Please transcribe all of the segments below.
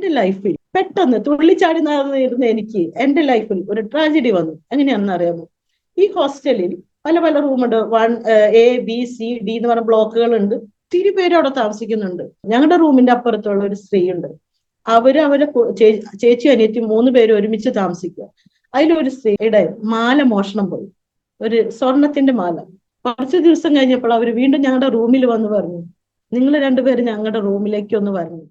എന്റെ ലൈഫിൽ പെട്ടെന്ന് തുള്ളിച്ചാടി നടന്നിരുന്ന എനിക്ക് എന്റെ ലൈഫിൽ ഒരു ട്രാജഡി വന്നു. എങ്ങനെയാണെന്ന് അറിയാമോ? ഈ ഹോസ്റ്റലിൽ പല പല റൂമുണ്ട്. A B C D എന്ന് പറഞ്ഞ ബ്ലോക്കുകൾ ഉണ്ട്. ഒത്തിരി പേര് അവിടെ താമസിക്കുന്നുണ്ട്. ഞങ്ങളുടെ റൂമിന്റെ അപ്പുറത്തുള്ള ഒരു സ്ത്രീ ഉണ്ട്. അവരെ ചേച്ചി അനിയത്തി 3 പേര് ഒരുമിച്ച് താമസിക്കുക. അതിലൊരു സ്ത്രീയുടെ മാല മോഷണം പോയി. ഒരു സ്വർണത്തിന്റെ മാല. കുറച്ച് ദിവസം കഴിഞ്ഞപ്പോൾ അവർ വീണ്ടും ഞങ്ങളുടെ റൂമിൽ വന്ന് പറഞ്ഞു, നിങ്ങൾ രണ്ടുപേരും ഞങ്ങളുടെ റൂമിലേക്ക് ഒന്ന് വരണം.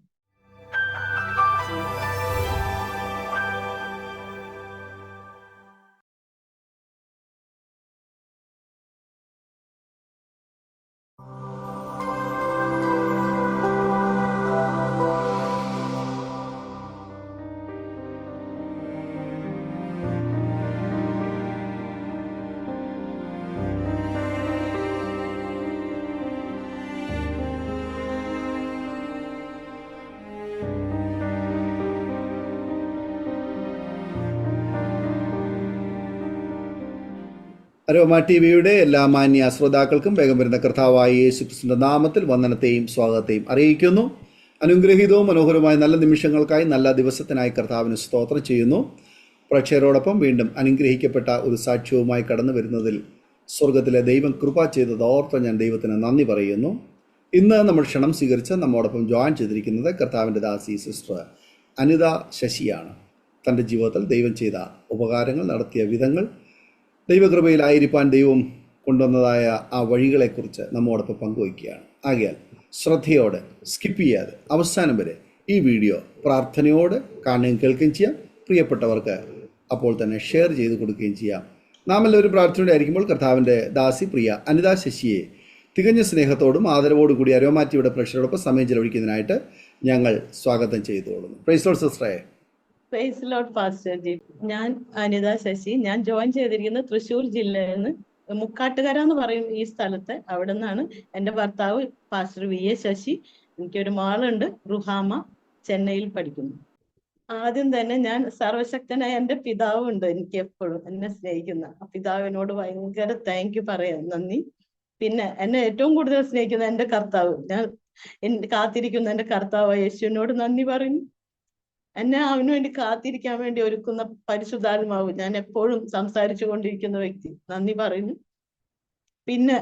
അരോമ ടിവിയുടെ എല്ലാ മാന്യ ശ്രോതാക്കൾക്കും വേഗം വരുന്ന കർത്താവായ യേശുക്രിസ്തുവിന്റെ നാമത്തിൽ വന്ദനത്തെയും സ്വാഗതത്തെയും അറിയിക്കുന്നു. അനുഗ്രഹീതവും മനോഹരവുമായ നല്ല നിമിഷങ്ങൾക്കായി, നല്ല ദിവസത്തിനായി കർത്താവിന് സ്തോത്രം ചെയ്യുന്നു. പ്രേക്ഷകരോടൊപ്പം വീണ്ടും അനുഗ്രഹിക്കപ്പെട്ട ഒരു സാക്ഷ്യവുമായി കടന്നു വരുന്നതിൽ സ്വർഗത്തിലെ ദൈവം കൃപ ചെയ്തത് ഓർത്ത് ഞാൻ ദൈവത്തിന് നന്ദി പറയുന്നു. ഇന്ന് നമ്മൾ ക്ഷണം സ്വീകരിച്ച് നമ്മോടൊപ്പം ജോയിൻ ചെയ്തിരിക്കുന്നത് കർത്താവിൻ്റെ ദാസി സിസ്റ്റർ അനിത ശശിയാണ്. തൻ്റെ ജീവിതത്തിൽ ദൈവം ചെയ്ത ഉപകാരങ്ങൾ, നടത്തിയ വിധങ്ങൾ, ദൈവകൃപയിലായിരിക്കാൻ ദൈവം കൊണ്ടുവന്നതായ ആ വഴികളെക്കുറിച്ച് നമ്മോടൊപ്പം പങ്കുവയ്ക്കുകയാണ്. ആകയാൽ ശ്രദ്ധയോടെ സ്കിപ്പ് ചെയ്യാതെ അവസാനം വരെ ഈ വീഡിയോ പ്രാർത്ഥനയോടെ കാണുകയും കേൾക്കുകയും ചെയ്യാം. പ്രിയപ്പെട്ടവർക്ക് അപ്പോൾ തന്നെ ഷെയർ ചെയ്ത് കൊടുക്കുകയും ചെയ്യാം. നാം എല്ലാവരും പ്രാർത്ഥനയോടെ ആയിരിക്കുമ്പോൾ കർത്താവിൻ്റെ ദാസി പ്രിയ അനിത ശശിയെ തികഞ്ഞ സ്നേഹത്തോടും ആദരവോടും കൂടി അരോമ ടിവിയുടെ പ്രേക്ഷകരോടൊപ്പം സമയം ചെലവഴിക്കുന്നതിനായിട്ട് ഞങ്ങൾ സ്വാഗതം ചെയ്തുകൊള്ളുന്നു. പ്രൈസ് ലോർഡ് സിസ്റ്ററെ. Praise Lord pastor ji. ഞാൻ അനിത ശശി. ഞാൻ ജോയിൻ ചെയ്തിരിക്കുന്നത് തൃശ്ശൂർ ജില്ലയിൽ നിന്ന് മുക്കാട്ടുകര എന്ന് പറയും ഈ സ്ഥലത്ത്. അവിടെ നിന്നാണ്. എൻ്റെ ഭർത്താവ് പാസ്റ്റർ VA ശശി. എനിക്കൊരു മകളുണ്ട്, റുഹാമ, ചെന്നൈയിൽ പഠിക്കുന്നു. ആദ്യം തന്നെ ഞാൻ സർവശക്തനായ എൻ്റെ പിതാവുണ്ട്, എനിക്ക് എപ്പോഴും എന്നെ സ്നേഹിക്കുന്ന ആ പിതാവിനോട് ഭയങ്കര താങ്ക് യു പറയാം, നന്ദി. പിന്നെ എന്നെ ഏറ്റവും കൂടുതൽ സ്നേഹിക്കുന്ന എൻ്റെ കർത്താവ്, ഞാൻ കാത്തിരിക്കുന്ന എൻ്റെ കർത്താവ് യേശുവിനോട് നന്ദി പറയുന്നു. എന്നെ അവന് വേണ്ടി കാത്തിരിക്കാൻ വേണ്ടി ഒരുക്കുന്ന പരിശുദ്ധാത്മാവ്, ഞാൻ എപ്പോഴും സംസാരിച്ചു കൊണ്ടിരിക്കുന്ന വ്യക്തി, നന്ദി പറയുന്നു. പിന്നെ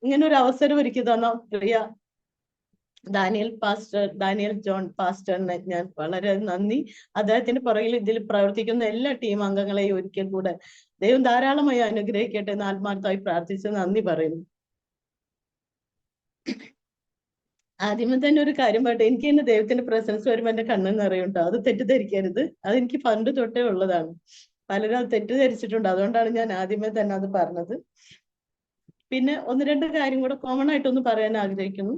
ഇങ്ങനെ ഒരു അവസരം ഒരുക്കി തന്ന പ്രിയ ഡാനിയൽ ജോൺ പാസ്റ്ററിനെ ഞാൻ വളരെ നന്ദി. അദ്ദേഹത്തിന്റെ പുറകിൽ ഇതിൽ പ്രവർത്തിക്കുന്ന എല്ലാ ടീം അംഗങ്ങളെയും ഒരിക്കൽ കൂടെ ദൈവം ധാരാളമായി അനുഗ്രഹിക്കട്ടെ എന്ന് ആത്മാർത്ഥമായി പ്രാർത്ഥിച്ച് നന്ദി പറയുന്നു. ആദ്യമേ തന്നെ ഒരു കാര്യം പറയട്ടെ, എനിക്ക് തന്നെ ദൈവത്തിന്റെ പ്രസൻസ് വരുമ്പോൾ എന്റെ കണ്ണ് നിറയുണ്ടോ, അത് തെറ്റിദ്ധരിക്കരുത്. അതെനിക്ക് പണ്ട് തൊട്ടേ ഉള്ളതാണ്. പലരും അത് തെറ്റിദ്ധരിച്ചിട്ടുണ്ട്. അതുകൊണ്ടാണ് ഞാൻ ആദ്യമേ തന്നെ അത് പറഞ്ഞത്. പിന്നെ 1-2 കാര്യം കൂടെ കോമൺ ആയിട്ടൊന്ന് പറയാൻ ആഗ്രഹിക്കുന്നു.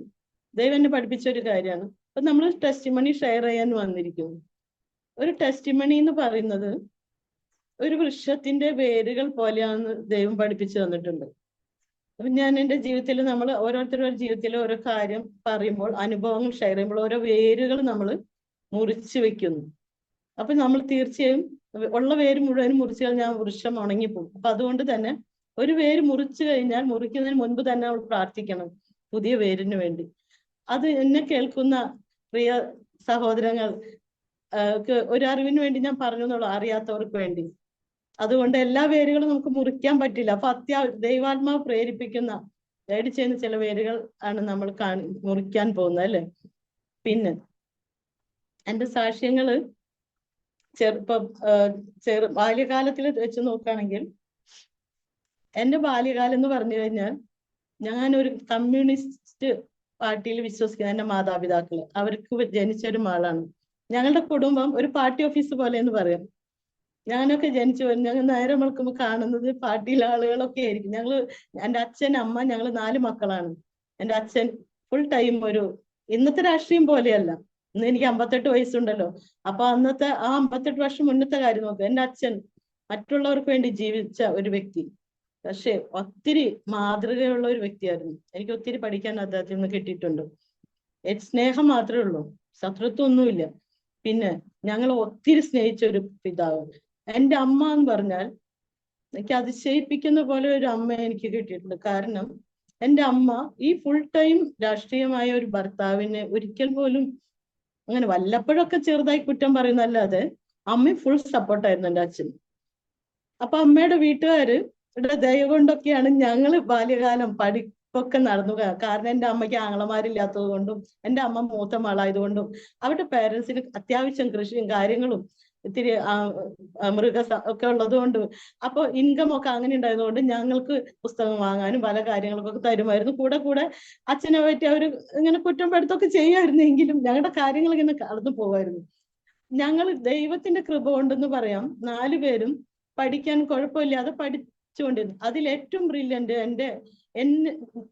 ദൈവം എന്നെ പഠിപ്പിച്ച ഒരു കാര്യമാണ്. അപ്പൊ നമ്മൾ ടെസ്റ്റിമണി ഷെയർ ചെയ്യാൻ വന്നിരിക്കുന്നു. ഒരു ടെസ്റ്റിമണി എന്ന് പറയുന്നത് ഒരു വൃക്ഷത്തിന്റെ വേരുകൾ പോലെയാണെന്ന് ദൈവം പഠിപ്പിച്ചു തന്നിട്ടുണ്ട്. അപ്പൊ ഞാൻ എൻ്റെ ജീവിതത്തിൽ, നമ്മൾ ഓരോരുത്തരുടെ ജീവിതത്തിൽ ഓരോ കാര്യം പറയുമ്പോൾ, അനുഭവങ്ങൾ ഷെയർ ചെയ്യുമ്പോൾ ഓരോ വേരുകൾ നമ്മൾ മുറിച്ച് വെക്കുന്നു. അപ്പൊ നമ്മൾ തീർച്ചയായും ഉള്ള വേര് മുഴുവനും മുറിച്ച് കഴിഞ്ഞാൽ വൃക്ഷം ഉണങ്ങിപ്പോകും. അപ്പൊ അതുകൊണ്ട് തന്നെ ഒരു വേര് മുറിച്ചു കഴിഞ്ഞാൽ മുറിക്കുന്നതിന് മുൻപ് തന്നെ നമ്മൾ പ്രാർത്ഥിക്കണം പുതിയ വേരിന് വേണ്ടി. അത് എന്നെ കേൾക്കുന്ന പ്രിയ സഹോദരങ്ങൾ ഒരു അറിവിന് വേണ്ടി ഞാൻ പറഞ്ഞു എന്നുള്ളൂ, അറിയാത്തവർക്ക് വേണ്ടി. അതുകൊണ്ട് എല്ലാ വേരുകളും നമുക്ക് മുറിക്കാൻ പറ്റില്ല. അപ്പൊ ദൈവാത്മാവ് പ്രേരിപ്പിക്കുന്ന ഗൈഡ് ചെയ്യുന്ന ചില വേരുകൾ ആണ് നമ്മൾ മുറിക്കാൻ പോകുന്നത്, അല്ലെ? പിന്നെ എൻ്റെ സാക്ഷ്യങ്ങള് ബാല്യകാലത്തിൽ വെച്ച് നോക്കുകയാണെങ്കിൽ, എൻ്റെ ബാല്യകാലം എന്ന് പറഞ്ഞു കഴിഞ്ഞാൽ, ഞാനൊരു കമ്മ്യൂണിസ്റ്റ് പാർട്ടിയിൽ വിശ്വസിക്കുന്ന എൻ്റെ മാതാപിതാക്കള്, അവർക്ക് ജനിച്ചൊരു മകളാണ്. ഞങ്ങളുടെ കുടുംബം ഒരു പാർട്ടി ഓഫീസ് പോലെ എന്ന് പറയാം. ഞാനൊക്കെ ജനിച്ചു വരും, ഞങ്ങൾ നേരം വെളുക്കുമ്പോൾ കാണുന്നത് പാർട്ടിയിലെ ആളുകളൊക്കെ ആയിരിക്കും. എൻ്റെ അച്ഛൻ, അമ്മ, ഞങ്ങൾ 4 മക്കളാണ്. എൻ്റെ അച്ഛൻ ഫുൾ ടൈം ഇന്നത്തെ രാഷ്ട്രീയം പോലെയല്ല. ഇന്ന് എനിക്ക് 58 വയസ്സുണ്ടല്ലോ. അപ്പൊ അന്നത്തെ ആ 58 വർഷം മുന്നത്തെ കാര്യം നോക്കുക. എൻ്റെ അച്ഛൻ മറ്റുള്ളവർക്ക് വേണ്ടി ജീവിച്ച ഒരു വ്യക്തി, പക്ഷെ ഒത്തിരി മാതൃകയുള്ള ഒരു വ്യക്തിയായിരുന്നു. എനിക്ക് ഒത്തിരി പഠിക്കാൻ അദ്ദേഹത്തിൽ നിന്ന് കിട്ടിയിട്ടുണ്ട്. സ്നേഹം മാത്രമേ ഉള്ളൂ, ശത്രുത്വം ഒന്നുമില്ല. പിന്നെ ഞങ്ങൾ ഒത്തിരി സ്നേഹിച്ച ഒരു പിതാവ്. എൻ്റെ അമ്മ എന്ന് പറഞ്ഞാൽ എനിക്ക് അതിശയിപ്പിക്കുന്ന പോലെ ഒരു അമ്മ എനിക്ക് കിട്ടിയിട്ടുണ്ട്. കാരണം എൻ്റെ അമ്മ ഈ ഫുൾ ടൈം രാഷ്ട്രീയമായ ഒരു ഭർത്താവിനെ ഒരിക്കൽ പോലും അങ്ങനെ വല്ലപ്പോഴൊക്കെ ചെറുതായി കുറ്റം പറയുന്നല്ലാതെ അമ്മ ഫുൾ സപ്പോർട്ടായിരുന്നു എൻ്റെ അച്ഛൻ. അപ്പൊ അമ്മയുടെ വീട്ടുകാര് ദയ കൊണ്ടൊക്കെയാണ് ഞങ്ങള് ബാല്യകാലം പഠിപ്പൊക്കെ നടന്നു. കാരണം എൻ്റെ അമ്മയ്ക്ക് ആങ്ങളമാരില്ലാത്തത് കൊണ്ടും എൻ്റെ അമ്മ മൂത്ത മകളായതുകൊണ്ടും അവരുടെ പേരൻസിന് അത്യാവശ്യം കൃഷിയും കാര്യങ്ങളും ഇത്തിരി ഒക്കെ ഉള്ളത് കൊണ്ട് അപ്പൊ ഇൻകം ഒക്കെ അങ്ങനെ ഉണ്ടായതുകൊണ്ട് ഞങ്ങൾക്ക് പുസ്തകം വാങ്ങാനും പല കാര്യങ്ങൾക്കൊക്കെ തരുമായിരുന്നു. കൂടെ കൂടെ അച്ഛനെ പറ്റി അവർ ഇങ്ങനെ കുറ്റപ്പെടുത്തൊക്കെ ചെയ്യുമായിരുന്നെങ്കിലും ഞങ്ങളുടെ കാര്യങ്ങൾ ഇങ്ങനെ കടന്നു പോകുമായിരുന്നു. ഞങ്ങൾ ദൈവത്തിന്റെ കൃപ കൊണ്ടെന്ന് പറയാം 4 പേരും പഠിക്കാൻ കുഴപ്പമില്ലാതെ പഠിച്ചുകൊണ്ടിരുന്നു. അതിൽ ഏറ്റവും ബ്രില്യന്റ്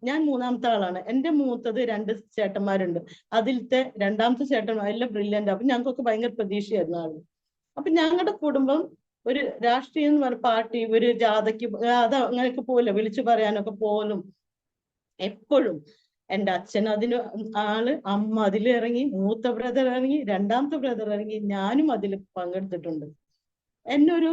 ഞാൻ 3ാമത്തെ ആളാണ്. എൻ്റെ മൂത്തത് 2 ചേട്ടന്മാരുണ്ട്. അതിലത്തെ 2ാമത്തെ ചേട്ടൻ എല്ലാം ബ്രില്യന്റ്. അപ്പൊ ഞങ്ങൾക്കൊക്കെ ഭയങ്കര പ്രതീക്ഷയായിരുന്നു ആള്. അപ്പൊ ഞങ്ങളുടെ കുടുംബം ഒരു രാഷ്ട്രീയം എന്ന് പറഞ്ഞ പാർട്ടി ഒരു ജാഥയ്ക്ക് അത് അങ്ങനെയൊക്കെ പോലെ വിളിച്ചു പറയാനൊക്കെ പോലും എപ്പോഴും എൻ്റെ അച്ഛൻ അതിന് അമ്മ അതിലിറങ്ങി, മൂത്ത ബ്രദർ ഇറങ്ങി, 2ാമത്തെ ബ്രദർ ഇറങ്ങി, ഞാനും അതിൽ പങ്കെടുത്തിട്ടുണ്ട്. എന്നൊരു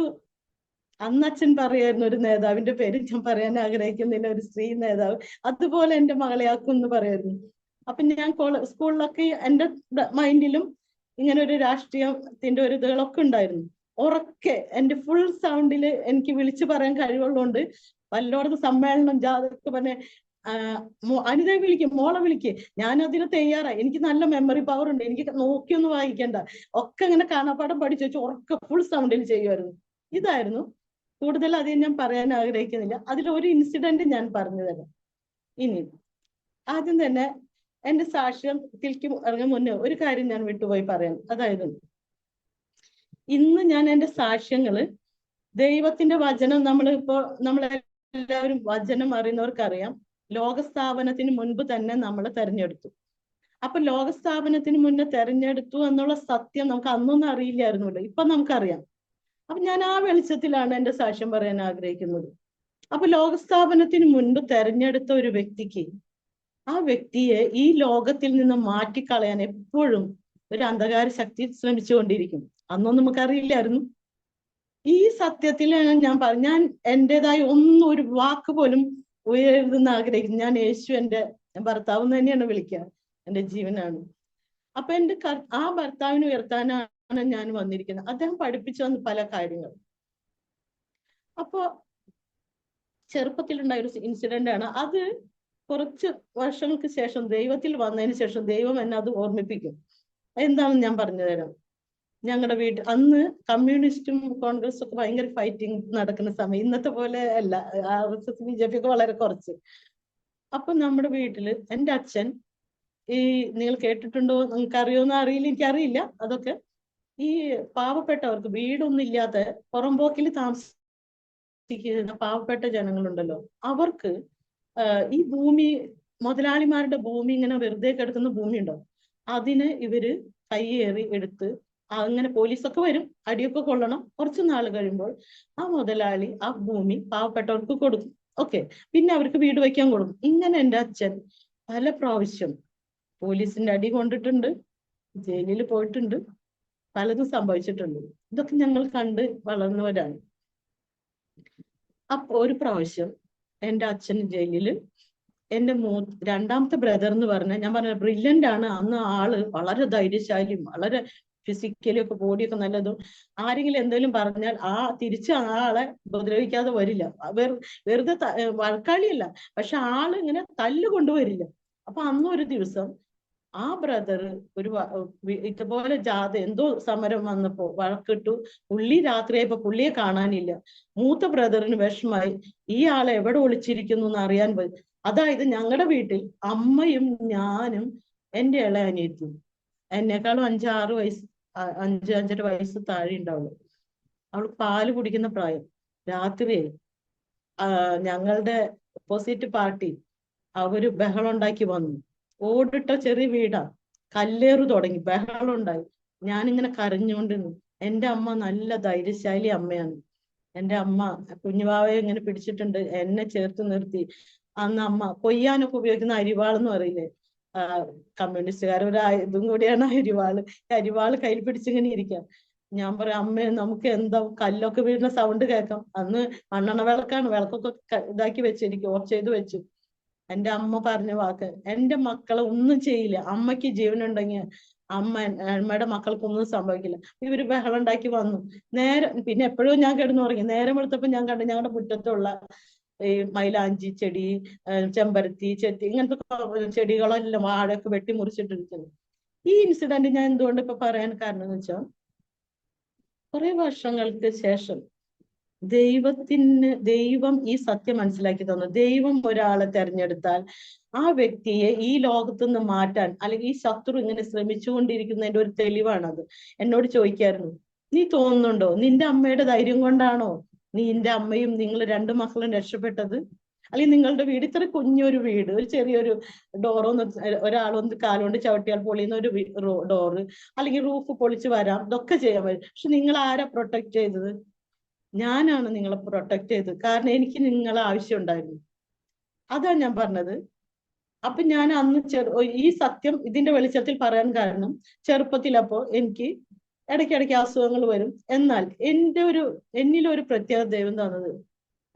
അച്ഛൻ പറയായിരുന്നു, ഒരു നേതാവിന്റെ പേര് ഞാൻ പറയാൻ ആഗ്രഹിക്കുന്നില്ല, ഒരു സ്ത്രീ നേതാവ്, അതുപോലെ എൻ്റെ മകളെ ആക്കും എന്ന് പറയായിരുന്നു. അപ്പൊ ഞാൻ സ്കൂളിലൊക്കെ എൻ്റെ മൈൻഡിലും ഇങ്ങനെ ഒരു രാഷ്ട്രീയത്തിന്റെ ഒരു ഇതുകളൊക്കെ ഉണ്ടായിരുന്നു. ഉറക്കെ എൻ്റെ ഫുൾ സൗണ്ടില് എനിക്ക് വിളിച്ചു പറയാൻ കഴിവുള്ളതുകൊണ്ട് വല്ലോടത്ത് സമ്മേളനം ജാഥക്ക് പറഞ്ഞ അനിതയെ വിളിക്കും, മോളെ വിളിക്ക്, ഞാൻ അതിന് തയ്യാറായി. എനിക്ക് നല്ല മെമ്മറി പവർ ഉണ്ട്, എനിക്ക് നോക്കിയൊന്നും വായിക്കണ്ട, ഒക്കെ ഇങ്ങനെ കാണാപ്പാടം പഠിച്ചു വെച്ച് ഉറക്കെ ഫുൾ സൗണ്ടിൽ ചെയ്യുമായിരുന്നു. ഇതായിരുന്നു. കൂടുതൽ അധികം ഞാൻ പറയാൻ ആഗ്രഹിക്കുന്നില്ല. അതിലൊരു ഇൻസിഡന്റ് ഞാൻ പറഞ്ഞു തരാം. ഇനി ആദ്യം തന്നെ എന്റെ സാക്ഷ്യത്തിലേക്ക് ഇറങ്ങാൻ മുന്നേ ഒരു കാര്യം ഞാൻ വിട്ടുപോയി പറയാൻ. അതായത് ഇന്ന് ഞാൻ എൻ്റെ സാക്ഷ്യങ്ങള് ദൈവത്തിന്റെ വചനം നമ്മളെല്ലാവരും വചനം അറിയുന്നവർക്കറിയാം, ലോകസ്ഥാപനത്തിന് മുൻപ് തന്നെ നമ്മൾ തെരഞ്ഞെടുത്തു. അപ്പൊ ലോകസ്ഥാപനത്തിന് മുന്നേ തെരഞ്ഞെടുത്തു എന്നുള്ള സത്യം നമുക്ക് അന്നൊന്നും അറിയില്ലായിരുന്നല്ലോ, ഇപ്പൊ നമുക്കറിയാം. അപ്പൊ ഞാൻ ആ വെളിച്ചത്തിലാണ് എൻ്റെ സാക്ഷ്യം പറയാൻ ആഗ്രഹിക്കുന്നത്. അപ്പൊ ലോകസ്ഥാപനത്തിന് മുൻപ് തെരഞ്ഞെടുത്ത ഒരു വ്യക്തിക്ക് ആ വ്യക്തിയെ ഈ ലോകത്തിൽ നിന്ന് മാറ്റിക്കളയാൻ എപ്പോഴും ഒരു അന്ധകാര ശക്തി ശ്രമിച്ചുകൊണ്ടിരിക്കും. അന്നൊന്നും നമുക്കറിയില്ലായിരുന്നു. ഈ സത്യത്തിലാണ് ഞാൻ എൻ്റെതായ ഒരു വാക്ക് പോലും ഉയരുതെന്ന് ആഗ്രഹിക്കുന്നു. ഞാൻ യേശു എൻ്റെ ഭർത്താവ് എന്ന് തന്നെയാണ് വിളിക്കുക, എൻ്റെ ജീവനാണ്. അപ്പൊ എൻ്റെ ആ ഭർത്താവിനെ ഉയർത്താനാണ് ഞാൻ വന്നിരിക്കുന്നത്. അദ്ദേഹം പഠിപ്പിച്ചു തന്ന പല കാര്യങ്ങൾ. അപ്പോ ചെറുപ്പത്തിലുണ്ടായ ഒരു ഇൻസിഡന്റ് ആണ് അത്. കുറച്ച് വർഷങ്ങൾക്ക് ശേഷം ദൈവത്തിൽ വന്നതിന് ശേഷം ദൈവം എന്നെ അത് ഓർമ്മിപ്പിക്കും. എന്താണെന്ന് ഞാൻ പറഞ്ഞു തരാം. ഞങ്ങളുടെ വീട്ടിൽ അന്ന് കമ്മ്യൂണിസ്റ്റും കോൺഗ്രസും ഒക്കെ ഭയങ്കര ഫൈറ്റിംഗ് നടക്കുന്ന സമയം, ഇന്നത്തെ പോലെ അല്ല. RSS BJP ഒക്കെ വളരെ കുറച്ച്. അപ്പൊ നമ്മുടെ വീട്ടില് എൻ്റെ അച്ഛൻ, ഈ നിങ്ങൾ കേട്ടിട്ടുണ്ടോ നിങ്ങൾക്ക് അറിയോന്ന് അറിയില്ല, എനിക്കറിയില്ല അതൊക്കെ, ഈ പാവപ്പെട്ടവർക്ക് വീടൊന്നും ഇല്ലാത്ത പുറമ്പോക്കിൽ താമസിക്കുന്ന പാവപ്പെട്ട ജനങ്ങളുണ്ടല്ലോ, അവർക്ക് ഈ ഭൂമി, മുതലാളിമാരുടെ ഭൂമി ഇങ്ങനെ വെറുതെ കിടക്കുന്ന ഭൂമി ഉണ്ടോ, അതിന് ഇവര് കയ്യേറി എടുത്ത്, അങ്ങനെ പോലീസൊക്കെ വരും, അടിയൊക്കെ കൊള്ളണം. കുറച്ചു നാൾ കഴിയുമ്പോൾ ആ മുതലാളി ആ ഭൂമി പാവപ്പെട്ടവർക്ക് കൊടുക്കും. ഓക്കെ, പിന്നെ അവർക്ക് വീട് വയ്ക്കാൻ കൊടുക്കും. ഇങ്ങനെ എൻ്റെ അച്ഛൻ പല പ്രാവശ്യം പോലീസിന്റെ അടി കൊണ്ടിട്ടുണ്ട്, ജയിലിൽ പോയിട്ടുണ്ട്, പലതും സംഭവിച്ചിട്ടുണ്ട്. ഇതൊക്കെ ഞങ്ങൾ കണ്ട് വളർന്നവരാണ്. അപ്പൊ ഒരു പ്രാവശ്യം എൻ്റെ അച്ഛൻ ജയിലില്, എൻ്റെ 2ാമത്തെ ബ്രദർ എന്ന് പറഞ്ഞാൽ, ഞാൻ പറഞ്ഞ ബ്രില്യന്റ് ആണ്. അന്ന് ആള് വളരെ ധൈര്യശാലിയും വളരെ ഫിസിക്കലി ഒക്കെ ബോഡിയൊക്കെ നല്ലതും. ആരെങ്കിലും എന്തെങ്കിലും പറഞ്ഞാൽ തിരിച്ച് ആളെ ഉപദ്രവിക്കാതെ വരില്ല. വെറുതെ വഴക്കാളിയല്ല, പക്ഷെ ആള് ഇങ്ങനെ തല്ല് കൊണ്ടുവരില്ല. അപ്പൊ അന്നൊരു ദിവസം ആ ബ്രദർ ഇതുപോലെ ജാഥ എന്തോ സമരം വന്നപ്പോ വഴക്കിട്ടു. പുള്ളി രാത്രിയായപ്പോ പുള്ളിയെ കാണാനില്ല. മൂത്ത ബ്രദറിന് വിഷമായി, ഈ ആളെ എവിടെ ഒളിച്ചിരിക്കുന്നു എന്ന് അറിയാൻ പോയി. അതായത് ഞങ്ങളുടെ വീട്ടിൽ അമ്മയും ഞാനും എൻ്റെ ഇളയ അനിയത്തിയും, എന്നെക്കാളും 5-6 വയസ്സ് 5-5.5 വയസ്സ് താഴെ ഉണ്ടാവുള്ളൂ. അവൾ പാല് കുടിക്കുന്ന പ്രായം. രാത്രിയെ ഞങ്ങളുടെ ഓപ്പോസിറ്റ് പാർട്ടി അവര് ബഹളം ഉണ്ടാക്കി വന്നു. ഓടിട്ട ചെറിയ വീടാ, കല്ലേറ് തുടങ്ങി, ബഹളം ഉണ്ടായി. ഞാനിങ്ങനെ കരഞ്ഞുകൊണ്ടിരുന്നു. എൻ്റെ അമ്മ നല്ല ധൈര്യശാലി അമ്മയാണ്. എൻ്റെ അമ്മ കുഞ്ഞുവാവയെ ഇങ്ങനെ പിടിച്ചിട്ടുണ്ട്, എന്നെ ചേർത്ത് നിർത്തി. അന്ന് അമ്മ കൊയ്യാനൊക്കെ ഉപയോഗിക്കുന്ന അരിവാളെന്ന് പറയില്ലേ, കമ്മ്യൂണിസ്റ്റുകാരുടെ ഇതും കൂടിയാണ് അരിവാള്. അരിവാള് കയ്യിൽ പിടിച്ചിങ്ങനെ ഇരിക്കാം. ഞാൻ പറയാം, അമ്മേ നമുക്ക് എന്താ, കല്ലൊക്കെ വീഴുന്ന സൗണ്ട് കേൾക്കാം. അന്ന് മണ്ണെണ്ണ വിളക്കാണ്, വിളക്കൊക്കെ ഇതാക്കി വെച്ചിരിക്കും, ഓഫ് ചെയ്ത് വെച്ചു. എൻ്റെ അമ്മ പറഞ്ഞ വാക്ക്, എൻ്റെ മക്കളെ ഒന്നും ചെയ്യില്ല, അമ്മയ്ക്ക് ജീവനുണ്ടെങ്കിൽ അമ്മയുടെ മക്കൾക്കൊന്നും സംഭവിക്കില്ല. ഇവര് ബഹളം ഉണ്ടാക്കി വന്നു. പിന്നെ എപ്പോഴും ഞാൻ കിടന്നുറങ്ങി. നേരം വെളുത്തപ്പോ ഞാൻ കണ്ടു ഞങ്ങളുടെ മുറ്റത്തുള്ള ഈ മൈലാഞ്ചി ചെടി, ചെമ്പരത്തി ചെത്തി, ഇങ്ങനത്തെ ചെടികളെല്ലാം വാഴയൊക്കെ വെട്ടി മുറിച്ചിട്ടിരിക്കുന്നു. ഈ ഇൻസിഡന്റ് ഞാൻ എന്തുകൊണ്ട് ഇപ്പൊ പറയാൻ കാരണം എന്ന് വെച്ചാൽ, കുറെ വർഷങ്ങൾക്ക് ശേഷം ദൈവം ഈ സത്യം മനസ്സിലാക്കി തന്നു. ദൈവം ഒരാളെ തെരഞ്ഞെടുത്താൽ ആ വ്യക്തിയെ ഈ ലോകത്തുനിന്ന് മാറ്റാൻ, അല്ലെങ്കിൽ ഈ ശത്രു ഇങ്ങനെ ശ്രമിച്ചുകൊണ്ടിരിക്കുന്നതിന്റെ ഒരു തെളിവാണത്. എന്നോട് ചോദിക്കായിരുന്നു, നീ തോന്നുന്നുണ്ടോ നിന്റെ അമ്മയുടെ ധൈര്യം കൊണ്ടാണോ നിന്റെ അമ്മയും നിങ്ങൾ 2 മക്കളും രക്ഷപ്പെട്ടത്? അല്ലെങ്കിൽ നിങ്ങളുടെ വീട് ഇത്ര കുഞ്ഞൊരു വീട്, ഒരു ചെറിയൊരു ഡോറൊന്ന് ഒരാളൊന്ന് കാലുകൊണ്ട് ചവിട്ടിയാൽ പൊളിയുന്ന ഒരു ഡോറ്, അല്ലെങ്കിൽ റൂഫ് പൊളിച്ച് വരാം, ഇതൊക്കെ ചെയ്യാൻ പറ്റും. പക്ഷെ നിങ്ങൾ ആരാ പ്രൊട്ടക്ട് ചെയ്തത്? ഞാനാണ് നിങ്ങളെ പ്രൊട്ടക്ട് ചെയ്തത്. കാരണം എനിക്ക് നിങ്ങളെ ആവശ്യം ഉണ്ടായിരുന്നു. അതാ ഞാൻ പറഞ്ഞത്. അപ്പൊ ഞാൻ അന്ന് ഈ സത്യം ഇതിന്റെ വെളിച്ചത്തിൽ പറയാൻ കാരണം, ചെറുപ്പത്തിലപ്പോ എനിക്ക് ഇടയ്ക്കിടയ്ക്ക് അസുഖങ്ങൾ വരും. എന്നാൽ എന്നിലൊരു പ്രത്യേക ദൈവം തന്നത്,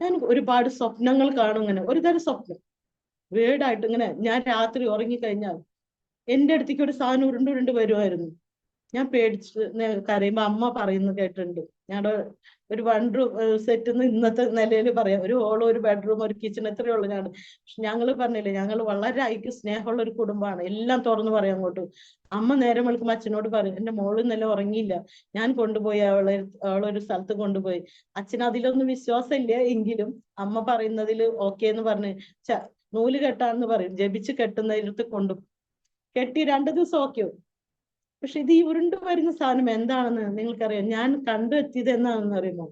ഞാൻ ഒരുപാട് സ്വപ്നങ്ങൾ കാണും. ഇങ്ങനെ ഒരു തരം സ്വപ്നം വേർഡായിട്ട് ഇങ്ങനെ ഞാൻ രാത്രി ഉറങ്ങിക്കഴിഞ്ഞാൽ എന്റെ അടുത്തേക്ക് ഒരു സാധനം ഉരുണ്ട് വരുമായിരുന്നു. ഞാൻ പേടിച്ച് കരയുമ്പോ അമ്മ പറയുന്നത് കേട്ടിട്ടുണ്ട്. ഞങ്ങളുടെ ഒരു 1 റൂം സെറ്റ് ഇന്നത്തെ നിലയിൽ പറയാം, ഒരു ഹോളും ഒരു ബെഡ്റൂം ഒരു കിച്ചൺ എത്രയേ ഉള്ളൂ. ഞങ്ങള് പറഞ്ഞില്ലേ, ഞങ്ങൾ വളരെ ഐക്യ സ്നേഹമുള്ള ഒരു കുടുംബമാണ്. എല്ലാം തുറന്നു പറയാം അങ്ങോട്ട്. അമ്മ നേരം വെളുക്കുമ്പോൾ അച്ഛനോട് പറയും, എന്റെ മോള് ഇന്നലെ ഉറങ്ങിയില്ല, ഞാൻ കൊണ്ടുപോയി അവളൊരു സ്ഥലത്ത് കൊണ്ടുപോയി. അച്ഛൻ അതിലൊന്നും വിശ്വാസമില്ല, എങ്കിലും അമ്മ പറയുന്നതിൽ ഓക്കെ എന്ന് പറഞ്ഞ് നൂല് കെട്ടാന്ന് പറയും, ജപിച്ച് കെട്ടുന്നതിലത്ത് കെട്ടി 2 ദിവസം ഓക്കെ. പക്ഷെ ഇത് ഈ ഉരുണ്ടു വരുന്ന സാധനം എന്താണെന്ന് നിങ്ങൾക്കറിയാം. ഞാൻ കണ്ടെത്തിയത് എന്താണെന്ന് അറിയുമോ?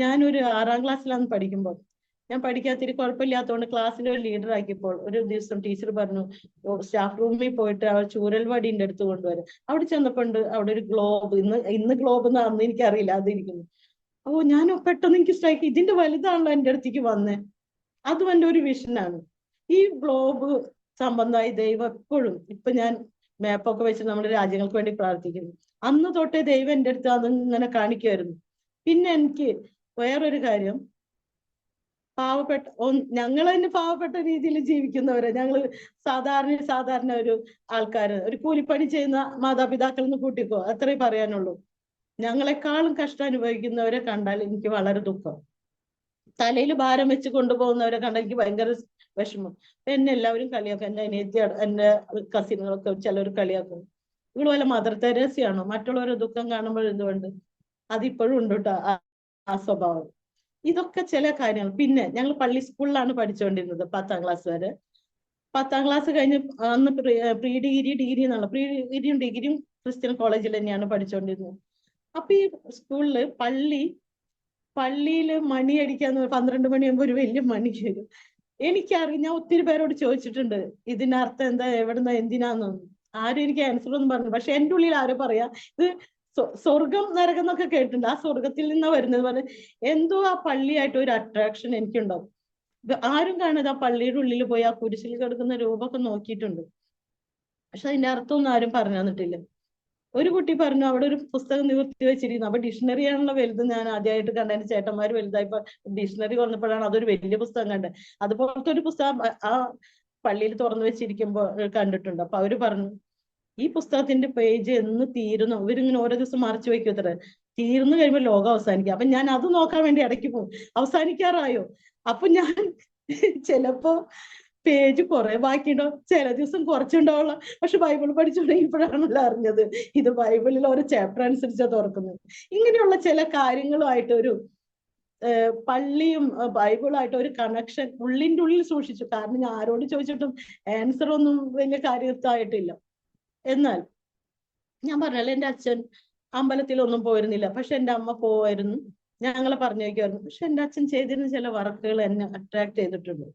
ഞാനൊരു 6ാം ക്ലാസ്സിലാണ് പഠിക്കുമ്പോൾ, ഞാൻ പഠിക്കാത്തിരി കുഴപ്പമില്ലാത്തതുകൊണ്ട് ക്ലാസ്സിൽ ഒരു ലീഡർ ആക്കിയപ്പോൾ ഒരു ദിവസം ടീച്ചർ പറഞ്ഞു, സ്റ്റാഫ് റൂമിൽ പോയിട്ട് അവൾ ചൂരൽവടിന്റെ അടുത്ത് കൊണ്ടുവരും. അവിടെ ചെന്നപ്പോണ്ട് അവിടെ ഒരു ഗ്ലോബ്, ഇന്ന് ഗ്ലോബ് എന്നാണെന്ന് എനിക്കറിയില്ല, അതിരിക്കുന്നു. ഓ, ഞാൻ പെട്ടെന്ന് എനിക്ക് സ്ട്രൈക്ക്, ഇതിന്റെ വലുതാണല്ലോ എൻ്റെ അടുത്തേക്ക് വന്നേ. അതും എൻ്റെ ഒരു വിഷനാണ്. ഈ ഗ്ലോബ് സംബന്ധമായി ദൈവം എപ്പോഴും, ഇപ്പൊ ഞാൻ മാപ്പൊക്കെ വെച്ച് നമ്മുടെ രാജ്യങ്ങൾക്ക് വേണ്ടി പ്രാർത്ഥിക്കുന്നു. അന്ന് തൊട്ടേ ദൈവം എൻ്റെ അടുത്ത് അതിങ്ങനെ കാണിക്കുമായിരുന്നു. പിന്നെ എനിക്ക് വേറൊരു കാര്യം, ഞങ്ങൾ തന്നെ പാവപ്പെട്ട രീതിയിൽ ജീവിക്കുന്നവരെ, ഞങ്ങൾ സാധാരണ ഒരു ആൾക്കാര്, ഒരു കൂലിപ്പണി ചെയ്യുന്ന മാതാപിതാക്കൾ എന്ന് കൂട്ടിക്കോ, അത്രേ പറയാനുള്ളൂ. ഞങ്ങളെക്കാളും കഷ്ടം അനുഭവിക്കുന്നവരെ കണ്ടാൽ എനിക്ക് വളരെ ദുഃഖം. തലയിൽ ഭാരം വെച്ച് കൊണ്ടുപോകുന്നവരെ കണ്ടാൽ എനിക്ക് ഭയങ്കര വിഷമം. എന്നെ എല്ലാവരും കളിയാക്കും, എന്റെ അനിയത്തി, എന്റെ കസിനുകളൊക്കെ ചിലർ കളിയാക്കും, ഇവള് വല്ല മദർ തെരേസയാണോ, മറ്റുള്ളവരുടെ ദുഃഖം കാണുമ്പോൾ എന്തുകൊണ്ട്. അതിപ്പോഴും ഉണ്ട് കേട്ടോ ആ സ്വഭാവം. ഇതൊക്കെ ചില കാര്യങ്ങൾ. പിന്നെ ഞങ്ങൾ പള്ളി സ്കൂളിലാണ് പഠിച്ചുകൊണ്ടിരുന്നത് 10ാം ക്ലാസ് വരെ. 10ാം ക്ലാസ് കഴിഞ്ഞ് അന്ന് പ്രീ ഡിഗ്രി എന്നുള്ള ഡിഗ്രിയും ക്രിസ്ത്യൻ കോളേജിൽ തന്നെയാണ് പഠിച്ചുകൊണ്ടിരുന്നത്. അപ്പൊ ഈ സ്കൂളില് പള്ളിയില് മണി അടിക്കാന്ന് 12 മണിയാകുമ്പോ ഒരു വലിയ മണി വരും. എനിക്കറിയാം, ഞാൻ ഒത്തിരി പേരോട് ചോദിച്ചിട്ടുണ്ട് ഇതിനർത്ഥം എന്താ, എവിടുന്ന, എന്തിനാന്നൊന്നും. ആരും എനിക്ക് ആൻസർ ഒന്നും പറഞ്ഞു. പക്ഷെ എൻ്റെ ഉള്ളിൽ ആരും പറയാ ഇത് സ്വർഗം നരകം എന്നൊക്കെ കേട്ടിട്ടുണ്ട്, ആ സ്വർഗത്തിൽ നിന്നാ വരുന്നത് പറഞ്ഞ് എന്തോ ആ പള്ളിയായിട്ട് ഒരു അട്രാക്ഷൻ എനിക്കുണ്ടാവും. ആരും കാണാതെ ആ പള്ളിയുടെ ഉള്ളിൽ പോയി ആ കുരിശിൽ കിടക്കുന്ന രൂപമൊക്കെ നോക്കിയിട്ടുണ്ട്. പക്ഷെ അതിന്റെ അർത്ഥമൊന്നും ആരും പറഞ്ഞു തന്നിട്ടില്ല. ഒരു കുട്ടി പറഞ്ഞു അവിടെ ഒരു പുസ്തകം നിവർത്തി വെച്ചിരിക്കുന്നു. അപ്പൊ ഡിക്ഷണറി ആണല്ലോ വലുത്. ഞാൻ ആദ്യമായിട്ട് കണ്ടതിന് ചേട്ടന്മാർ വലുതായപ്പോ ഡിക്ഷണറി വന്നപ്പോഴാണ് അതൊരു വലിയ പുസ്തകം കണ്ടത്. അതുപോലത്തെ ഒരു പുസ്തകം ആ പള്ളിയിൽ തുറന്നു വെച്ചിരിക്കുമ്പോ കണ്ടിട്ടുണ്ട്. അപ്പൊ അവര് പറഞ്ഞു, ഈ പുസ്തകത്തിന്റെ പേജ് എന്ന് തീരുന്നു, ഇവരിങ്ങനെ ഓരോ ദിവസം മറിച്ച് വെക്കും, ഇത്ര തീർന്നു കഴിയുമ്പോൾ ലോകം അവസാനിക്കും. അപ്പൊ ഞാൻ അത് നോക്കാൻ വേണ്ടി ഇടയ്ക്ക് പോകും, അവസാനിക്കാറായോ. അപ്പൊ ഞാൻ ചിലപ്പോ പേജ് കുറെ ബാക്കിയുണ്ടാവും, ചില ദിവസം കുറച്ചുണ്ടാവുള്ള. പക്ഷെ ബൈബിൾ പഠിച്ചു തുടങ്ങിയപ്പോഴാണല്ലോ അറിഞ്ഞത് ഇത് ബൈബിളിൽ ഒരു ചാപ്റ്റർ അനുസരിച്ചാണ് തുറക്കുന്നത്. ഇങ്ങനെയുള്ള ചില കാര്യങ്ങളുമായിട്ട് ഒരു പള്ളിയും ബൈബിളായിട്ട് ഒരു കണക്ഷൻ ഉള്ളിൻ്റെ ഉള്ളിൽ സൂക്ഷിച്ചു. കാരണം ഞാൻ ആരോട് ചോദിച്ചിട്ടും ആൻസർ ഒന്നും വലിയ കാര്യത്തായിട്ടില്ല. എന്നാൽ ഞാൻ പറഞ്ഞല്ലോ, എൻ്റെ അച്ഛൻ അമ്പലത്തിലൊന്നും പോയിരുന്നില്ല, പക്ഷെ എൻ്റെ അമ്മ പോവായിരുന്നു, ഞങ്ങളെ പറഞ്ഞു വയ്ക്കുമായിരുന്നു. പക്ഷെ എൻ്റെ അച്ഛൻ ചെയ്തിരുന്ന ചില വർക്കുകൾ എന്നെ അട്രാക്ട് ചെയ്തിട്ടുണ്ട്.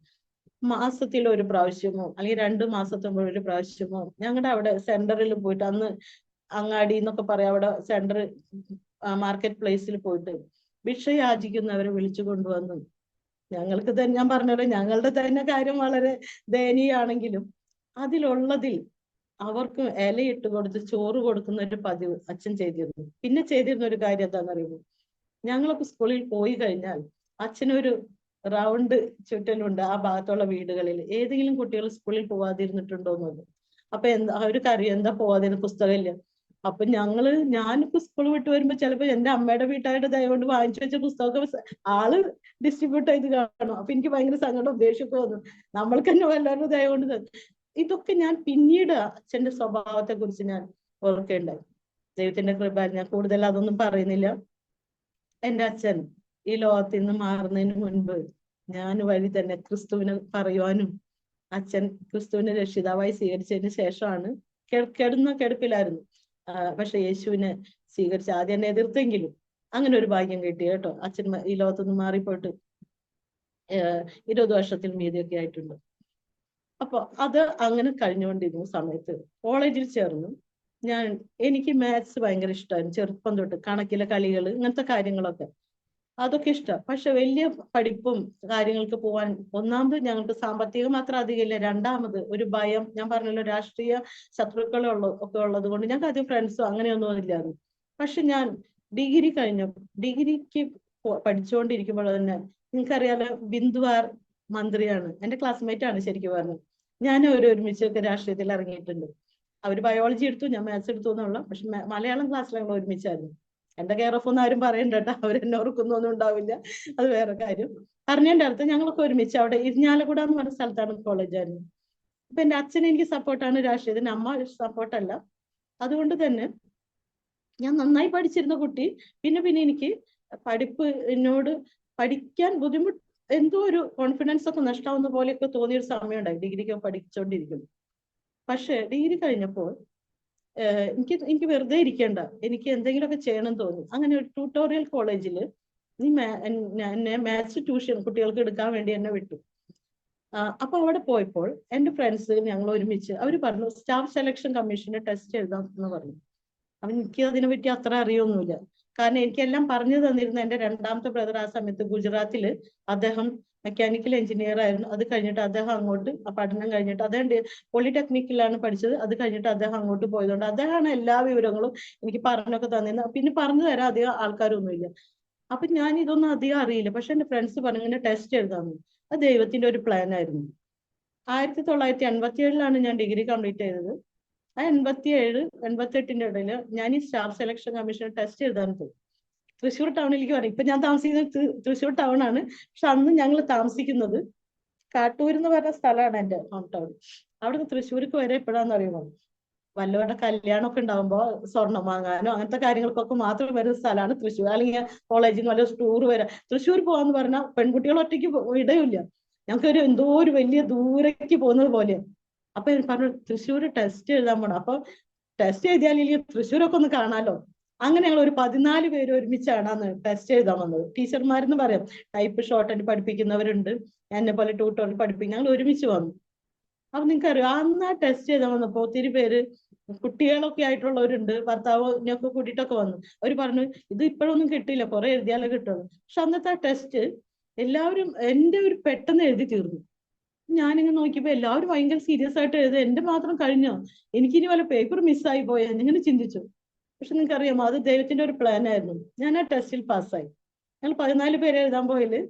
മാസത്തിൽ ഒരു പ്രാവശ്യമോ അല്ലെങ്കിൽ 2 മാസത്തുമ്പോൾ ഒരു പ്രാവശ്യമോ ഞങ്ങളുടെ അവിടെ സെന്ററിൽ പോയിട്ട്, അന്ന് അങ്ങാടി എന്നൊക്കെ പറയാം, അവിടെ സെന്റർ മാർക്കറ്റ് പ്ലേസിൽ പോയിട്ട് ഭിക്ഷ യാചിക്കുന്നവരെ വിളിച്ചു കൊണ്ടുവന്നു. ഞങ്ങൾക്ക് തന്നെ, ഞാൻ പറഞ്ഞല്ലോ, ഞങ്ങളുടെ തന്നെ കാര്യം വളരെ ദയനീയാണെങ്കിലും അതിലുള്ളതിൽ അവർക്ക് ഇലയിട്ട് കൊടുത്ത് ചോറ് കൊടുക്കുന്ന ഒരു പതിവ് അച്ഛൻ ചെയ്തിരുന്നു. പിന്നെ ചെയ്തിരുന്ന ഒരു കാര്യം എന്താണെന്നറിയുമോ? ഞങ്ങളൊക്കെ സ്കൂളിൽ പോയി കഴിഞ്ഞാൽ അച്ഛനൊരു റൗണ്ട് ചുറ്റലുണ്ട് ആ ഭാഗത്തുള്ള വീടുകളിൽ, ഏതെങ്കിലും കുട്ടികൾ സ്കൂളിൽ പോവാതിരുന്നിട്ടുണ്ടോ എന്നത്. അപ്പൊ അവർക്ക് അറിയാം എന്താ പോവാതിരുന്ന, പുസ്തകമില്ല. അപ്പൊ ഞാനിപ്പോ സ്കൂൾ വിട്ട് വരുമ്പോ ചിലപ്പോ എന്റെ അമ്മയുടെ വീട്ടുകാരുടെ ദയ കൊണ്ട് വാങ്ങിച്ചു വെച്ച പുസ്തകമൊക്കെ ആള് ഡിസ്ട്രിബ്യൂട്ട് ചെയ്ത് കാണും. അപ്പൊ എനിക്ക് ഭയങ്കര സങ്കടം ദേഷ്യമൊക്കെ വന്നു. നമ്മൾക്ക് തന്നെ വല്ലവരുടെ ദയ കൊണ്ട് ഇതൊക്കെ ഞാൻ പിന്നീട് അച്ഛന്റെ സ്വഭാവത്തെ കുറിച്ച് ഞാൻ ഓർക്കേണ്ടായി. ദൈവത്തിന്റെ കൃപ. ഞാൻ കൂടുതൽ അതൊന്നും പറയുന്നില്ല. എന്റെ അച്ഛൻ ഈ ലോകത്തിൽ നിന്ന് മാറുന്നതിന് മുൻപ് ഞാൻ വഴി തന്നെ ക്രിസ്തുവിനെ പറയുവാനും, അച്ഛൻ ക്രിസ്തുവിനെ രക്ഷിതാവായി സ്വീകരിച്ചതിന് ശേഷമാണ് കിടപ്പിലായിരുന്നു. പക്ഷെ യേശുവിനെ സ്വീകരിച്ച് ആദ്യം എന്നെ എതിർത്തെങ്കിലും അങ്ങനെ ഒരു ഭാഗ്യം കിട്ടി കേട്ടോ. അച്ഛൻ ഈ ലോകത്തുനിന്ന് മാറിപ്പോയിട്ട് 20 വർഷത്തിൽ മീതിയൊക്കെ ആയിട്ടുണ്ട്. അപ്പൊ അത് അങ്ങനെ കഴിഞ്ഞുകൊണ്ടിരുന്ന സമയത്ത് കോളേജിൽ ചേർന്നു. എനിക്ക് മാത്സ് ഭയങ്കര ഇഷ്ടമായിരുന്നു ചെറുപ്പം തൊട്ട്. കണക്കിലെ കളികൾ, ഇങ്ങനത്തെ കാര്യങ്ങളൊക്കെ അതൊക്കെ ഇഷ്ടം. പക്ഷെ വലിയ പഠിപ്പും കാര്യങ്ങൾക്ക് പോവാൻ ഒന്നാമത് ഞങ്ങൾക്ക് സാമ്പത്തികം മാത്രം അധികമില്ല. രണ്ടാമത് ഒരു ഭയം. ഞാൻ പറഞ്ഞല്ലോ, രാഷ്ട്രീയ ഒക്കെ ഉള്ളത് കൊണ്ട് ഞങ്ങൾക്ക് ആദ്യം ഫ്രണ്ട്സോ അങ്ങനെയൊന്നും ഇല്ലായിരുന്നു. പക്ഷെ ഞാൻ ഡിഗ്രിക്ക് പഠിച്ചുകൊണ്ടിരിക്കുമ്പോൾ തന്നെ നിങ്ങൾക്കറിയാലോ, ബിന്ദുവാർ മന്ത്രിയാണ് എന്റെ ക്ലാസ്മേറ്റ് ആണ് ശരിക്കും പറഞ്ഞു. ഞാൻ ഒരുമിച്ചൊക്കെ രാഷ്ട്രീയത്തിൽ ഇറങ്ങിയിട്ടുണ്ട്. അവര് ബയോളജി എടുത്തു, ഞാൻ മാത്സ് എടുത്തു എന്നുള്ള. പക്ഷെ മലയാളം ക്ലാസ്സിൽ ഞങ്ങൾ ഒരുമിച്ചായിരുന്നു. എന്റെ കെയർ ഓഫ് ഒന്നും ആരും പറയണ്ട കേട്ടോ, അവരെന്നെ ഓർക്കുന്നൊന്നും ഉണ്ടാവില്ല, അത് വേറെ കാര്യം. പറഞ്ഞതിന്റെ അടുത്ത് ഞങ്ങളൊക്കെ ഒരുമിച്ച് അവിടെ ഇരിഞ്ഞാലക്കുട എന്ന് പറഞ്ഞ സ്ഥലത്താണ് കോളേജായിരുന്നു. അപ്പൊ എന്റെ അച്ഛൻ എനിക്ക് സപ്പോർട്ടാണ് രാഷ്ട്രീയത്തിന്, അമ്മ സപ്പോർട്ടല്ല. അതുകൊണ്ട് തന്നെ ഞാൻ നന്നായി പഠിച്ചിരുന്ന കുട്ടി പിന്നെ എനിക്ക് എന്നോട് പഠിക്കാൻ ബുദ്ധിമുട്ട്, എന്തോ ഒരു കോൺഫിഡൻസ് ഒക്കെ നഷ്ടാവുന്ന പോലെയൊക്കെ തോന്നിയൊരു സമയം ഉണ്ടായി ഡിഗ്രിക്ക് പഠിച്ചുകൊണ്ടിരിക്കുന്നു. പക്ഷെ ഡിഗ്രി കഴിഞ്ഞപ്പോൾ എനിക്ക് വെറുതെ ഇരിക്കേണ്ട, എനിക്ക് എന്തെങ്കിലുമൊക്കെ ചെയ്യണം തോന്നി. അങ്ങനെ ഒരു ട്യൂട്ടോറിയൽ കോളേജിൽ എന്നെ മാത്സ് ട്യൂഷൻ കുട്ടികൾക്ക് എടുക്കാൻ വേണ്ടി എന്നെ വിട്ടു. അപ്പൊ അവിടെ പോയപ്പോൾ എന്റെ ഫ്രണ്ട്സ് ഞങ്ങൾ ഒരുമിച്ച് അവർ പറഞ്ഞു സ്റ്റാഫ് സെലക്ഷൻ കമ്മീഷന്റെ ടെസ്റ്റ് എഴുതാം എന്ന് പറഞ്ഞു. അപ്പൊ എനിക്ക് അതിനെ പറ്റി അത്ര അറിയൊന്നുമില്ല. കാരണം എനിക്കെല്ലാം പറഞ്ഞു തന്നിരുന്ന എന്റെ രണ്ടാമത്തെ ബ്രദർ ആ സമയത്ത് ഗുജറാത്തില്, അദ്ദേഹം മെക്കാനിക്കൽ എഞ്ചിനീയർ ആയിരുന്നു. അത് കഴിഞ്ഞിട്ട് അദ്ദേഹം അങ്ങോട്ട് പഠനം കഴിഞ്ഞിട്ട് അദ്ദേഹം പോളിടെക്നിക്കിലാണ് പഠിച്ചത്. അത് കഴിഞ്ഞിട്ട് അദ്ദേഹം അങ്ങോട്ട് പോയതുകൊണ്ട് അദ്ദേഹമാണ് എല്ലാ വിവരങ്ങളും എനിക്ക് പറഞ്ഞൊക്കെ തന്നിരുന്നത്. പിന്നെ പറഞ്ഞു തരാൻ അധികം ആൾക്കാരൊന്നുമില്ല. അപ്പൊ ഞാൻ ഇതൊന്നും അധികം അറിയില്ല. പക്ഷെ എന്റെ ഫ്രണ്ട്സ് പറഞ്ഞു ഇങ്ങനെ ടെസ്റ്റ് എഴുതാമെന്ന്. അത് ദൈവത്തിന്റെ ഒരു പ്ലാൻ ആയിരുന്നു. 1987 ഞാൻ ഡിഗ്രി കംപ്ലീറ്റ് ചെയ്തത്. ആ 87-88 ഇടയിൽ ഞാൻ ഈ സ്റ്റാഫ് സെലക്ഷൻ കമ്മീഷൻ ടെസ്റ്റ് എഴുതാൻ പോയി. തൃശ്ശൂർ ടൗണിലേക്ക് പറയും. ഇപ്പൊ ഞാൻ താമസിക്കുന്നത് തൃശ്ശൂർ ടൗൺ ആണ്. പക്ഷെ അന്ന് ഞങ്ങൾ താമസിക്കുന്നത് കാട്ടൂർ എന്ന് പറഞ്ഞ സ്ഥലമാണ് എന്റെ ഹോം ടൗൺ. അവിടുന്ന് തൃശ്ശൂർക്ക് വരെ എപ്പോഴാന്ന് അറിയുമോ, വല്ലവരുടെ കല്യാണമൊക്കെ ഉണ്ടാകുമ്പോൾ സ്വർണം വാങ്ങാനോ അങ്ങനത്തെ കാര്യങ്ങൾക്കൊക്കെ മാത്രം വരുന്ന സ്ഥലമാണ് തൃശ്ശൂർ. അല്ലെങ്കിൽ കോളേജിൽ നിന്ന് വല്ല ടൂർ വരാം. തൃശ്ശൂർ പോകാന്ന് പറഞ്ഞാൽ പെൺകുട്ടികൾ ഒറ്റയ്ക്ക് ഇടയില്ല. ഞങ്ങൾക്ക് എന്തോ ഒരു വലിയ ദൂരേക്ക് പോകുന്നത് പോലെ. അപ്പൊ പറഞ്ഞു തൃശ്ശൂർ ടെസ്റ്റ് എഴുതാൻ പോണം. അപ്പൊ ടെസ്റ്റ് എഴുതിയാലില്ലെങ്കിൽ തൃശ്ശൂരൊക്കെ ഒന്ന് കാണാലോ. അങ്ങനെ ഞങ്ങൾ ഒരു 14 പേര് ഒരുമിച്ചാണ് അന്ന് ടെസ്റ്റ് എഴുതാൻ വന്നത്. ടീച്ചർമാരെന്ന് പറയാം, ടൈപ്പ് ഷോർട്ട് ആയിട്ട് പഠിപ്പിക്കുന്നവരുണ്ട്, എന്നെ പോലെ ട്യൂട്ടോറിയൽ പഠിപ്പിക്കും. ഞങ്ങൾ ഒരുമിച്ച് വന്നു. അപ്പൊ നിങ്ങൾക്കറിയാം, അന്ന് ആ ടെസ്റ്റ് ചെയ്താൽ വന്നപ്പോ ഒത്തിരി പേര് കുട്ടികളൊക്കെ ആയിട്ടുള്ളവരുണ്ട്, ഭർത്താവിനൊക്കെ കൂട്ടിയിട്ടൊക്കെ വന്നു. അവർ പറഞ്ഞു ഇത് ഇപ്പോഴൊന്നും കിട്ടില്ല, കുറെ എഴുതിയാലേ കിട്ടുള്ളൂ. പക്ഷെ അന്നത്തെ ആ ടെസ്റ്റ് എല്ലാവരും എന്റെ ഒരു പെട്ടെന്ന് എഴുതി തീർന്നു. ഞാനിങ്ങനെ നോക്കിയപ്പോ എല്ലാവരും ഭയങ്കര സീരിയസ് ആയിട്ട് എഴുതുക, എന്റെ മാത്രം കഴിഞ്ഞോ, എനിക്കിനി വല്ല പേപ്പർ മിസ്സായി പോയോ എന്നിങ്ങനെ ചിന്തിച്ചു. പക്ഷെ നിങ്ങൾക്ക് അറിയാമോ, അത് ദൈവത്തിന്റെ ഒരു പ്ലാൻ ആയിരുന്നു. ഞാൻ ആ ടെസ്റ്റിൽ പാസ്സായി. ഞങ്ങൾ 14 പേര് എഴുതാൻ പോയില്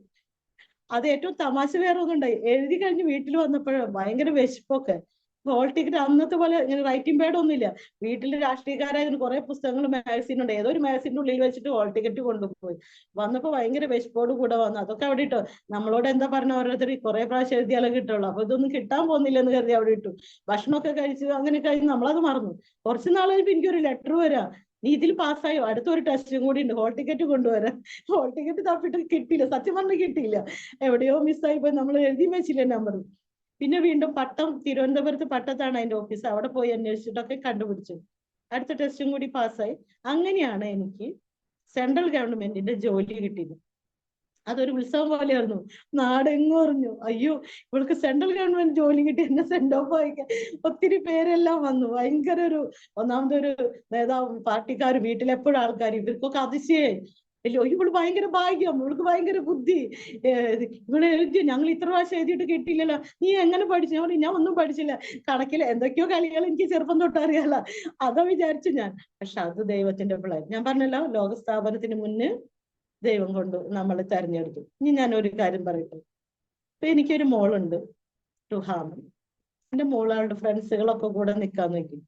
അത് ഏറ്റവും തമാശ വേറെ ഒന്നും ഉണ്ടായി. എഴുതി കഴിഞ്ഞ് വീട്ടിൽ വന്നപ്പോഴോ ഭയങ്കര വിശപ്പൊക്കെ. ഹോൾ ടിക്കറ്റ് അന്നത്തെ പോലെ ഇങ്ങനെ റൈറ്റിംഗ് പാഡ് ഒന്നും ഇല്ല. വീട്ടിൽ രാഷ്ട്രീയക്കാരായിരുന്നു കുറെ പുസ്തകങ്ങൾ മാഗസീൻ ഉണ്ട്. ഏതോ ഒരു മാഗസീൻ്റെ ഉള്ളിൽ വെച്ചിട്ട് ഹോൾ ടിക്കറ്റ് കൊണ്ടുപോയി. വന്നപ്പോ ഭയങ്കര വിശപ്പോട് കൂടെ വന്നു. അതൊക്കെ അവിടെ ഇട്ടോ. നമ്മളോട് എന്താ പറഞ്ഞ ഓരോരുത്തർ കുറെ പ്രാവശ്യം എഴുതിയാലേ കിട്ടുള്ളൂ. അപ്പൊ ഇതൊന്നും കിട്ടാൻ പോകുന്നില്ല എന്ന് കരുതി അവിടെ ഇട്ടു. ഭക്ഷണമൊക്കെ കഴിച്ചു അങ്ങനെ കഴിഞ്ഞ് നമ്മളത് മറന്നു. കുറച്ച് നാൾ കഴിഞ്ഞപ്പോൾ എനിക്കൊരു ലെറ്റർ വരാം, നീ ഇതിൽ പാസ്സായോ, അടുത്തൊരു ടെസ്റ്റും കൂടി ഉണ്ട്, ഹോൾ ടിക്കറ്റ് കൊണ്ടുവരാൻ. ഹോൾ ടിക്കറ്റ് തപ്പിട്ട് കിട്ടിയില്ല, സത്യം പറഞ്ഞ് കിട്ടിയില്ല. എവിടെയോ മിസ്സായി പോയി, നമ്മൾ എഴുതി വെച്ചില്ല നമ്പർ. പിന്നെ വീണ്ടും തിരുവനന്തപുരത്ത് പട്ടത്താണ് അതിന്റെ ഓഫീസ്. അവിടെ പോയി അന്വേഷിച്ചിട്ടൊക്കെ കണ്ടുപിടിച്ചു. അടുത്ത ടെസ്റ്റും കൂടി പാസ്സായി. അങ്ങനെയാണ് എനിക്ക് സെൻട്രൽ ഗവൺമെന്റിന്റെ ജോലി കിട്ടിയത്. അതൊരു ഉത്സവം പോലെയായിരുന്നു. നാടെങ്ങും അറിഞ്ഞു, അയ്യോ ഇവൾക്ക് സെൻട്രൽ ഗവൺമെന്റ് ജോലി കിട്ടി, എന്നെ സെൻഡ് ഓഫ് വായിക്കാൻ ഒത്തിരി പേരെല്ലാം വന്നു. ഭയങ്കര ഒന്നാമതൊരു നേതാവ്, പാർട്ടിക്കാർ, വീട്ടിലെപ്പോഴും ആൾക്കാർ, ഇവർക്കൊക്കെ അതിശയായി. അയ്യോ ഇവള് ഭയങ്കര ഭാഗ്യം, ഇവൾക്ക് ഭയങ്കര ബുദ്ധി, ഇവിടെ എഴുതി ഞങ്ങൾ ഇത്ര പ്രാവശ്യം എഴുതിയിട്ട് കിട്ടിയില്ലല്ലോ, നീ എങ്ങനെ പഠിച്ചു? ഞാൻ ഒന്നും പഠിച്ചില്ല, കണക്കിൽ എന്തൊക്കെയോ കളികൾ എനിക്ക് ചെറുപ്പം തൊട്ട് അറിയാലോ, അതാ വിചാരിച്ചു ഞാൻ. പക്ഷെ അത് ദൈവത്തിന്റെ പ്ലാൻ. ഞാൻ പറഞ്ഞല്ലോ, ലോകസ്ഥാപനത്തിന് മുന്നേ ദൈവം കൊണ്ട് നമ്മൾ തെരഞ്ഞെടുത്തു. ഇനി ഞാൻ ഒരു കാര്യം പറയട്ടെ. ഇപ്പൊ എനിക്കൊരു മോളുണ്ട്, ടുഹാമൻ. എന്റെ മോളാളുടെ ഫ്രണ്ട്സുകളൊക്കെ കൂടെ നിൽക്കാൻ നോക്കി.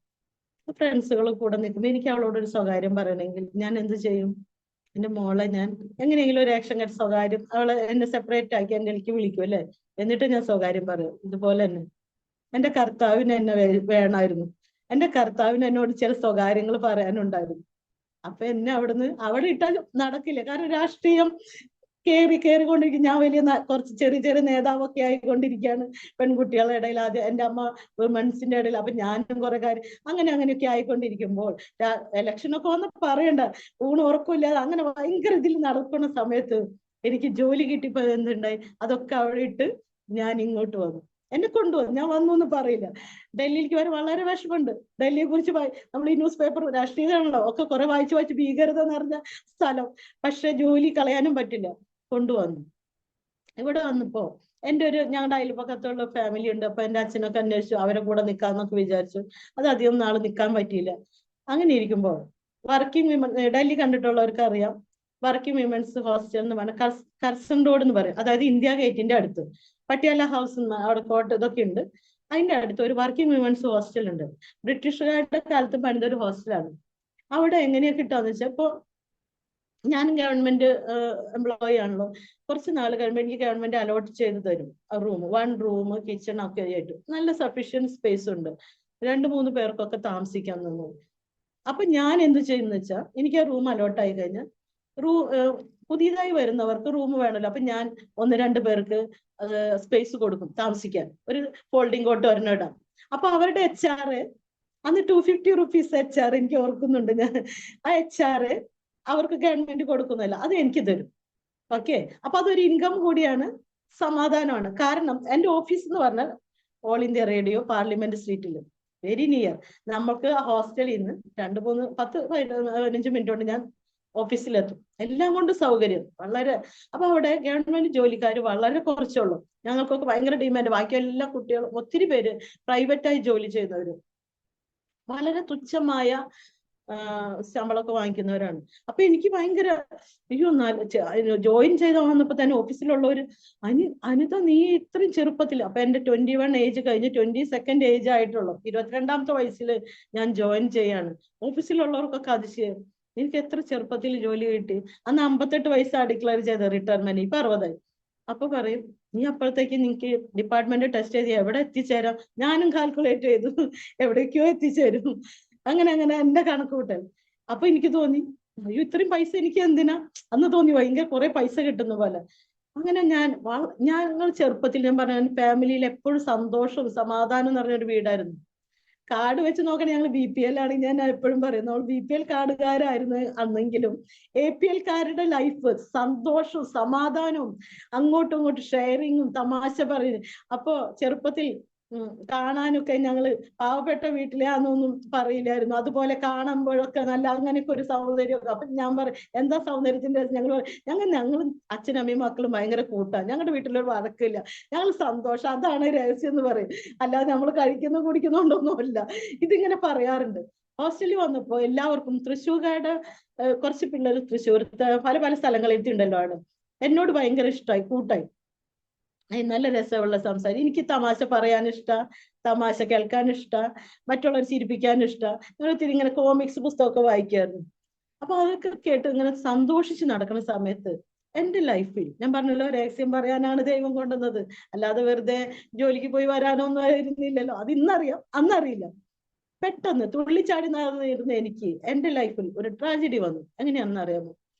ഫ്രണ്ട്സുകൾ കൂടെ നിൽക്കുമ്പോൾ എനിക്ക് അവളോടൊരു സ്വകാര്യം പറയണമെങ്കിൽ ഞാൻ എന്ത് ചെയ്യും? എന്റെ മോളെ ഞാൻ എങ്ങനെയെങ്കിലും ഒരു ആക്ഷൻ കണ്ട് സ്വകാര്യം, അവളെ എന്നെ സെപ്പറേറ്റ് ആക്കി എന്റെ എനിക്ക് വിളിക്കും അല്ലെ, എന്നിട്ട് ഞാൻ സ്വകാര്യം പറയും. ഇതുപോലെ തന്നെ എന്റെ കർത്താവിന് എന്നെ വേണമായിരുന്നു. എന്റെ കർത്താവിന് എന്നോട് ചില സ്വകാര്യങ്ങൾ പറയാനുണ്ടായിരുന്നു. അപ്പൊ എന്നെ അവിടെ ഇട്ടാൽ നടക്കില്ല. കാരണം രാഷ്ട്രീയം കയറിക്കൊണ്ടിരിക്കും. ഞാൻ വലിയ കുറച്ച് ചെറിയ ചെറിയ നേതാവൊക്കെ ആയിക്കൊണ്ടിരിക്കുകയാണ് പെൺകുട്ടികളുടെ ഇടയിൽ. ആദ്യം എന്റെ അമ്മ വിമൻസിന്റെ ഇടയിൽ, അപ്പൊ ഞാനും കുറെ കാര്യം അങ്ങനെയൊക്കെ ആയിക്കൊണ്ടിരിക്കുമ്പോൾ ഇലക്ഷനൊക്കെ വന്ന് പറയണ്ട, ഉറക്കമില്ലാതെ അങ്ങനെ ഭയങ്കര ഇതിൽ നടക്കുന്ന സമയത്ത് എനിക്ക് ജോലി കിട്ടിയപ്പോ എന്തുണ്ടായി, അതൊക്കെ അവിടെ ഇട്ട് ഞാൻ ഇങ്ങോട്ട് വന്നു. എന്നെ കൊണ്ടുവന്നു, ഞാൻ വന്നു എന്ന് പറയില്ല. ഡൽഹിയിലേക്ക് വരെ വളരെ വിഷമമുണ്ട്. ഡൽഹിയെ കുറിച്ച് നമ്മൾ ഈ ന്യൂസ് പേപ്പർ രാഷ്ട്രീയമാണല്ലോ ഒക്കെ കുറെ വായിച്ച് ഭീകരത നിറഞ്ഞ സ്ഥലം. പക്ഷെ ജോലി കളയാനും പറ്റില്ല, കൊണ്ടുവന്നു. ഇവിടെ വന്നപ്പോ ഞങ്ങളുടെ അയൽപക്കത്തുള്ള ഫാമിലി ഉണ്ട്. അപ്പൊ എന്റെ അച്ഛനൊക്കെ അന്വേഷിച്ചു, അവരെ കൂടെ നിൽക്കാന്നൊക്കെ വിചാരിച്ചു. അത് അധികം നാൾ നിൽക്കാൻ പറ്റിയില്ല. അങ്ങനെ ഇരിക്കുമ്പോൾ വർക്കിംഗ് വിമൻ, ഡൽഹി കണ്ടിട്ടുള്ളവർക്ക് അറിയാം, വർക്കിംഗ് വിമൻസ് ഹോസ്റ്റൽ എന്ന് പറഞ്ഞാൽ കർസൺ റോഡ് എന്ന് പറയും. അതായത് ഇന്ത്യ ഗേറ്റിന്റെ അടുത്ത് പട്യാല ഹൗസ് അവിടെ കോട്ട് ഇതൊക്കെ ഉണ്ട്. അതിന്റെ അടുത്ത് ഒരു വർക്കിംഗ് വിമൻസ് ഹോസ്റ്റൽ ഉണ്ട്. ബ്രിട്ടീഷുകാരുടെ കാലത്ത് പണിത ഒരു ഹോസ്റ്റലാണ്. അവിടെ എങ്ങനെയാ കിട്ടാന്ന് വെച്ചാൽ, ഇപ്പൊ ഞാൻ ഗവൺമെന്റ് എംപ്ലോയി ആണല്ലോ, കുറച്ച് നാൾ കഴിയുമ്പോൾ എനിക്ക് ഗവൺമെന്റ് അലോട്ട് ചെയ്ത് തരും റൂം, 1 റൂം കിച്ചൺ ഒക്കെ ആയിട്ട് നല്ല സഫീഷ്യന്റ് സ്പേസ് ഉണ്ട്, 2-3 പേർക്കൊക്കെ താമസിക്കാൻ നിന്നു. അപ്പൊ ഞാൻ എന്ത് ചെയ്യുന്ന വെച്ചാൽ, എനിക്ക് ആ റൂം അലോട്ട് ആയി കഴിഞ്ഞാൽ പുതിയതായി വരുന്നവർക്ക് റൂം വേണമല്ലോ. അപ്പൊ ഞാൻ 1-2 പേർക്ക് സ്പേസ് കൊടുക്കും താമസിക്കാൻ, ഒരു ഫോൾഡിംഗ് കോട്ട് ഒരെണ്ണം ഇടാം. അപ്പൊ അവരുടെ HR അന്ന് 250 റുപ്പീസ് HR എനിക്ക് ഓർക്കുന്നുണ്ട് ഞാൻ. ആ HR അവർക്ക് ഗവൺമെന്റ് കൊടുക്കുന്നില്ല, അത് എനിക്ക് തരും. ഓക്കെ, അപ്പൊ അതൊരു ഇൻകം കൂടിയാണ്, സമാധാനമാണ്. കാരണം എന്റെ ഓഫീസ് എന്ന് പറഞ്ഞാൽ ഓൾ ഇന്ത്യ റേഡിയോ പാർലമെന്റ് സ്ട്രീറ്റിൽ വെരി നിയർ. നമുക്ക് ആ ഹോസ്റ്റലിൽ നിന്ന് 10-15 മിനിറ്റ് കൊണ്ട് ഞാൻ ഓഫീസിലെത്തും. എല്ലാം കൊണ്ട് സൗകര്യം വളരെ. അപ്പൊ അവിടെ ഗവൺമെന്റ് ജോലിക്കാർ വളരെ കുറച്ചുള്ളൂ. ഞങ്ങൾക്കൊക്കെ ഭയങ്കര ഡിമാൻഡ്. ബാക്കി എല്ലാ കുട്ടികളും ഒത്തിരി പേര് പ്രൈവറ്റായി ജോലി ചെയ്യുന്നവര്, വളരെ തുച്ഛമായ ശമ്പളമൊക്കെ വാങ്ങിക്കുന്നവരാണ്. അപ്പൊ എനിക്ക് ഭയങ്കര ജോയിൻ ചെയ്ത് വന്നപ്പോ തന്നെ ഓഫീസിലുള്ളവര് അനിത നീ ഇത്രയും ചെറുപ്പത്തിൽ, അപ്പൊ എന്റെ 21 ഏജ് കഴിഞ്ഞ് 22nd ഏജ് ആയിട്ടുള്ളൂ, 22ാമത്തെ വയസ്സിൽ ഞാൻ ജോയിൻ ചെയ്യാണ്. ഓഫീസിലുള്ളവർക്കൊക്കെ അതിശയം, എനിക്ക് എത്ര ചെറുപ്പത്തിൽ ജോലി കിട്ടി. അന്ന് 58 വയസ്സാണ് ഡിക്ലെയർ ചെയ്ത റിട്ടയർമെന്റ്, ഇപ്പൊ 60ആയി. അപ്പൊ പറയും നീ അപ്പോഴത്തേക്ക് നിനക്ക് ഡിപ്പാർട്ട്മെന്റ് ടെസ്റ്റ് ചെയ്ത് എവിടെ എത്തിച്ചേരാം. ഞാനും കാൽക്കുലേറ്റ് ചെയ്തു, എവിടേക്കോ എത്തിച്ചേരും. അങ്ങനെ എന്റെ കണക്ക് കൂട്ടൽ. അപ്പൊ എനിക്ക് തോന്നി, അയ്യോ ഇത്രയും പൈസ എനിക്ക് എന്തിനാ, അന്ന് തോന്നി ഭയങ്കര കുറെ പൈസ കിട്ടുന്ന പോലെ. അങ്ങനെ ഞങ്ങൾ ചെറുപ്പത്തിൽ, ഞാൻ പറഞ്ഞ ഫാമിലിയിൽ എപ്പോഴും സന്തോഷവും സമാധാനം എന്ന് പറഞ്ഞൊരു വീടായിരുന്നു. കാർഡ് വെച്ച് നോക്കണേ ഞങ്ങൾ BPL ആണ്. ഞാൻ എപ്പോഴും പറയും, നമ്മൾ BPL കാർഡുകാരായിരുന്നു അന്നെങ്കിലും APL-കാരുടെ ലൈഫ് സന്തോഷവും സമാധാനവും അങ്ങോട്ടും ഇങ്ങോട്ടും ഷെയറിങ്ങും തമാശ പറയുന്നു. അപ്പൊ ചെറുപ്പത്തിൽ കാണാനൊക്കെ ഞങ്ങള് പാവപ്പെട്ട വീട്ടിലാന്നൊന്നും പറയില്ലായിരുന്നു. അതുപോലെ കാണുമ്പോഴൊക്കെ നല്ല അങ്ങനെയൊക്കെ ഒരു സൗന്ദര്യമൊക്കെ. അപ്പൊ ഞാൻ പറയും എന്താ സൗന്ദര്യത്തിന്റെ, ഞങ്ങൾ അച്ഛനമ്മയും മക്കളും ഭയങ്കര കൂട്ടാണ്, ഞങ്ങളുടെ വീട്ടിലൊരു വഴക്കില്ല, ഞങ്ങൾ സന്തോഷം, അതാണ് രഹസ്യം എന്ന് പറയും. അല്ലാതെ നമ്മൾ കുടിക്കുന്നോണ്ടൊന്നുമല്ല. ഇതിങ്ങനെ പറയാറുണ്ട്. ഹോസ്റ്റലിൽ വന്നപ്പോ എല്ലാവർക്കും തൃശ്ശൂർക്കാരുടെ കുറച്ച് പിള്ളേർ തൃശ്ശൂർ പല പല സ്ഥലങ്ങളിൽ എത്തിയിട്ടുണ്ടല്ലോ ആണ്. എന്നോട് ഭയങ്കര ഇഷ്ടമായി, കൂട്ടായി, നല്ല രസമുള്ള സംസാരം. എനിക്ക് തമാശ പറയാൻ ഇഷ്ടം, തമാശ കേൾക്കാൻ ഇഷ്ടം, മറ്റുള്ളവർ ചിരിപ്പിക്കാൻ ഇഷ്ടം. ഞങ്ങൾ ഇങ്ങനെ കോമിക്സ് പുസ്തകമൊക്കെ വായിക്കായിരുന്നു. അപ്പൊ അതൊക്കെ കേട്ട് ഇങ്ങനെ സന്തോഷിച്ച് നടക്കുന്ന സമയത്ത് എന്റെ ലൈഫിൽ, ഞാൻ പറഞ്ഞല്ലോ രഹസ്യം പറയാനാണ് ദൈവം കൊണ്ടുവന്നത്, അല്ലാതെ വെറുതെ ജോലിക്ക് പോയി വരാനൊന്നും ആയിരുന്നില്ലല്ലോ. അത് ഇന്നറിയാം, അന്നറിയില്ല. പെട്ടെന്ന് തുള്ളിച്ചാടി നടന്നിരുന്ന എനിക്ക് എന്റെ ലൈഫിൽ ഒരു ട്രാജഡി വന്നു. എങ്ങനെയാണെന്ന് അറിയാമോ?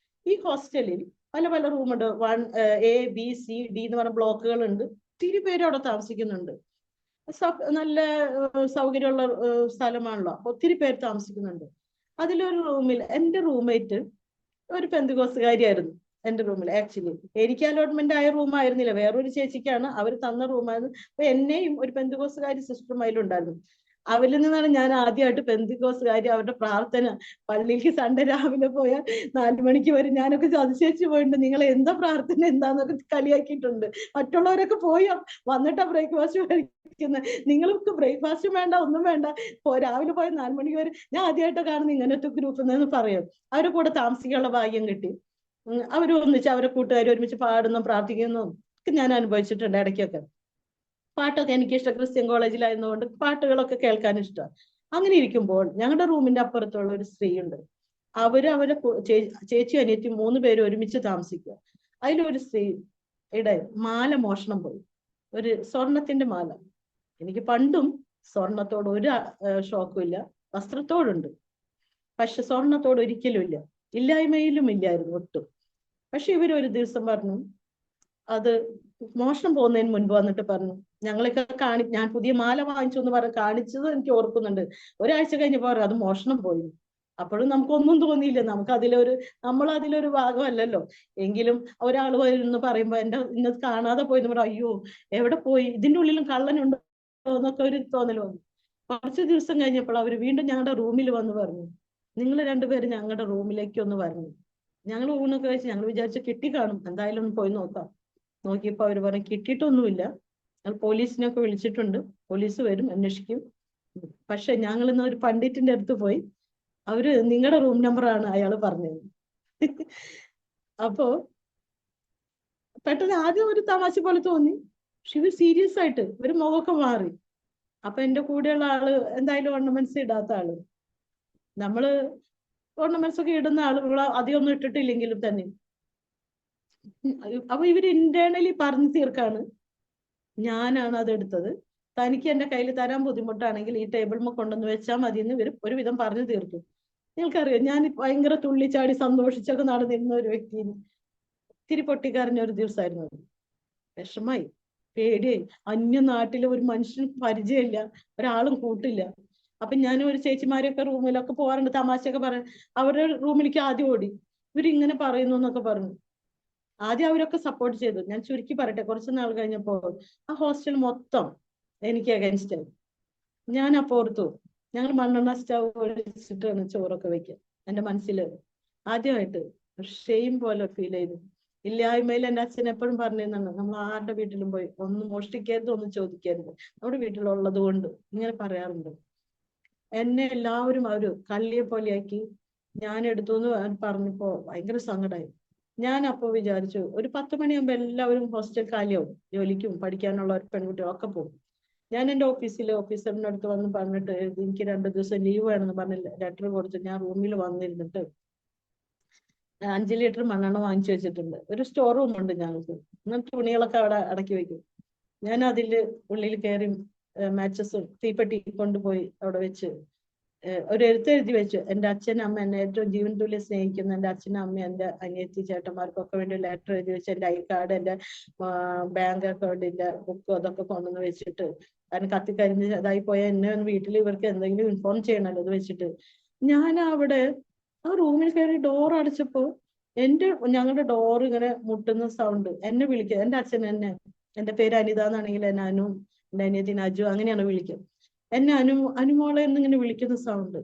ഈ ഹോസ്റ്റലിൽ പല പല റൂമുണ്ട്, 1A B C D എന്ന് പറഞ്ഞ ബ്ലോക്കുകളുണ്ട്. ഒത്തിരി പേര് അവിടെ താമസിക്കുന്നുണ്ട്. നല്ല സൗകര്യമുള്ള സ്ഥലമാണല്ലോ, ഒത്തിരി പേര് താമസിക്കുന്നുണ്ട്. അതിലൊരു റൂമിൽ എന്റെ റൂംമേറ്റ് ഒരു പെന്തുകോസുകാരിയായിരുന്നു. എന്റെ റൂമിൽ ആക്ച്വലി എനിക്ക് അലോട്ട്മെന്റ് ആയ റൂം ആയിരുന്നില്ല, വേറൊരു ചേച്ചിക്കാണ് അവർ തന്ന റൂമായിരുന്നു. അപ്പൊ എന്നെയും ഒരു പെന്തുകോസുകാരി സിസ്റ്ററും അതിലുണ്ടായിരുന്നു. അവരിൽ നിന്നാണ് ഞാൻ ആദ്യമായിട്ട് പെന്തിക്കോസുകാരി അവരുടെ പ്രാർത്ഥന. പള്ളിക്ക് സൺഡേ രാവിലെ പോയാൽ 4 മണിക്ക് വരും. ഞാനൊക്കെ അതിശയിച്ചു പോയിട്ടുണ്ട്, നിങ്ങൾ എന്താ പ്രാർത്ഥന എന്താന്നൊക്കെ കളിയാക്കിയിട്ടുണ്ട്. മറ്റുള്ളവരൊക്കെ പോയി വന്നിട്ടാ ബ്രേക്ക്ഫാസ്റ്റ് കഴിക്കുന്നത്, നിങ്ങൾക്ക് ബ്രേക്ക്ഫാസ്റ്റ് വേണ്ട, ഒന്നും വേണ്ട, രാവിലെ പോയ 4 മണിക്ക് വരെ. ഞാൻ ആദ്യമായിട്ട് കാണുന്ന ഇങ്ങനത്തെ ഗ്രൂപ്പ് എന്ന് പറയും. അവരുടെ കൂടെ താമസിക്കാനുള്ള ഭാഗ്യം കിട്ടി. അവര് ഒന്നിച്ച് അവരെ കൂട്ടുകാർ ഒരുമിച്ച് പാടുന്നു പ്രാർത്ഥിക്കുന്നു ഒക്കെ ഞാൻ അനുഭവിച്ചിട്ടുണ്ട്. ഇടയ്ക്കൊക്കെ പാട്ടൊക്കെ എനിക്ക് ഇഷ്ടം, ക്രിസ്ത്യൻ കോളേജിലായിരുന്നുകൊണ്ട് പാട്ടുകളൊക്കെ കേൾക്കാൻ ഇഷ്ടം. അങ്ങനെ ഇരിക്കുമ്പോൾ ഞങ്ങളുടെ റൂമിന്റെ അപ്പുറത്തുള്ള ഒരു സ്ത്രീയുണ്ട്. അവരെ ചേച്ചി അനിയത്തി 3 പേര് ഒരുമിച്ച് താമസിക്കുക. അതിലൊരു സ്ത്രീയുടെ മാല മോഷണം പോയി. ഒരു സ്വർണത്തിന്റെ മാല. എനിക്ക് പണ്ടും സ്വർണത്തോട് ഒരു ഷോക്കും ഇല്ല, വസ്ത്രത്തോടുണ്ട്, പക്ഷെ സ്വർണത്തോട് ഒരിക്കലും ഇല്ല, ഇല്ലായ്മയിലും ഇല്ലായിരുന്നു ഒട്ടും. പക്ഷെ ഇവരൊരു ദിവസം പറഞ്ഞു, അത് മോഷണം പോകുന്നതിന് മുൻപ് വന്നിട്ട് പറഞ്ഞു, ഞങ്ങളൊക്കെ ഞാൻ പുതിയ മാല വാങ്ങിച്ചു എന്ന് പറഞ്ഞ് കാണിച്ചത് എനിക്ക് ഓർക്കുന്നുണ്ട്. ഒരാഴ്ച കഴിഞ്ഞപ്പോ പറഞ്ഞു അത് മോഷണം പോയി. അപ്പോഴും നമുക്കൊന്നും തോന്നിയില്ല, നമ്മൾ അതിലൊരു ഭാഗമല്ലല്ലോ. എങ്കിലും ഒരാൾ വരുന്നു പറയുമ്പോ ഇന്നത് കാണാതെ പോയി എന്ന് പറയും, അയ്യോ എവിടെ പോയി, ഇതിന്റെ ഉള്ളിലും കള്ളനുണ്ടോ എന്നൊക്കെ ഒരു തോന്നൽ വന്നു. കുറച്ച് ദിവസം കഴിഞ്ഞപ്പോൾ അവർ വീണ്ടും ഞങ്ങളുടെ റൂമിൽ വന്ന് പറഞ്ഞു, നിങ്ങൾ രണ്ടുപേരും ഞങ്ങളുടെ റൂമിലേക്ക് ഒന്ന് വരണം. ഞങ്ങൾ ഊണൊക്കെ കഴിച്ച് ഞങ്ങൾ വിചാരിച്ചു കിട്ടി കാണും, എന്തായാലും ഒന്ന് പോയി നോക്കാം. നോക്കിയപ്പോ അവര് പറഞ്ഞു കിട്ടിയിട്ടൊന്നുമില്ല, ഞങ്ങൾ പോലീസിനൊക്കെ വിളിച്ചിട്ടുണ്ട്, പോലീസ് വരും, അന്വേഷിക്കും. പക്ഷെ ഞങ്ങൾ ഇന്ന് ഒരു പണ്ഡിറ്റിന്റെ അടുത്ത് പോയി, അവര് നിങ്ങളുടെ റൂം നമ്പറാണ് അയാൾ പറഞ്ഞത്. അപ്പോ പെട്ടെന്ന് ആദ്യം ഒരു തമാശ പോലെ തോന്നി, പക്ഷെ ഇവർ സീരിയസ് ആയിട്ട് ഒരു മുഖമൊക്കെ മാറി. അപ്പൊ എന്റെ കൂടെയുള്ള ആള് എന്തായാലും ഓർണമെന്റ്സ് ഇടാത്ത ആള്, നമ്മള് ഓർണമെന്റ്സ് ഒക്കെ ഇടുന്ന ആളുകൾ അധികം ഒന്നും ഇട്ടിട്ടില്ലെങ്കിലും തന്നെ. അപ്പൊ ഇവര് ഇന്റേണലി പറഞ്ഞു തീർക്കാണ്, ഞാനാണ് അതെടുത്തത്, തനിക്ക് എന്റെ കയ്യിൽ തരാൻ ബുദ്ധിമുട്ടാണെങ്കിൽ ഈ ടേബിളിൽ കൊണ്ടുവന്ന് വെച്ചാൽ മതി എന്ന് ഇവർ ഒരുവിധം പറഞ്ഞു തീർത്തു. നിങ്ങൾക്കറിയാം, ഞാൻ ഭയങ്കര തുള്ളിച്ചാടി സന്തോഷിച്ചൊക്കെ നടന്നിരുന്ന ഒരു വ്യക്തിന് ഇത്തിരി പൊട്ടിക്കറിഞ്ഞ ഒരു ദിവസമായിരുന്നു അത്. വിഷമായി, പേടിയായി. അന്യനാട്ടിലെ ഒരു മനുഷ്യന് പരിചയമില്ല, ഒരാളും കൂട്ടില്ല. അപ്പൊ ഞാൻ ഒരു ചേച്ചിമാരൊക്കെ റൂമിലൊക്കെ പോകാറുണ്ട്, തമാശയൊക്കെ പറയാൻ. അവരുടെ റൂമിലേക്ക് ആദ്യം ഓടി, ഇവരിങ്ങനെ പറയുന്നു എന്നൊക്കെ പറഞ്ഞു. ആദ്യം അവരൊക്കെ സപ്പോർട്ട് ചെയ്തു. ഞാൻ ചുരുക്കി പറയട്ടെ, കുറച്ച് നാൾ കഴിഞ്ഞപ്പോൾ ആ ഹോസ്റ്റൽ മൊത്തം എനിക്ക് അഗൈൻസ്റ്റ് ആയി. ഞാൻ അപ്പോൾ ഓർത്തു, ഞങ്ങൾ മണ്ണെണ്ണ സ്റ്റവ് ഒഴിച്ചിട്ടാണ് ചോറൊക്കെ വെക്കുക. എന്റെ മനസ്സിൽ ആദ്യമായിട്ട് ഷെയിം പോലെ ഫീൽ ചെയ്തു. ഇല്ലായ്മയിൽ എൻ്റെ അച്ഛൻ എപ്പോഴും പറഞ്ഞിരുന്നാണ്, നമ്മൾ ആരുടെ വീട്ടിലും പോയി ഒന്നും മോഷ്ടിക്കരുത്, ഒന്നും ചോദിക്കരുത്, നമ്മുടെ വീട്ടിലുള്ളത് കൊണ്ട് ഇങ്ങനെ പറയാറുണ്ട്. എന്നെ എല്ലാവരും അവര് കള്ളിയെ പോലെയാക്കി. ഞാൻ എടുത്തു എന്ന് പറഞ്ഞപ്പോ ഭയങ്കര സങ്കടമായി. ഞാൻ അപ്പോൾ വിചാരിച്ചു, ഒരു 10 മണിയാകുമ്പോൾ എല്ലാവരും ഹോസ്റ്റൽ കാലിയാവും, ജോലിക്കും പഠിക്കാനുള്ള പെൺകുട്ടികളൊക്കെ പോകും. ഞാൻ എൻ്റെ ഓഫീസറിൻ്റെ അടുത്ത് വന്ന് പറഞ്ഞിട്ട്, എനിക്ക് 2 ദിവസം ലീവ് വേണമെന്ന് പറഞ്ഞ് ലെറ്റർ കൊടുത്ത് ഞാൻ റൂമിൽ വന്നിരുന്നിട്ട് 5 ലിറ്റർ മണ്ണെണ്ണ വാങ്ങിച്ചു വെച്ചിട്ടുണ്ട്. ഒരു സ്റ്റോർ റൂം ഉണ്ട് ഞങ്ങൾക്ക്, എന്നിട്ട് തുണികളൊക്കെ അവിടെ അടക്കി വെക്കും. ഞാൻ അതില് ഉള്ളിൽ കയറി മാച്ചസും തീപ്പെട്ടി കൊണ്ടുപോയി അവിടെ വെച്ച് ഒരു എഴുത്തെഴുതി വെച്ചു. എൻ്റെ അച്ഛനും അമ്മ എന്നെ ഏറ്റവും ജീവൻ തുല്യം സ്നേഹിക്കുന്ന എൻ്റെ അച്ഛനും അമ്മ, എൻ്റെ അനിയത്തി ചേട്ടന്മാർക്കൊക്കെ വേണ്ടി ലെറ്റർ എഴുതി വെച്ച്, എൻ്റെ ഐ കാർഡ്, എൻ്റെ ബാങ്ക് അക്കൗണ്ടിന്റെ ബുക്കും അതൊക്കെ കൊണ്ടുവന്ന് വെച്ചിട്ട്, കാരണം കത്തിക്കരിഞ്ഞ് അതായി പോയ എന്നെ ഒന്ന് വീട്ടിൽ ഇവർക്ക് എന്തെങ്കിലും ഇൻഫോം ചെയ്യണല്ലോ, അത് വെച്ചിട്ട് ഞാൻ അവിടെ ആ റൂമിൽ കയറി ഡോർ അടച്ചപ്പോ ഞങ്ങളുടെ ഡോർ ഇങ്ങനെ മുട്ടുന്ന സൗണ്ട്, എന്നെ വിളിക്കുക. എൻ്റെ അച്ഛൻ എൻ്റെ പേര് അനിത എന്നാണെങ്കിൽ എന്നെ അനു, എൻ്റെ അനിയത്തിന് അജു, അങ്ങനെയാണ് വിളിക്കുക. എന്നെ അനുമോളെ എന്നിങ്ങനെ വിളിക്കുന്ന സൗണ്ട്.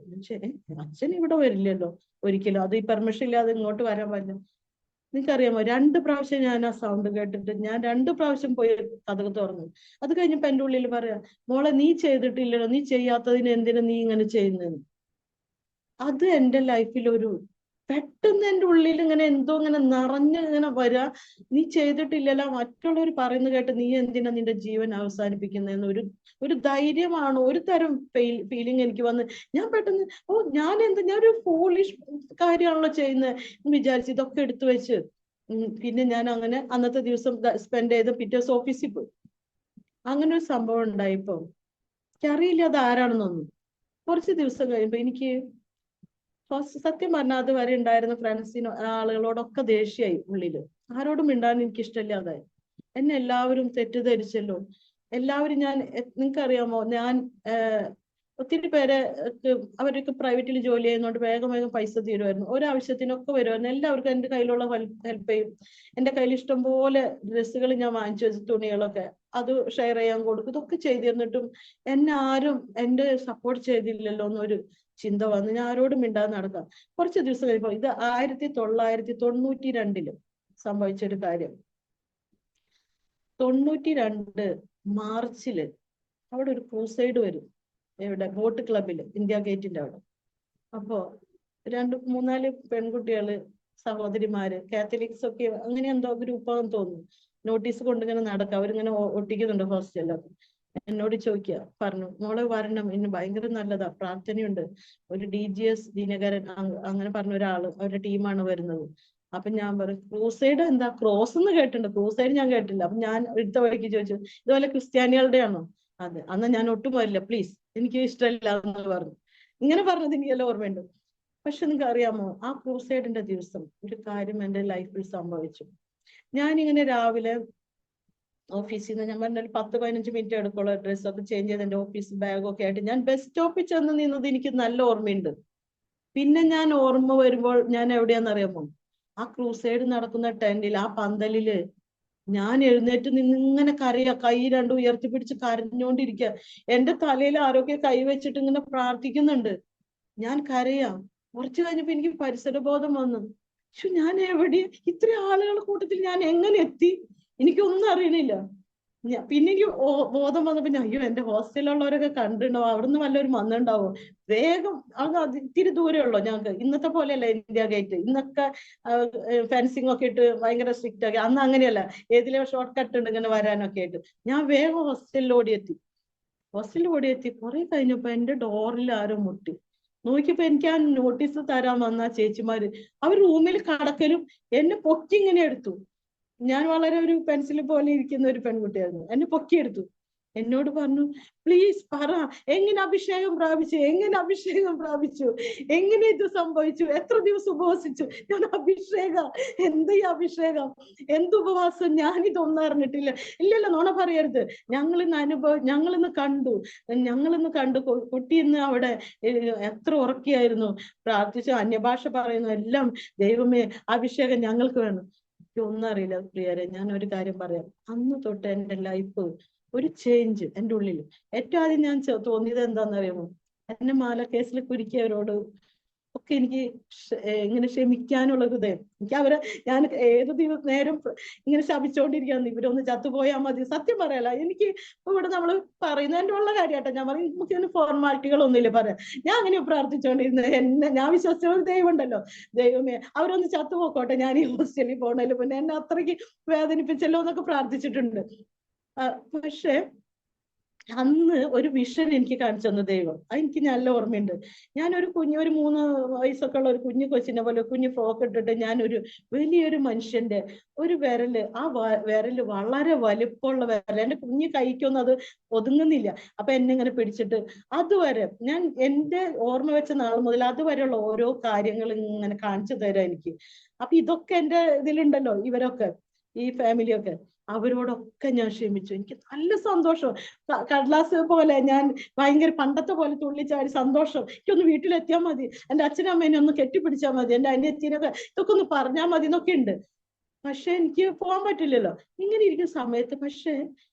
അച്ഛൻ ഇവിടെ വരില്ലല്ലോ ഒരിക്കലും, അത് ഈ പെർമിഷൻ ഇല്ലാതെ ഇങ്ങോട്ട് വരാൻ പറ്റില്ല. നിങ്ങൾക്കറിയാമോ, 2 പ്രാവശ്യം ഞാൻ ആ സൗണ്ട് കേട്ടിട്ട് ഞാൻ 2 പ്രാവശ്യം പോയി കതക് തുറന്നു. അത് കഴിഞ്ഞപ്പോ എൻ്റെ ഉള്ളിൽ പറയാ, മോളെ നീ ചെയ്തിട്ടില്ലല്ലോ, നീ ചെയ്യാത്തതിന് എന്തിനാ നീ ഇങ്ങനെ ചെയ്യുന്നതെന്ന്. അത് എൻ്റെ ലൈഫിൽ പെട്ടെന്ന് എൻ്റെ ഉള്ളിൽ ഇങ്ങനെ എന്തോ ഇങ്ങനെ നിറഞ്ഞ് ഇങ്ങനെ വരാ, നീ ചെയ്തിട്ടില്ലല്ലോ, മറ്റുള്ളവർ പറയുന്നത് കേട്ട് നീ എന്തിനാ നിന്റെ ജീവൻ അവസാനിപ്പിക്കുന്നതെന്ന് ഒരു ധൈര്യമാണ്, ഒരു തരം ഫീലിംഗ് എനിക്ക് വന്ന്. ഞാൻ പെട്ടെന്ന് ഞാനൊരു ഫോളിഷ് കാര്യമാണല്ലോ ചെയ്യുന്നത് വിചാരിച്ച് ഇതൊക്കെ എടുത്തു വെച്ച് പിന്നെ ഞാൻ അങ്ങനെ അന്നത്തെ ദിവസം സ്പെൻഡ് ചെയ്ത് പിറ്റേ ദിവസം ഓഫീസിൽ പോയി. അങ്ങനെ ഒരു സംഭവം ഉണ്ടായിപ്പോ എനിക്കറിയില്ല അത് ആരാണെന്നൊന്നും. കുറച്ച് ദിവസം കഴിയുമ്പോ എനിക്ക് സത്യം പറഞ്ഞാൽ അതുവരെ ഉണ്ടായിരുന്ന ഫ്രണ്ട്സിനോ ആളുകളോടൊക്കെ ദേഷ്യമായി ഉള്ളില്. ആരോടും മിണ്ടാൻ എനിക്ക് ഇഷ്ടമില്ലാതായി. എന്നെ എല്ലാവരും തെറ്റിദ്ധരിച്ചല്ലോ. എല്ലാവരും നിങ്ങൾക്കറിയാമോ, ഞാൻ ഒത്തിരി പേരെ അവരൊക്കെ പ്രൈവറ്റിൽ ജോലി ചെയ്യുന്നതുകൊണ്ട് വേഗം പൈസ തീരുമായിരുന്നു. ഒരാവശ്യത്തിനൊക്കെ വരുമായിരുന്നു. എല്ലാവർക്കും എൻ്റെ കയ്യിലുള്ള ഹെൽപ്പ് ചെയ്യും. എൻ്റെ കയ്യിൽ ഇഷ്ടംപോലെ ഡ്രസ്സുകൾ ഞാൻ വാങ്ങിച്ചു വെച്ച തുണികളൊക്കെ അത് ഷെയർ ചെയ്യാൻ കൊടുക്കും. ഇതൊക്കെ ചെയ്തിരുന്നിട്ടും എന്നെ ആരും എൻ്റെ സപ്പോർട്ട് ചെയ്തില്ലല്ലോ എന്നൊരു ചിന്ത വന്ന് ഞാൻ ആരോടും മിണ്ടാതെ നടക്കാം. കുറച്ച് ദിവസം കഴിയുമ്പോൾ, ഇത് 1992 സംഭവിച്ചൊരു കാര്യം. 92 മാർച്ചില് അവിടെ ഒരു ക്രൂസൈഡ് വരും, എവിടെ, ബോട്ട് ക്ലബില്, ഇന്ത്യ ഗേറ്റിന്റെ അവിടെ. അപ്പോ 3-4 പെൺകുട്ടികള്, സഹോദരിമാര്, കാത്തലിക്സ് ഒക്കെ അങ്ങനെ എന്തോ ഗ്രൂപ്പാന്ന് തോന്നുന്നു, നോട്ടീസ് കൊണ്ടിങ്ങനെ നടക്കുക. അവരിങ്ങനെ ഒട്ടിക്കുന്നുണ്ട് ഹോസ്റ്റലിലൊക്കെ. എന്നോട് ചോദിക്കുക, പറഞ്ഞു മോളെ വരണം, ഇന്ന് ഭയങ്കര നല്ലതാ, പ്രാർത്ഥനയുണ്ട്. ഒരു DGS ദിനകരൻ അങ്ങനെ പറഞ്ഞ ഒരാള്, അവരുടെ ടീമാണ് വരുന്നത്. അപ്പൊ ഞാൻ പറയും ക്രൂസൈഡ് എന്താ, ക്രോസ് എന്ന് കേട്ടിട്ടുണ്ട്, ക്രൂസൈഡ് ഞാൻ കേട്ടില്ല. അപ്പൊ ഞാൻ എടുത്ത വഴിക്ക് ചോദിച്ചു, ഇതുപോലെ ക്രിസ്ത്യാനികളുടെ ആണോ? അതെ. അന്ന് ഞാൻ ഒട്ടും വരില്ല, പ്ലീസ്, എനിക്ക് ഇഷ്ടമില്ല എന്ന് പറഞ്ഞു. ഇങ്ങനെ പറഞ്ഞത് എനിക്കെല്ലാം ഓർമ്മയുണ്ട്. പക്ഷെ നിങ്ങൾക്ക് അറിയാമോ, ആ ക്രൂസൈഡിന്റെ ദിവസം ഒരു കാര്യം എന്റെ ലൈഫിൽ സംഭവിച്ചു. ഞാനിങ്ങനെ രാവിലെ ഓഫീസിൽ നിന്ന്, ഞാൻ പറഞ്ഞ ഒരു 10-15 മിനിറ്റ് എടുക്കുള്ള ഡ്രസ്സൊക്കെ ചേഞ്ച് ചെയ്ത് എന്റെ ഓഫീസ് ബാഗൊക്കെ ആയിട്ട് ഞാൻ ബസ് സ്റ്റോപ്പിൽ ചെന്ന് നിന്നത് എനിക്ക് നല്ല ഓർമ്മയുണ്ട്. പിന്നെ ഞാൻ ഓർമ്മ വരുമ്പോൾ ഞാൻ എവിടെയാണെന്നറിയാമോ, ആ ക്രൂസൈഡ് നടക്കുന്ന ടെന്റിൽ, ആ പന്തലില് ഞാൻ എഴുന്നേറ്റ് നിന്ന് ഇങ്ങനെ കരയാ, കൈ രണ്ടും ഉയർത്തിപ്പിടിച്ച് കരഞ്ഞുകൊണ്ടിരിക്കുക. എന്റെ തലയിൽ ആരോഗ്യ കൈ വെച്ചിട്ട് ഇങ്ങനെ പ്രാർത്ഥിക്കുന്നുണ്ട്. ഞാൻ കരയാ. കുറച്ചു കഴിഞ്ഞപ്പോ എനിക്ക് പരിസരബോധം വന്നു. പക്ഷെ ഞാൻ എവിടെ, ഇത്ര ആളുകളുടെ കൂട്ടത്തിൽ ഞാൻ എങ്ങനെ എത്തി, എനിക്കൊന്നും അറിയണില്ല. പിന്നെ എനിക്ക് ബോധം വന്നപ്പോ ഞാൻ, അയ്യോ എന്റെ ഹോസ്റ്റലിലുള്ളവരൊക്കെ കണ്ടിട്ടുണ്ടാവും, അവിടുന്ന് വല്ലവരും വന്നിട്ടുണ്ടാവും. വേഗം, അത് ഇത്തിരി ദൂരേ ഉള്ളൂ ഞങ്ങൾക്ക്. ഇന്നത്തെ പോലെയല്ല ഇന്ത്യ ഗേറ്റ്. ഇന്നൊക്കെ ഫെൻസിങ് ഒക്കെ ഇട്ട് ഭയങ്കര സ്ട്രിക്റ്റ് ആക്കി. അന്ന് അങ്ങനെയല്ല, ഏതിലെ ഷോർട്ട് കട്ട് ഉണ്ട് ഇങ്ങനെ വരാനൊക്കെ ആയിട്ട്. ഞാൻ വേഗം ഹോസ്റ്റലിൽ ഓടിയെത്തി. കുറെ കഴിഞ്ഞപ്പോ എന്റെ ഡോറിൽ ആരോ മുട്ടി. നോക്കിയപ്പോ എനിക്ക് ആ നോട്ടീസ് തരാൻ വന്ന ചേച്ചിമാര്, അവർ റൂമിൽ കടക്കലും എന്നെ പൊക്കി ഇങ്ങനെ എടുത്തു. ഞാൻ വളരെ ഒരു പെൻസിൽ പോലെ ഇരിക്കുന്ന ഒരു പെൺകുട്ടിയായിരുന്നു. എന്നെ പൊക്കിയെടുത്തു. എന്നോട് പറഞ്ഞു, പ്ലീസ് പറ, എങ്ങനെ അഭിഷേകം പ്രാപിച്ചു, എങ്ങനെ ഇത് സംഭവിച്ചു, എത്ര ദിവസം ഉപവസിച്ചു? ഞാൻ, എന്ത് ഈ അഭിഷേകം, എന്ത് ഉപവാസം, ഞാനിതൊന്നും അറിഞ്ഞിട്ടില്ല. ഇല്ലല്ല, നോണ പറയരുത്, ഞങ്ങളിന്ന് കണ്ടു കുട്ടി ഇന്ന് അവിടെ എത്ര ഉറക്കിയായിരുന്നു, പ്രാർത്ഥിച്ചു, അന്യഭാഷ പറയുന്നു, എല്ലാം. ദൈവമേ, അഭിഷേകം ഞങ്ങൾക്ക് വേണം. ഒന്നും അറിയില്ല പ്രിയരെ. ഞാൻ ഒരു കാര്യം പറയാം, അന്ന് തൊട്ട് എന്റെ ലൈഫ് ഒരു ചേഞ്ച് എന്റെ ഉള്ളിൽ. ഏറ്റവും ആദ്യം ഞാൻ തോന്നിയത് എന്താണെന്നറിയാമോ, എന്നെ മാലക്കേസിൽ കുരുക്കിയവരോട് ഒക്കെ എനിക്ക് ഇങ്ങനെ ക്ഷമിക്കാനുള്ള ഹൃദയം. എനിക്ക് അവരെ, ഞാൻ ഏത് നേരം ഇങ്ങനെ ശപിച്ചുകൊണ്ടിരിക്കുകയാണ്, ഇവരൊന്ന് ചത്തുപോയാൽ മതി. സത്യം പറയല, എനിക്ക് ഇവിടെ നമ്മൾ പറയുന്നതിന്റെ ഉള്ള കാര്യമായിട്ടാ ഞാൻ പറയും, നമുക്ക് ഫോർമാലിറ്റികളൊന്നുമില്ല പറയാം. ഞാൻ അങ്ങനെ പ്രാർത്ഥിച്ചുകൊണ്ടിരുന്നത്, ഞാൻ വിശ്വസിച്ച ഒരു ദൈവം ഉണ്ടല്ലോ, ദൈവമേ അവരൊന്ന് ചത്തുപോക്കോട്ടെ, ഞാൻ ഈ ഹോസ്റ്റലിൽ പോകണല്ലോ, പിന്നെ എന്നെ അത്രയ്ക്ക് വേദനിപ്പിച്ചല്ലോ എന്നൊക്കെ പ്രാർത്ഥിച്ചിട്ടുണ്ട്. പക്ഷെ അന്ന് ഒരു വിഷൻ എനിക്ക് കാണിച്ചു തന്ന ദൈവം, അതെനിക്ക് നല്ല ഓർമ്മയുണ്ട്. ഞാനൊരു ഒരു 3 വയസ്സൊക്കെ ഉള്ള ഒരു കുഞ്ഞു കൊച്ചിനെ പോലെ കുഞ്ഞു ഫ്രോക്ക് ഇട്ടിട്ട് ഞാനൊരു വലിയൊരു മനുഷ്യന്റെ ഒരു വിരല്, ആ വിരല് വളരെ വലിപ്പമുള്ള വിരൽ, എന്റെ കുഞ്ഞു കൈക്കൊന്നും അത് ഒതുങ്ങുന്നില്ല. അപ്പൊ എന്നെ ഇങ്ങനെ പിടിച്ചിട്ട് അതുവരെ ഞാൻ എന്റെ ഓർമ്മ വെച്ച നാൾ മുതൽ അതുവരെയുള്ള ഓരോ കാര്യങ്ങൾ ഇങ്ങനെ കാണിച്ചു തരാം എനിക്ക്. അപ്പൊ ഇതൊക്കെ എന്റെ ഇതിലുണ്ടല്ലോ, ഇവരൊക്കെ ഈ ഫാമിലിയൊക്കെ, അവരോടൊക്കെ ഞാൻ ക്ഷമിച്ചു. എനിക്ക് നല്ല സന്തോഷം. കടലാസ് പോലെ ഞാൻ ഭയങ്കര പണ്ടത്തെ പോലെ തുള്ളിച്ചാടി സന്തോഷം. എനിക്കൊന്ന് വീട്ടിലെത്തിയാൽ മതി, എന്റെ അച്ഛനും അമ്മേനെ ഒന്ന് കെട്ടിപ്പിടിച്ചാൽ മതി, എന്റെ അനിയത്തിനൊക്കെ ഇതൊക്കെ ഒന്ന് പറഞ്ഞാൽ മതി എന്നൊക്കെ ഉണ്ട്. പക്ഷെ എനിക്ക് പോകാൻ പറ്റില്ലല്ലോ ഇങ്ങനെ ഇരിക്കുന്ന സമയത്ത്. പക്ഷെ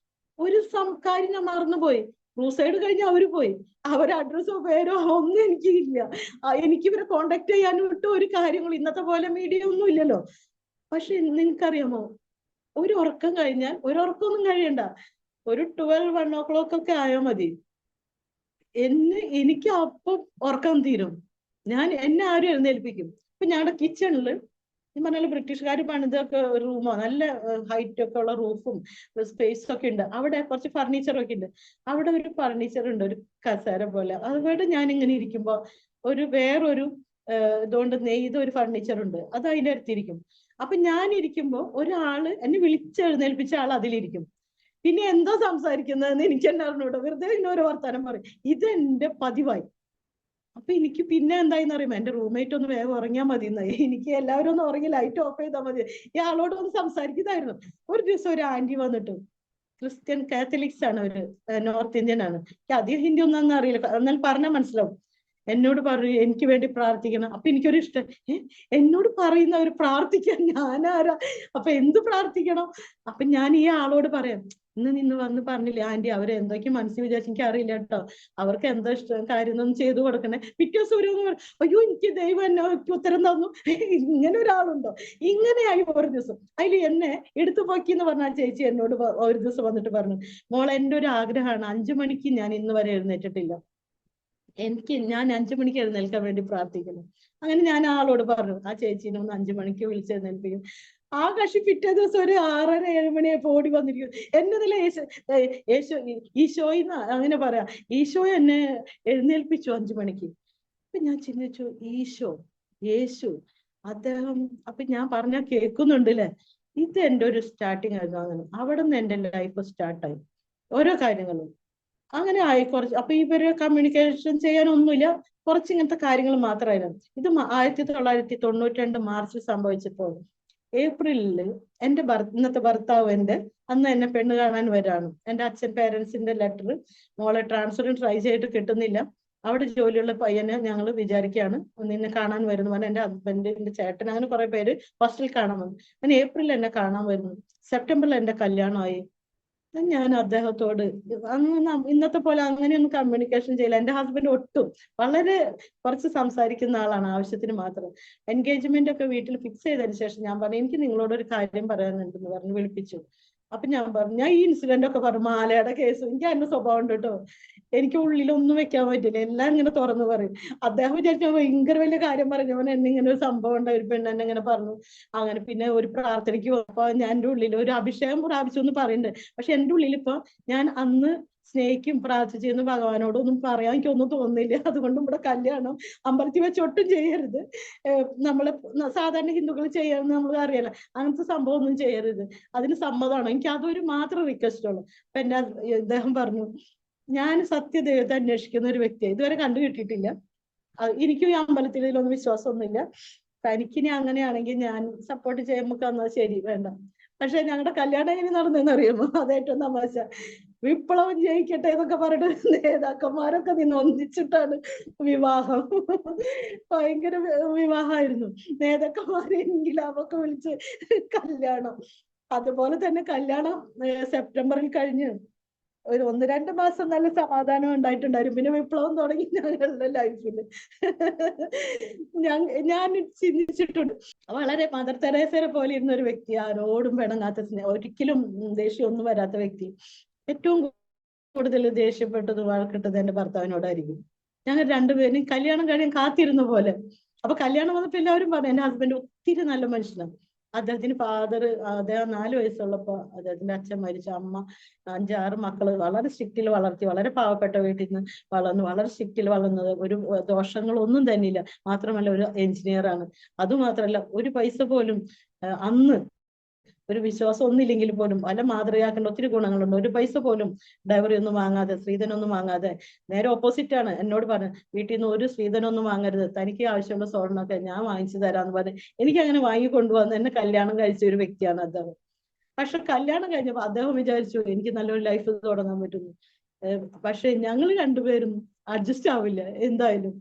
ഒരു കാര്യം ഞാൻ മറന്നുപോയി. ക്രൂസൈഡ് കഴിഞ്ഞ് അവര് പോയി, അവരെ അഡ്രസ്സോ പേരോ ഒന്നും എനിക്കില്ല. എനിക്ക് ഇവരെ കോണ്ടാക്ട് ചെയ്യാനും വിട്ടു ഒരു കാര്യങ്ങളും. ഇന്നത്തെ പോലെ മീഡിയ ഒന്നും ഇല്ലല്ലോ. പക്ഷെ നിങ്ങൾക്കറിയാമോ, ഒരു ഉറക്കം കഴിഞ്ഞാൽ, ഒരു ഉറക്കമൊന്നും കഴിയണ്ട, ഒരു 12-1 o'clock ഒക്കെ ആയാൽ മതി, എനിക്ക് അപ്പം ഉറക്കം തീരും. എന്നെ ആരും എഴുന്നേൽപ്പിക്കും. ഇപ്പൊ ഞങ്ങളുടെ കിച്ചണില് ഈ പറഞ്ഞ ബ്രിട്ടീഷുകാർ പണിതൊക്കെ ഒരു റൂമോ, നല്ല ഹൈറ്റ് ഒക്കെ ഉള്ള റൂഫും സ്പേസ് ഒക്കെ ഉണ്ട്. അവിടെ കുറച്ച് ഫർണിച്ചറൊക്കെ ഉണ്ട്. അവിടെ ഒരു ഫർണിച്ചർ ഉണ്ട്, ഒരു കസേര പോലെ. അതുകൊണ്ട് ഞാൻ ഇങ്ങനെ ഇരിക്കുമ്പോ വേറൊരു ഇതുകൊണ്ട് നെയ്ത ഒരു ഫർണിച്ചർ ഉണ്ട്, അത് അതിൻ്റെ അടുത്തിരിക്കും. അപ്പൊ ഞാൻ ഇരിക്കുമ്പോ ഒരാള് എന്നെ വിളിച്ചെഴുന്നേൽപ്പിച്ച ആൾ അതിലിരിക്കും. പിന്നെ എന്തോ സംസാരിക്കുന്നതെന്ന് എനിക്ക് തന്നെ അറിഞ്ഞൂടോ, വെറുതെ ഇന്നൊരു വർത്താനം പറയും. ഇതെന്റെ പതിവായി. അപ്പൊ എനിക്ക് പിന്നെ എന്തായിന്ന് അറിയുമോ, എന്റെ റൂംമേറ്റ് ഒന്ന് വേഗം ഉറങ്ങിയാൽ മതി എന്നായി. എനിക്ക് എല്ലാവരും ഒന്ന് ഉറങ്ങി ലൈറ്റ് ഓഫ് ചെയ്താൽ മതി, ഈ ആളോട് ഒന്ന് സംസാരിക്കുന്നതായിരുന്നു. ഒരു ദിവസം ഒരു ആന്റി വന്നിട്ട്, ക്രിസ്ത്യൻ കാത്തലിക്സ് ആണ്, ഒരു നോർത്ത് ഇന്ത്യൻ ആണ്. അധികം ഹിന്ദി ഒന്നും അറിയില്ല, എന്നാൽ പറഞ്ഞാൽ മനസ്സിലാവും. എന്നോട് പറയും എനിക്ക് വേണ്ടി പ്രാർത്ഥിക്കണം. അപ്പൊ എനിക്കൊരു ഇഷ്ടം, എന്നോട് പറയുന്നവർ പ്രാർത്ഥിക്കാൻ ഞാനാരാ, അപ്പൊ എന്ത് പ്രാർത്ഥിക്കണം? അപ്പൊ ഞാൻ ഈ ആളോട് പറയാം, ഇന്ന് വന്ന് പറഞ്ഞില്ലേ ആന്റി, അവരെ എന്തൊക്കെ മനസ്സിൽ വിചാരിച്ചു എനിക്ക് അറിയില്ല കേട്ടോ, അവർക്ക് എന്തോ ഇഷ്ടം കാര്യം ഒന്നും ചെയ്തു കൊടുക്കണേ. പിറ്റേ ദിവസം ഒരു അയ്യോ എനിക്ക് ദൈവം എന്നെ ഉത്തരം തന്നു. ഇങ്ങനെ ഒരാളുണ്ടോ? ഇങ്ങനെയായി ഒരു ദിവസം. അതിൽ എന്നെ എടുത്തു പോക്കി എന്ന് പറഞ്ഞ ചേച്ചി എന്നോട് ഒരു ദിവസം വന്നിട്ട് പറഞ്ഞു, മോളെ എന്റെ ഒരു ആഗ്രഹമാണ്, 5 മണിക്ക് ഞാൻ ഇന്ന് വരെ എഴുന്നേറ്റിട്ടില്ല, ഞാൻ 5 മണിക്ക് എഴുന്നേൽക്കാൻ വേണ്ടി പ്രാർത്ഥിക്കുന്നു. അങ്ങനെ ഞാൻ ആളോട് പറഞ്ഞു, ആ ചേച്ചീനെ ഒന്ന് 5 മണിക്ക് വിളിച്ചെഴുന്നേൽപ്പിക്കും. ആ കക്ഷി പിറ്റേ ദിവസം ഒരു 6:30-7 മണിയായപ്പോ ഓടി വന്നിരിക്കും. എന്നതിലെ ഈശോയിന്ന് അങ്ങനെ പറയാം, ഈശോ എന്നെ എഴുന്നേൽപ്പിച്ചു 5 മണിക്ക്. അപ്പൊ ഞാൻ ചിന്തിച്ചു, ഈശോ, യേശു, അദ്ദേഹം അപ്പൊ ഞാൻ പറഞ്ഞാൽ കേൾക്കുന്നുണ്ടല്ലേ. ഇത് എൻ്റെ ഒരു സ്റ്റാർട്ടിങ് ആയിരുന്നു. അങ്ങനെ അവിടെ നിന്ന് എൻ്റെ ലൈഫ് സ്റ്റാർട്ടായി ഓരോ കാര്യങ്ങളും. അങ്ങനെ ആയി കുറച്ച്. അപ്പൊ ഇവര് കമ്മ്യൂണിക്കേഷൻ ചെയ്യാനൊന്നുമില്ല, കുറച്ച് ഇങ്ങനത്തെ കാര്യങ്ങൾ മാത്രമായിരുന്നു. ഇത് 1992 മാർച്ചിൽ സംഭവിച്ചപ്പോൾ ഏപ്രിലില് എൻ്റെ ഇന്നത്തെ ഭർത്താവ് അന്ന് എന്നെ പെണ്ണ് കാണാൻ വരാണ്. എൻ്റെ അച്ഛൻ പേരൻസിന്റെ ലെറ്റർ, മോളെ ട്രാൻസ്ഫറിന് ട്രൈ ചെയ്തിട്ട് കിട്ടുന്നില്ല, അവിടെ ജോലിയുള്ള പയ്യനെ ഞങ്ങൾ വിചാരിക്കുകയാണ്, നിന്നെ കാണാൻ വരുന്നു പറഞ്ഞ എൻ്റെ ഹസ്ബൻഡിന്റെ ചേട്ടൻ, അങ്ങനെ കുറെ പേര് ഫസ്റ്റിൽ കാണാൻ വന്നു. അങ്ങനെ ഏപ്രിലിൽ എന്നെ കാണാൻ വരുന്നു. സെപ്റ്റംബറിൽ എൻ്റെ കല്യാണമായി. ഞാൻ അദ്ദേഹത്തോട് അന്ന് ഇന്നത്തെ പോലെ അങ്ങനെയൊന്നും കമ്മ്യൂണിക്കേഷൻ ചെയ്യില്ല. എൻ്റെ ഹസ്ബൻഡ് ഒട്ടും വളരെ കുറച്ച് സംസാരിക്കുന്ന ആളാണ്, ആവശ്യത്തിന് മാത്രം. എൻഗേജ്മെന്റ് ഒക്കെ വീട്ടിൽ ഫിക്സ് ചെയ്തതിന് ശേഷം ഞാൻ പറഞ്ഞു, എനിക്ക് നിങ്ങളോട് ഒരു കാര്യം പറയാനുണ്ടെന്ന് പറഞ്ഞ് വിളിപ്പിച്ചു. അപ്പൊ ഞാൻ പറഞ്ഞു, ഞാൻ ഈ ഇൻസിഡന്റ് ഒക്കെ പറഞ്ഞു, മാലയുടെ കേസ്, എനിക്ക് അതിന്റെ സ്വഭാവം ഉണ്ട് കേട്ടോ, എനിക്ക് ഉള്ളിലൊന്നും വെക്കാൻ പറ്റില്ല, എല്ലാം ഇങ്ങനെ തുറന്നു പറയും. അദ്ദേഹം വിചാരിച്ചു ഭയങ്കര വലിയ കാര്യം പറഞ്ഞു, അവൻ എന്നെ ഇങ്ങനെ ഒരു സംഭവം ഉണ്ടായി, ഒരു പെണ്ണ് എന്നെ ഇങ്ങനെ പറഞ്ഞു. അങ്ങനെ പിന്നെ ഒരു പ്രാർത്ഥനയ്ക്ക് അപ്പൊ ഞാൻ എൻ്റെ ഉള്ളിൽ ഒരു അഭിഷേകം പ്രാപിച്ചു എന്ന് പറയുന്നുണ്ട്. പക്ഷെ എൻ്റെ ഉള്ളിൽ ഇപ്പൊ ഞാൻ അന്ന് സ്നേഹിക്കും പ്രാർത്ഥിച്ചെന്ന് ഭഗവാനോടൊന്നും പറയാൻ എനിക്കൊന്നും തോന്നുന്നില്ല. അതുകൊണ്ട് ഇവിടെ കല്യാണം അമ്പലത്തിൽ വെച്ച് ഒട്ടും ചെയ്യരുത്, നമ്മള് സാധാരണ ഹിന്ദുക്കൾ ചെയ്യാമെന്ന് നമ്മൾ അറിയാലോ, അങ്ങനത്തെ സംഭവം ഒന്നും ചെയ്യരുത്, അതിന് സമ്മതമാണോ, എനിക്ക് അതൊരു മാത്രം റിക്വസ്റ്റ് ഉള്ളു. അപ്പൊ എന്റെ അദ്ദേഹം പറഞ്ഞു, ഞാൻ സത്യദൈവത്തെ അന്വേഷിക്കുന്ന ഒരു വ്യക്തിയെ ഇതുവരെ കണ്ടു കിട്ടിയിട്ടില്ല, എനിക്കും ഈ അമ്പലത്തിൽ ഇതിലൊന്നും വിശ്വാസമൊന്നുമില്ല, തനിക്കിനി അങ്ങനെയാണെങ്കിൽ ഞാൻ സപ്പോർട്ട് ചെയ്യുമ്പോൾ തന്നാൽ ശരി, വേണ്ട. പക്ഷെ ഞങ്ങളുടെ കല്യാണം എങ്ങനെ നടന്നെന്ന് അറിയുമോ? അതേറ്റവും തമാശ. വിപ്ലവം ജയിക്കട്ടെ എന്നൊക്കെ പറഞ്ഞിട്ട് നേതാക്കന്മാരൊക്കെ നിന്ന് ഒന്നിച്ചിട്ടാണ് വിവാഹം. ഭയങ്കര വിവാഹമായിരുന്നു. നേതാക്കന്മാരെങ്കിലും അവൊക്കെ വിളിച്ച് കല്യാണം. അതുപോലെ തന്നെ കല്യാണം സെപ്റ്റംബറിൽ കഴിഞ്ഞ് ഒരു 1-2 മാസം നല്ല സമാധാനം ഉണ്ടായിട്ടുണ്ടായിരുന്നു. പിന്നെ വിപ്ലവം തുടങ്ങി ഞങ്ങളുടെ ലൈഫിൽ. ഞാൻ ചിന്തിച്ചിട്ടുണ്ട്, വളരെ മദർ തെരേസയെ പോലെ ഇരുന്ന ഒരു വ്യക്തി, ആരോടും പിണങ്ങാത്ത, ഒരിക്കലും ദേഷ്യമൊന്നും വരാത്ത വ്യക്തി. ഏറ്റവും കൂടുതൽ ദേഷ്യപ്പെട്ടത് വഴക്കിട്ടത് എൻ്റെ ഭർത്താവിനോടായിരിക്കും. ഞങ്ങൾ രണ്ടുപേരും കല്യാണം കഴിയാൻ കാത്തിരുന്ന പോലെ. അപ്പൊ കല്യാണം വന്നപ്പോ എല്ലാവരും പറഞ്ഞു, എൻ്റെ ഹസ്ബൻഡ് ഒത്തിരി നല്ല മനുഷ്യനാണ്. അദ്ദേഹത്തിന് അദ്ദേഹം 4 വയസ്സുള്ളപ്പോ അദ്ദേഹത്തിന്റെ അച്ഛൻ മരിച്ചു. അമ്മ 5-6 മക്കള് വളരെ സ്ട്രിക്റ്റിൽ വളർത്തി, വളരെ പാവപ്പെട്ട വീട്ടിൽ നിന്ന് വളർന്നു, വളരെ സ്ട്രിക്റ്റിൽ വളർന്നത്, ഒരു ദോഷങ്ങളൊന്നും തന്നെയില്ല. മാത്രമല്ല ഒരു എഞ്ചിനീയറാണ്. അതുമാത്രമല്ല ഒരു പൈസ പോലും അന്ന് ഒരു വിശ്വാസം ഒന്നില്ലെങ്കിൽ പോലും പല മാതൃകയാക്കേണ്ട ഒത്തിരി ഗുണങ്ങളുണ്ട്. ഒരു പൈസ പോലും ഡൈവറി ഒന്നും വാങ്ങാതെ, സ്ത്രീധനൊന്നും വാങ്ങാതെ, നേരെ ഓപ്പോസിറ്റ് ആണ് എന്നോട് പറഞ്ഞു, വീട്ടിൽ നിന്ന് ഒരു സ്ത്രീധനൊന്നും വാങ്ങരുത്, തനിക്ക് ആവശ്യമുള്ള സ്വർണ്ണമൊക്കെ ഞാൻ വാങ്ങിച്ചു തരാന്ന് പറഞ്ഞ് എനിക്ക് അങ്ങനെ വാങ്ങിക്കൊണ്ടുവന്ന് എന്നെ കല്യാണം കഴിച്ച ഒരു വ്യക്തിയാണ് അദ്ദേഹം. പക്ഷെ കല്യാണം കഴിഞ്ഞപ്പോ അദ്ദേഹം വിചാരിച്ചു എനിക്ക് നല്ലൊരു ലൈഫ് തുടങ്ങാൻ പറ്റുന്നു. പക്ഷെ ഞങ്ങൾ രണ്ടുപേരും അഡ്ജസ്റ്റ് ആവില്ല എന്തായാലും.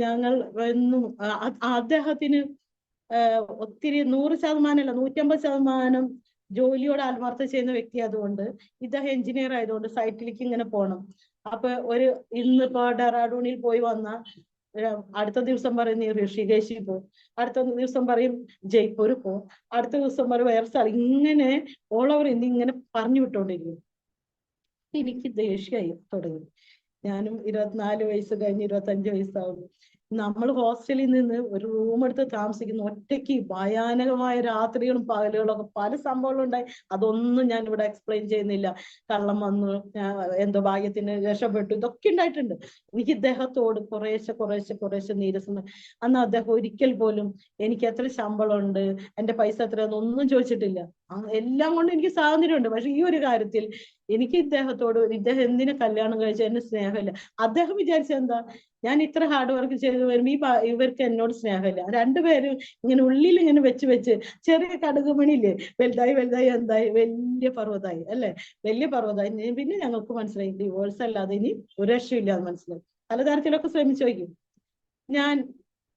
ഞങ്ങൾ എന്നും അദ്ദേഹത്തിന് ഒത്തിരി 100% അല്ല 150% ജോലിയോട് ആത്മാർത്ഥത ചെയ്യുന്ന വ്യക്തി. അതുകൊണ്ട് ഇദ്ദേഹം എഞ്ചിനീയർ ആയതുകൊണ്ട് സൈറ്റിലേക്ക് ഇങ്ങനെ പോകണം. അപ്പൊ ഇന്നിപ്പോ ഡെറാഡൂണിൽ പോയി വന്ന അടുത്ത ദിവസം പറയും നീ ഋഷികേശിൽ പോ, അടുത്ത ദിവസം പറയും ജയ്പൂർ പോ, അടുത്ത ദിവസം പറയും വേറെ സ്ഥലം, ഇങ്ങനെ ഓൾ ഓവർ ഇന്ത്യ ഇങ്ങനെ പറഞ്ഞു വിട്ടോണ്ടിരിക്കും. എനിക്ക് ദേഷ്യമായി തുടങ്ങി. ഞാനും 24 വയസ്സ് കഴിഞ്ഞ് 25 വയസ്സാവുന്നു. നമ്മൾ ഹോസ്റ്റലിൽ നിന്ന് ഒരു റൂം എടുത്ത് താമസിക്കുന്നു, ഒറ്റയ്ക്ക്. ഭയാനകമായ രാത്രികളും പകലുകളും ഒക്കെ പല സംഭവങ്ങളും ഉണ്ടായി. അതൊന്നും ഞാൻ ഇവിടെ എക്സ്പ്ലെയിൻ ചെയ്യുന്നില്ല. കള്ളം വന്നു, എന്തോ ഭാഗ്യത്തിന് രക്ഷപ്പെട്ടു, ഇതൊക്കെ ഉണ്ടായിട്ടുണ്ട്. എനിക്ക് ഇദ്ദേഹത്തോട് കുറേശ്ശെ നീരസം. അന്ന് അദ്ദേഹം ഒരിക്കൽ പോലും എനിക്ക് എത്ര ശമ്പളമുണ്ട്, എന്റെ പൈസ എത്രയാണെന്നൊന്നും ചോദിച്ചിട്ടില്ല. എല്ലാം കൊണ്ട് എനിക്ക് സ്വാതന്ത്ര്യമുണ്ട്. പക്ഷെ ഈ ഒരു കാര്യത്തിൽ എനിക്ക് ഇദ്ദേഹത്തോട്, ഇദ്ദേഹം എന്തിനെ കല്യാണം കഴിച്ച എന്നെ സ്നേഹമില്ല. അദ്ദേഹം വിചാരിച്ച എന്താ, ഞാൻ ഇത്ര ഹാർഡ് വർക്ക് ചെയ്ത് വരുമ്പോ ഇവർക്ക് എന്നോട് സ്നേഹമില്ല. രണ്ടുപേരും ഇങ്ങനെ ഉള്ളിൽ ഇങ്ങനെ വെച്ച് ചെറിയ കടുകുമണിയില്ലേ, വലുതായി എന്തായി, വലിയ പർവ്വതമായി അല്ലെ, വലിയ പർവ്വതമായി. പിന്നെ ഞങ്ങൾക്ക് മനസ്സിലായി ഡിവോഴ്സ് അല്ലാതെ ഇനി ഒരു രക്ഷയില്ല എന്ന് മനസ്സിലായി. പലതരത്തിലൊക്കെ ശ്രമിച്ചു നോക്കും ഞാൻ.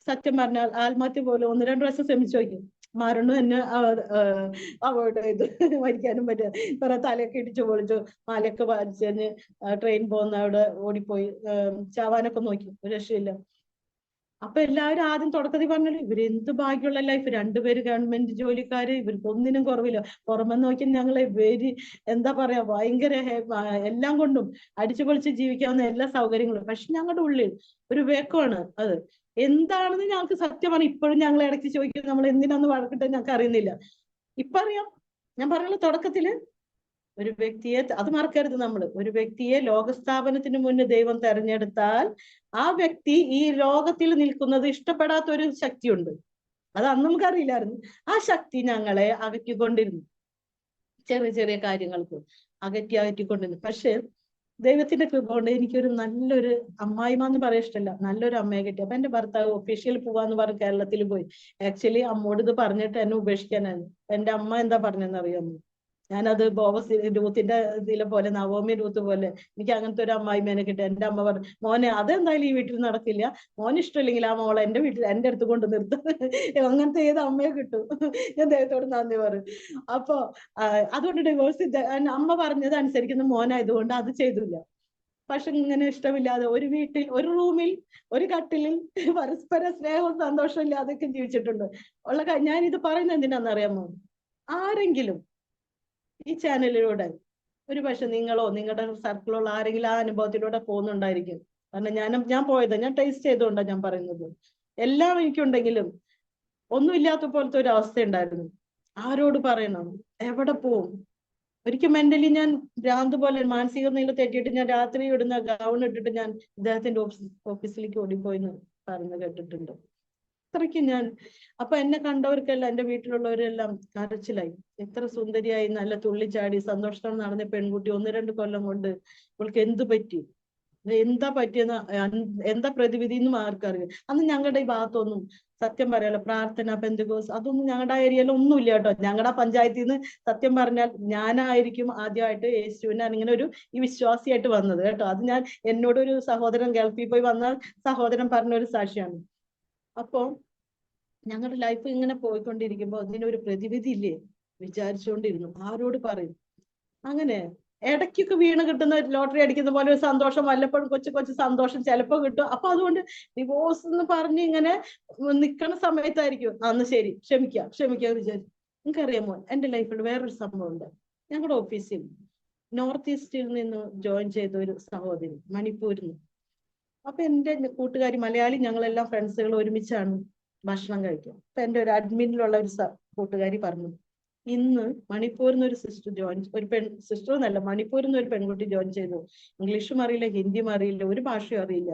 സത്യം പറഞ്ഞാൽ ആത്മഹത്യ പോലെ 1-2 പ്രാവശ്യം ശ്രമിച്ചു നോക്കും. മരണം എന്നെ അവോയ്ഡ് ചെയ്ത് മരിക്കാനും പറ്റുക. കുറെ തലയൊക്കെ ഇടിച്ചു പൊളിച്ചു, മാലയൊക്കെ വലിച്ചെറിഞ്ഞ് ട്രെയിൻ പോകുന്ന അവിടെ ഓടിപ്പോയി ചാവാനൊക്കെ നോക്കി, ഒരു രക്ഷയില്ല. അപ്പൊ എല്ലാവരും ആദ്യം തുടക്കത്തിൽ പറഞ്ഞാലും ഇവരെന്ത് ഭാഗ്യമുള്ള ലൈഫ്, 2 പേര് ഗവൺമെന്റ് ജോലിക്കാര്, ഇവർക്ക് ഒന്നിനും കുറവില്ല. പുറമെ നോക്കി ഞങ്ങളെ എന്താ പറയാ, ഭയങ്കര എല്ലാം കൊണ്ടും അടിച്ചു പൊളിച്ച് ജീവിക്കാവുന്ന എല്ലാ സൗകര്യങ്ങളും. പക്ഷെ ഞങ്ങളുടെ ഉള്ളിൽ ഒരു വേക്കമാണ് അത്. എന്താണെന്ന് ഞങ്ങൾക്ക് സത്യമാണ്. ഇപ്പോഴും ഞങ്ങൾ ഇടയ്ക്ക് ചോദിക്കും, നമ്മൾ എന്തിനാന്ന് വഴക്കിട്ട് ഞങ്ങൾക്ക് അറിയുന്നില്ല. ഇപ്പൊ അറിയാം. ഞാൻ പറഞ്ഞല്ലോ തുടക്കത്തില്, ഒരു വ്യക്തിയെ, അത് മറക്കരുത് നമ്മൾ, ഒരു വ്യക്തിയെ ലോകസ്ഥാപനത്തിന് മുന്നേ ദൈവം തെരഞ്ഞെടുത്താൽ ആ വ്യക്തി ഈ ലോകത്തിൽ നിൽക്കുന്നത് ഇഷ്ടപ്പെടാത്ത ഒരു ശക്തിയുണ്ട്. അത് അന്ന് നമുക്കറിയില്ലായിരുന്നു. ആ ശക്തി ഞങ്ങളെ അകറ്റിക്കൊണ്ടിരുന്നു. ചെറിയ ചെറിയ കാര്യങ്ങൾക്ക് അകറ്റിക്കൊണ്ടിരുന്നു. പക്ഷെ ദൈവത്തിന്റെ കൃപ കൊണ്ട് എനിക്കൊരു നല്ലൊരു അമ്മായിമ്മ എന്ന് പറയാൻ ഇഷ്ടമല്ല, നല്ലൊരു അമ്മയെ കിട്ടി. അപ്പൊ എന്റെ ഭർത്താവ് ഒഫീഷ്യൽ പോവാന്ന് പറഞ്ഞ് കേരളത്തിൽ പോയി. ആക്ച്വലി അമ്മോട് ഇത് പറഞ്ഞിട്ട് എന്നെ ഉപേക്ഷിക്കാനാണ്. എന്റെ അമ്മ എന്താ പറഞ്ഞെന്ന് അറിയാമോ? ഞാനത് ബോവസ് രൂത്തിന്റെ ഇതിലെ പോലെ, നവോമി രൂത്ത് പോലെ എനിക്ക് അങ്ങനത്തെ ഒരു അമ്മായിമ്മേനെ കിട്ടി. എന്റെ അമ്മ പറഞ്ഞു, മോനെ അതെന്തായാലും ഈ വീട്ടിൽ നടക്കില്ല, മോന് ഇഷ്ടമില്ലെങ്കിൽ ആ മോളെ എന്റെ വീട്ടിൽ എന്റെ അടുത്ത് കൊണ്ട് നിർത്തും. അങ്ങനത്തെ ഏത് അമ്മയെ കിട്ടും? ഞാൻ ദൈവത്തോട് നന്ദി പറയും. അപ്പൊ അതുകൊണ്ട് ഡിവോഴ്സ്, അമ്മ പറഞ്ഞത് അനുസരിക്കുന്ന മോനായതുകൊണ്ട് അത് ചെയ്തില്ല. പക്ഷെ ഇങ്ങനെ ഇഷ്ടമില്ലാതെ ഒരു വീട്ടിൽ, ഒരു റൂമിൽ, ഒരു കട്ടിലിൽ പരസ്പര സ്നേഹവും സന്തോഷവും ഇല്ലാതൊക്കെ ജീവിച്ചിട്ടുണ്ട്. ഞാനിത് പറയുന്നത് എന്തിനാണെന്നറിയാമോ? ആരെങ്കിലും ഈ ചാനലിലൂടെ ഒരു പക്ഷെ നിങ്ങളോ നിങ്ങളുടെ സർക്കിളുള്ള ആരെങ്കിലും ആ അനുഭവത്തിലൂടെ പോകുന്നുണ്ടായിരിക്കും. കാരണം ഞാൻ പോയത്, ഞാൻ ടേസ്റ്റ് ചെയ്തുകൊണ്ടാണ് ഞാൻ പറയുന്നത്. എല്ലാം എനിക്കുണ്ടെങ്കിലും ഒന്നുമില്ലാത്ത പോലത്തെ ഒരു അവസ്ഥ ഉണ്ടായിരുന്നു. ആരോട് പറയണം, എവിടെ പോവും? ഒരിക്കൽ മെന്റലി ഞാൻ ഭ്രാന്ത് പോലെ മാനസിക നില തെറ്റിയിട്ട് ഞാൻ രാത്രി ഇടുന്ന ഗൗൺ ഇട്ടിട്ട് ഞാൻ ഇദ്ദേഹത്തിന്റെ ഓഫീസിലേക്ക് ഓടിപ്പോയിന്ന് പറഞ്ഞു കേട്ടിട്ടുണ്ട്. അത്രയ്ക്ക് ഞാൻ, അപ്പൊ എന്നെ കണ്ടവർക്കെല്ലാം, എന്റെ വീട്ടിലുള്ളവരെല്ലാം കരച്ചിലായി. എത്ര സുന്ദരിയായി നല്ല തുള്ളിച്ചാടി സന്തോഷം നടന്ന പെൺകുട്ടി 1-2 കൊല്ലം കൊണ്ട് ഇവൾക്ക് എന്ത് പറ്റി, എന്താ പറ്റിയെന്ന്, എന്താ പ്രതിവിധി എന്നും ആർക്കറിയാം. അന്ന് ഞങ്ങളുടെ ഈ ഭാഗത്തൊന്നും സത്യം പറയാലോ പ്രാർത്ഥന, പെന്തക്കോസ് അതൊന്നും ഞങ്ങളുടെ ഏരിയയിൽ ഒന്നുമില്ല കേട്ടോ. ഞങ്ങളുടെ പഞ്ചായത്തിൽ നിന്ന് സത്യം പറഞ്ഞാൽ ഞാനായിരിക്കും ആദ്യമായിട്ട് യേശുവിനെ ഇങ്ങനെ ഒരു ഈ വിശ്വാസിയായിട്ട് വന്നത് കേട്ടോ. അത് ഞാൻ, എന്നോടൊരു സഹോദരൻ ഗൾഫിൽ പോയി വന്നാൽ സഹോദരൻ പറഞ്ഞൊരു സാക്ഷിയാണ്. അപ്പോ ഞങ്ങളുടെ ലൈഫ് ഇങ്ങനെ പോയിക്കൊണ്ടിരിക്കുമ്പോ അതിനൊരു പ്രതിവിധി ഇല്ലേ വിചാരിച്ചുകൊണ്ടിരുന്നു. ആരോട് പറയും? അങ്ങനെ ഇടയ്ക്കൊക്കെ വീണ് കിട്ടുന്ന ലോട്ടറി അടിക്കുന്ന പോലെ ഒരു സന്തോഷം, വല്ലപ്പോഴും കൊച്ചു സന്തോഷം ചിലപ്പോൾ കിട്ടും. അപ്പൊ അതുകൊണ്ട് ഡിവോഴ്സ് എന്ന് പറഞ്ഞ് ഇങ്ങനെ നിൽക്കുന്ന സമയത്തായിരിക്കും അന്ന് ശരി ക്ഷമിക്കാം വിചാരിച്ചു. നിങ്ങൾക്കറിയാമോ എന്റെ ലൈഫിൽ വേറൊരു സംഭവം ഉണ്ട്. ഞങ്ങളുടെ ഓഫീസിൽ നോർത്ത് ഈസ്റ്റിൽ നിന്ന് ജോയിൻ ചെയ്ത ഒരു സഹോദരി, മണിപ്പൂരിൽ നിന്ന്. അപ്പൊ എന്റെ കൂട്ടുകാരി മലയാളി, ഞങ്ങളെല്ലാം ഫ്രണ്ട്സുകൾ ഒരുമിച്ചാണ് ഭക്ഷണം കഴിക്കും. അപ്പൊ എന്റെ ഒരു അഡ്മിനിലുള്ള ഒരു കൂട്ടുകാരി പറഞ്ഞു, ഇന്ന് മണിപ്പൂരിൽ നിന്ന് ഒരു സിസ്റ്റർ സിസ്റ്റർ എന്നല്ല, മണിപ്പൂരിൽ നിന്ന് ഒരു പെൺകുട്ടി ജോയിൻ ചെയ്തു. ഇംഗ്ലീഷും അറിയില്ല, ഹിന്ദിയും അറിയില്ല, ഒരു ഭാഷയും അറിയില്ല.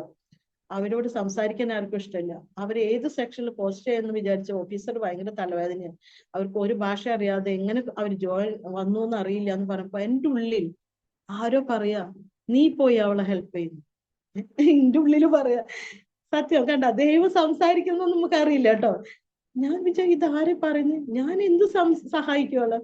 അവരോട് സംസാരിക്കാൻ ആർക്കും ഇഷ്ടമില്ല. അവർ ഏത് സെക്ഷനിൽ പോസ്റ്റ് ചെയ്യുമെന്ന് വിചാരിച്ച ഓഫീസർ ഭയങ്കര തലവേദനയാണ്. അവർക്ക് ഒരു ഭാഷ അറിയാതെ എങ്ങനെ അവർ ജോയിൻ വന്നു എന്ന് അറിയില്ല എന്ന് പറഞ്ഞപ്പോ എന്റെ ഉള്ളിൽ ആരോ പറയാ, നീ പോയി അവളെ ഹെൽപ്പ് ചെയ്യുന്നു. എന്റെ ഉള്ളില് പറയാ, സത്യം കണ്ട, ദൈവം സംസാരിക്കുന്ന നമുക്ക് അറിയില്ല കേട്ടോ. ഞാൻ വിചാരിച്ചു ഇതാരെ പറഞ്ഞു, ഞാൻ എന്ത് സഹായിക്കുവല്ലോ.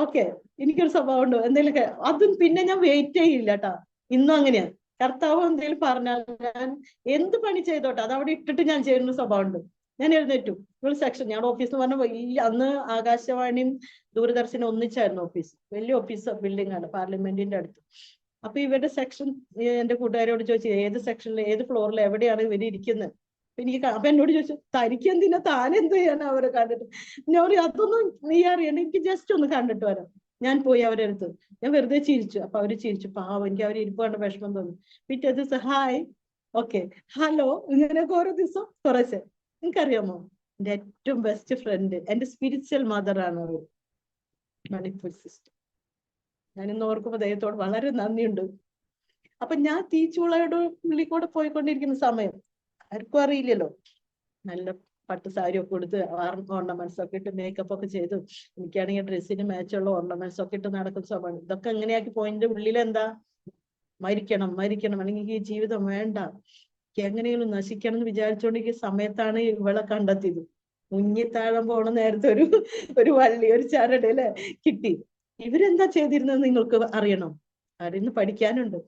ഓക്കെ, എനിക്കൊരു സ്വഭാവം ഉണ്ട്, എന്തെങ്കിലും അതും പിന്നെ ഞാൻ വെയിറ്റ് ചെയ്യില്ല കേട്ടാ. ഇന്നും അങ്ങനെയാ. കർത്താവ് എന്തെങ്കിലും പറഞ്ഞാൽ ഞാൻ എന്ത് പണി ചെയ്തോട്ടെ അത് അവിടെ ഇട്ടിട്ട് ഞാൻ ചെയ്യുന്ന സ്വഭാവം ഉണ്ട്. ഞാൻ എഴുന്നേറ്റു ഒരു സെക്ഷൻ, ഞങ്ങളുടെ ഓഫീസ് എന്ന് പറഞ്ഞാൽ വലിയ, അന്ന് ആകാശവാണിയും ദൂരദർശനും ഒന്നിച്ചായിരുന്നു ഓഫീസ്. വലിയ ഓഫീസ് ബിൽഡിംഗ് ആണ് പാർലമെന്റിന്റെ അടുത്ത്. അപ്പൊ ഇവരുടെ സെക്ഷൻ, എന്റെ കൂട്ടുകാരോട് ചോദിച്ചു ഏത് സെക്ഷനിൽ ഏത് ഫ്ലോറിൽ എവിടെയാണ് ഇവർ ഇരിക്കുന്നത്. അപ്പൊ എന്നോട് ചോദിച്ചു, തനിക്ക് എന്തിനാ, താനെന്ത് ചെയ്യാനാ അവരെ കണ്ടിട്ട്? ഞാൻ പറയും അതൊന്നും നീ അറിയണ്ട, എനിക്ക് ജസ്റ്റ് ഒന്ന് കണ്ടിട്ട് വരാം. ഞാൻ പോയി അവരെ അടുത്ത്, ഞാൻ വെറുതെ ചിരിച്ചു. അപ്പൊ അവര് ചിരിച്ചു. പാവം, എനിക്ക് അവര് ഇരിപ്പ് കണ്ട വിഷമം തോന്നി. പിറ്റേ ദിവസം ഹായ്, ഓക്കെ, ഹലോ, ഇങ്ങനെയൊക്കെ ഓരോ ദിവസം കുറച്ച്. നിങ്ങൾക്കറിയാമോ എന്റെ ഏറ്റവും ബെസ്റ്റ് ഫ്രണ്ട്, എന്റെ സ്പിരിച്വൽ മദർ ആണ് അവർ, മണിപ്പൂർ സിസ്റ്റർ. ഞാനിന്ന് ഓർക്കുമ്പോ ദൈവത്തോട് വളരെ നന്ദിയുണ്ട്. അപ്പൊ ഞാൻ തീച്ചുളയുടെ ഉള്ളിൽ കൂടെ പോയിക്കൊണ്ടിരിക്കുന്ന സമയം ആർക്കും അറിയില്ലല്ലോ, നല്ല പട്ട് സാരി ഒക്കെ കൊടുത്ത് ഓർണമെന്റ്സ് ഒക്കെ ഇട്ട് മേക്കപ്പ് ഒക്കെ ചെയ്തു, എനിക്കാണെങ്കിൽ ഡ്രസ്സിന് മാച്ചുള്ള ഓർണമെന്റ്സ് ഒക്കെ ഇട്ട് നടക്കുന്ന സ്വഭാവം. ഇതൊക്കെ എങ്ങനെയാക്കി പോയിന്റെ ഉള്ളിൽ എന്താ, മരിക്കണം അല്ലെങ്കിൽ ഈ ജീവിതം വേണ്ട, എങ്ങനെയും നശിക്കണം എന്ന് വിചാരിച്ചുകൊണ്ടിരിക്കുന്ന സമയത്താണ് ഇവളെ കണ്ടെത്തിയത്. മുങ്ങിത്താഴം പോണ നേരത്തെ ഒരു വള്ളി, ഒരു ചരട് അല്ലെ കിട്ടി. ഇവരെന്താ ചെയ്തിരുന്നത് നിങ്ങൾക്ക് അറിയണം, അറിയുന്ന പഠിക്കാനുണ്ട്.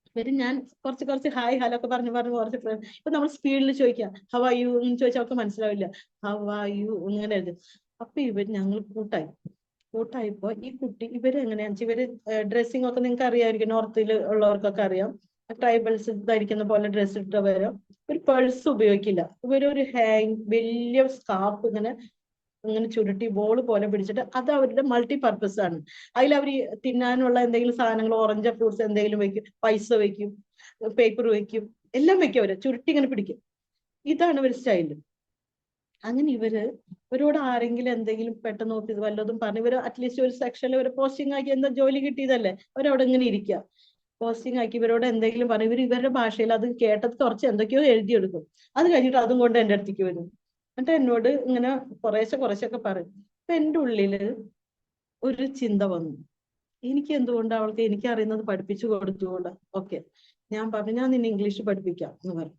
ഇവര് ഞാൻ കുറച്ച് ഹായ് ഹലോ ഒക്കെ പറഞ്ഞു കുറച്ച് ഇപ്പൊ നമ്മൾ സ്പീഡിൽ ചോദിക്കാം ഹൗ ആർ യു എന്ന് ചോദിച്ചാൽ അവർക്ക് മനസ്സിലാവില്ല. ഹൗ ആർ യു ഇങ്ങനെ എഴുതും. അപ്പൊ ഞങ്ങൾ കൂട്ടായിപ്പോ ഈ കുട്ടി, ഇവരെങ്ങനെയാണെന്ന് വെച്ചാൽ ഇവര് ഡ്രസ്സിംഗ് ഒക്കെ നിങ്ങൾക്ക് അറിയാമായിരിക്കും, നോർത്തിൽ ഉള്ളവർക്കൊക്കെ അറിയാം. ട്രൈബൽസ് ധരിക്കുന്ന പോലെ ഡ്രസ്സ് ഇട്ട് വരും. ഒരു പേഴ്സ് ഉപയോഗിക്കില്ല. ഇവരൊരു വലിയ സ്കാർഫ് ഇങ്ങനെ ചുരുട്ടി ബോൾ പോലെ പിടിച്ചിട്ട്, അത് അവരുടെ മൾട്ടി പർപ്പസ് ആണ്. അതിൽ അവർ തിന്നാനുള്ള എന്തെങ്കിലും സാധനങ്ങൾ, ഓറഞ്ച് ഫ്രൂട്ട്സ് എന്തെങ്കിലും വെക്കും, പൈസ വെക്കും, പേപ്പർ വെക്കും, എല്ലാം വെക്കും. അവര് ചുരുട്ടി ഇങ്ങനെ പിടിക്കും. ഇതാണ് ഒരു സ്റ്റൈല്. അങ്ങനെ ഇവരോട് ആരെങ്കിലും എന്തെങ്കിലും പെട്ടെന്ന് ഓഫീസ് വല്ലതും പറഞ്ഞു, ഇവര് അറ്റ്ലീസ്റ്റ് ഒരു സെക്ഷനിൽ ഒരു പോസ്റ്റിംഗ് ആക്കി, എന്താ ജോലി കിട്ടിയതല്ലേ, അവരവിടെ ഇങ്ങനെ ഇരിക്കുക. പോസ്റ്റിംഗ് ആക്കി ഇവരോട് എന്തെങ്കിലും പറഞ്ഞു, ഇവരുടെ ഭാഷയിൽ അത് കേട്ടത് കുറച്ച് എന്തൊക്കെയോ എഴുതിയെടുക്കും. അത് കഴിഞ്ഞിട്ട് അതും കൊണ്ട് എൻ്റെ അടുത്തേക്ക് വരും. എന്നിട്ട് എന്നോട് ഇങ്ങനെ കുറേശ്ശൊക്കെ പറയും. അപ്പൊ എൻ്റെ ഉള്ളില് ഒരു ചിന്ത വന്നു, എനിക്ക് എന്തുകൊണ്ട് അവൾക്ക് എനിക്ക് അറിയുന്നത് പഠിപ്പിച്ചു കൊടുത്തുകൊണ്ട്. ഓക്കെ, ഞാൻ പറഞ്ഞു ഞാൻ നിന്നെ ഇംഗ്ലീഷ് പഠിപ്പിക്കാം എന്ന് പറഞ്ഞു.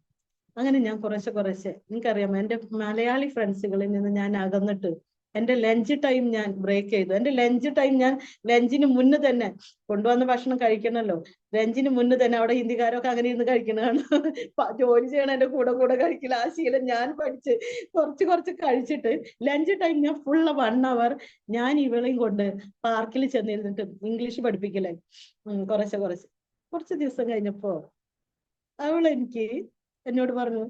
അങ്ങനെ ഞാൻ കുറേശ്ശെ നിങ്ങൾക്കറിയാമോ, എൻ്റെ മലയാളി ഫ്രണ്ട്സുകളിൽ നിന്ന് ഞാൻ അകന്നിട്ട് എൻ്റെ ലഞ്ച് ടൈം ഞാൻ ബ്രേക്ക് ചെയ്തു. എൻ്റെ ലഞ്ച് ടൈം ഞാൻ ലഞ്ചിന് മുന്നേ തന്നെ കൊണ്ടുവന്ന ഭക്ഷണം കഴിക്കണമല്ലോ, ലഞ്ചിന് മുന്നേ തന്നെ അവിടെ ഹിന്ദിക്കാരൊക്കെ അങ്ങനെ ഇരുന്ന് കഴിക്കണതാണ്. ജോലി ചെയ്യണം എൻ്റെ കൂടെ കഴിക്കില്ല. ആ ശീലം ഞാൻ പഠിച്ച് കുറച്ച് കഴിച്ചിട്ട് ലഞ്ച് ടൈം ഞാൻ ഫുൾ 1 hour ഞാൻ ഇവളെയും കൊണ്ട് പാർക്കിൽ ചെന്നിരുന്നിട്ട് ഇംഗ്ലീഷ് പഠിപ്പിക്കലായി. കുറച്ച് ദിവസം കഴിഞ്ഞപ്പോ അവൾ എന്നോട് പറഞ്ഞു,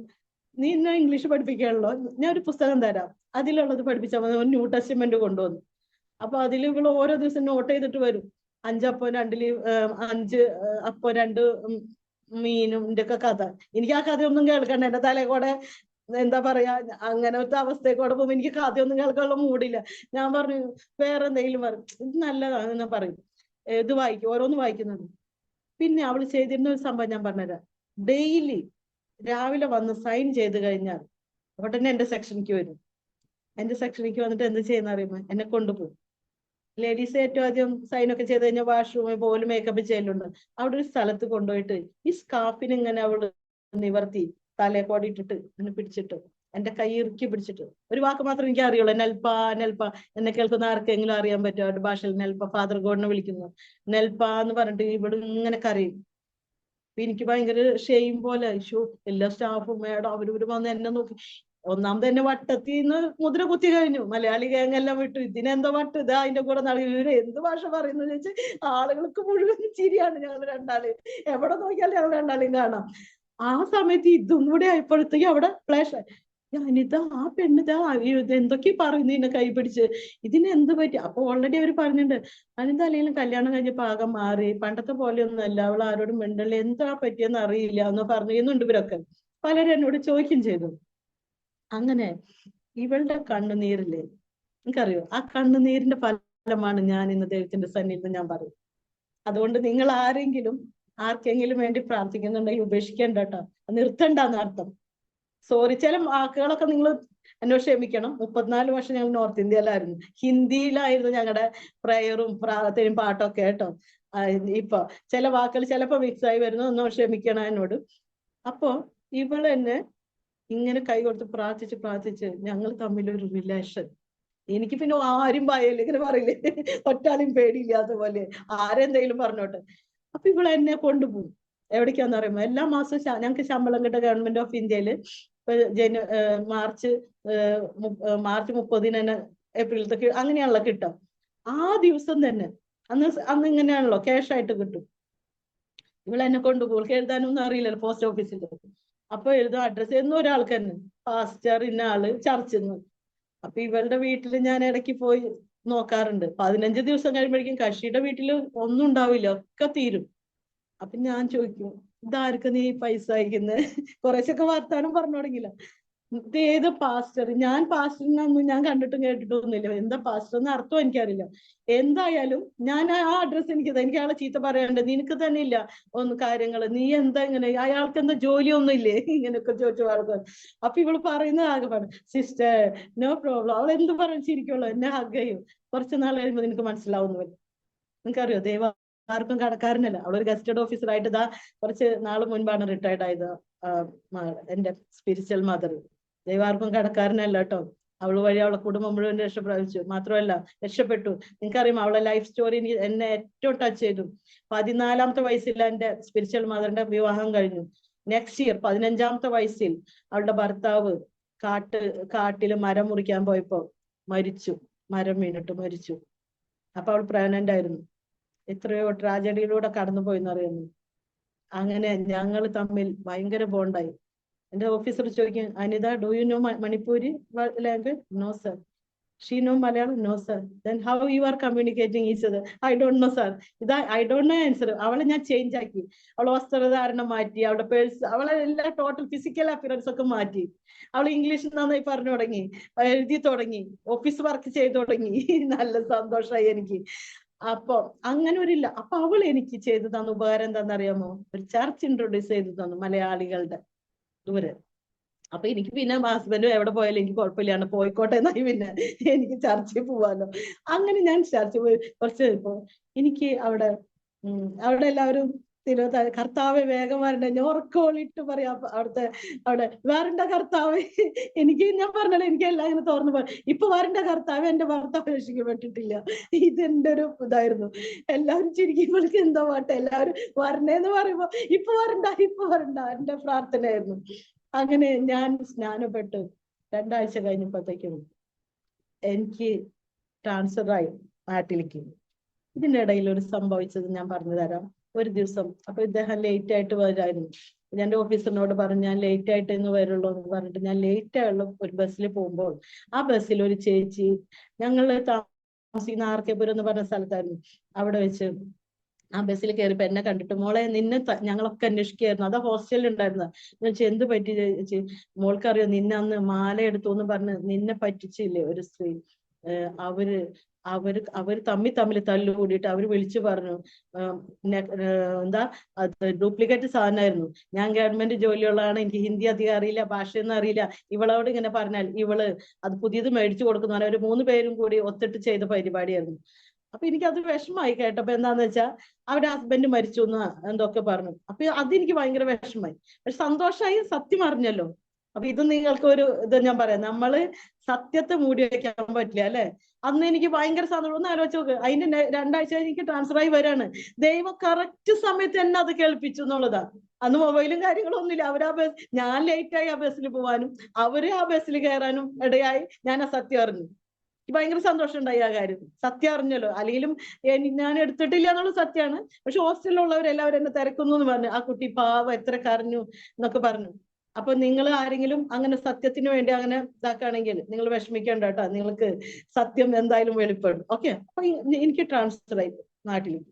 നീ എന്നെ ഇംഗ്ലീഷ് പഠിപ്പിക്കാണല്ലോ, ഞാൻ ഒരു പുസ്തകം തരാം, അതിലുള്ളത് പഠിപ്പിച്ചാൽ മതി. ഒരു ന്യൂ ടെസ്റ്റ്മെന്റ് കൊണ്ടുവന്നു. അപ്പൊ അതിൽ ഇവള് ഓരോ ദിവസം നോട്ട് ചെയ്തിട്ട് വരും. 5 അപ്പം 2 മീനും ഒക്കെ കഥ. എനിക്ക് ആ കഥയൊന്നും കേൾക്കണ്ട, എന്റെ തലേ കൂടെ എന്താ പറയാ, അങ്ങനത്തെ അവസ്ഥയെക്കൂടെ പോകുമ്പോ എനിക്ക് കഥയൊന്നും കേൾക്കാനുള്ള മൂടില്ല. ഞാൻ പറഞ്ഞു വേറെ എന്തെങ്കിലും പറയും, ഇത് നല്ലതാണെന്ന് പറയും. ഇത് ഓരോന്ന് വായിക്കുന്നത്. പിന്നെ അവള് ചെയ്തിരുന്ന ഒരു സംഭവം ഞാൻ പറഞ്ഞുതരാം. ഡെയിലി രാവിലെ വന്ന് സൈൻ ചെയ്ത് കഴിഞ്ഞാൽ ഉടനെ എന്റെ സെക്ഷനിക്ക് വരും. എന്റെ സെക്ഷനിക്ക് വന്നിട്ട് എന്ത് ചെയ്യുന്ന അറിയുമോ, എന്നെ കൊണ്ടുപോകും. ലേഡീസ് ഏറ്റവും ആദ്യം സൈനൊക്കെ ചെയ്ത് കഴിഞ്ഞാൽ വാഷ്റൂമിൽ പോലും മേക്കപ്പ് ചെയ്യലുണ്ട്. അവിടെ ഒരു സ്ഥലത്ത് കൊണ്ടുപോയിട്ട് ഈ സ്കാർഫിന് ഇങ്ങനെ അവള് നിവർത്തി തലേ ഇട്ടിട്ട് എന്നെ പിടിച്ചിട്ട് എന്റെ കൈ ഇറുക്കി പിടിച്ചിട്ട് ഒരു വാക്ക് മാത്രം എനിക്ക് അറിയുള്ളൂ, നെൽപ്പ. എന്നെ കേൾക്കുന്ന ആർക്കെങ്കിലും അറിയാൻ പറ്റും അവരുടെ ഭാഷയിൽ നെൽപ്പ. ഫാദർ ഗോഡിനെ വിളിക്കുന്നു നെൽപ്പ എന്ന് പറഞ്ഞിട്ട് ഇവിടെ ഇങ്ങനെ കരയും. എനിക്ക് ഭയങ്കര ഷെയിം പോലെ, എല്ലാ സ്റ്റാഫും മേഡം അവര് വന്ന് എന്നെ നോക്കി. ഒന്നാമത് എന്നെ വട്ടത്തിന്ന് മുദ്ര കുത്തി കഴിഞ്ഞു. മലയാളി ഗാങ്ങെല്ലാം വിട്ടു, ഇതിനെന്തോ വട്ട്, ഇതാ അതിന്റെ കൂടെ ഇവര് എന്ത് ഭാഷ പറയുന്നത് ചോദിച്ചാൽ ആളുകൾക്ക് മുഴുവൻ ചിരിയാണ്. ഞങ്ങൾ രണ്ടാള് എവിടെ നോക്കിയാലും ഞങ്ങൾ രണ്ടാളെയും കാണാം. ആ സമയത്ത് ഇതും കൂടെ ആയപ്പോഴത്തേക്ക് അവിടെ ഫ്ലാഷ്. ഞാനിതാ ആ പെണ്ണിതാ എന്തൊക്കെയാ പറയുന്നു, ഇതിനെ കൈ പിടിച്ച്, ഇതിന് എന്ത് പറ്റി. അപ്പൊ ഓൾറെഡി അവർ പറഞ്ഞിട്ടുണ്ട്, അതിന്റെ അല്ലെങ്കിലും കല്യാണം കഴിഞ്ഞ പാകം മാറി, പണ്ടത്തെ പോലെയൊന്നും അല്ല, അവൾ ആരോടും മിണ്ടല്ല, എന്താ പറ്റിയെന്ന് അറിയില്ല എന്ന് പറയുന്നുണ്ട് ഇവരൊക്കെ. പലരും എന്നോട് ചോദിക്കുകയും ചെയ്തു. അങ്ങനെ ഇവളുടെ കണ്ണുനീരില്ലേ, എനിക്കറിയോ, ആ കണ്ണുനീരിന്റെ ഫലമാണ് ഞാൻ ഇന്ന് ദൈവത്തിന്റെ സന്നിധിയിൽ ഞാൻ പറയും. അതുകൊണ്ട് നിങ്ങൾ ആർക്കെങ്കിലും വേണ്ടി പ്രാർത്ഥിക്കുന്നുണ്ടെങ്കിൽ ഉപേക്ഷിക്കേണ്ട കേട്ടോ, നിർത്തണ്ടെന്ന് അർത്ഥം. സോറി, ചില വാക്കുകളൊക്കെ നിങ്ങൾ എന്നോട് ക്ഷമിക്കണം. 34 വർഷം ഞങ്ങൾ നോർത്ത് ഇന്ത്യയിലായിരുന്നു, ഹിന്ദിയിലായിരുന്നു ഞങ്ങളുടെ പ്രയറും പ്രാർത്ഥനയും പാട്ടൊക്കെ കേട്ടോ. ഇപ്പൊ ചില വാക്കുകൾ ചിലപ്പോ മിക്സ് ആയി വരുന്നു, ഒന്നും ക്ഷമിക്കണം എന്നോട്. അപ്പോ ഇവൾ എന്നെ ഇങ്ങനെ കൈ കൊടുത്ത് പ്രാർത്ഥിച്ച് ഞങ്ങൾ തമ്മിലൊരു റിലേഷൻ. എനിക്ക് പിന്നെ ആരും ഭയമില്ല, ഇങ്ങനെ പറയില്ലേ, ഒറ്റാളും പേടിയില്ലാത്ത പോലെ, ആരെന്തെങ്കിലും പറഞ്ഞോട്ടെ. അപ്പൊ ഇവൾ എന്നെ കൊണ്ടുപോകും. എവിടേക്കാന്ന് പറയുമ്പോ എല്ലാ മാസവും ഞങ്ങൾക്ക് ശമ്പളം കിട്ടുക ഗവൺമെന്റ് ഓഫ് ഇന്ത്യയില് മാർച്ച് 30 തന്നെ, ഏപ്രിലത്തെ അങ്ങനെയാണല്ലോ കിട്ടാം. ആ ദിവസം തന്നെ അന്ന് ഇങ്ങനെയാണല്ലോ ക്യാഷ് ആയിട്ട് കിട്ടും. ഇവളെന്നെ കൊണ്ടുപോകും. എഴുതാനൊന്നും അറിയില്ലല്ലോ പോസ്റ്റ് ഓഫീസിൽ. അപ്പൊ എഴുതും അഡ്രസ് എന്നും ഒരാൾക്ക് തന്നെ, പാസ്റ്റർ ഇന്ന ആള് ചർച്ചിന്ന്. അപ്പൊ ഇവളുടെ വീട്ടിൽ ഞാൻ ഇടയ്ക്ക് പോയി നോക്കാറുണ്ട്. 15 ദിവസം കഴിയുമ്പോഴേക്കും കക്ഷിയുടെ വീട്ടിൽ ഒന്നും ഉണ്ടാവില്ല, ഒക്കെ തീരും. അപ്പൊ ഞാൻ ചോദിക്കും, ഇതാർക്ക് നീ പൈസ അയക്കുന്നത്? കുറച്ചൊക്കെ വർത്താനം പറഞ്ഞു തുടങ്ങില്ല. ഇത് ഏത് പാസ്റ്റർ? ഞാൻ പാസ്റ്ററിനൊന്നും ഞാൻ കണ്ടിട്ടും കേട്ടിട്ടൊന്നുമില്ല. എന്താ പാസ്റ്റർ എന്ന് അർത്ഥം എനിക്കറിയില്ല. എന്തായാലും ഞാൻ ആ അഡ്രസ്സ് എനിക്ക് ആളെ ചീത്ത പറയാനുണ്ട്, നിനക്ക് തന്നെ ഇല്ല ഒന്ന് കാര്യങ്ങള്, നീ എന്താ ഇങ്ങനെ, അയാൾക്ക് എന്താ ജോലിയൊന്നും ഇല്ലേ, ഇങ്ങനെയൊക്കെ ചോദിച്ചു ആൾക്കാർ. അപ്പൊ ഇവള് പറയുന്നത് ആകെപ്പാട്, സിസ്റ്റർ നോ പ്രോബ്ലം. അവൾ എന്ത് പറഞ്ഞു ചിരിക്കുള്ളൂ, എന്നെ ഹഗ് ചെയ്യും. കുറച്ച് നാൾ കഴിയുമ്പോൾ നിനക്ക് മനസ്സിലാവുന്നു. നിനക്കറിയോ, ദൈവം ആർക്കും കടക്കാരനല്ല. അവളൊരു ഗസ്റ്റഡ് ഓഫീസറായിട്ട് ഇതാ കുറച്ച് നാൾ മുൻപാണ് റിട്ടയർഡ് ആയത്. എന്റെ സ്പിരിച്വൽ മദർ ദൈവാർക്കും കടക്കാരനല്ല കേട്ടോ. അവള് വഴി അവളെ കുടുംബം മുഴുവൻ രക്ഷപ്രാപിച്ചു. മാത്രമല്ല രക്ഷപ്പെട്ടു. നിനക്കറിയാം അവളെ ലൈഫ് സ്റ്റോറി എന്നെ ഏറ്റവും ടച്ച് ചെയ്തു. 14ാമത്തെ വയസ്സിൽ എന്റെ സ്പിരിച്വൽ മദറിന്റെ വിവാഹം കഴിഞ്ഞു. നെക്സ്റ്റ് ഇയർ 15ാമത്തെ വയസ്സിൽ അവളുടെ ഭർത്താവ് കാട്ടില് മരം മുറിക്കാൻ പോയപ്പോ മരിച്ചു. മരം വീണിട്ട് മരിച്ചു. അപ്പൊ അവൾ പ്രഗ്നന്റ് ആയിരുന്നു. എത്രയോ ട്രാജഡിയിലൂടെ കടന്നുപോയെന്ന് അറിയുന്നു. അങ്ങനെ ഞങ്ങൾ തമ്മിൽ ഭയങ്കര ബോണ്ടായി. എന്റെ ഓഫീസർ ചോദിക്കും, Anitha do you know Manipuri language? No sir. She know Malayalam? No, sir. Then how you are communicating each other? I don't know, sir. I don't know answer. അവളെ ഞാൻ ചേഞ്ച് ആക്കി. അവളെ വസ്ത്രധാരണം മാറ്റി, അവളുടെ പേഴ്സ്, അവളെ എല്ലാ ടോട്ടൽ ഫിസിക്കൽ അപ്പിയറൻസ് ഒക്കെ മാറ്റി. അവൾ ഇംഗ്ലീഷ് നന്നായി പറഞ്ഞു തുടങ്ങി, എഴുതി തുടങ്ങി, ഓഫീസ് വർക്ക് ചെയ്തു തുടങ്ങി. നല്ല സന്തോഷമായി എനിക്ക്. അപ്പൊ അങ്ങനെ ഒരില്ല. അപ്പൊ അവൾ എനിക്ക് ചെയ്തു തന്ന ഉപകാരം എന്താണെന്നറിയാമോ? ഒരു ചർച്ച് ഇൻട്രൊഡ്യൂസ് ചെയ്തു തന്നു മലയാളികളുടെ ദൂരെ. അപ്പൊ എനിക്ക് പിന്നെ ഹസ്ബൻഡ് എവിടെ പോയാലും എനിക്ക് കുഴപ്പമില്ലാണ്, പോയിക്കോട്ടെ എന്നായി. പിന്നെ എനിക്ക് ചർച്ചിൽ പോവാലോ. അങ്ങനെ ഞാൻ ചർച്ചിൽ പോയി കുറച്ച് ഇപ്പോ എനിക്ക് അവിടെ എല്ലാവരും കർത്താവെ വേഗം വരണ്ട, ഞാൻ ഉറക്കോളിട്ട് പറയാ അവിടെ വരണ്ട കർത്താവ്. ഞാൻ പറഞ്ഞല്ലോ, എനിക്ക് എല്ലാം ഇങ്ങനെ തുറന്നു പോയി. ഇപ്പൊ വരണ്ട കർത്താവ്, എന്റെ ഭർത്താവ് രക്ഷിക്കപ്പെട്ടിട്ടില്ല. ഇതെന്റെ ഒരു ഇതായിരുന്നു. എല്ലാവരും ചിരിക്കുമ്പോഴേക്ക് എന്താ പാട്ട്, എല്ലാവരും വരണേന്ന് പറയുമ്പോ ഇപ്പൊ വരണ്ട എന്റെ പ്രാർത്ഥനയായിരുന്നു. അങ്ങനെ ഞാൻ സ്നാനപ്പെട്ട് 2 ആഴ്ച കഴിഞ്ഞപ്പോഴത്തേക്കും എനിക്ക് ട്രാൻസ്ഫറായി നാട്ടിലേക്ക്. ഇതിനിടയിൽ ഒരു സംഭവിച്ചത് ഞാൻ പറഞ്ഞു തരാം. ഒരു ദിവസം അപ്പൊ ഇദ്ദേഹം ലേറ്റ് ആയിട്ട് വരായിരുന്നു. ഞാൻ എൻ്റെ ഓഫീസറിനോട് പറഞ്ഞു, ഞാൻ ലേറ്റ് ആയിട്ട് ഇന്ന് വരുള്ളൂ എന്ന് പറഞ്ഞിട്ട് ഞാൻ ലേറ്റ് ആയുള്ള ഒരു ബസ്സിൽ പോകുമ്പോൾ ആ ബസ്സിൽ ഒരു ചേച്ചി, ഞങ്ങൾ താമസിക്കുന്ന ആർക്കേപുരം എന്ന് പറഞ്ഞ സ്ഥലത്തായിരുന്നു, അവിടെ വെച്ച് ആ ബസ്സിൽ കയറിയപ്പോ എന്നെ കണ്ടിട്ട്, മോളെ നിന്നെ ഞങ്ങളൊക്കെ അന്വേഷിക്കുകയായിരുന്നു, അതാ ഹോസ്റ്റലിൽ ഉണ്ടായിരുന്നത്. എന്ന് വെച്ചാൽ എന്ത് പറ്റി ചേച്ചി, മോൾക്കറിയോ നിന്നെ അന്ന് മാല എടുത്തു എന്ന് പറഞ്ഞ് നിന്നെ പറ്റിച്ചില്ലേ ഒരു സ്ത്രീ, അവര് തമ്മിൽ തല്ലുകൂടിയിട്ട് അവര് വിളിച്ചു പറഞ്ഞു, എന്താ ഡ്യൂപ്ലിക്കേറ്റ് സാധനമായിരുന്നു, ഞാൻ ഗവൺമെന്റ് ജോലിയുള്ളതാണ്, എനിക്ക് ഹിന്ദി അധികം അറിയില്ല, ഭാഷയൊന്നും അറിയില്ല, ഇവളോട് ഇങ്ങനെ പറഞ്ഞാൽ ഇവള് അത് പുതിയത് മേടിച്ചു കൊടുക്കുന്നു. അവർ 3 പേരും കൂടി ഒത്തിട്ട് ചെയ്ത പരിപാടിയായിരുന്നു. അപ്പൊ എനിക്കത് വിഷമായി കേട്ടപ്പോ. എന്താന്ന് വെച്ചാൽ അവരുടെ ഹസ്ബൻഡ് മരിച്ചു എന്ന് എന്തൊക്കെ പറഞ്ഞു. അപ്പൊ അതെനിക്ക് ഭയങ്കര വിഷമായി. പക്ഷെ സന്തോഷമായി, സത്യം അറിഞ്ഞല്ലോ. അപ്പൊ ഇത് നിങ്ങൾക്ക് ഒരു ഇത് ഞാൻ പറയാം, നമ്മള് സത്യത്തെ മൂടി വയ്ക്കാൻ പറ്റില്ല അല്ലെ. അന്ന് എനിക്ക് ഭയങ്കര സന്തോഷം. ഒന്ന് ആലോചിച്ച് നോക്ക്, അതിന്റെ 2 ആഴ്ച എനിക്ക് ട്രാൻസ്ഫർ ആയി വരാണ്. ദൈവം കറക്റ്റ് സമയത്ത് എന്നെ അത് കേൾപ്പിച്ചു എന്നുള്ളതാ. അന്ന് മൊബൈലും കാര്യങ്ങളും ഒന്നുമില്ല. ഞാൻ ലേറ്റായി ആ ബസ്സിൽ പോവാനും അവര് ആ ബസ്സിൽ കയറാനും ഇടയായി. ഞാൻ ആ സത്യം അറിഞ്ഞു. ഭയങ്കര സന്തോഷം ഉണ്ടായി ആ കാര്യം, സത്യം അറിഞ്ഞല്ലോ. അല്ലെങ്കിലും ഞാൻ എടുത്തിട്ടില്ല എന്നുള്ള സത്യമാണ്. പക്ഷെ ഹോസ്റ്റലിലുള്ളവരെല്ലാവരും എന്നെ തിരക്കുന്നു എന്ന് പറഞ്ഞു. ആ കുട്ടി പാവം എത്ര കരഞ്ഞു എന്നൊക്കെ പറഞ്ഞു. അപ്പൊ നിങ്ങൾ ആരെങ്കിലും അങ്ങനെ സത്യത്തിന് വേണ്ടി അങ്ങനെ ഇതാക്കുകയാണെങ്കിൽ നിങ്ങൾ വിഷമിക്കേണ്ട കേട്ടോ, നിങ്ങൾക്ക് സത്യം എന്തായാലും വെളിപ്പെടും. ഓക്കെ. അപ്പൊ എനിക്ക് ട്രാൻസ്ഫർ ആയി, നാട്ടിലേക്ക്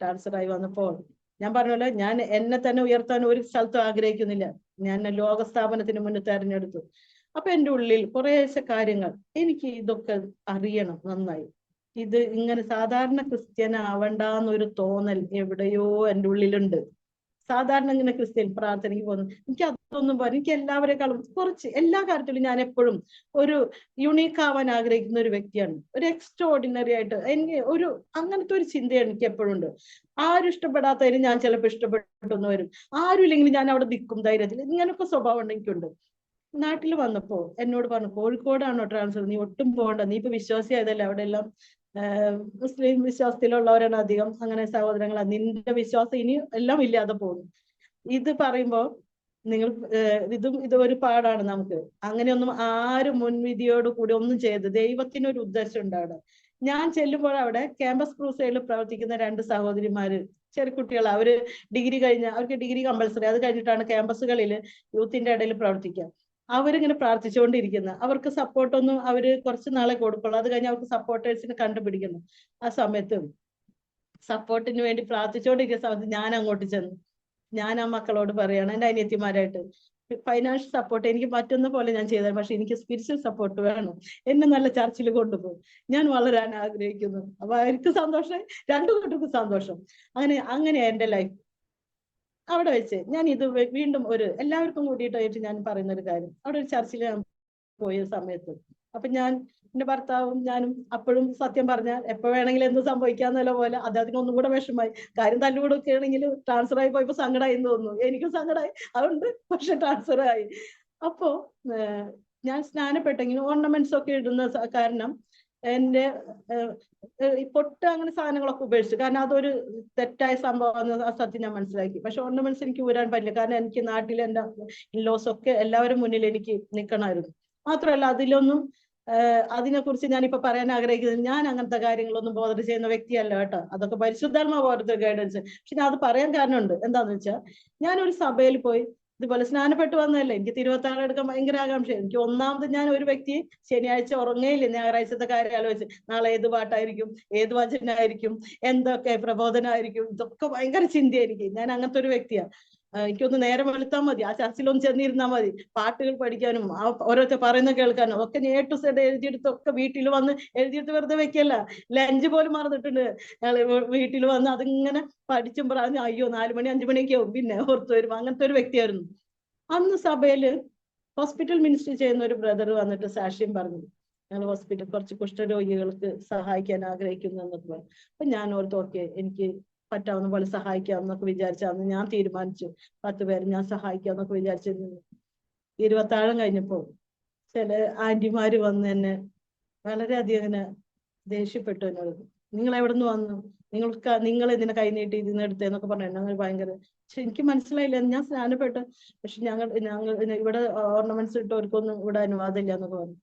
ട്രാൻസ്ഫർ ആയി വന്നപ്പോൾ ഞാൻ പറഞ്ഞല്ലോ, ഞാൻ എന്നെ തന്നെ ഉയർത്താൻ ഒരു സ്ഥലത്തും ആഗ്രഹിക്കുന്നില്ല. ഞാൻ ലോകസ്ഥാപനത്തിന് മുന്നിൽ തെരഞ്ഞെടുത്തു. അപ്പൊ എൻ്റെ ഉള്ളിൽ കുറേശ്ശെ കാര്യങ്ങൾ, എനിക്ക് ഇതൊക്കെ അറിയണം നന്നായി. ഇത് ഇങ്ങനെ സാധാരണ ക്രിസ്ത്യൻ ആവണ്ടെന്നൊരു തോന്നൽ എവിടെയോ എൻ്റെ ഉള്ളിലുണ്ട്. സാധാരണ ഇങ്ങനെ ക്രിസ്ത്യൻ പ്രാർത്ഥനയ്ക്ക് പോകുന്നു, എനിക്ക് അതൊന്നും പോരാ. എനിക്ക് എല്ലാവരെക്കാളും കുറച്ച് എല്ലാ കാര്യത്തിലും ഞാൻ എപ്പോഴും ഒരു യുണീക്ക് ആവാൻ ആഗ്രഹിക്കുന്ന ഒരു വ്യക്തിയാണ്. ഒരു എക്സ്ട്രാ ഓർഡിനറി ആയിട്ട് എനിക്ക് ഒരു അങ്ങനത്തെ ഒരു ചിന്ത എനിക്ക് എപ്പോഴും ഉണ്ട്. ആരും ഇഷ്ടപ്പെടാത്തതിന് ഞാൻ ചിലപ്പോൾ ഇഷ്ടപ്പെട്ടെന്ന് വരും. ആരും ഇല്ലെങ്കിലും ഞാൻ അവിടെ നിൽക്കും ധൈര്യത്തിൽ. ഇങ്ങനൊക്കെ സ്വഭാവം എനിക്കുണ്ട്. നാട്ടിൽ വന്നപ്പോ എന്നോട് പറഞ്ഞു, കോഴിക്കോടാണോ ട്രാൻസ്ഫർ, നീ ഒട്ടും പോകണ്ട, നീ ഇപ്പൊ വിശ്വാസിയായതല്ലേ, അവിടെ എല്ലാം മുസ്ലിം വിശ്വാസത്തിലുള്ളവരാണ് അധികം, അങ്ങനെ സഹോദരങ്ങളാ, നിന്റെ വിശ്വാസം ഇനി എല്ലാം ഇല്ലാതെ പോകുന്നു. ഇത് പറയുമ്പോ നിങ്ങൾ ഇത് ഒരു പാടാണ് നമുക്ക്. അങ്ങനെയൊന്നും ആരും മുൻവിധിയോട് കൂടി ഒന്നും ചെയ്ത്, ദൈവത്തിനൊരു ഉദ്ദേശം ഉണ്ട് അവിടെ. ഞാൻ ചെല്ലുമ്പോൾ അവിടെ ക്യാമ്പസ് ക്രൂസൈഡിൽ പ്രവർത്തിക്കുന്ന 2 സഹോദരിമാര്, ചെറിയ കുട്ടികൾ, അവര് ഡിഗ്രി കഴിഞ്ഞ, അവർക്ക് ഡിഗ്രി കമ്പൽസറി, അത് കഴിഞ്ഞിട്ടാണ് ക്യാമ്പസുകളിൽ യൂത്തിന്റെ ഇടയിൽ പ്രവർത്തിക്കുക. അവരിങ്ങനെ പ്രാർത്ഥിച്ചുകൊണ്ടിരിക്കുന്ന, അവർക്ക് സപ്പോർട്ടൊന്നും അവര് കുറച്ച് നാളെ കൊടുക്കുള്ളൂ, അത് കഴിഞ്ഞ് അവർക്ക് സപ്പോർട്ടേഴ്സിനെ കണ്ടുപിടിക്കുന്നു. ആ സമയത്ത് സപ്പോർട്ടിന് വേണ്ടി പ്രാർത്ഥിച്ചുകൊണ്ടിരിക്കുന്ന സമയത്ത് ഞാൻ അങ്ങോട്ട് ചെന്നു. ഞാൻ ആ മക്കളോട് പറയാണ്, എൻ്റെ അനിയത്തിമാരായിട്ട്, ഫൈനാൻഷ്യൽ സപ്പോർട്ട് എനിക്ക് പറ്റുന്ന പോലെ ഞാൻ ചെയ്തത്, പക്ഷെ എനിക്ക് സ്പിരിച്വൽ സപ്പോർട്ട് വേണം, എന്നെ നല്ല ചർച്ചിൽ കൊണ്ടുപോകും, ഞാൻ വളരാൻ ആഗ്രഹിക്കുന്നു. അപ്പൊ അവർക്ക് സന്തോഷം, 2 കൂട്ടർക്കും സന്തോഷം. അങ്ങനെ എൻ്റെ ലൈഫ് അവിടെ വെച്ച് ഞാൻ ഇത് വീണ്ടും എല്ലാവർക്കും കൂടിയിട്ട് ഞാൻ പറയുന്ന ഒരു കാര്യം, അവിടെ ഒരു ചർച്ചിൽ ഞാൻ പോയ സമയത്ത്, അപ്പൊ എന്റെ ഭർത്താവും ഞാനും അപ്പോഴും സത്യം പറഞ്ഞാൽ എപ്പോ വേണമെങ്കിലും എന്ത് സംഭവിക്കാന്നുള്ള പോലെ അതിനൊന്നും കൂടെ വിഷമായി. കാര്യം തല്ലുകൂടൊക്കെ ആണെങ്കിൽ ട്രാൻസ്ഫർ ആയി പോയപ്പോ സങ്കടമായി എന്ന് തോന്നുന്നു. എനിക്കും സങ്കടമായി, അതുകൊണ്ട് പക്ഷെ ട്രാൻസ്ഫർ ആയി. അപ്പോ ഞാൻ സ്നാനപ്പെട്ടെങ്കിലും ഓർണമെന്റ്സ് ഒക്കെ ഇടുന്ന കാരണം എന്റെ പൊട്ട് അങ്ങനെ സാധനങ്ങളൊക്കെ ഉപേക്ഷിച്ചു. കാരണം അതൊരു തെറ്റായ സംഭവം സത്യം ഞാൻ മനസ്സിലാക്കി. പക്ഷെ ഓർണമെന്റ്സ് എനിക്ക് ഊരാൻ പറ്റില്ല, കാരണം എനിക്ക് നാട്ടിലെ എൻ്റെ ഇൻലോസ് ഒക്കെ എല്ലാവരും മുന്നിൽ എനിക്ക് നിൽക്കണമായിരുന്നു. മാത്രമല്ല അതിലൊന്നും അതിനെക്കുറിച്ച് ഞാനിപ്പോ പറയാൻ ആഗ്രഹിക്കുന്നത്, ഞാൻ അങ്ങനത്തെ കാര്യങ്ങളൊന്നും ബോധർ ചെയ്യുന്ന വ്യക്തിയല്ല കേട്ടോ. അതൊക്കെ പരിശുദ്ധാത്മാ ഓരോരുത്തർ ഗൈഡൻസ്. പക്ഷെ ഞാൻ അത് പറയാൻ കാരണമുണ്ട്. എന്താന്ന് വെച്ചാൽ, ഞാനൊരു സഭയിൽ പോയി ഇതുപോലെ സ്നാനപ്പെട്ട് വന്നതല്ലേ, എനിക്ക് തിരുവത്താഴം എടുക്കാൻ ഭയങ്കര ആകാംക്ഷ. എനിക്ക് ഒന്നാമത് ഞാൻ ഒരു വ്യക്തി ശനിയാഴ്ച ഉറങ്ങയില്ല, ഞായറാഴ്ചത്തെ കാര്യം ആലോചിച്ച് നാളെ ഏത് പാട്ടായിരിക്കും, ഏത് വചനായിരിക്കും, എന്തൊക്കെ പ്രബോധനമായിരിക്കും, ഇതൊക്കെ ഭയങ്കര ചിന്തയായിരിക്കും. ഞാൻ അങ്ങനത്തെ ഒരു വ്യക്തിയാണ്. എനിക്കൊന്ന് നേരം വെളുത്താൽ മതി, ആ ചർച്ചിലൊന്ന് ചെന്നിരുന്നാൽ മതി, പാട്ടുകൾ പഠിക്കാനും ആ ഓരോരുത്തർ പറയുന്ന കേൾക്കാനും ഒക്കെ. A to Z എഴുതിയെടുത്തൊക്കെ വീട്ടിൽ വന്ന് എഴുതിയെടുത്ത് വെറുതെ വെക്കല്ല. ലഞ്ച് പോലും മറന്നിട്ടുണ്ട് ഞങ്ങൾ വീട്ടിൽ വന്ന് അതിങ്ങനെ പഠിച്ചും പറഞ്ഞു. അയ്യോ 4 മണി 5 മണിയൊക്കെ ആവും പിന്നെ ഓർത്ത് വരും. അങ്ങനത്തെ ഒരു വ്യക്തിയായിരുന്നു. അന്ന് സഭയില് ഹോസ്പിറ്റൽ മിനിസ്റ്റർ ചെയ്യുന്ന ഒരു ബ്രദർ വന്നിട്ട് സാക്ഷ്യം പറഞ്ഞു, ഞങ്ങൾ ഹോസ്പിറ്റൽ കുറച്ച് കുഷ്ഠരോഗികൾക്ക് സഹായിക്കാൻ ആഗ്രഹിക്കുന്നു എന്നൊക്കെ പറഞ്ഞു. അപ്പൊ ഞാൻ ഓർത്ത് ഓക്കെ, എനിക്ക് പറ്റാവുന്ന പോലെ സഹായിക്കാം എന്നൊക്കെ വിചാരിച്ചാന്ന് ഞാൻ തീരുമാനിച്ചു. 10 പേര് ഞാൻ സഹായിക്കാം എന്നൊക്കെ വിചാരിച്ചിരുന്നു. ഇരുപത്താഴം കഴിഞ്ഞപ്പോ ചില ആന്റിമാര് വന്ന് എന്നെ വളരെയധികം ഇങ്ങനെ ദേഷ്യപ്പെട്ടു. എന്നോട്, നിങ്ങൾ എവിടെ നിന്ന് വന്നു, നിങ്ങൾ ഇതിനെ കൈനീട്ടി ഇതിന്ന് എടുത്തേന്നൊക്കെ പറഞ്ഞു. ഞങ്ങൾ ഭയങ്കര, പക്ഷെ എനിക്ക് മനസ്സിലായില്ല. ഞാൻ സ്നാനപ്പെട്ടു, പക്ഷെ ഞങ്ങൾ ഇവിടെ ഓർണമെന്റ്സ് ഇട്ടവർക്കൊന്നും ഇവിടെ അനുവാദമില്ല എന്നൊക്കെ പറഞ്ഞു.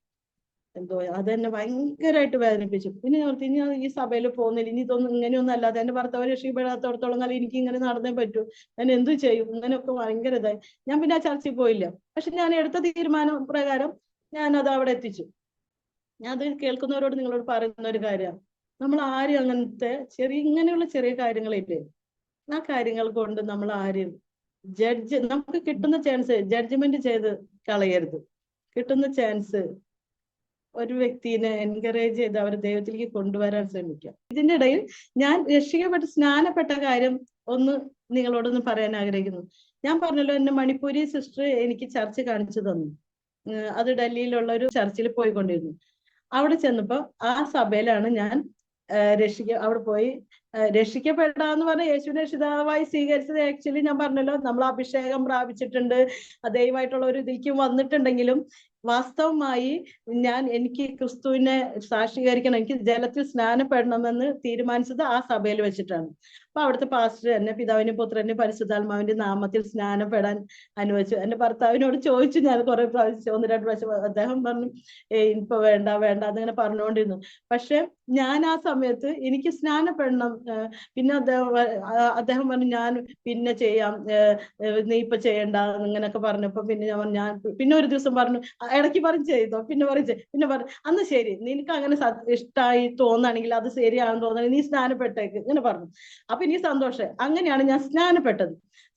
എന്തോ അതെന്നെ ഭയങ്കരമായിട്ട് വേദനിപ്പിച്ചു. പിന്നെ ഇനി ഈ സഭയിൽ പോകുന്നില്ല, ഇനി ഇതൊന്നും ഇങ്ങനെയൊന്നും അല്ലാതെ എന്റെ ഭർത്താവ് രക്ഷപ്പെടാത്തോടത്തോളം കാലം എനിക്ക് ഇങ്ങനെ നടന്നേ പറ്റൂ, ഞാൻ എന്ത് ചെയ്യും, ഇങ്ങനെയൊക്കെ ഭയങ്കര ഇതായി. ഞാൻ പിന്നെ ആ ചർച്ചയിൽ പോയില്ല. പക്ഷെ ഞാൻ എടുത്ത തീരുമാനം പ്രകാരം ഞാൻ അത് അവിടെ എത്തിച്ചു. ഞാൻ അത് കേൾക്കുന്നവരോട് നിങ്ങളോട് പറയുന്ന ഒരു കാര്യമാണ്, നമ്മൾ ആരും അങ്ങനത്തെ ഇങ്ങനെയുള്ള ചെറിയ കാര്യങ്ങളില്ലേ, ആ കാര്യങ്ങൾ കൊണ്ട് നമ്മൾ ആരും നമുക്ക് കിട്ടുന്ന ചാൻസ് ജഡ്ജ്മെന്റ് ചെയ്ത് കളയരുത്. കിട്ടുന്ന ചാൻസ് ഒരു വ്യക്തിനെ എൻകറേജ് ചെയ്ത് അവരെ ദൈവത്തിലേക്ക് കൊണ്ടുവരാൻ ശ്രമിക്കാം. ഇതിന്റെ ഇടയിൽ ഞാൻ രക്ഷിക്കപ്പെട്ട് സ്നാനപ്പെട്ട കാര്യം ഒന്ന് നിങ്ങളോടൊന്ന് പറയാൻ ആഗ്രഹിക്കുന്നു. ഞാൻ പറഞ്ഞല്ലോ, എന്നെ മണിപ്പൂരി സിസ്റ്റർ എനിക്ക് ചർച്ച് കാണിച്ചു തന്നു. അത് ഡൽഹിയിലുള്ള ഒരു ചർച്ചിൽ പോയിക്കൊണ്ടിരുന്നു. അവിടെ ചെന്നപ്പോ ആ സഭയിലാണ് ഞാൻ അവിടെ പോയി രക്ഷിക്കപ്പെടാന്ന് പറഞ്ഞ യേശുവിനെ രക്ഷിതാവായി സ്വീകരിച്ചത്. ആക്ച്വലി ഞാൻ പറഞ്ഞല്ലോ, നമ്മൾ അഭിഷേകം പ്രാപിച്ചിട്ടുണ്ട്, ദൈവമായിട്ടുള്ള ഒരു ഇതിലേക്ക് വന്നിട്ടുണ്ടെങ്കിലും വാസ്തവമായി എനിക്ക് ക്രിസ്തുവിനെ സാക്ഷീകരിക്കണം, എനിക്ക് ജലത്തിൽ സ്നാനപ്പെടണമെന്ന് തീരുമാനിച്ചത് ആ സഭയിൽ വെച്ചിട്ടാണ്. അപ്പൊ അവിടുത്തെ പാസ്റ്റർ എന്നെ പിതാവിന്റെ പുത്രന്റെ പരിശുദ്ധാത്മാവിന്റെ നാമത്തിൽ സ്നാനപ്പെടാൻ അനുവദിച്ചു. എന്റെ ഭർത്താവിനോട് ചോദിച്ചു ഞാൻ കുറെ പ്രാവശ്യം, 1-2 പ്രാവശ്യം. അദ്ദേഹം പറഞ്ഞു ഇപ്പൊ വേണ്ട വേണ്ട എന്നിങ്ങനെ പറഞ്ഞുകൊണ്ടിരുന്നു. പക്ഷെ ഞാൻ ആ സമയത്ത് എനിക്ക് സ്നാനപ്പെടണം. പിന്നെ അദ്ദേഹം പറഞ്ഞു ഞാൻ പിന്നെ ചെയ്യാം, നീ ഇപ്പൊ ചെയ്യണ്ട ഇങ്ങനെയൊക്കെ പറഞ്ഞപ്പോ പിന്നെ ഞാൻ പിന്നെ ഒരു ദിവസം പറഞ്ഞു, ഇടയ്ക്ക് പറഞ്ഞു ചെയ്തോ, പിന്നെ പറഞ്ഞു അന്ന് ശരി, നിനക്ക് അങ്ങനെ ഇഷ്ടമായി തോന്നുകയാണെങ്കിൽ, അത് ശരിയാണെന്ന് തോന്നുകയാണെങ്കിൽ നീ സ്നാനപ്പെട്ടേക്ക് ഇങ്ങനെ പറഞ്ഞു. അപ്പൊ എനിക്ക് സന്തോഷം. അങ്ങനെയാണ് ഞാൻ സ്നാനപ്പെട്ടത്.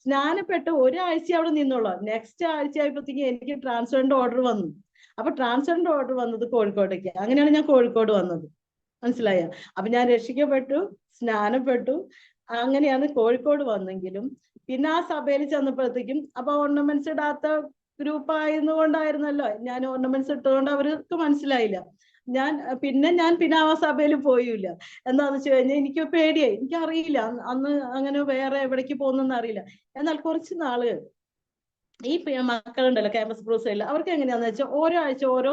സ്നാനപ്പെട്ട് ഒരാഴ്ച അവിടെ നിന്നുള്ളൂ. നെക്സ്റ്റ് ആഴ്ച ആയപ്പോഴത്തേക്ക് എനിക്ക് ട്രാൻസ്ഫറിന്റെ ഓർഡർ വന്നു. അപ്പൊ ട്രാൻസ്ഫറിന്റെ ഓർഡർ വന്നത് കോഴിക്കോട്ടേക്ക്. അങ്ങനെയാണ് ഞാൻ കോഴിക്കോട് വന്നത്. മനസ്സിലായോ? അപ്പൊ ഞാൻ രക്ഷിക്കപ്പെട്ടു, സ്നാനപ്പെട്ടു, അങ്ങനെയാണ് കോഴിക്കോട് വന്നെങ്കിലും പിന്നെ ആ സഭയിൽ ചെന്നപ്പോഴത്തേക്കും അപ്പൊ ഓർണമെന്റ്സ് ഇടാത്ത ഗ്രൂപ്പ് ആയതുകൊണ്ടായിരുന്നല്ലോ, ഞാൻ ഓർണമെന്റ്സ് ഇട്ടുകൊണ്ട് അവർക്ക് മനസ്സിലായില്ല. ഞാൻ പിന്നെ ആ സഭയിൽ പോയില്ല. എന്താന്ന് വെച്ച് കഴിഞ്ഞാൽ എനിക്ക് പേടിയായി. എനിക്കറിയില്ല, അന്ന് അങ്ങനെ വേറെ എവിടേക്ക് പോകുന്നെന്ന് അറിയില്ല. എന്നാൽ കുറച്ച് നാള് ഈ മക്കളുണ്ടല്ലോ ക്യാമ്പസ് ക്രൂസൈഡിൽ, അവർക്ക് എങ്ങനെയാന്ന് വെച്ചാൽ ഓരോ ആഴ്ച ഓരോ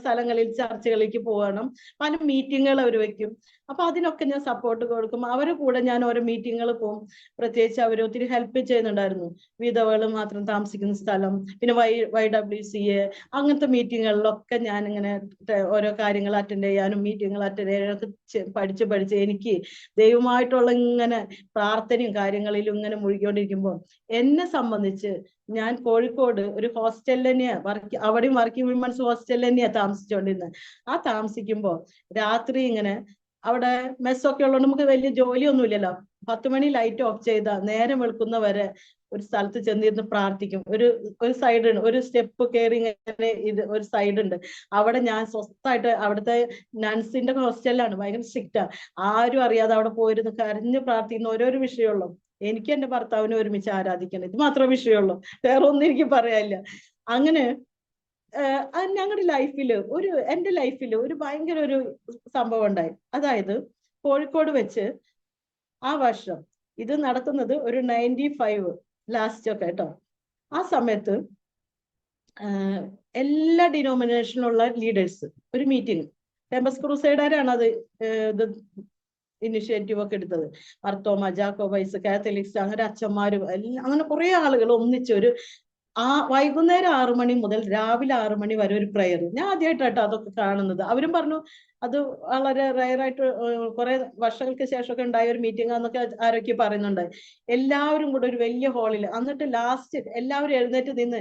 സ്ഥലങ്ങളിൽ ചർച്ചകളിലേക്ക് പോകണം, പല മീറ്റിങ്ങുകൾ അവർ വെക്കും. അപ്പൊ അതിനൊക്കെ ഞാൻ സപ്പോർട്ട് കൊടുക്കും. അവരുടെ കൂടെ ഞാൻ ഓരോ മീറ്റിങ്ങുകൾ പോകും. പ്രത്യേകിച്ച് അവർ ഒത്തിരി ഹെൽപ്പ് ചെയ്യുന്നുണ്ടായിരുന്നു. വിധവകൾ മാത്രം താമസിക്കുന്ന സ്ഥലം, പിന്നെ YWCA അങ്ങനത്തെ മീറ്റിങ്ങുകളിലൊക്കെ ഞാൻ ഇങ്ങനെ ഓരോ കാര്യങ്ങൾ അറ്റൻഡ് ചെയ്യാനും മീറ്റിങ്ങുകൾ അറ്റൻഡ് ചെയ്യാനൊക്കെ പഠിച്ച് എനിക്ക് ദൈവമായിട്ടുള്ള ഇങ്ങനെ പ്രാർത്ഥനയും കാര്യങ്ങളിലും ഇങ്ങനെ മുഴുകിക്കൊണ്ടിരിക്കുമ്പോൾ എന്നെ സംബന്ധിച്ച് ഞാൻ കോഴിക്കോട് ഒരു ഹോസ്റ്റലിൽ തന്നെയാ അവിടെയും വർക്കിംഗ് വിമൻസ് ഹോസ്റ്റലിൽ തന്നെയാ താമസിച്ചുകൊണ്ടിരുന്നത്. ആ താമസിക്കുമ്പോ രാത്രി ഇങ്ങനെ അവിടെ മെസ്സൊക്കെ ഉള്ളതുകൊണ്ട് നമുക്ക് വലിയ ജോലിയൊന്നും ഇല്ലല്ലോ. 10 മണി ലൈറ്റ് ഓഫ് ചെയ്താ നേരം വെളുക്കുന്നവരെ ഒരു സ്ഥലത്ത് ചെന്നിരുന്ന് പ്രാർത്ഥിക്കും. ഒരു സൈഡുണ്ട്, ഒരു സ്റ്റെപ്പ് കയറി ഇങ്ങനെ ഒരു സൈഡ് ഉണ്ട്. അവിടെ ഞാൻ സ്വസ്ഥമായിട്ട്, അവിടുത്തെ നഴ്സിന്റെ ഹോസ്റ്റലിലാണ്, ഭയങ്കര സ്ട്രിക്റ്റാ. ആരും അറിയാതെ അവിടെ പോയിരുന്ന് കരഞ്ഞ് പ്രാർത്ഥിക്കുന്ന ഓരോരോ വിഷയമുള്ളൂ. എനിക്ക് എന്റെ ഭർത്താവിനെ ഒരുമിച്ച് ആരാധിക്കണം, ഇത് മാത്രമേ വിഷയമുള്ളൂ, വേറെ ഒന്നും എനിക്ക് പറയാനില്ല. അങ്ങനെ ഞങ്ങളുടെ ലൈഫിൽ എന്റെ ലൈഫിൽ ഒരു ഭയങ്കര ഒരു സംഭവം ഉണ്ടായി. അതായത് കോഴിക്കോട് വെച്ച് ആ വർഷം ഇത് നടത്തുന്നത് ഒരു 95 ലാസ്റ്റ് ഒക്കെ കേട്ടോ. ആ സമയത്ത് എല്ലാ ഡിനോമിനേഷനുള്ള ലീഡേഴ്സ് ഒരു മീറ്റിംഗ്, ക്യാമ്പസ് ക്രൂസൈഡാരാണ് അത് ഇനിഷ്യേറ്റീവ് ഒക്കെ എടുത്തത്. മർത്തോമ, ജാക്കോബൈസ്, കാത്തലിക്സ്, അങ്ങനെ അച്ഛന്മാരും എല്ലാം, അങ്ങനെ കുറെ ആളുകൾ ഒന്നിച്ച് ഒരു വൈകുന്നേരം 6 മണി മുതൽ രാവിലെ 6 മണി വരെ ഒരു പ്രയർ. ഞാൻ ആദ്യമായിട്ടാട്ടോ അതൊക്കെ കാണുന്നത്. അവരും പറഞ്ഞു അത് വളരെ റയറായിട്ട് കുറെ വർഷങ്ങൾക്ക് ശേഷമൊക്കെ ഉണ്ടായ ഒരു മീറ്റിംഗ് ആണെന്നൊക്കെ ആരൊക്കെ പറയുന്നുണ്ടായി. എല്ലാവരും കൂടെ ഒരു വലിയ ഹാളിൽ, എന്നിട്ട് ലാസ്റ്റ് എല്ലാവരും എഴുന്നേറ്റ് നിന്ന്,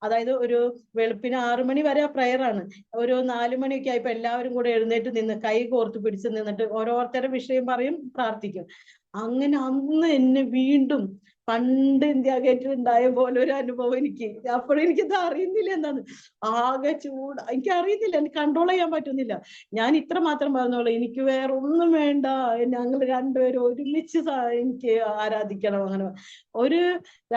അതായത് ഒരു വെളുപ്പിന് 6 മണി വരെ ആ പ്രയറാണ്. ഒരു 4 മണിയൊക്കെ ആയപ്പോ എല്ലാവരും കൂടെ എഴുന്നേറ്റ് നിന്ന് കൈ കോർത്ത് പിടിച്ച് നിന്നിട്ട് ഓരോരുത്തരുടെ വിഷയം പറയും, പ്രാർത്ഥിക്കും. അങ്ങനെ അന്ന് എന്നെ വീണ്ടും പണ്ട് ഇന്ത്യ ഗേറ്റിൽ ഉണ്ടായ പോലെ ഒരു അനുഭവം എനിക്ക്. അപ്പോഴെനിക്കിത് അറിയുന്നില്ല എന്താണ്, ആകെ ചൂട്, എനിക്ക് അറിയുന്നില്ല, എനിക്ക് കൺട്രോൾ ചെയ്യാൻ പറ്റുന്നില്ല. ഞാൻ ഇത്ര മാത്രം പറഞ്ഞോളൂ, എനിക്ക് വേറെ ഒന്നും വേണ്ട, ഞങ്ങൾ രണ്ടുപേരും ഒരുമിച്ച് എനിക്ക് ആരാധിക്കണം. അങ്ങനെ ഒരു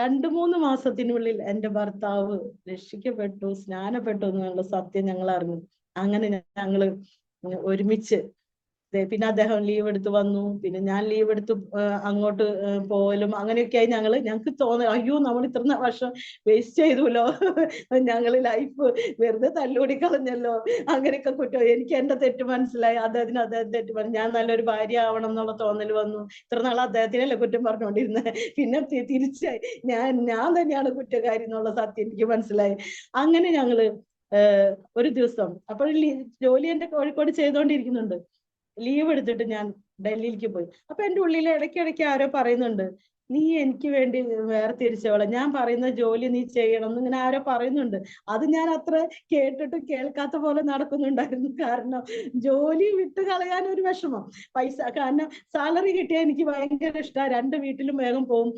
2-3 മാസത്തിനുള്ളിൽ എൻ്റെ ഭർത്താവ് രക്ഷിക്കപ്പെട്ടു, സ്നാനപ്പെട്ടു എന്നുള്ള സത്യം ഞങ്ങൾ അറിഞ്ഞു. അങ്ങനെ ഞങ്ങള് ഒരുമിച്ച്, പിന്നെ അദ്ദേഹം ലീവ് എടുത്ത് വന്നു, പിന്നെ ഞാൻ ലീവ് എടുത്ത് അങ്ങോട്ട് പോകലും അങ്ങനെയൊക്കെയായി. ഞങ്ങൾക്ക് തോന്നി, അയ്യോ നമ്മൾ ഇത്ര വർഷം വേസ്റ്റ് ചെയ്തുല്ലോ, ഞങ്ങൾ ലൈഫ് വെറുതെ തല്ലുകൂടി കളഞ്ഞല്ലോ, അങ്ങനെയൊക്കെ കുറ്റം. എനിക്ക് എന്റെ തെറ്റ് മനസ്സിലായി, അദ്ദേഹത്തിന് അദ്ദേഹം തെറ്റ് പറഞ്ഞു, ഞാൻ നല്ലൊരു ഭാര്യ ആവണം എന്നുള്ള തോന്നൽ വന്നു. ഇത്ര നാൾ അദ്ദേഹത്തിനല്ലേ കുറ്റം പറഞ്ഞുകൊണ്ടിരുന്നത്, പിന്നെ തിരിച്ചായി ഞാൻ തന്നെയാണ് കുറ്റക്കാരി എന്നുള്ള സത്യം എനിക്ക് മനസ്സിലായി. അങ്ങനെ ഞങ്ങള് ഒരു ദിവസം, അപ്പോൾ ജോലി എന്റെ കോഴിക്കോട് ചെയ്തുകൊണ്ടിരിക്കുന്നുണ്ട്, ലീവ് എടുത്തിട്ട് ഞാൻ ഡൽഹിയിലേക്ക് പോയി. അപ്പൊ എന്റെ ഉള്ളിൽ ഇടയ്ക്കിടയ്ക്ക് ആരോ പറയുന്നുണ്ട്, നീ എനിക്ക് വേണ്ടി വേർതിരിച്ചവളെ, ഞാൻ പറയുന്ന ജോലി നീ ചെയ്യണം എന്ന് ഇങ്ങനെ ആരോ പറയുന്നുണ്ട്. അത് ഞാൻ അത്ര കേട്ടിട്ടും കേൾക്കാത്ത പോലെ നടക്കുന്നുണ്ടായിരുന്നു. കാരണം ജോലി വിട്ട് കളയാൻ ഒരു വിഷമം, പൈസ, കാരണം സാലറി കിട്ടിയാൽ എനിക്ക് ഭയങ്കര ഇഷ്ടമാണ്, 2 വീട്ടിലും വേഗം പോകും.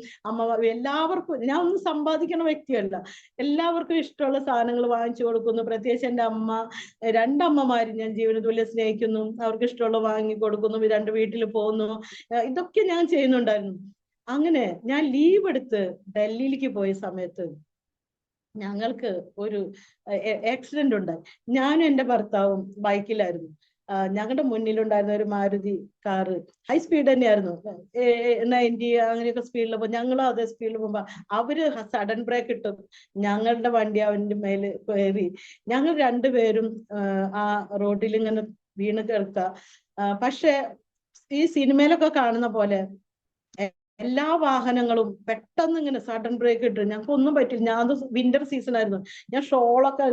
എല്ലാവർക്കും, ഞാൻ ഒന്നും സമ്പാദിക്കണ വ്യക്തിയല്ല, എല്ലാവർക്കും ഇഷ്ടമുള്ള സാധനങ്ങൾ വാങ്ങിച്ചു കൊടുക്കുന്നു. പ്രത്യേകിച്ച് എൻ്റെ അമ്മ, 2 അമ്മമാരും ഞാൻ ജീവന തുല്യം സ്നേഹിക്കുന്നു, അവർക്ക് ഇഷ്ടമുള്ള വാങ്ങി കൊടുക്കുന്നു, 2 വീട്ടിൽ പോകുന്നു, ഇതൊക്കെ ഞാൻ ചെയ്യുന്നുണ്ടായിരുന്നു. അങ്ങനെ ഞാൻ ലീവ് എടുത്ത് ഡൽഹിയിലേക്ക് പോയ സമയത്ത് ഞങ്ങൾക്ക് ഒരു ആക്സിഡന്റ് ഉണ്ടായി. ഞാനും എൻ്റെ ഭർത്താവും ബൈക്കിലായിരുന്നു. ഞങ്ങളുടെ മുന്നിലുണ്ടായിരുന്ന ഒരു മാരുതി കാറ് ഹൈ സ്പീഡ് തന്നെയായിരുന്നു, 90 അങ്ങനെയൊക്കെ സ്പീഡിൽ പോകും. ഞങ്ങളും അതേ സ്പീഡിൽ പോകുമ്പോ അവര് സഡൻ ബ്രേക്ക് ഇട്ടു, ഞങ്ങളുടെ വണ്ടി അവന്റെ മേല് കയറി. ഞങ്ങൾ രണ്ടുപേരും ആ റോഡിൽ ഇങ്ങനെ വീണ് കിടക്കുക. പക്ഷെ ഈ സിനിമയിലൊക്കെ കാണുന്ന പോലെ എല്ലാ വാഹനങ്ങളും പെട്ടെന്ന് ഇങ്ങനെ സഡൻ ബ്രേക്ക് ഇട്ട്, ഞങ്ങൾക്ക് ഒന്നും പറ്റില്ല. ഞാൻ വിന്റർ സീസൺ ആയിരുന്നു, ഞാൻ ഷോളൊക്കെ,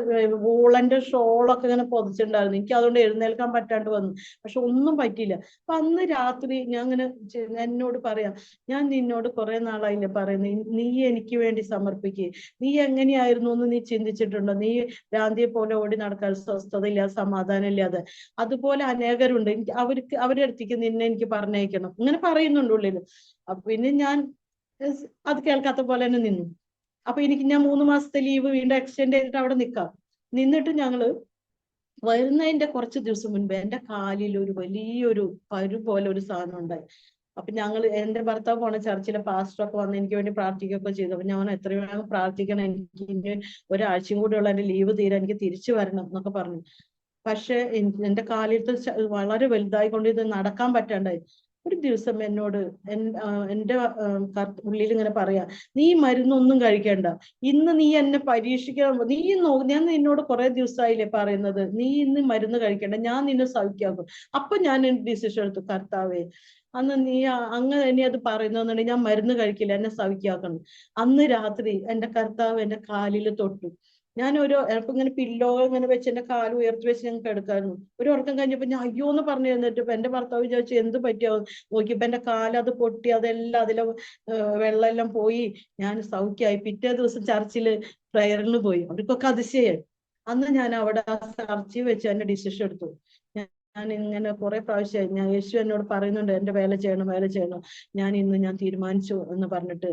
വൂളന്റെ ഷോളൊക്കെ ഇങ്ങനെ പൊതിച്ചിട്ടുണ്ടായിരുന്നു. എനിക്ക് അതുകൊണ്ട് എഴുന്നേൽക്കാൻ പറ്റാണ്ട് വന്നു, പക്ഷെ ഒന്നും പറ്റിയില്ല. അപ്പൊ അന്ന് രാത്രി ഞാൻ ഇങ്ങനെ എന്നോട് പറയാം, ഞാൻ നിന്നോട് കുറെ നാളായില്ലേ പറയുന്നത്, നീ എനിക്ക് വേണ്ടി സമർപ്പിക്കുക, നീ എങ്ങനെയായിരുന്നു എന്ന് നീ ചിന്തിച്ചിട്ടുണ്ടോ? നീ ഭ്രാന്തിയെ പോലെ ഓടി നടക്കാൻ, സ്വസ്ഥതയില്ലാതെ, സമാധാനം ഇല്ലാതെ, അതുപോലെ അനേകരുണ്ട്, എനിക്ക് അവരുടെ അടുത്തേക്ക് നിന്നെ എനിക്ക് പറഞ്ഞയക്കണം, ഇങ്ങനെ പറയുന്നുണ്ട് ഉള്ളിൽ. അപ്പൊ പിന്നെ ഞാൻ അത് കേൾക്കാത്ത പോലെ തന്നെ നിന്നു. അപ്പൊ ഞാൻ 3 മാസത്തെ ലീവ് വീണ്ടും എക്സ്റ്റെൻഡ് ചെയ്തിട്ട് അവിടെ നിന്നിട്ട് ഞങ്ങള് വരുന്നതിന്റെ കുറച്ച് ദിവസം മുൻപ് എന്റെ കാലിൽ ഒരു വലിയൊരു പരു പോലെ ഒരു സാധനം ഉണ്ടായി. അപ്പൊ എന്റെ ഭർത്താവ് പോണ ചർച്ചിലെ പാസ്റ്ററൊക്കെ വന്ന് എനിക്ക് വേണ്ടി പ്രാർത്ഥിക്കുകയൊക്കെ ചെയ്തു. അപ്പൊ ഞാൻ എത്രയും വേഗം പ്രാർത്ഥിക്കണം, എനിക്ക് ഇനി ഒരാഴ്ചയും കൂടെയുള്ള എന്റെ ലീവ് തീരാൻ, എനിക്ക് തിരിച്ചു വരണം എന്നൊക്കെ പറഞ്ഞു. പക്ഷെ എന്റെ കാലിലത്തെ വളരെ വലുതായിക്കൊണ്ട് ഇത് നടക്കാൻ പറ്റാണ്ടായി. ഒരു ദിവസം എന്നോട് എന്റെ ഉള്ളിൽ ഇങ്ങനെ പറയാ, നീ മരുന്നൊന്നും കഴിക്കണ്ട, ഇന്ന് നീ എന്നെ പരീക്ഷിക്കണം, ഞാൻ നിന്നോട് കുറെ ദിവസമായില്ലേ പറയുന്നത്, നീ ഇന്ന് മരുന്ന് കഴിക്കണ്ട, ഞാൻ നിന്നെ സൗഖ്യമാക്കും. അപ്പൊ ഞാൻ ഡിസിഷൻ എടുത്തു, കർത്താവേ അന്ന് നീ അങ്ങനെ തന്നെ അത് പറയുന്നുണ്ടെങ്കിൽ ഞാൻ മരുന്ന് കഴിക്കില്ല, എന്നെ സൗഖ്യമാക്കണം. അന്ന് രാത്രി എന്റെ കർത്താവ് എന്റെ കാലിൽ തൊട്ടു. ഞാൻ അപ്പൊ ഇങ്ങനെ പില്ലോ ഇങ്ങനെ വെച്ച് എന്റെ കാല് ഉയർത്തി വെച്ച് ഞങ്ങൾക്ക് എടുക്കായിരുന്നു. ഒരു ഉറക്കം കഴിഞ്ഞപ്പോ ഞാൻ അയ്യോ എന്ന് പറഞ്ഞു തന്നിട്ട് എന്റെ ഭർത്താവ് വിചാരിച്ചു എന്ത് പറ്റിയോ നോക്കിയപ്പോ എന്റെ കാല് അത് പൊട്ടി, അതെല്ലാം അതിലെ വെള്ളം പോയി, ഞാൻ സൗഖ്യമായി. പിറ്റേ ദിവസം ചർച്ചില് പ്രയറിന് പോയി. അവർക്കൊക്കെ അതിശയായി. അന്ന് ഞാൻ അവിടെ ചർച്ചിൽ വെച്ച് എന്റെ ഡിസിഷൻ എടുത്തു. ഞാൻ ഇങ്ങനെ കുറെ പ്രാവശ്യമായി, യേശു എന്നോട് പറയുന്നുണ്ട് എന്റെ വേല ചെയ്യണം, ഞാൻ തീരുമാനിച്ചു എന്ന് പറഞ്ഞിട്ട്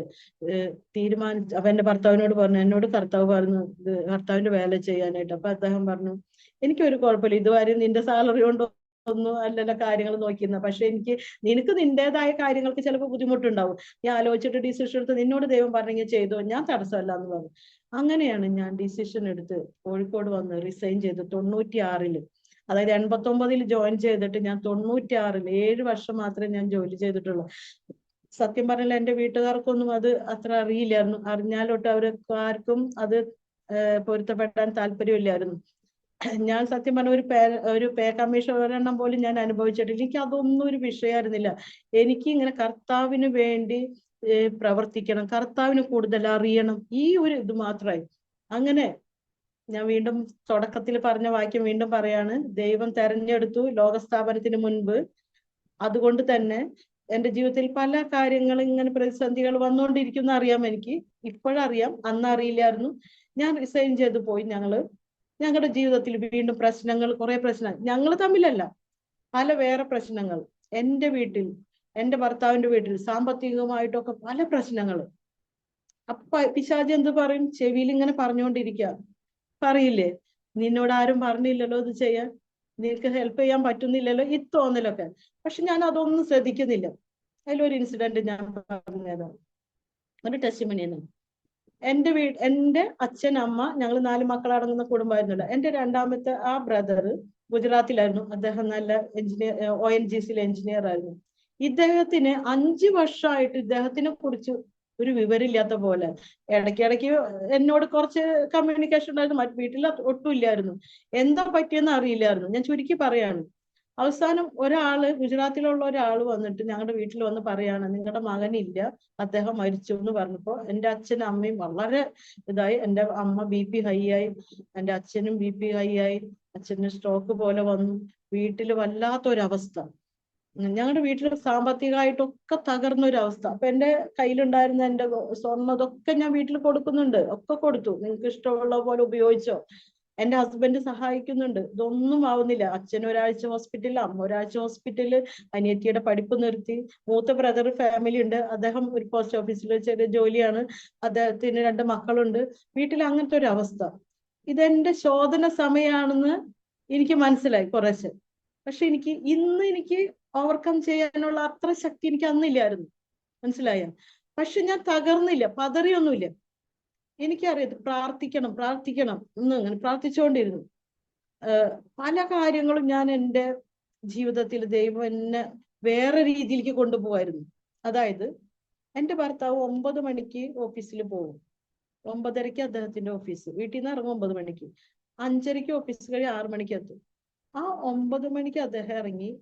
തീരുമാനിച്ചു. അപ്പൊ എന്റെ ഭർത്താവിനോട് പറഞ്ഞു, എന്നോട് കർത്താവ് പറഞ്ഞു കർത്താവിന്റെ വേല ചെയ്യാനായിട്ട്. അപ്പൊ അദ്ദേഹം പറഞ്ഞു, എനിക്കൊരു കുഴപ്പമില്ല, ഇതുവരെ നിന്റെ സാലറി കൊണ്ട് ഒന്നും അല്ലല്ല കാര്യങ്ങൾ നോക്കിയിരുന്ന, പക്ഷെ നിനക്ക് നിന്റേതായ കാര്യങ്ങൾക്ക് ചിലപ്പോൾ ബുദ്ധിമുട്ടുണ്ടാവും, നീ ആലോചിച്ചിട്ട് ഡിസിഷൻ എടുത്ത് നിന്നോട് ദൈവം പറഞ്ഞെങ്കിൽ ചെയ്തോ, ഞാൻ തടസ്സമല്ല എന്ന് പറഞ്ഞു. അങ്ങനെയാണ് ഞാൻ ഡിസിഷൻ എടുത്ത് കോഴിക്കോട് വന്ന് റിസൈൻ ചെയ്ത് 96-ല്, അതായത് 89-ൽ ജോയിൻ ചെയ്തിട്ട് ഞാൻ 96-ൽ 7 വർഷം മാത്രമേ ഞാൻ ജോലി ചെയ്തിട്ടുള്ളൂ. സത്യം പറഞ്ഞാൽ എന്റെ വീട്ടുകാർക്കൊന്നും അത് അത്ര അറിയില്ലായിരുന്നു, അറിഞ്ഞാലോട്ട് ആർക്കും അത് പൊരുത്തപ്പെടാൻ താല്പര്യമില്ലായിരുന്നു. ഞാൻ സത്യം പറഞ്ഞ ഒരു പേ കമ്മീഷൻ ഒരെണ്ണം പോലും ഞാൻ അനുഭവിച്ചിട്ടില്ല. എനിക്ക് അതൊന്നും ഒരു വിഷയമായിരുന്നില്ല. എനിക്ക് ഇങ്ങനെ കർത്താവിന് വേണ്ടി പ്രവർത്തിക്കണം, കർത്താവിന് കൂടുതൽ അറിയണം, ഈ ഒരു ഇത് മാത്രമായി. അങ്ങനെ ഞാൻ വീണ്ടും തുടക്കത്തിൽ പറഞ്ഞ വാക്യം വീണ്ടും പറയാണ്. ദൈവം തെരഞ്ഞെടുത്തു ലോകസ്ഥാപനത്തിന് മുൻപ്. അതുകൊണ്ട് തന്നെ എന്റെ ജീവിതത്തിൽ പല കാര്യങ്ങളും ഇങ്ങനെ പ്രതിസന്ധികൾ വന്നുകൊണ്ടിരിക്കുന്ന അറിയാം എനിക്ക്. ഇപ്പോഴറിയാം, അന്ന് അറിയില്ലായിരുന്നു. ഞാൻ റിസൈൻ ചെയ്തു പോയി. ഞങ്ങളുടെ ജീവിതത്തിൽ വീണ്ടും പ്രശ്നങ്ങൾ, കുറെ പ്രശ്നം, ഞങ്ങൾ തമ്മിലല്ല, പല വേറെ പ്രശ്നങ്ങൾ. എന്റെ വീട്ടിൽ, എന്റെ ഭർത്താവിന്റെ വീട്ടിൽ സാമ്പത്തികമായിട്ടൊക്കെ പല പ്രശ്നങ്ങൾ. അപ്പൊ പിശാചി എന്ത് പറയും? ചെവിയിൽ ഇങ്ങനെ പറഞ്ഞുകൊണ്ടിരിക്കുക. പറയില്ലേ, നിന്നോട് ആരും പറഞ്ഞില്ലല്ലോ ഇത് ചെയ്യാൻ, നിനക്ക് ഹെൽപ്പ് ചെയ്യാൻ പറ്റുന്നില്ലല്ലോ, ഈ തോന്നലൊക്കെ. പക്ഷെ ഞാൻ അതൊന്നും ശ്രദ്ധിക്കുന്നില്ല. അതിലൊരു ഇൻസിഡന്റ് ഞാൻ പറഞ്ഞുതരാം, ഒരു ടെസ്റ്റിമണിയാണ്. എന്റെ അച്ഛൻ, അമ്മ, ഞങ്ങൾ 4 മക്കളടങ്ങുന്ന കുടുംബമായിരുന്നില്ല. എന്റെ രണ്ടാമത്തെ ആ ബ്രദർ ഗുജറാത്തിലായിരുന്നു. അദ്ദേഹം നല്ല എഞ്ചിനീയർ, ONGC എഞ്ചിനീയർ ആയിരുന്നു. ഇദ്ദേഹത്തിന് 5 വർഷമായിട്ട് ഇദ്ദേഹത്തിനെ കുറിച്ച് ഒരു വിവരമില്ലാത്ത പോലെ. ഇടയ്ക്കിടയ്ക്ക് എന്നോട് കുറച്ച് കമ്മ്യൂണിക്കേഷൻ ഉണ്ടായിരുന്നു, മറ്റു വീട്ടിൽ ഒട്ടും ഇല്ലായിരുന്നു. എന്താ പറ്റിയെന്ന് അറിയില്ലായിരുന്നു. ഞാൻ ചുരുക്കി പറയാണ്. അവസാനം ഗുജറാത്തിലുള്ള ഒരാൾ വന്നിട്ട് ഞങ്ങളുടെ വീട്ടിൽ വന്ന് പറയാണ്, നിങ്ങളുടെ മകനില്ല, അദ്ദേഹം മരിച്ചു എന്ന് പറഞ്ഞപ്പോ എന്റെ അച്ഛനും അമ്മയും വളരെ ഇതായി. എന്റെ അമ്മ BP ഹൈ ആയി, എന്റെ അച്ഛനും BP ഹൈ ആയി. അച്ഛന് സ്ട്രോക്ക് പോലെ വന്നു. വീട്ടിൽ വല്ലാത്തൊരവസ്ഥ. ഞങ്ങളുടെ വീട്ടിൽ സാമ്പത്തികമായിട്ടൊക്കെ തകർന്ന ഒരു അവസ്ഥ. അപ്പൊ എന്റെ കയ്യിലുണ്ടായിരുന്ന എന്റെ സ്വർണ്ണം അതൊക്കെ ഞാൻ വീട്ടിൽ കൊടുക്കുന്നുണ്ട്, ഒക്കെ കൊടുത്തു. നിങ്ങൾക്ക് ഇഷ്ടമുള്ള പോലെ ഉപയോഗിച്ചോ. എന്റെ ഹസ്ബൻഡ് സഹായിക്കുന്നുണ്ട്. ഇതൊന്നും ആവുന്നില്ല. അച്ഛൻ ഒരാഴ്ച ഹോസ്പിറ്റലിൽ, അമ്മ ഒരാഴ്ച ഹോസ്പിറ്റലിൽ. അനിയത്തിയുടെ പഠിപ്പ് നിർത്തി. മൂത്ത ബ്രദർ ഫാമിലി ഉണ്ട്, അദ്ദേഹം ഒരു പോസ്റ്റ് ഓഫീസിൽ ചെറിയ ജോലിയാണ്. അദ്ദേഹത്തിന് 2 മക്കളുണ്ട്. വീട്ടിൽ അങ്ങനത്തെ ഒരു അവസ്ഥ. ഇതെന്റെ ശോധന സമയമാണെന്ന് എനിക്ക് മനസ്സിലായി കുറച്ച്. പക്ഷെ എനിക്ക് ഓവർകം ചെയ്യാനുള്ള അത്ര ശക്തി എനിക്ക് അന്നില്ലായിരുന്നു. മനസ്സിലായ? പക്ഷെ ഞാൻ തകർന്നില്ല, പതറിയൊന്നുമില്ല. എനിക്കറിയാം പ്രാർത്ഥിക്കണം എന്ന് അങ്ങനെ പ്രാർത്ഥിച്ചുകൊണ്ടിരുന്നു. പല കാര്യങ്ങളും ഞാൻ എൻ്റെ ജീവിതത്തിൽ ദൈവം എന്നെ വേറെ രീതിയിലേക്ക് കൊണ്ടുപോകായിരുന്നു. അതായത് എൻ്റെ ഭർത്താവ് 9 മണിക്ക് ഓഫീസിൽ പോകും. 9:30 അദ്ദേഹത്തിന്റെ ഓഫീസ്. വീട്ടിൽ നിന്ന് ഇറങ്ങും 9 മണിക്ക്. 5:30 ഓഫീസ് കഴിയും 6 മണിക്ക് എത്തും. ആ 9 മണിക്ക് അദ്ദേഹം ഇറങ്ങി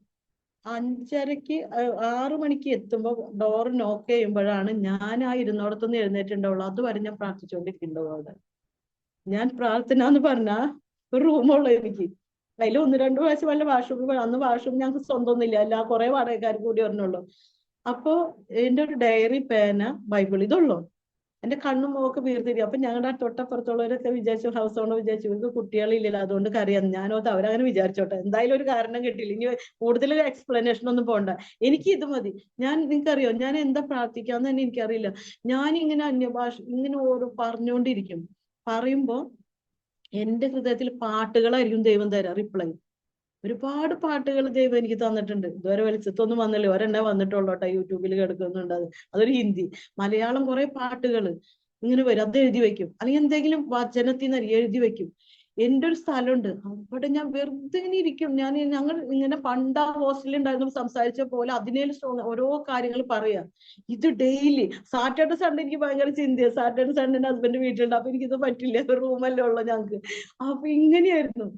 6 മണിക്ക് എത്തുമ്പോൾ ഡോർ നോക്ക് ചെയ്യുമ്പോഴാണ് ഞാൻ ആ ഇരുന്നോടത്തുനിന്ന് എഴുന്നേറ്റുണ്ടാവുള്ളൂ. അതുവരെ ഞാൻ പ്രാർത്ഥിച്ചുകൊണ്ടിരിക്കുന്നുണ്ടാവും അവിടെ. ഞാൻ പ്രാർത്ഥന എന്ന് പറഞ്ഞാൽ ഒരു റൂമുള്ളൂ എനിക്ക്. അതിൽ 1-2 പ്രാവശ്യം വല്ല വാഷ്റൂമിൽ, അന്ന് വാഷ്റൂം ഞങ്ങൾക്ക് സ്വന്തമൊന്നുമില്ല, അല്ല കുറെ വാടകക്കാർ കൂടി പറഞ്ഞുള്ളൂ. അപ്പോ എന്റെ ഒരു ഡയറി, പേന, ബൈബിൾ, ഇതുള്ളൂ. എന്റെ കണ്ണും മുഖമൊക്കെ വീർത്തിരിക്കും. അപ്പൊ ഞങ്ങളുടെ തൊട്ടപ്പുറത്തുള്ളവരൊക്കെ വിചാരിച്ചു, ഹൗസ് ഓണർ വിചാരിച്ചു ഇവർക്ക് കുട്ടികളില്ലല്ലോ അതുകൊണ്ട് കരയാന്ന്. ഞാനോത്ത് അവരങ്ങനെ വിചാരിച്ചോട്ടെ, എന്തായാലും ഒരു കാരണം കിട്ടില്ല, ഇനി കൂടുതൽ എക്സ്പ്ലനേഷൻ ഒന്നും പോണ്ട, എനിക്ക് ഇത് മതി. നിങ്ങൾക്കറിയോ ഞാൻ എന്താ പ്രാർത്ഥിക്കാന്ന് തന്നെ എനിക്കറിയില്ല. ഞാനിങ്ങനെ അന്യഭാഷ ഇങ്ങനെ ഓരോ പറഞ്ഞുകൊണ്ടിരിക്കും. പറയുമ്പോ എന്റെ ഹൃദയത്തിൽ പാട്ടുകളായിരിക്കും ദൈവം തരാ റിപ്ലൈ. ഒരുപാട് പാട്ടുകൾ ദൈവം എനിക്ക് തന്നിട്ടുണ്ട്. ഇതുവരെ വെളിച്ചത്തൊന്നും വന്നില്ല, ഒരെണ്ണേ വന്നിട്ടുള്ളൂട്ടെ, യൂട്യൂബിൽ കിടക്കുന്നുണ്ട്. അതൊരു ഹിന്ദി. മലയാളം കുറെ പാട്ടുകൾ ഇങ്ങനെ വരും, അത് എഴുതി വെക്കും. അല്ലെങ്കിൽ എന്തെങ്കിലും വചനത്തിൽ നിന്ന് എഴുതി വെക്കും. എൻ്റെ ഒരു സ്ഥലമുണ്ട്, അവിടെ ഞാൻ വെറുതെ ഇങ്ങനെ ഇരിക്കും. ഞങ്ങൾ ഇങ്ങനെ പണ്ട് ആ ഹോസ്റ്റലിൽ ഉണ്ടായിരുന്നു സംസാരിച്ച പോലെ അതിനേലും ഓരോ കാര്യങ്ങൾ പറയാ. ഇത് ഡെയിലി സാറ്റർഡേ സൺഡേ എനിക്ക് ഭയങ്കര ചിന്തയാണ്. സാറ്റർഡേ സൺഡേ ഹസ്ബൻഡ് വീട്ടിലുണ്ട്, അപ്പൊ എനിക്കിത് പറ്റില്ല, റൂമല്ലേ ഉള്ളു ഞങ്ങൾക്ക്. അപ്പൊ ഇങ്ങനെയായിരുന്നു.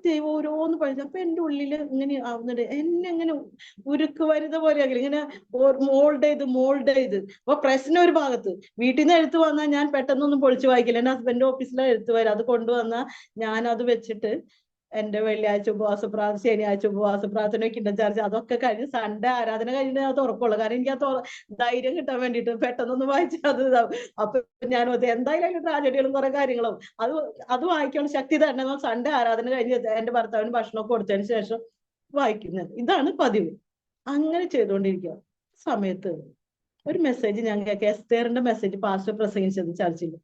ദൈവം ഓരോന്ന് പഠിച്ചു. അപ്പൊ എന്റെ ഉള്ളില് ഇങ്ങനെ ആവുന്നുണ്ട്, എന്നെ ഇങ്ങനെ ഉരുക്ക് വരുന്ന പോലെ ഇങ്ങനെ മോൾഡ് ചെയ്ത്. അപ്പൊ പ്രശ്നം ഒരു ഭാഗത്ത്. വീട്ടിൽ നിന്ന് എഴുത്ത് വന്നാൽ ഞാൻ പെട്ടെന്നൊന്നും പൊളിച്ചു വായിക്കില്ല. എന്റെ ഹസ്ബൻഡ് ഓഫീസിലെ എഴുത്ത് വരും, അത് കൊണ്ടുവന്നാൽ ഞാൻ അത് വെച്ചിട്ട് എന്റെ വെള്ളിയാഴ്ച ഉപവാസ പ്രാർത്ഥന, ശനിയാഴ്ച ഉപവാസ പ്രാർത്ഥന, കിണ്ടൻ ചാർജ് അതൊക്കെ കഴിഞ്ഞ് സൺഡേ ആരാധന കഴിഞ്ഞിട്ട് അത് ഉറപ്പുള്ളൂ. കാരണം എനിക്ക് ആ ധൈര്യം കിട്ടാൻ വേണ്ടിയിട്ട് പെട്ടെന്നൊന്ന് വായിച്ചാൽ അത് ഇതാവും. അപ്പൊ ഞാൻ എന്തായാലും ട്രാജഡികളും കുറെ കാര്യങ്ങളും അത് വായിക്കാനുള്ള ശക്തി തന്നെ സൺഡേ ആരാധന കഴിഞ്ഞ് എന്റെ ഭർത്താവിന് ഭക്ഷണമൊക്കെ കൊടുത്തതിന് ശേഷം വായിക്കുന്നത്. ഇതാണ് പതിവ്. അങ്ങനെ ചെയ്തുകൊണ്ടിരിക്കുക സമയത്ത് ഒരു മെസ്സേജ് ഞാൻ കേൾക്കാം, എസ്തേറിന്റെ മെസ്സേജ് പാസ്റ്റർ പ്രസംഗിച്ചത് ചർച്ചിൽ.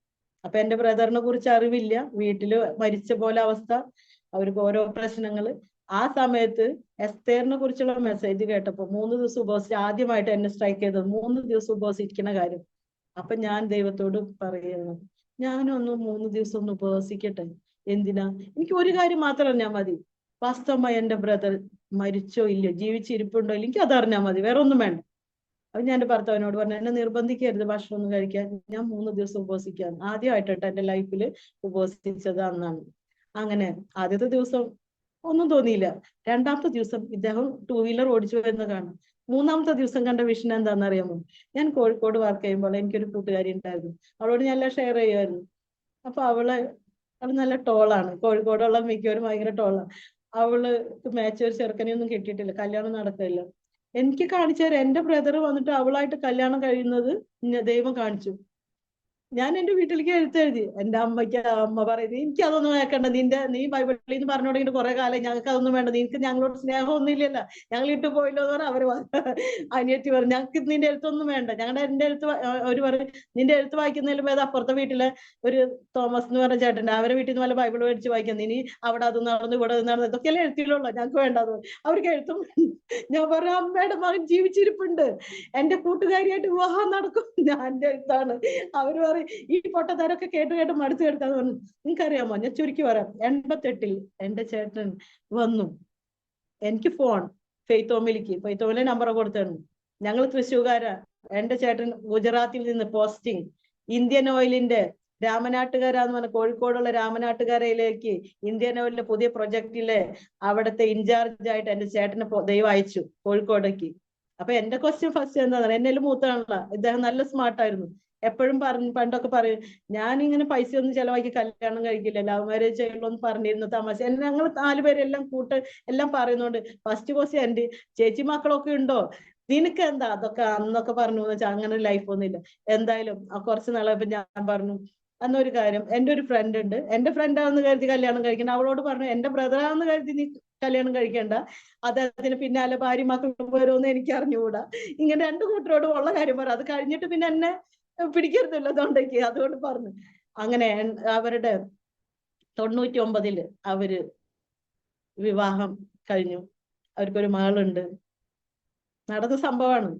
അപ്പൊ എന്റെ ബ്രദറിനെ കുറിച്ച് അറിവില്ല, വീട്ടില് മരിച്ച പോലെ അവസ്ഥ, അവർക്ക് ഓരോ പ്രശ്നങ്ങള്. ആ സമയത്ത് എസ്തേറിനെ കുറിച്ചുള്ള മെസ്സേജ് കേട്ടപ്പോ 3 ദിവസം ഉപവസിച്ച്, ആദ്യമായിട്ട് എന്നെ സ്ട്രൈക്ക് ചെയ്തത് 3 ദിവസം ഉപവസിക്കുന്ന കാര്യം. അപ്പൊ ഞാൻ ദൈവത്തോട് പറയുന്നു, ഞാനൊന്ന് 3 ദിവസം ഒന്ന് ഉപവസിക്കട്ടെ. എന്തിനാ? എനിക്ക് ഒരു കാര്യം മാത്രം അറിഞ്ഞാൽ മതി, വാസ്തവമായി എന്റെ ബ്രദർ മരിച്ചോ ഇല്ലയോ, ജീവിച്ചിരിപ്പുണ്ടോ ഇല്ല, എനിക്ക് അതറിഞ്ഞാൽ മതി, വേറെ ഒന്നും വേണ്ട. അപ്പൊ ഞാൻ എന്റെ ഭർത്താവിനോട് പറഞ്ഞു, എന്നെ നിർബന്ധിക്കരുത് ഭക്ഷണം ഒന്നും കഴിക്കാൻ, ഞാൻ 3 ദിവസം ഉപവസിക്കാൻ. ആദ്യമായിട്ടോ എന്റെ ലൈഫിൽ ഉപവസിച്ചത് അന്നാണ്. അങ്ങനെ ആദ്യത്തെ ദിവസം ഒന്നും തോന്നിയില്ല. 2ാമത്തെ ദിവസം ഇദ്ദേഹം 2 വീലർ ഓടിച്ചു വരുന്ന കാണാം. 3ാമത്തെ ദിവസം കണ്ട വിഷൻ എന്താണെന്ന് അറിയാമോ? ഞാൻ കോഴിക്കോട് വർക്ക് ചെയ്യുമ്പോൾ എനിക്കൊരു കൂട്ടുകാരി ഉണ്ടായിരുന്നു, അവളോട് ഞാൻ എല്ലാം ഷെയർ ചെയ്യുമായിരുന്നു. അപ്പൊ അവള് നല്ല ടോളാണ്, കോഴിക്കോടുള്ള മിക്കവരും ഭയങ്കര ടോളാണ്. അവള് മാച്ച് ഒരു ചെറുക്കനെയൊന്നും കിട്ടിയിട്ടില്ല, കല്യാണം നടക്കില്ല. എനിക്ക് കാണിച്ചു തരാം, എന്റെ ബ്രദർ വന്നിട്ട് അവളായിട്ട് കല്യാണം കഴിയുന്നത് ദൈവം കാണിച്ചു. ഞാൻ എന്റെ വീട്ടിലേക്ക് എഴുതി. എന്റെ അമ്മ പറയുന്നത് എനിക്ക് അതൊന്നും കേൾക്കണ്ട, നീ ബൈബിളിൽ നിന്ന് പറഞ്ഞു തുടങ്ങിയിട്ട് കുറെ കാലം, ഞങ്ങൾക്ക് അതൊന്നും വേണ്ട, നിനക്ക് ഞങ്ങളോട് സ്നേഹമൊന്നും ഇല്ലല്ലോ, ഞങ്ങൾ ഇട്ട് പോയില്ലോ എന്ന് പറഞ്ഞാൽ അവര് അനിയത്തി പറഞ്ഞു ഞങ്ങൾക്ക് നിന്റെ എഴുത്തൊന്നും വേണ്ട. എന്റെ എഴുത്ത് ഒരു പറയും നിന്റെ എഴുത്ത് വായിക്കുന്നതിലും ഭേദം അപ്പുറത്തെ വീട്ടിലെ ഒരു തോമസ് എന്ന് പറഞ്ഞ ചേട്ടൻ്റെ അവരെ വീട്ടിൽ നിന്ന് വല്ല ബൈബിൾ മേടിച്ച് വായിക്കുന്നത്, ഇനി അവിടെ അത് നടന്നു ഇവിടെ നടന്നു ഇതൊക്കെയല്ലേ എഴുത്തിലുള്ളൂ, ഞങ്ങൾക്ക് വേണ്ടത്. അവർക്ക് എഴുത്തും. ഞാൻ പറഞ്ഞു അമ്മയുടെ മകൻ ജീവിച്ചിരിപ്പുണ്ട്, എന്റെ കൂട്ടുകാരിയായിട്ട് വിവാഹം നടക്കും, ഞാൻ എന്റെ എഴുത്താണ്. അവര് പറയും ഈ പൊട്ടത്തരൊക്കെ കേട്ട് മടുത്തു കേട്ടാന്ന് പറഞ്ഞു. നിങ്ങൾക്കറിയാമോ, ഞാൻ ചുരുക്കി പറയാം, 88 എന്റെ ചേട്ടൻ വന്നു, എനിക്ക് ഫോൺ ഫെയ്ത്തോമിലെ നമ്പർ കൊടുത്തിരുന്നു. ഞങ്ങൾ തൃശ്ശൂർക്കാരാ, എന്റെ ചേട്ടൻ ഗുജറാത്തിൽ നിന്ന് പോസ്റ്റിംഗ് ഇന്ത്യൻ ഓയിലിന്റെ രാമനാട്ടുകര എന്ന് പറഞ്ഞ കോഴിക്കോടുള്ള രാമനാട്ടുകരയിലേക്ക് ഇന്ത്യൻ ഓയിലിന്റെ പുതിയ പ്രൊജക്റ്റിലെ അവിടുത്തെ ഇൻചാർജ് ആയിട്ട് എന്റെ ചേട്ടനെ ദൈവം അയച്ചു കോഴിക്കോടേക്ക്. അപ്പൊ എന്റെ ക്വസ്റ്റ്യൻ ഫസ്റ്റ് എന്താ, എന്നെല്ലാം മൂത്താണല്ലോ, ഇദ്ദേഹം നല്ല സ്മാർട്ടായിരുന്നു. എപ്പോഴും പണ്ടൊക്കെ പറയും ഞാനിങ്ങനെ പൈസ ഒന്നും ചെലവാക്കി കല്യാണം കഴിക്കില്ല, ലവ് മാരേജ് ചെയ്യുള്ളൂ എന്ന് പറഞ്ഞിരുന്ന തമാശ. ഞങ്ങൾ 4 പേരെല്ലാം എല്ലാം പറയുന്നുണ്ട്. ഫസ്റ്റ് ക്വസ്റ്റ്യൻ എന്റെ ചേച്ചി മക്കളൊക്കെ ഉണ്ടോ, നിനക്ക് എന്താ അതൊക്കെ അന്നൊക്കെ പറഞ്ഞു എന്ന് വെച്ചാൽ അങ്ങനെ ലൈഫ് ഒന്നുമില്ല. എന്തായാലും കുറച്ച് നാളായപ്പോ ഞാൻ പറഞ്ഞു അന്നൊരു കാര്യം, എന്റെ ഒരു ഫ്രണ്ട് ഉണ്ട്, എന്റെ ഫ്രണ്ടാണെന്ന് കരുതി കല്യാണം കഴിക്കണ്ട. അവളോട് പറഞ്ഞു എന്റെ ബ്രദറാണെന്ന് കരുതി നീ കല്യാണം കഴിക്കണ്ട, അദ്ദേഹത്തിന് പിന്നാലെ ഭാര്യ മക്കൾ വരുമെന്ന് എനിക്ക് അറിഞ്ഞുകൂടാ. ഇങ്ങനെ 2 കൂട്ടരോടും ഉള്ള കാര്യം പറ, അത് കഴിഞ്ഞിട്ട് പിന്നെ എന്നെ പിടിക്കരുതല്ലോ അതുകൊണ്ടേക്ക്, അതുകൊണ്ട് പറഞ്ഞു. അങ്ങനെ അവരുടെ 99 അവര് വിവാഹം കഴിഞ്ഞു, അവർക്കൊരു മകളുണ്ട്. നടന്ന സംഭവമാണ്.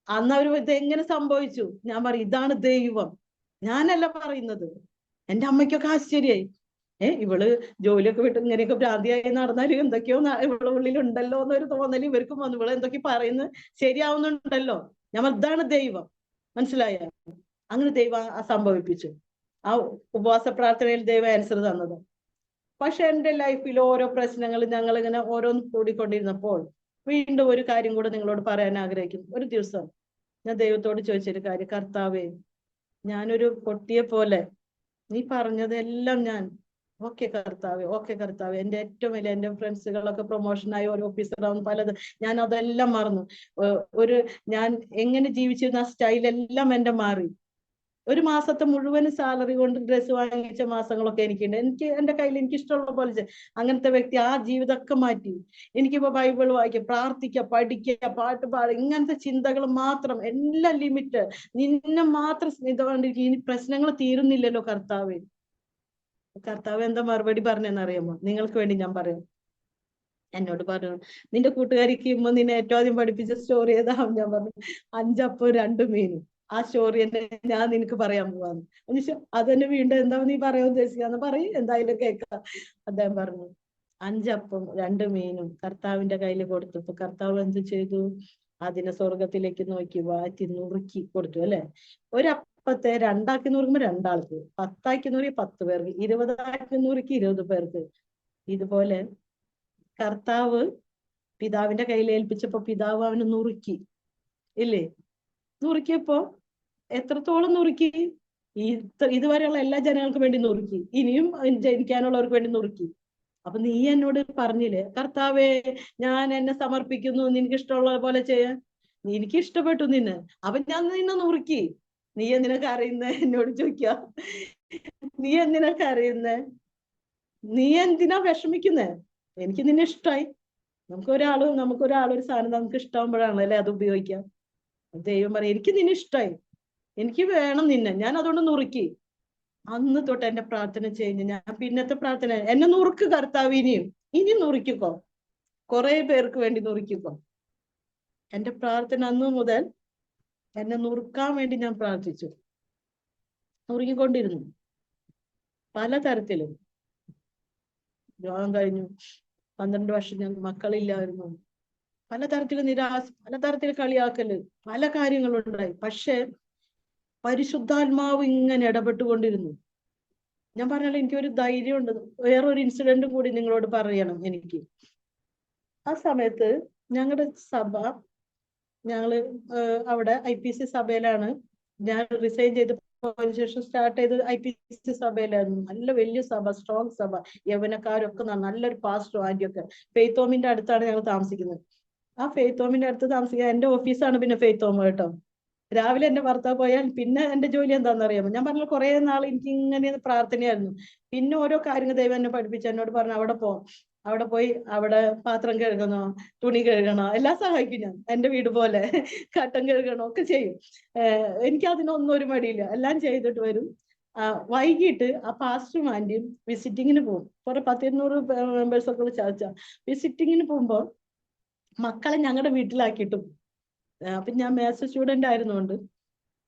അന്ന് അവര് ഇത് എങ്ങനെ സംഭവിച്ചു, ഞാൻ പറയും ഇതാണ് ദൈവം, ഞാനല്ല പറയുന്നത്. എന്റെ അമ്മയ്ക്കൊക്കെ ആശ്ചര്യമായി. ഇവള് ജോലിയൊക്കെ വിട്ട് ഇങ്ങനെയൊക്കെ ഭ്രാന്തിയായി നടന്നാലും എന്തൊക്കെയോ ഇവളെ ഉള്ളിൽ ഉണ്ടല്ലോ എന്നൊരു തോന്നൽ ഇവർക്കും വന്നു. ഇവളെ എന്തൊക്കെ പറയുന്നത് ശരിയാവുന്നുണ്ടല്ലോ. ഞാൻ ഇതാണ് ദൈവം, മനസ്സിലായ? അങ്ങനെ ദൈവം സംഭവിപ്പിച്ചു. ആ ഉപവാസ പ്രാർത്ഥനയിൽ ദൈവം ആൻസർ തന്നത്. പക്ഷെ എന്റെ ലൈഫിൽ ഓരോ പ്രശ്നങ്ങൾ ഞങ്ങൾ ഇങ്ങനെ ഓരോന്ന് കൂടിക്കൊണ്ടിരുന്നപ്പോൾ വീണ്ടും ഒരു കാര്യം കൂടെ നിങ്ങളോട് പറയാൻ ആഗ്രഹിക്കുന്നു. ഒരു ദിവസം ഞാൻ ദൈവത്തോട് ചോദിച്ചൊരു കാര്യം, കർത്താവേ, ഞാനൊരു പൊട്ടിയെ പോലെ നീ പറഞ്ഞതെല്ലാം ഞാൻ ഓക്കെ കർത്താവേ, എന്റെ ഏറ്റവും വലിയ എന്റെ ഫ്രണ്ട്സുകളൊക്കെ പ്രൊമോഷനായി ഓരോ ഓഫീസറാവും പലത്, ഞാൻ അതെല്ലാം മറന്നു. ഞാൻ എങ്ങനെ ജീവിച്ചിരുന്ന ആ സ്റ്റൈലെല്ലാം എന്റെ മാറി. ഒരു മാസത്തെ മുഴുവൻ സാലറി കൊണ്ട് ഡ്രസ്സ് വാങ്ങിച്ച മാസങ്ങളൊക്കെ എനിക്കുണ്ട്. എന്റെ കയ്യിൽ എനിക്ക് ഇഷ്ടമുള്ള പോലെ അങ്ങനത്തെ വ്യക്തി ആ ജീവിതമൊക്കെ മാറ്റി. എനിക്കിപ്പോ ബൈബിൾ വായിക്കുക, പ്രാർത്ഥിക്കുക, പഠിക്കുക, പാട്ട് പാടുക, ഇങ്ങനത്തെ ചിന്തകൾ മാത്രം, എല്ലാം ലിമിറ്റ്. നിന്നെ മാത്രം ഇതുകൊണ്ടിരിക്കും. ഇനി പ്രശ്നങ്ങൾ തീരുന്നില്ലല്ലോ കർത്താവ്. കർത്താവ് എന്താ മറുപടി പറഞ്ഞെന്നറിയാമോ? നിങ്ങൾക്ക് വേണ്ടി ഞാൻ പറയാം. എന്നോട് പറഞ്ഞു നിന്റെ കൂട്ടുകാരിക്ക് നിന്നെ ഏറ്റവും ആദ്യം പഠിപ്പിച്ച സ്റ്റോറി ഏതാ? ഞാൻ പറഞ്ഞു 5 അപ്പവും 2 മീനും. ആ സ്റ്റോറി തന്നെ ഞാൻ നിനക്ക് പറയാൻ പോവാന്ന്. അത് തന്നെ വീണ്ടും എന്താ നീ പറയാൻ ഉദ്ദേശിക്കാന്ന് പറയും, എന്തായാലും കേൾക്കാം. അദ്ദേഹം പറഞ്ഞു 5 അപ്പം 2 മീനും കർത്താവിന്റെ കയ്യിൽ കൊടുത്തപ്പോ കർത്താവ് എന്ത് ചെയ്തു? അതിനെ സ്വർഗത്തിലേക്ക് നോക്കി വാറ്റി നുറുക്കി കൊടുത്തു. അല്ലെ? ഒരപ്പത്തെ 2 ആക്കി നുറുക്കുമ്പോ 2 ആൾക്ക്, 10 ആക്കി നുറുക്കി 10 പേർക്ക്, 20 ആക്കി നുറുക്കി 20 പേർക്ക്. ഇതുപോലെ കർത്താവ് പിതാവിന്റെ കയ്യിൽ ഏൽപ്പിച്ചപ്പോ പിതാവ് അവന് നുറുക്കി, ഇല്ലേ? നുറുക്കിയപ്പോ എത്രത്തോളം നുറുക്കി? ഇതുവരെയുള്ള എല്ലാ ജനങ്ങൾക്കും വേണ്ടി നുറുക്കി, ഇനിയും ജനിക്കാനുള്ളവർക്ക് വേണ്ടി നുറുക്കി. അപ്പൊ നീ എന്നോട് പറഞ്ഞില്ലേ കർത്താവേ ഞാൻ എന്നെ സമർപ്പിക്കുന്നു, നിനക്ക് ഇഷ്ടമുള്ള പോലെ ചെയ്യാൻ. എനിക്ക് ഇഷ്ടപ്പെട്ടു നിന്നെ, അപ്പൊ ഞാൻ നിന്നെ നുറുക്കി. നീ എന്തിനാ കരയുന്നേ? എന്നോട് ചോദിക്ക. നീ എന്തിനാ കരയുന്നേ? നീ എന്തിനാ വിഷമിക്കുന്നേ? എനിക്ക് നിന്നെ ഇഷ്ടമായി. നമുക്കൊരാളൊരു സാധനം നമുക്ക് ഇഷ്ടമാകുമ്പോഴാണ് അല്ലെ അത് ഉപയോഗിക്കാം. ദൈവം പറയും എനിക്ക് നിന്നെ ഇഷ്ടമായി, എനിക്ക് വേണം നിന്നെ, ഞാൻ അതുകൊണ്ട് നുറുക്കി. അന്ന് തൊട്ട് എന്റെ പ്രാർത്ഥന ചെയ്യുന്നു. ഞാൻ പിന്നത്തെ പ്രാർത്ഥന, എന്നെ നുറുക്ക് കർത്താവ്, ഇനി നുറുക്കിക്കോ, കുറെ പേർക്ക് വേണ്ടി നുറുക്കിക്കോ. എന്റെ പ്രാർത്ഥന അന്ന് മുതൽ എന്നെ നുറുക്കാൻ വേണ്ടി ഞാൻ പ്രാർത്ഥിച്ചു, നുറുക്കിക്കൊണ്ടിരുന്നു പലതരത്തിലും. വിവാഹം കഴിഞ്ഞു 12 വർഷം ഞങ്ങൾക്ക് മക്കളില്ലായിരുന്നു. പലതരത്തില് നിരാശ, പലതരത്തില് കളിയാക്കല്, പല കാര്യങ്ങളുണ്ടായി. പക്ഷെ പരിശുദ്ധാത്മാവ് ഇങ്ങനെ ഇടപെട്ടുകൊണ്ടിരുന്നു. ഞാൻ പറഞ്ഞാൽ എനിക്കൊരു ധൈര്യമുണ്ട്. വേറൊരു ഇൻസിഡന്റും കൂടി നിങ്ങളോട് പറയണം. എനിക്ക് ആ സമയത്ത് ഞങ്ങളുടെ ഞങ്ങള് അവിടെ IPC സഭയിലാണ് ഞാൻ റിസൈൻ ചെയ്ത് ശേഷം സ്റ്റാർട്ട് ചെയ്ത് IPC സഭയിലായിരുന്നു. നല്ല വലിയ സഭ, സ്ട്രോങ് സഭ, യൗവനക്കാരൊക്കെ നല്ലൊരു പാസ്റ്റർ ആന്റിയൊക്കെ. ഫെയ്ത്ത് ഹോമിന്റെ അടുത്താണ് ഞങ്ങൾ താമസിക്കുന്നത്. ആ ഫെയ്ത്ത് ഹോമിന്റെ അടുത്ത് താമസിക്കുക എന്റെ ഓഫീസാണ് പിന്നെ ഫെയ്ത്ത് ഹോം കേട്ടോ. രാവിലെ എന്റെ ഭർത്താവ് പോയാൽ പിന്നെ എന്റെ ജോലി എന്താണെന്ന് അറിയാമോ? ഞാൻ പറഞ്ഞ കുറെ നാൾ എനിക്ക് ഇങ്ങനെ പ്രാർത്ഥനയായിരുന്നു. പിന്നെ ഓരോ കാര്യങ്ങൾ ദൈവം എന്നെ പഠിപ്പിച്ചു. എന്നോട് പറഞ്ഞു അവിടെ അവിടെ പോയി അവിടെ പാത്രം കഴുകണോ, തുണി കഴുകണോ, എല്ലാം സഹായിക്കും ഞാൻ. എന്റെ വീട് പോലെ കട്ടൻ കഴുകണോ ഒക്കെ ചെയ്യും. എനിക്ക് അതിനൊന്നും ഒരു മടിയില്ല, എല്ലാം ചെയ്തിട്ട് വരും. വൈകിട്ട് ആ പാസ്റ്ററും ആന്റിയും വിസിറ്റിങ്ങിന് പോകും. കുറെ 100-200 മെമ്പേഴ്സ് ഒക്കെ ചർച്ച. വിസിറ്റിങ്ങിന് പോകുമ്പോൾ മക്കളെ ഞങ്ങളുടെ വീട്ടിലാക്കിയിട്ടും, അപ്പൊ ഞാൻ മാത്സ് സ്റ്റുഡന്റ് ആയിരുന്നുകൊണ്ട്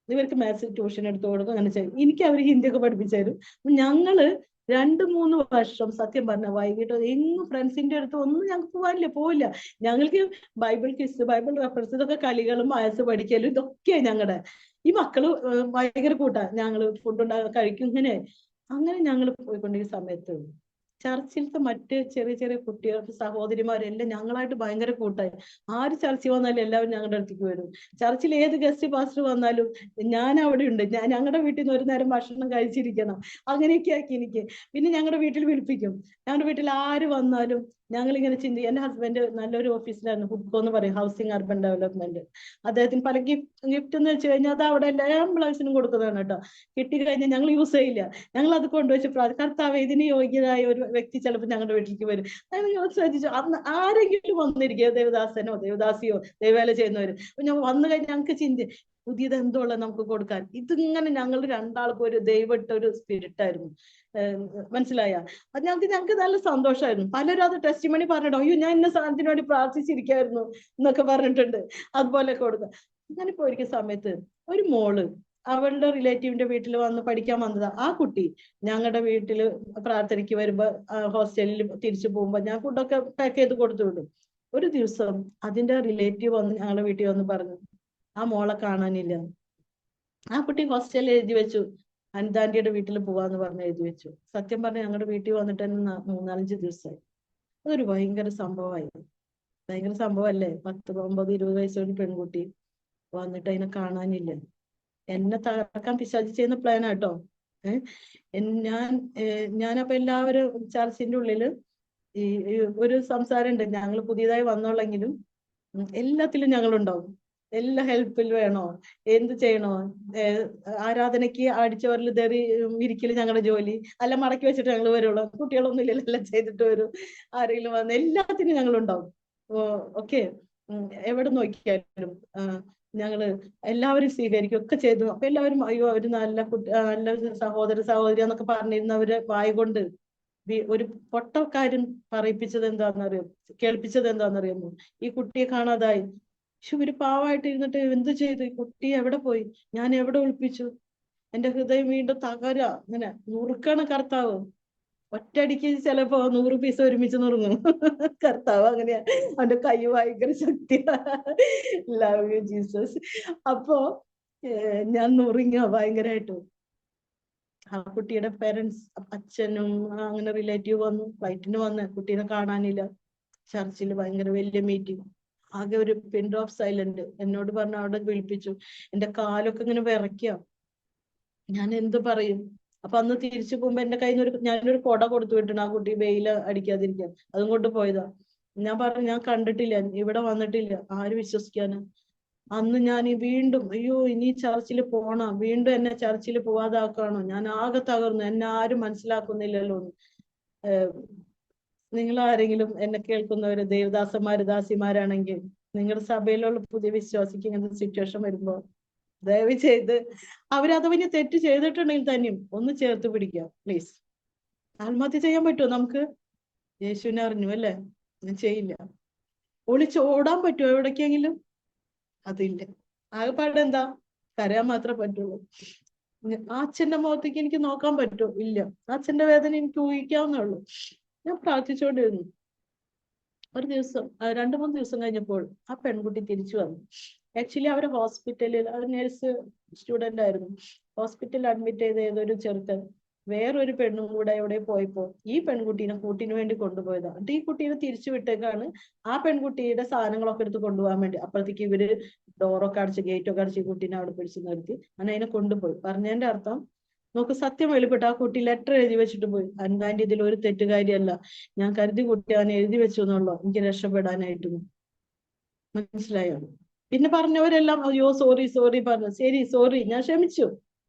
ഇവർക്ക് മാത്സ് ട്യൂഷൻ എടുത്തു കൊടുക്കും. അങ്ങനെ ചെയ്യും. എനിക്ക് അവർ ഹിന്ദിയൊക്കെ പഠിപ്പിച്ചു തരും. ഞങ്ങള് 2-3 വർഷം സത്യം പറഞ്ഞ വൈകിട്ട് എങ്ങും ഫ്രണ്ട്സിന്റെ അടുത്ത് ഒന്നും ഞങ്ങൾക്ക് പോവില്ല. ഞങ്ങൾക്ക് ബൈബിൾ ക്വിസ്, ബൈബിൾ റെഫറൻസ്, ഇതൊക്കെ കളികളും മാത്സ് പഠിക്കലും ഇതൊക്കെയാണ് ഞങ്ങളുടെ. ഈ മക്കള് ഭയങ്കര കൂട്ടാ. ഞങ്ങള് ഫുഡ് കഴിക്കും. അങ്ങനെ ഞങ്ങൾ പോയിക്കൊണ്ടിരിക്കുന്ന സമയത്ത് ചർച്ചിലത്തെ മറ്റ് ചെറിയ ചെറിയ കുട്ടികൾക്ക് സഹോദരിമാരെല്ലാം ഞങ്ങളായിട്ട് ഭയങ്കര കൂട്ടായി. ആര് ചർച്ചിൽ വന്നാലും എല്ലാവരും ഞങ്ങളുടെ അടുത്തേക്ക് വരും. ചർച്ചിൽ ഏത് ഗസ്റ്റ് പാസ്റ്റർ വന്നാലും ഞാൻ അവിടെ ഉണ്ട്. ഞങ്ങളുടെ വീട്ടിൽ നിന്ന് ഒരു നേരം ഭക്ഷണം കഴിച്ചിരിക്കണം. അങ്ങനെയൊക്കെ ആക്കി എനിക്ക്. പിന്നെ ഞങ്ങളുടെ വീട്ടിൽ വിളിപ്പിക്കും. ഞങ്ങളുടെ വീട്ടിൽ ആര് വന്നാലും ഞങ്ങളിങ്ങനെ ചിന്തിക്കും. എന്റെ ഹസ്ബൻഡ് നല്ലൊരു ഓഫീസിലായിരുന്നു, ഹുഡ്കോ എന്ന് പറയും, ഹൗസിംഗ് അർബൻ ഡെവലപ്മെന്റ്. അദ്ദേഹത്തിന് പല ഗിഫ്റ്റ് എന്ന് വെച്ച് കഴിഞ്ഞാൽ അത് അവിടെ എല്ലാ എംപ്ലോയീസിനും കൊടുക്കുന്നതാണ് കേട്ടോ. കിട്ടിക്കഴിഞ്ഞാൽ ഞങ്ങൾ യൂസ് ചെയ്യില്ല. ഞങ്ങൾ അത് കൊണ്ടുവച്ച് കർത്താവ് ഇതിന് യോഗ്യരായ ഒരു വ്യക്തി ചിലപ്പോൾ ഞങ്ങളുടെ വീട്ടിലേക്ക് വരും. അത് നിങ്ങൾ ശ്രദ്ധിച്ചു, അന്ന് ആരെങ്കിലും വന്നിരിക്കുക, ദേവദാസനോ ദേവദാസിയോ ദൈവവേല ചെയ്യുന്നവര്. അപ്പൊ ഞാൻ വന്നു കഴിഞ്ഞാൽ ഞങ്ങൾക്ക് ചിന്ത പുതിയത് എന്തോ ഉള്ളത് നമുക്ക് കൊടുക്കാൻ. ഇതിങ്ങനെ ഞങ്ങൾ രണ്ടാൾക്കും ഒരു ദൈവട്ട ഒരു സ്പിരിറ്റ് ആയിരുന്നു. മനസ്സിലായ? അത് ഞങ്ങൾക്ക് നല്ല സന്തോഷമായിരുന്നു. പലരും അത് ടെസ്റ്റിമണി പറഞ്ഞിട്ടോ, അയ്യോ ഞാൻ ഇന്ന സാധനത്തിന് വേണ്ടി പ്രാർത്ഥിച്ചിരിക്കായിരുന്നു എന്നൊക്കെ പറഞ്ഞിട്ടുണ്ട്. അതുപോലെ കൊടുക്കുക. അങ്ങനെ പോയിരിക്കുന്ന സമയത്ത് ഒരു മോള് അവളുടെ റിലേറ്റീവിന്റെ വീട്ടിൽ വന്ന് പഠിക്കാൻ വന്നതാ. ആ കുട്ടി ഞങ്ങളുടെ വീട്ടില് പ്രാർത്ഥനയ്ക്ക് വരുമ്പോ ഹോസ്റ്റലിൽ തിരിച്ചു പോകുമ്പോ ഞാൻ ഫുഡൊക്കെ പാക്ക് ചെയ്ത് കൊടുത്തു വിടും. ഒരു ദിവസം അതിന്റെ റിലേറ്റീവ് വന്ന് ഞങ്ങളുടെ വീട്ടിൽ വന്ന് പറഞ്ഞു ആ മോളെ കാണാനില്ല. ആ കുട്ടി ഹോസ്റ്റലിൽ എഴുതി വെച്ചു അനിതാന്റിയുടെ വീട്ടിൽ പോവാന്ന് പറഞ്ഞ് എഴുതി വെച്ചു. സത്യം പറഞ്ഞ ഞങ്ങളുടെ വീട്ടിൽ വന്നിട്ട് തന്നെ 3-4 ദിവസമായി. അതൊരു ഭയങ്കര സംഭവമായി. ഭയങ്കര സംഭവമല്ലേ? 19-20 വയസ്സുള്ള പെൺകുട്ടി വന്നിട്ട് അതിനെ കാണാനില്ല. എന്നെ തകർക്കാൻ പിശാചി ചെയ്യുന്ന പ്ലാൻ ആട്ടോ. ഞാനപ്പോ എല്ലാവരും ചർച്ചിന്റെ ഉള്ളില് ഈ ഒരു സംസാരം ഉണ്ട്, ഞങ്ങൾ പുതിയതായി വന്നോളെങ്കിലും എല്ലാത്തിലും ഞങ്ങളുണ്ടാവും. എല്ലാ ഹെൽപ്പിൽ വേണോ, എന്ത് ചെയ്യണോ, ആരാധനയ്ക്ക് അടിച്ചവരിൽ തെറി ഇരിക്കല് ഞങ്ങളുടെ ജോലി. അല്ല മടക്കി വെച്ചിട്ട് ഞങ്ങൾ വരുള്ളൂ. കുട്ടികളൊന്നും ഇല്ലല്ലോ, എല്ലാം ചെയ്തിട്ട് വരും. ആരെങ്കിലും വന്ന് എല്ലാത്തിനും ഞങ്ങളുണ്ടാവും. ഓക്കെ, എവിടെ നോക്കിയാലും ഞങ്ങള് എല്ലാവരും സ്വീകരിക്കും ഒക്കെ ചെയ്തു. അപ്പൊ എല്ലാവരും അയ്യോ അവര് നല്ല നല്ല സഹോദരി എന്നൊക്കെ പറഞ്ഞിരുന്നവര് വായ കൊണ്ട് ഒരു പൊട്ടക്കാരൻ പറയിപ്പിച്ചത് എന്താണെന്നറിയോ, കേൾപ്പിച്ചത് എന്താണെന്നറിയുമോ? ഈ കുട്ടിയെ കാണാതായി. പക്ഷെ ഒരു പാവമായിട്ട് ഇരുന്നിട്ട് എന്ത് ചെയ്തു? ഈ കുട്ടി എവിടെ പോയി? ഞാൻ എവിടെ ഒളിപ്പിച്ചു? എന്റെ ഹൃദയം വീണ്ടും തകരാ. അങ്ങനെ നുറുക്കാണ് കർത്താവ്. ഒറ്റയടിക്ക് ചിലപ്പോ 100 പീസ് ഒരുമിച്ച് നുറുങ്ങും. കർത്താവ് അങ്ങനെയാ, അവന്റെ കൈ ഭയങ്കര ശക്തിയാ. Love you Jesus. അപ്പോ ഞാൻ നുറുങ്ങിയോ ഭയങ്കരമായിട്ട്. ആ കുട്ടിയുടെ പേരൻസ്, അച്ഛനും അങ്ങനെ റിലേറ്റീവ് വന്നു, ഫ്ലൈറ്റിന് വന്ന് കുട്ടീനെ കാണാനില്ല. ചർച്ചിൽ ഭയങ്കര വലിയ മീറ്റിംഗ്. ആകെ ഒരു പിൻ ഡ്രോപ്പ് സൈലന്റ്. എന്നോട് പറഞ്ഞു അവിടെ വിളിപ്പിച്ചു. എന്റെ കാലൊക്കെ ഇങ്ങനെ വിറയ്ക്കുക. ഞാൻ എന്ത് പറയും? അപ്പൊ അന്ന് തിരിച്ചു പോകുമ്പോ എന്റെ കയ്യിൽ നിന്ന് ഞാനൊരു കൊട കൊടുത്തു വിട്ടിട്ടുണ്ട് ആ കുട്ടി വെയില് അടിക്കാതിരിക്കാൻ. അതും കൊണ്ട് പോയതാ. ഞാൻ പറഞ്ഞു ഞാൻ കണ്ടിട്ടില്ല, ഇവിടെ വന്നിട്ടില്ല, ആര് വിശ്വസിക്കാന്? അന്ന് ഞാൻ വീണ്ടും അയ്യോ ഇനി ചർച്ചിൽ പോണം, വീണ്ടും എന്നെ ചർച്ചിൽ പോവാതാക്കാണോ? ഞാൻ ആകെ തകർന്നു. എന്നെ ആരും മനസ്സിലാക്കുന്നില്ലല്ലോ. നിങ്ങൾ ആരെങ്കിലും എന്നെ കേൾക്കുന്നവര് ദേവദാസന്മാര് ദാസിമാരാണെങ്കിൽ നിങ്ങളുടെ സഭയിലുള്ള പുതിയ വിശ്വാസിക്ക് ഇങ്ങനത്തെ സിറ്റുവേഷൻ വരുമ്പോ ദയവ് ചെയ്ത് അവരഥവാ തെറ്റ് ചെയ്തിട്ടുണ്ടെങ്കിൽ തന്നെയും ഒന്ന് ചേർത്ത് പിടിക്കുക പ്ലീസ്. ആത്മഹത്യ ചെയ്യാൻ പറ്റുമോ നമുക്ക്? യേശുവിനെ അറിഞ്ഞു അല്ലേ? ഞാൻ ചെയ്യില്ല. ഒളിച്ചോടാൻ പറ്റുമോ എവിടേക്കെങ്കിലും? അതില്ല. ആകെപ്പാടെ എന്താ? കരയാൻ മാത്രമേ പറ്റുള്ളൂ. അച്ഛന്റെ മുഖത്തേക്ക് എനിക്ക് നോക്കാൻ പറ്റുമോ? ഇല്ല. അച്ഛന്റെ വേദന എനിക്ക് ഊഹിക്കാവുന്നേ ഉള്ളൂ. ഞാൻ പ്രാർത്ഥിച്ചുകൊണ്ടിരുന്നു. ഒരു ദിവസം 2-3 ദിവസം കഴിഞ്ഞപ്പോൾ ആ പെൺകുട്ടി തിരിച്ചു വന്നു. ആക്ച്വലി അവര് ഹോസ്പിറ്റലിൽ, അവർ നേഴ്സ് സ്റ്റുഡന്റ് ആയിരുന്നു. ഹോസ്പിറ്റലിൽ അഡ്മിറ്റ് ചെയ്ത ഏതൊരു ചെറുക്കൻ വേറൊരു പെണ്ണും കൂടെ എവിടെ പോയപ്പോ ഈ പെൺകുട്ടീനെ കൂട്ടിന് വേണ്ടി കൊണ്ടുപോയതാണ്. എന്നിട്ട് ഈ കുട്ടീനെ തിരിച്ചു വിട്ടേക്കാണ് ആ പെൺകുട്ടിയുടെ സാധനങ്ങളൊക്കെ എടുത്ത് കൊണ്ടുപോകാൻ വേണ്ടി. അപ്പോഴത്തേക്ക് ഇവര് ഡോറൊക്കെ അടച്ച് ഗേറ്റൊക്കെ അടച്ച് ഈ കുട്ടീനെ അവിടെ പിടിച്ചു നിർത്തി അങ്ങനെ അതിനെ കൊണ്ടുപോയി. പറഞ്ഞതിന്റെ അർത്ഥം നമുക്ക് സത്യം വെളിപ്പെട്ടു. ആ കുട്ടി ലെറ്റർ എഴുതി വെച്ചിട്ട് പോയി, ആന്റി ഇതിൽ ഒരു തെറ്റുകാരിയല്ല, ഞാൻ കരുതി കുട്ടി അവനെ എഴുതി വെച്ചു എന്നുള്ളൂ, എനിക്ക് രക്ഷപ്പെടാനായിട്ടൊന്നും. മനസ്സിലായോ? പിന്നെ പറഞ്ഞവരെല്ലാം അയ്യോ സോറി സോറി പറഞ്ഞു. ശരി സോറി, ഞാൻ ക്ഷമിച്ചു.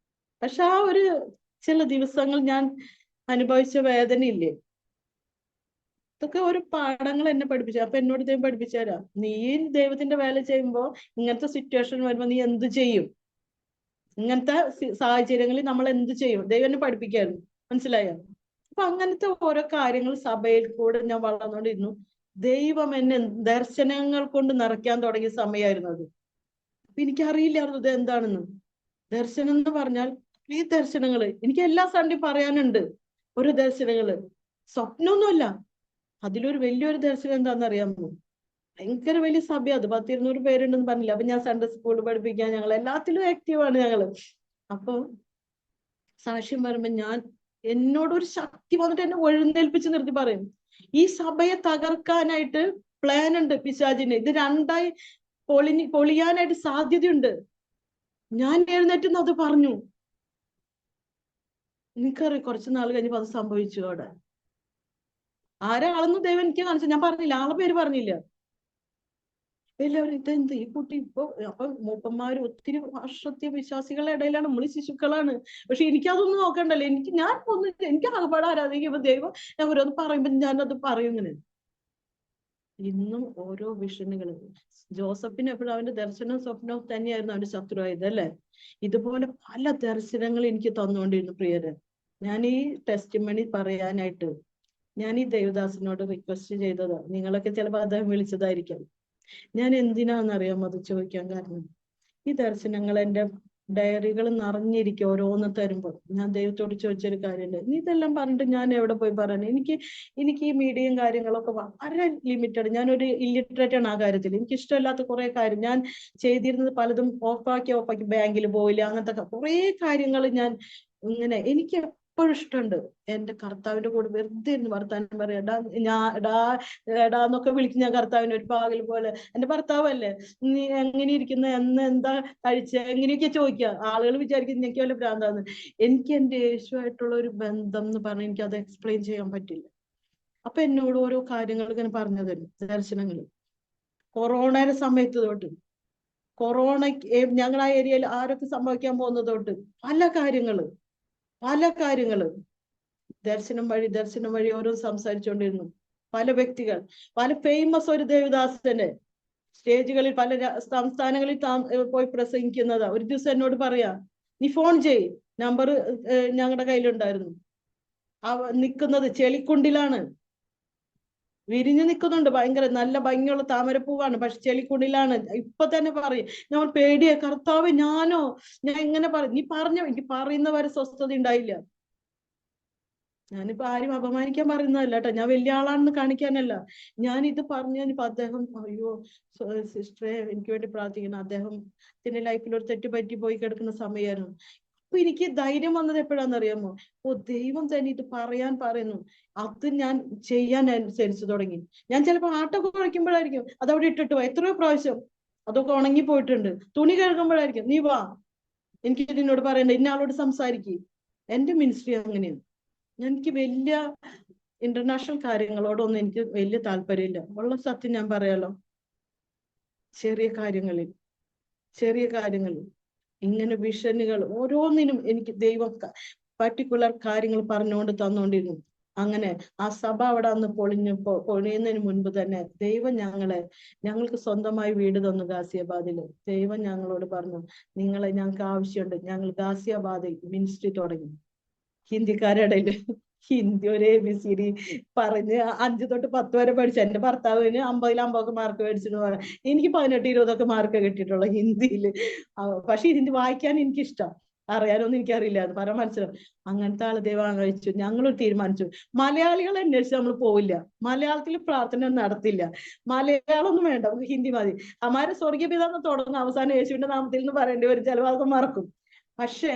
പക്ഷെ ആ ഒരു ചില ദിവസങ്ങൾ ഞാൻ അനുഭവിച്ച വേദനയില്ലേ, ഇതൊക്കെ ഒരു പാഠങ്ങൾ എന്നെ പഠിപ്പിച്ചു. അപ്പൊ എന്നോട് ദൈവം പഠിപ്പിച്ചു തരാം, നീ ദൈവത്തിന്റെ വേല ചെയ്യുമ്പോ ഇങ്ങനത്തെ സിറ്റുവേഷൻ വരുമ്പോ നീ എന്ത് ചെയ്യും, ഇങ്ങനത്തെ സാഹചര്യങ്ങളിൽ നമ്മൾ എന്ത് ചെയ്യും, ദൈവം എന്നെ പഠിപ്പിക്കായിരുന്നു. മനസ്സിലായോ? അപ്പൊ അങ്ങനത്തെ ഓരോ കാര്യങ്ങൾ സഭയിൽ കൂടെ ഞാൻ വളർന്നുകൊണ്ടിരുന്നു. ദൈവം എന്നെ ദർശനങ്ങൾ കൊണ്ട് നിറയ്ക്കാൻ തുടങ്ങിയ സമയമായിരുന്നു അത്. അപ്പൊ എനിക്കറിയില്ലായിരുന്നു ഇത് എന്താണെന്ന്. ദർശനം എന്ന് പറഞ്ഞാൽ ഈ ദർശനങ്ങള് എനിക്ക് എല്ലാ സൺഡേ പറയാനുണ്ട്. ഓരോ ദർശനങ്ങള് സ്വപ്നമൊന്നുമല്ല. അതിലൊരു വലിയൊരു ദർശനം എന്താണെന്ന് അറിയാമോ? ഭയങ്കര വലിയ സഭ, അത് 100-200 പേരുണ്ടെന്ന് പറഞ്ഞില്ല. അപ്പൊ ഞാൻ സൺഡേ സ്കൂളിൽ പഠിപ്പിക്കാൻ, ഞങ്ങൾ എല്ലാത്തിലും ആക്റ്റീവാണ് ഞങ്ങള്. അപ്പൊ സാക്ഷ്യം പറയുമ്പോ ഞാൻ എന്നോടൊരു ശക്തി വന്നിട്ട് എന്നെ എഴുന്നേൽപ്പിച്ച് നിർത്തി പറയും, ഈ സഭയെ തകർക്കാനായിട്ട് പ്ലാൻ ഉണ്ട് പിശാചിന്. ഇത് രണ്ടായി പൊളിയാനായിട്ട് സാധ്യതയുണ്ട്. ഞാൻ എഴുന്നേറ്റ് അത് പറഞ്ഞു. എനിക്കറിയാം കുറച്ച് നാൾ കഴിഞ്ഞപ്പോ അത് സംഭവിച്ചു. അവിടെ ആരാളെന്ന് ദൈവം എനിക്ക് കാണിച്ചു. ഞാൻ പറഞ്ഞില്ല, ആളെ പേര് പറഞ്ഞില്ല. എല്ലാവരും ഇതെന്ത് ഈ കുട്ടി ഇപ്പൊ. അപ്പൊ മൂപ്പന്മാര് ഒത്തിരി വർഷത്തെ വിശ്വാസികളുടെ ഇടയിലാണ്, നമ്മൾ ശിശുക്കളാണ്. പക്ഷെ എനിക്കതൊന്നും നോക്കണ്ടല്ലോ. ഞാൻ എനിക്ക് ആകപ്പാടെ ആരാധിക്കുമ്പോ ദൈവം ഞാൻ ഓരോന്ന് പറയുമ്പോ ഞാനത് പറയും ഇങ്ങനെ. ഇന്നും ഓരോ വിഷനുകളും ജോസഫിന് എപ്പോഴും അവന്റെ ദർശനവും സ്വപ്നവും തന്നെയായിരുന്നു അവന്റെ ശത്രുവായത് അല്ലെ. ഇതുപോലെ പല ദർശനങ്ങൾ എനിക്ക് തന്നുകൊണ്ടിരുന്നു പ്രിയരെ. ഞാൻ ഈ ടെസ്റ്റിമണി പറയാനായിട്ട് ഞാൻ ഈ ദേവദാസിനോട് റിക്വസ്റ്റ് ചെയ്തത്, നിങ്ങളൊക്കെ ചിലപ്പോൾ അദ്ദേഹം വിളിച്ചതായിരിക്കും. ഞാൻ എന്തിനാണെന്നറിയാമോ അത് ചോദിക്കാൻ കാരണം? ഈ ദർശനങ്ങൾ എൻ്റെ ഡയറികൾ നിറഞ്ഞിരിക്കും. ഓരോന്ന് തരുമ്പോൾ ഞാൻ ദൈവത്തോട് ചോദിച്ചൊരു കാര്യമുണ്ട്, നീ ഇതെല്ലാം പറഞ്ഞിട്ട് ഞാൻ എവിടെ പോയി പറയാൻ? എനിക്ക് ഈ മീഡിയയും കാര്യങ്ങളൊക്കെ വളരെ ലിമിറ്റഡ്. ഞാനൊരു ഇല്ലിറ്ററേറ്റ് ആണ് ആ കാര്യത്തിൽ. എനിക്ക് ഇഷ്ടമില്ലാത്ത കുറെ കാര്യം ഞാൻ ചെയ്തിരുന്നത്, പലതും ഓഫാക്കി ബാങ്കിൽ പോയില്ല, അങ്ങനത്തെ കുറെ കാര്യങ്ങൾ ഞാൻ ഇങ്ങനെ. എനിക്ക് എപ്പോഴും ഇഷ്ടമുണ്ട് എന്റെ കർത്താവിന്റെ കൂടെ വെറുതെ ഇരുന്ന് വർത്താനം പറയാം. എടാന്നൊക്കെ വിളിക്കും ഞാൻ കർത്താവിനെ, ഒരു പാകൽ പോലെ. എന്റെ ഭർത്താവല്ലേ, നീ എങ്ങനെ ഇരിക്കുന്ന, എന്താ കഴിച്ച, എങ്ങനെയൊക്കെ ചോദിക്കുക. ആളുകൾ വിചാരിക്കും എനിക്ക് വല്ല ഭ്രാന്താന്ന്. എനിക്ക് എന്റെ യേശുവായിട്ടുള്ള ഒരു ബന്ധം എന്ന് പറഞ്ഞാൽ എനിക്ക് അത് എക്സ്പ്ലെയിൻ ചെയ്യാൻ പറ്റില്ല. അപ്പൊ എന്നോട് ഓരോ കാര്യങ്ങൾ ഇങ്ങനെ പറഞ്ഞു തരും, ദർശനങ്ങൾ. കൊറോണയുടെ സമയത്ത് തൊട്ട്, കൊറോണ ഞങ്ങളുടെ ആ ഏരിയയിൽ ആരൊക്കെ സംഭവിക്കാൻ പോകുന്നത് തൊട്ട് പല കാര്യങ്ങള് ദർശനം വഴി ഓരോ സംസാരിച്ചുകൊണ്ടിരുന്നു. പല വ്യക്തികൾ, പല ഫേമസ് ഒരു ദേവദാസന്റെ സ്റ്റേജുകളിൽ പല സംസ്ഥാനങ്ങളിൽ പോയി പ്രസംഗിക്കുന്നതാ. ഒരു ദിവസം എന്നോട് പറയാ, നീ ഫോൺ ചെയ്, നമ്പർ ഞങ്ങളുടെ കയ്യിലുണ്ടായിരുന്നു. നിൽക്കുന്നത് ചെളിക്കുണ്ടിലാണ്, വിരിഞ്ഞു നിൽക്കുന്നുണ്ട്, ഭയങ്കര നല്ല ഭംഗിയുള്ള താമരപ്പൂവാണ്, പക്ഷെ ചെളിക്കുണ്ടിലാണ്. ഇപ്പൊ തന്നെ പറയും, ഞാൻ പേടിയ കർത്താവ്, ഞാൻ ഇങ്ങനെ പറയും. നീ പറഞ്ഞോ, എനിക്ക് പറയുന്നവരെ സ്വസ്ഥത ഉണ്ടായില്ല. ഞാനിപ്പോ ആരും അപമാനിക്കാൻ പറയുന്നതല്ല കേട്ടോ, ഞാൻ വലിയ ആളാണെന്ന് കാണിക്കാനല്ല. ഞാൻ ഇത് പറഞ്ഞപ്പോ അദ്ദേഹം, അയ്യോ സിസ്റ്ററെ എനിക്ക് വേണ്ടി പ്രാർത്ഥിക്കണം, അദ്ദേഹത്തിന്റെ ലൈഫിൽ ഒരു തെറ്റ് പറ്റി പോയി കിടക്കുന്ന സമയമായിരുന്നു. അപ്പൊ എനിക്ക് ധൈര്യം വന്നത് എപ്പോഴാണെന്നറിയാമോ? ദൈവം തന്നെ ഇത് പറയാൻ പറയുന്നു, അത് ഞാൻ ചെയ്യാൻ അനുസരിച്ച് തുടങ്ങി. ഞാൻ ചിലപ്പോ ആട്ടൊക്കെ കുഴയ്ക്കുമ്പോഴായിരിക്കും അതവിടെ ഇട്ടിട്ട് പോയി, എത്രയോ പ്രാവശ്യം അതൊക്കെ ഉണങ്ങി പോയിട്ടുണ്ട്. തുണി കഴുകുമ്പോഴായിരിക്കും, നീ വാ, എനിക്ക് ഇതിനോട് പറയണ്ട, ഇന്ന ആളോട് സംസാരിക്കും. എന്റെ മിനിസ്ട്രി അങ്ങനെയാണ്. എനിക്ക് വലിയ ഇന്റർനാഷണൽ കാര്യങ്ങളോടൊന്നും എനിക്ക് വലിയ താല്പര്യമില്ല. ഉള്ള സത്യം ഞാൻ പറയാലോ. ചെറിയ കാര്യങ്ങളിൽ ഇങ്ങനെ വിഷനുകൾ ഓരോന്നിനും എനിക്ക് ദൈവം പർട്ടിക്കുലർ കാര്യങ്ങൾ പറഞ്ഞുകൊണ്ട് തന്നുകൊണ്ടിരുന്നു. അങ്ങനെ ആ സഭ അവിടെ അന്ന് പൊളിയുന്നതിന് മുൻപ് തന്നെ ദൈവം ഞങ്ങൾക്ക് സ്വന്തമായി വീട് തന്നു ഗാസിയാബാദില്. ദൈവം ഞങ്ങളോട് പറഞ്ഞു, ഞങ്ങൾക്ക് ആവശ്യമുണ്ട്. ഞങ്ങൾ ഗാസിയാബാദിൽ മിനിസ്ട്രി തുടങ്ങി. ഹിന്ദിക്കാരുടെ ഹിന്ദി ഒരു ABCD പറഞ്ഞ് 5 തൊട്ട് 10 വരെ പഠിച്ചു. എന്റെ ഭർത്താവിന് 50-50 മാർക്ക് മേടിച്ചെന്ന് പറയാം. എനിക്ക് 18-20 മാർക്ക് കിട്ടിയിട്ടുള്ള ഹിന്ദിയിൽ. പക്ഷെ ഹിന്ദി വായിക്കാൻ എനിക്കിഷ്ടം, അറിയാനൊന്നും എനിക്കറിയില്ല, അത് പറയാൻ മനസ്സിലാവും. അങ്ങനത്തെ ആള് ദൈവം കഴിച്ചു. ഞങ്ങൾ തീരുമാനിച്ചു, മലയാളികളെ അന്വേഷിച്ച് നമ്മൾ പോവില്ല, മലയാളത്തിൽ പ്രാർത്ഥന നടത്തില്ല, മലയാളം ഒന്നും വേണ്ട, ഹിന്ദി മതി. അമാരെ സ്വർഗീയ പിതാന്ന് തുടങ്ങും, അവസാനം യേശുവിന്റെ നാമത്തിൽ നിന്ന് പറയേണ്ടി വരും, ചിലവാക്കും മറക്കും. പക്ഷെ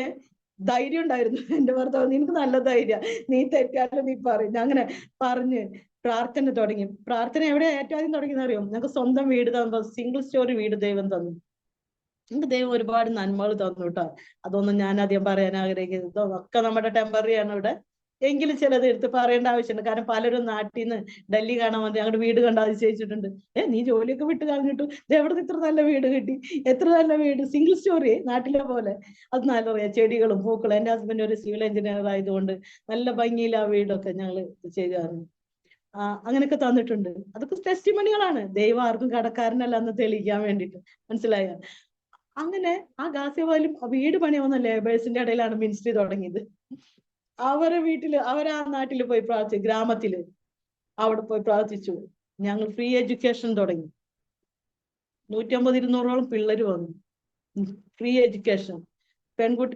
ധൈര്യം ഉണ്ടായിരുന്നു. എന്റെ ഭർത്താവ്, നിനക്ക് നല്ല ധൈര്യം, നീ തെറ്റാലും നീ പറയും. അങ്ങനെ പറഞ്ഞ് പ്രാർത്ഥന തുടങ്ങി. പ്രാർത്ഥന എവിടെ ഏറ്റവും ആദ്യം തുടങ്ങിയെന്ന് അറിയോ? ഞങ്ങൾക്ക് സ്വന്തം വീട് തന്നു, സിംഗിൾ സ്റ്റോറി വീട് ദൈവം തന്നു. നമുക്ക് ദൈവം ഒരുപാട് നന്മകൾ തന്നു കേട്ടോ. അതൊന്നും ഞാൻ അധികം പറയാൻ ആഗ്രഹിക്കുന്നത്, ഒക്കെ നമ്മുടെ ടെമ്പററി ആണ് ഇവിടെ. എങ്കിലും ചിലത് എടുത്ത് പറയേണ്ട ആവശ്യമുണ്ട്. കാരണം പലരും നാട്ടിൽ നിന്ന് ഡൽഹി കാണാൻ വന്ന് ഞങ്ങളുടെ വീട് കണ്ട് അതിശയിച്ചിട്ടുണ്ട്. നീ ജോലിയൊക്കെ വിട്ട് കളഞ്ഞിട്ടു എവിടെ ഇത്ര നല്ല വീട് കിട്ടി, എത്ര നല്ല വീട്, സിംഗിൾ സ്റ്റോറി, നാട്ടിലെ പോലെ. അത് നല്ല പറയാം, ചെടികളും പൂക്കളും. എന്റെ ഹസ്ബൻഡ് ഒരു സിവിൽ എഞ്ചിനീയർ ആയതുകൊണ്ട് നല്ല ഭംഗിയിൽ ആ വീടൊക്കെ ഞങ്ങൾ ചെയ്തായിരുന്നു. അങ്ങനെയൊക്കെ തന്നിട്ടുണ്ട്. അതൊക്കെ ടെസ്റ്റിമണികളാണ്. ദൈവം ആർക്കും കടക്കാരനല്ല എന്ന് തെളിയിക്കാൻ വേണ്ടിയിട്ട്. മനസ്സിലായോ? അങ്ങനെ ആ ഗാസിയാബാദിലും വീട് പണി വന്ന ലേബേഴ്സിന്റെ ഇടയിലാണ് മിനിസ്ട്രി തുടങ്ങിയത്. അവരെ വീട്ടില്, അവരാ നാട്ടിൽ പോയി പ്രാർത്ഥിച്ചു, ഗ്രാമത്തില് അവിടെ പോയി പ്രാർത്ഥിച്ചു. ഞങ്ങൾ ഫ്രീ എഡ്യൂക്കേഷൻ തുടങ്ങി. 150-200ഓളം പിള്ളേര് വന്നു. Free education.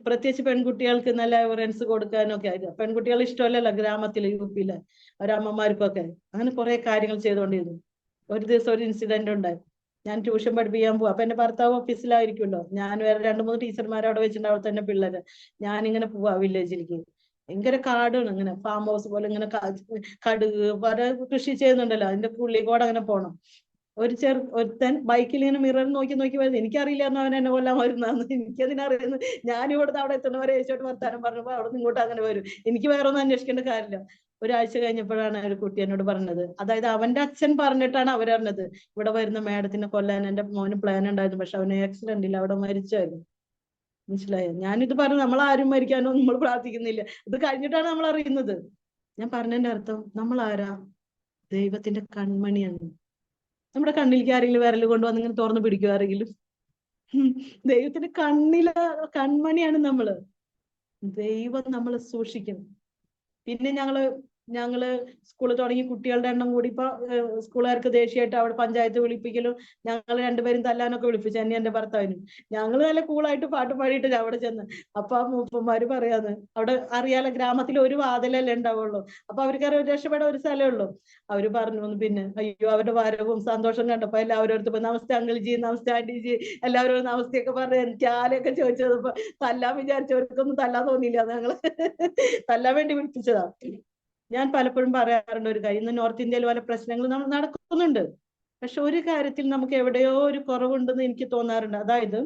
പ്രത്യേകിച്ച് പെൺകുട്ടികൾക്ക് നല്ല റെൻസ് കൊടുക്കാനൊക്കെ ആയിരുന്നു. പെൺകുട്ടികൾ ഇഷ്ടമല്ലല്ലോ ഗ്രാമത്തില്, UP-യിലെ അവരമ്മമാർക്കൊക്കെ. അങ്ങനെ കുറെ കാര്യങ്ങൾ ചെയ്തുകൊണ്ടിരുന്നു. ഒരു ദിവസം ഒരു ഇൻസിഡന്റ് ഉണ്ടായി. ഞാൻ ട്യൂഷൻ പഠിപ്പിക്കാൻ പോവാ. അപ്പൊ എന്റെ ഭർത്താവ് ഓഫീസിലായിരിക്കുമല്ലോ, ഞാൻ വേറെ 2-3 ടീച്ചർമാർ അവിടെ വെച്ചിട്ടുണ്ട്, അവിടെ തന്നെ പിള്ളേര്. ഞാനിങ്ങനെ പോവാ വില്ലേജിലേക്ക്. ഭയങ്കര കാടാണ്, ഇങ്ങനെ ഫാം ഹൗസ് പോലെ, ഇങ്ങനെ കടുക് പല കൃഷി ചെയ്യുന്നുണ്ടല്ലോ, അതിന്റെ പുള്ളി കൂടെ അങ്ങനെ പോണം. ഒരുത്തൻ ബൈക്കിൽ ഇങ്ങനെ മിറർ നോക്കി വരുന്നത്. എനിക്കറിയില്ല എന്ന് അവൻ എന്നെ കൊല്ലാൻ വരുന്നതെന്ന്. എനിക്കതിനറിയുന്നു. ഞാനിവിടുന്ന് അവിടെ എത്തുന്നവരെ യേശോട്ട് വർത്താനം പറഞ്ഞപ്പോ അവിടെ നിന്ന് ഇങ്ങോട്ട് അങ്ങനെ വരും. എനിക്ക് വേറെ ഒന്നും അന്വേഷിക്കേണ്ട കാര്യമില്ല. ഒരാഴ്ച കഴിഞ്ഞപ്പോഴാണ് ഒരു കുട്ടി എന്നോട് പറഞ്ഞത്, അതായത് അവന്റെ അച്ഛൻ പറഞ്ഞിട്ടാണ് അവരറിഞ്ഞത്, ഇവിടെ വരുന്ന മാഡത്തിനെ കൊല്ലാൻ എന്റെ മോന് പ്ലാൻ ഉണ്ടായിരുന്നു, പക്ഷെ അവന് ആക്സിഡന്റിൽ അവിടെ മരിച്ചായിരുന്നു. മനസ്സിലായോ? ഞാനിത് പറഞ്ഞു, നമ്മൾ ആരും മരിക്കാനോ നമ്മൾ പ്രാർത്ഥിക്കുന്നില്ല. ഇത് കഴിഞ്ഞിട്ടാണ് നമ്മൾ അറിയുന്നത്. ഞാൻ പറഞ്ഞതിന്റെ അർത്ഥം, നമ്മൾ ആരാ? ദൈവത്തിന്റെ കൺമണിയാണ്. നമ്മുടെ കണ്ണിലേക്ക് ആരെങ്കിലും വിരൽ കൊണ്ടുവന്ന് ഇങ്ങനെ തുറന്ന് പിടിക്കുക ആരെങ്കിലും? ദൈവത്തിന്റെ കൺമണിയാണ് നമ്മള്. ദൈവം നമ്മളെ സൂക്ഷിക്കും. പിന്നെ ഞങ്ങള് സ്കൂള് തുടങ്ങി, കുട്ടികളുടെ എണ്ണം കൂടി. ഇപ്പൊ സ്കൂളുകാർക്ക് ദേഷ്യമായിട്ട് അവിടെ പഞ്ചായത്ത് വിളിപ്പിക്കലും, ഞങ്ങൾ രണ്ടുപേരും തല്ലാനൊക്കെ വിളിപ്പിച്ചു, എന്നെ എന്റെ ഭർത്താവിനും. ഞങ്ങള് നല്ല കൂളായിട്ട് പാട്ട് പാടിയിട്ടില്ല അവിടെ ചെന്ന്. അപ്പൊ ആ മൂപ്പന്മാര് പറയാന്ന്, അവിടെ അറിയാലോ ഗ്രാമത്തിൽ ഒരു വാതിലല്ലേ ഉണ്ടാവുള്ളൂ, അപ്പൊ അവർക്ക് രക്ഷപ്പെടാൻ ഒരു സ്ഥലമേ ഉള്ളൂ. അവര് പറഞ്ഞു, പിന്നെ അയ്യോ അവരുടെ വരവും സന്തോഷം കണ്ടപ്പോ എല്ലാവരും അടുത്ത് നമസ്തേ അങ്കിൾജി, നമസ്തേ ആന്റിജി, എല്ലാവരും നമസ്തേയൊക്കെ പറഞ്ഞു. എനിക്ക് ആരെയൊക്കെ ചോദിച്ചത് തല്ലാൻ വിചാരിച്ചവർക്കൊന്നും തല്ലാൻ തോന്നിയില്ല. ഞങ്ങള് തല്ലാൻ വേണ്ടി വിളിപ്പിച്ചതാ. ഞാൻ പലപ്പോഴും പറയാറുണ്ട് ഒരു കാര്യം, ഇന്ന് നോർത്ത് ഇന്ത്യയിൽ പല പ്രശ്നങ്ങൾ നമ്മൾ നടക്കുന്നുണ്ട്. പക്ഷെ ഒരു കാര്യത്തിൽ നമുക്ക് എവിടെയോ ഒരു കുറവുണ്ടെന്ന് എനിക്ക് തോന്നാറുണ്ട്. അതായത്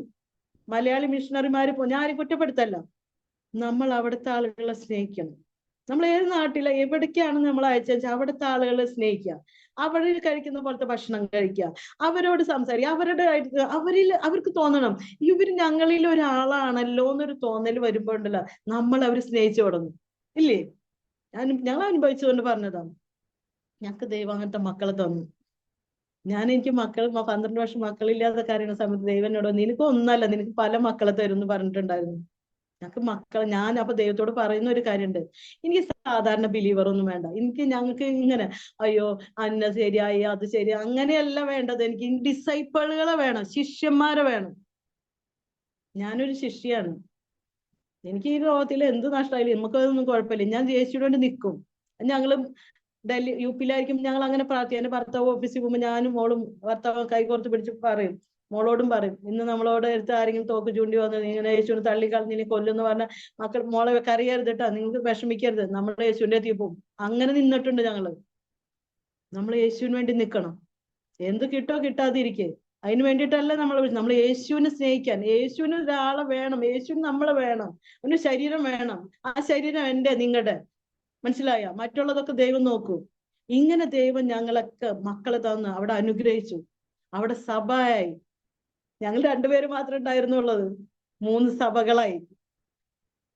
മലയാളി മിഷണറിമാര്, ഞാൻ ആരും കുറ്റപ്പെടുത്തല്ല, നമ്മൾ അവിടുത്തെ ആളുകളെ സ്നേഹിക്കണം. നമ്മൾ ഏത് നാട്ടിലെ എവിടേക്കാണ് നമ്മൾ അയച്ചാൽ അവിടുത്തെ ആളുകളെ സ്നേഹിക്കുക, അവരിൽ കഴിക്കുന്ന പോലത്തെ ഭക്ഷണം കഴിക്കുക, അവരോട് സംസാരിക്കുക. അവർക്ക് തോന്നണം ഇവര് ഞങ്ങളിൽ ഒരാളാണല്ലോ എന്നൊരു തോന്നൽ വരുമ്പോണ്ടല്ലോ നമ്മൾ അവർ സ്നേഹിച്ചു തുടങ്ങും. ഇല്ലേ? ഞങ്ങൾ അനുഭവിച്ചുകൊണ്ട് പറഞ്ഞതാണ്. ഞങ്ങൾക്ക് ദൈവം അങ്ങനത്തെ മക്കളെ തന്നു. എനിക്ക് 12 വർഷം മക്കളില്ലാത്ത കാര്യമുള്ള സമയത്ത് ദൈവം എന്നോട്, നിനക്ക് ഒന്നല്ല, നിനക്ക് പല മക്കളെ തരും എന്ന് പറഞ്ഞിട്ടുണ്ടായിരുന്നു. ഞാൻ അപ്പൊ ദൈവത്തോട് പറയുന്ന ഒരു കാര്യമുണ്ട്, എനിക്ക് സാധാരണ ബിലീവർ ഒന്നും വേണ്ട. ഞങ്ങൾക്ക് ഇങ്ങനെ അയ്യോ അന്ന ശരിയായി അത് ശരിയായി അങ്ങനെയല്ല വേണ്ടത്. എനിക്ക് ഡിസൈപ്പിളുകളെ വേണം, ശിഷ്യന്മാരെ വേണം. ഞാനൊരു ശിഷ്യാണ്. എനിക്ക് ഈ ലോകത്തിൽ എന്ത് നഷ്ടമായാലും നമുക്കതൊന്നും കുഴപ്പമില്ല. ഞാൻ യേശുവിന് വേണ്ടി നിൽക്കും. ഞങ്ങള് ഡൽഹി UP-യിലായിരിക്കും, ഞങ്ങൾ അങ്ങനെ പ്രാർത്ഥിക്കും. എന്റെ ഭർത്താവ് ഓഫീസിൽ പോകുമ്പോൾ ഞാനും മോളും ഭർത്താവ് കൈകോർത്ത് പിടിച്ച് പറയും, മോളോടും പറയും, ഇന്ന് നമ്മളോട് എടുത്ത് ആരെങ്കിലും തോക്ക് ചൂണ്ടി വന്നത് ഇങ്ങനെ യേശുവിന് തള്ളിക്കളഞ്ഞിനി കൊല്ലുന്ന് പറഞ്ഞ മക്കൾ, മോളെ കരയരുത് കേട്ടോ, നിങ്ങൾക്ക് വിഷമിക്കരുത്, നമ്മുടെ യേശുവിന്റെ എത്തി പോകും. അങ്ങനെ നിന്നിട്ടുണ്ട് ഞങ്ങള്. നമ്മൾ യേശുവിന് വേണ്ടി നിൽക്കണം. എന്ത് കിട്ടോ കിട്ടാതിരിക്കെ, അതിന് വേണ്ടിയിട്ടല്ല നമ്മൾ യേശുവിനെ സ്നേഹിക്കാൻ. യേശുവിന് ഒരാളെ വേണം, യേശുവിന് നമ്മളെ വേണം, ഒരു ശരീരം വേണം. ആ ശരീരം എന്റെ നിങ്ങളുടെ, മനസ്സിലായ? മറ്റുള്ളതൊക്കെ ദൈവം നോക്കൂ. ഇങ്ങനെ ദൈവം ഞങ്ങളൊക്കെ മക്കളെ തന്ന് അവിടെ അനുഗ്രഹിച്ചു. അവിടെ സഭയായി. ഞങ്ങൾ 2 പേര് മാത്രമേ ഉണ്ടായിരുന്നുള്ളത്, 3 സഭകളായി.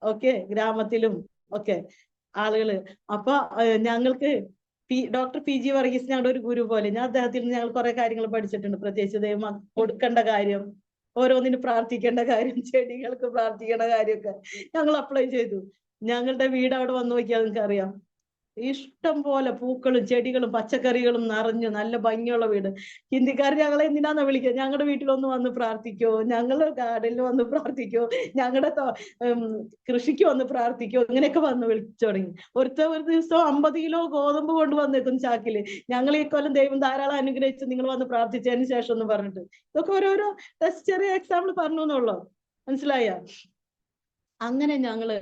ഓക്കെ, ഗ്രാമത്തിലും ഒക്കെ ആളുകള്. അപ്പൊ ഞങ്ങൾക്ക് ഡോക്ടർ PG വർഗീസ് ഞങ്ങളുടെ ഒരു ഗുരു പോലെ. ഞാൻ അദ്ദേഹത്തിൽ നിന്ന് ഞങ്ങൾ കുറെ കാര്യങ്ങൾ പഠിച്ചിട്ടുണ്ട്. പ്രത്യേകിച്ച് ദൈവം കൊടുക്കേണ്ട കാര്യം, ഓരോന്നിന് പ്രാർത്ഥിക്കേണ്ട കാര്യം, ചെടികൾക്ക് പ്രാർത്ഥിക്കേണ്ട കാര്യമൊക്കെ ഞങ്ങൾ അപ്ലൈ ചെയ്തു. ഞങ്ങളുടെ വീട് അവിടെ വന്നു നോക്കിയാൽ നിങ്ങൾക്ക് അറിയാം, ഇഷ്ടം പോലെ പൂക്കളും ചെടികളും പച്ചക്കറികളും നിറഞ്ഞു നല്ല ഭംഗിയുള്ള വീട്. ഹിന്ദിക്കാർ ഞങ്ങളെ എന്തിനാന്ന് വിളിക്കുക, ഞങ്ങളുടെ വീട്ടിലൊന്ന് വന്ന് പ്രാർത്ഥിക്കോ, ഞങ്ങളുടെ ഗാർഡനിൽ വന്ന് പ്രാർത്ഥിക്കോ, ഞങ്ങളുടെ കൃഷിക്ക് വന്ന് പ്രാർത്ഥിക്കോ, ഇങ്ങനെയൊക്കെ വന്ന് വിളിച്ചു തുടങ്ങി. ഒരു ദിവസം 50 കിലോ ഗോതമ്പ് കൊണ്ട് വന്നേക്കും ചാക്കില്. ഞങ്ങൾ ഈ കൊല്ലം ദൈവം ധാരാളം അനുഗ്രഹിച്ച് നിങ്ങൾ വന്ന് പ്രാർത്ഥിച്ചതിന് ശേഷം എന്ന് പറഞ്ഞിട്ട്. ഇതൊക്കെ ഓരോരോ ചെറിയ എക്സാമ്പിൾ പറഞ്ഞു എന്നുള്ളൂ. മനസ്സിലായ? അങ്ങനെ ഞങ്ങള്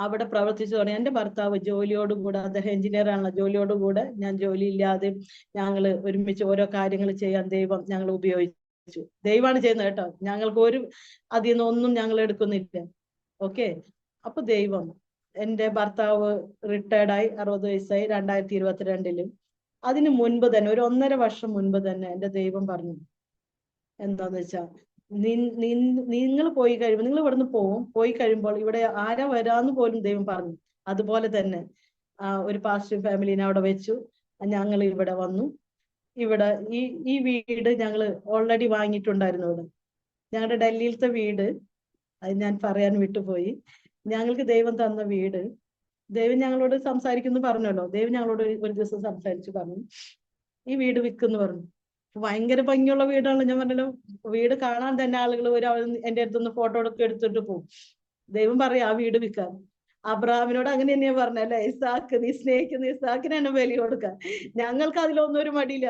അവിടെ പ്രവർത്തിച്ചു തുടങ്ങി. എൻ്റെ ഭർത്താവ് ജോലിയോടുകൂടെ, അദ്ദേഹം എഞ്ചിനീയർ ആണല്ലോ, ജോലിയോടുകൂടെ ഞാൻ ജോലി ഇല്ലാതെ ഞങ്ങള് ഒരുമിച്ച് ഓരോ കാര്യങ്ങൾ ചെയ്യാൻ ദൈവം ഞങ്ങൾ ഉപയോഗിച്ചു. ദൈവമാണ് ചെയ്യുന്നത് കേട്ടോ, ഞങ്ങൾക്ക് ഒരു അതിൽ നിന്നൊന്നും ഞങ്ങൾ എടുക്കുന്നില്ല. ഓക്കെ. അപ്പൊ ദൈവം, എൻ്റെ ഭർത്താവ് റിട്ടയർഡായി, 60 വയസ്സായി 2022. അതിന് മുൻപ് തന്നെ, ഒരു 1.5 വർഷം മുൻപ് തന്നെ എൻ്റെ ദൈവം പറഞ്ഞു എന്താന്ന് വെച്ചാ, നിങ്ങൾ പോയി കഴിയുമ്പോൾ, നിങ്ങൾ ഇവിടുന്ന് പോയി കഴിയുമ്പോൾ ഇവിടെ ആരാ വരാന്ന് പോലും ദൈവം പറഞ്ഞു. അതുപോലെ തന്നെ ഒരു പാസ്റ്റർ ഫാമിലിനെ അവിടെ വെച്ചു. ഞങ്ങൾ ഇവിടെ വന്നു. ഇവിടെ ഈ വീട് ഞങ്ങൾ ഓൾറെഡി വാങ്ങിയിട്ടുണ്ടായിരുന്നു. ഇവിടെ ഞങ്ങളുടെ ഡൽഹിയിലത്തെ വീട്, അത് ഞാൻ പറയാൻ വിട്ടുപോയി. ഞങ്ങൾക്ക് ദൈവം തന്ന വീട്, ദൈവം ഞങ്ങളോട് സംസാരിക്കുന്നു പറഞ്ഞല്ലോ. ദൈവം ഞങ്ങളോട് ഒരു ദിവസം സംസാരിച്ചു പറഞ്ഞു, ഈ വീട് വിൽക്കുന്നു പറഞ്ഞു. ഭയങ്കര ഭംഗിയുള്ള വീടാണ്. ഞാൻ പറഞ്ഞല്ലോ, വീട് കാണാൻ തന്നെ ആളുകൾ എൻ്റെ അടുത്തുനിന്ന് ഫോട്ടോ ഒക്കെ എടുത്തിട്ട് പോകും. ദൈവം പറയാം ആ വീട് വിൽക്കാൻ. അബ്രഹാമിനോട് അങ്ങനെ തന്നെയാ പറഞ്ഞല്ലേ, ഇസാക്ക്, നീ സ്നേഹിക്കുന്ന ഇസാക്കിന് തന്നെ ബലി കൊടുക്കാൻ. ഞങ്ങൾക്ക് അതിലൊന്നും ഒരു മടിയില്ല.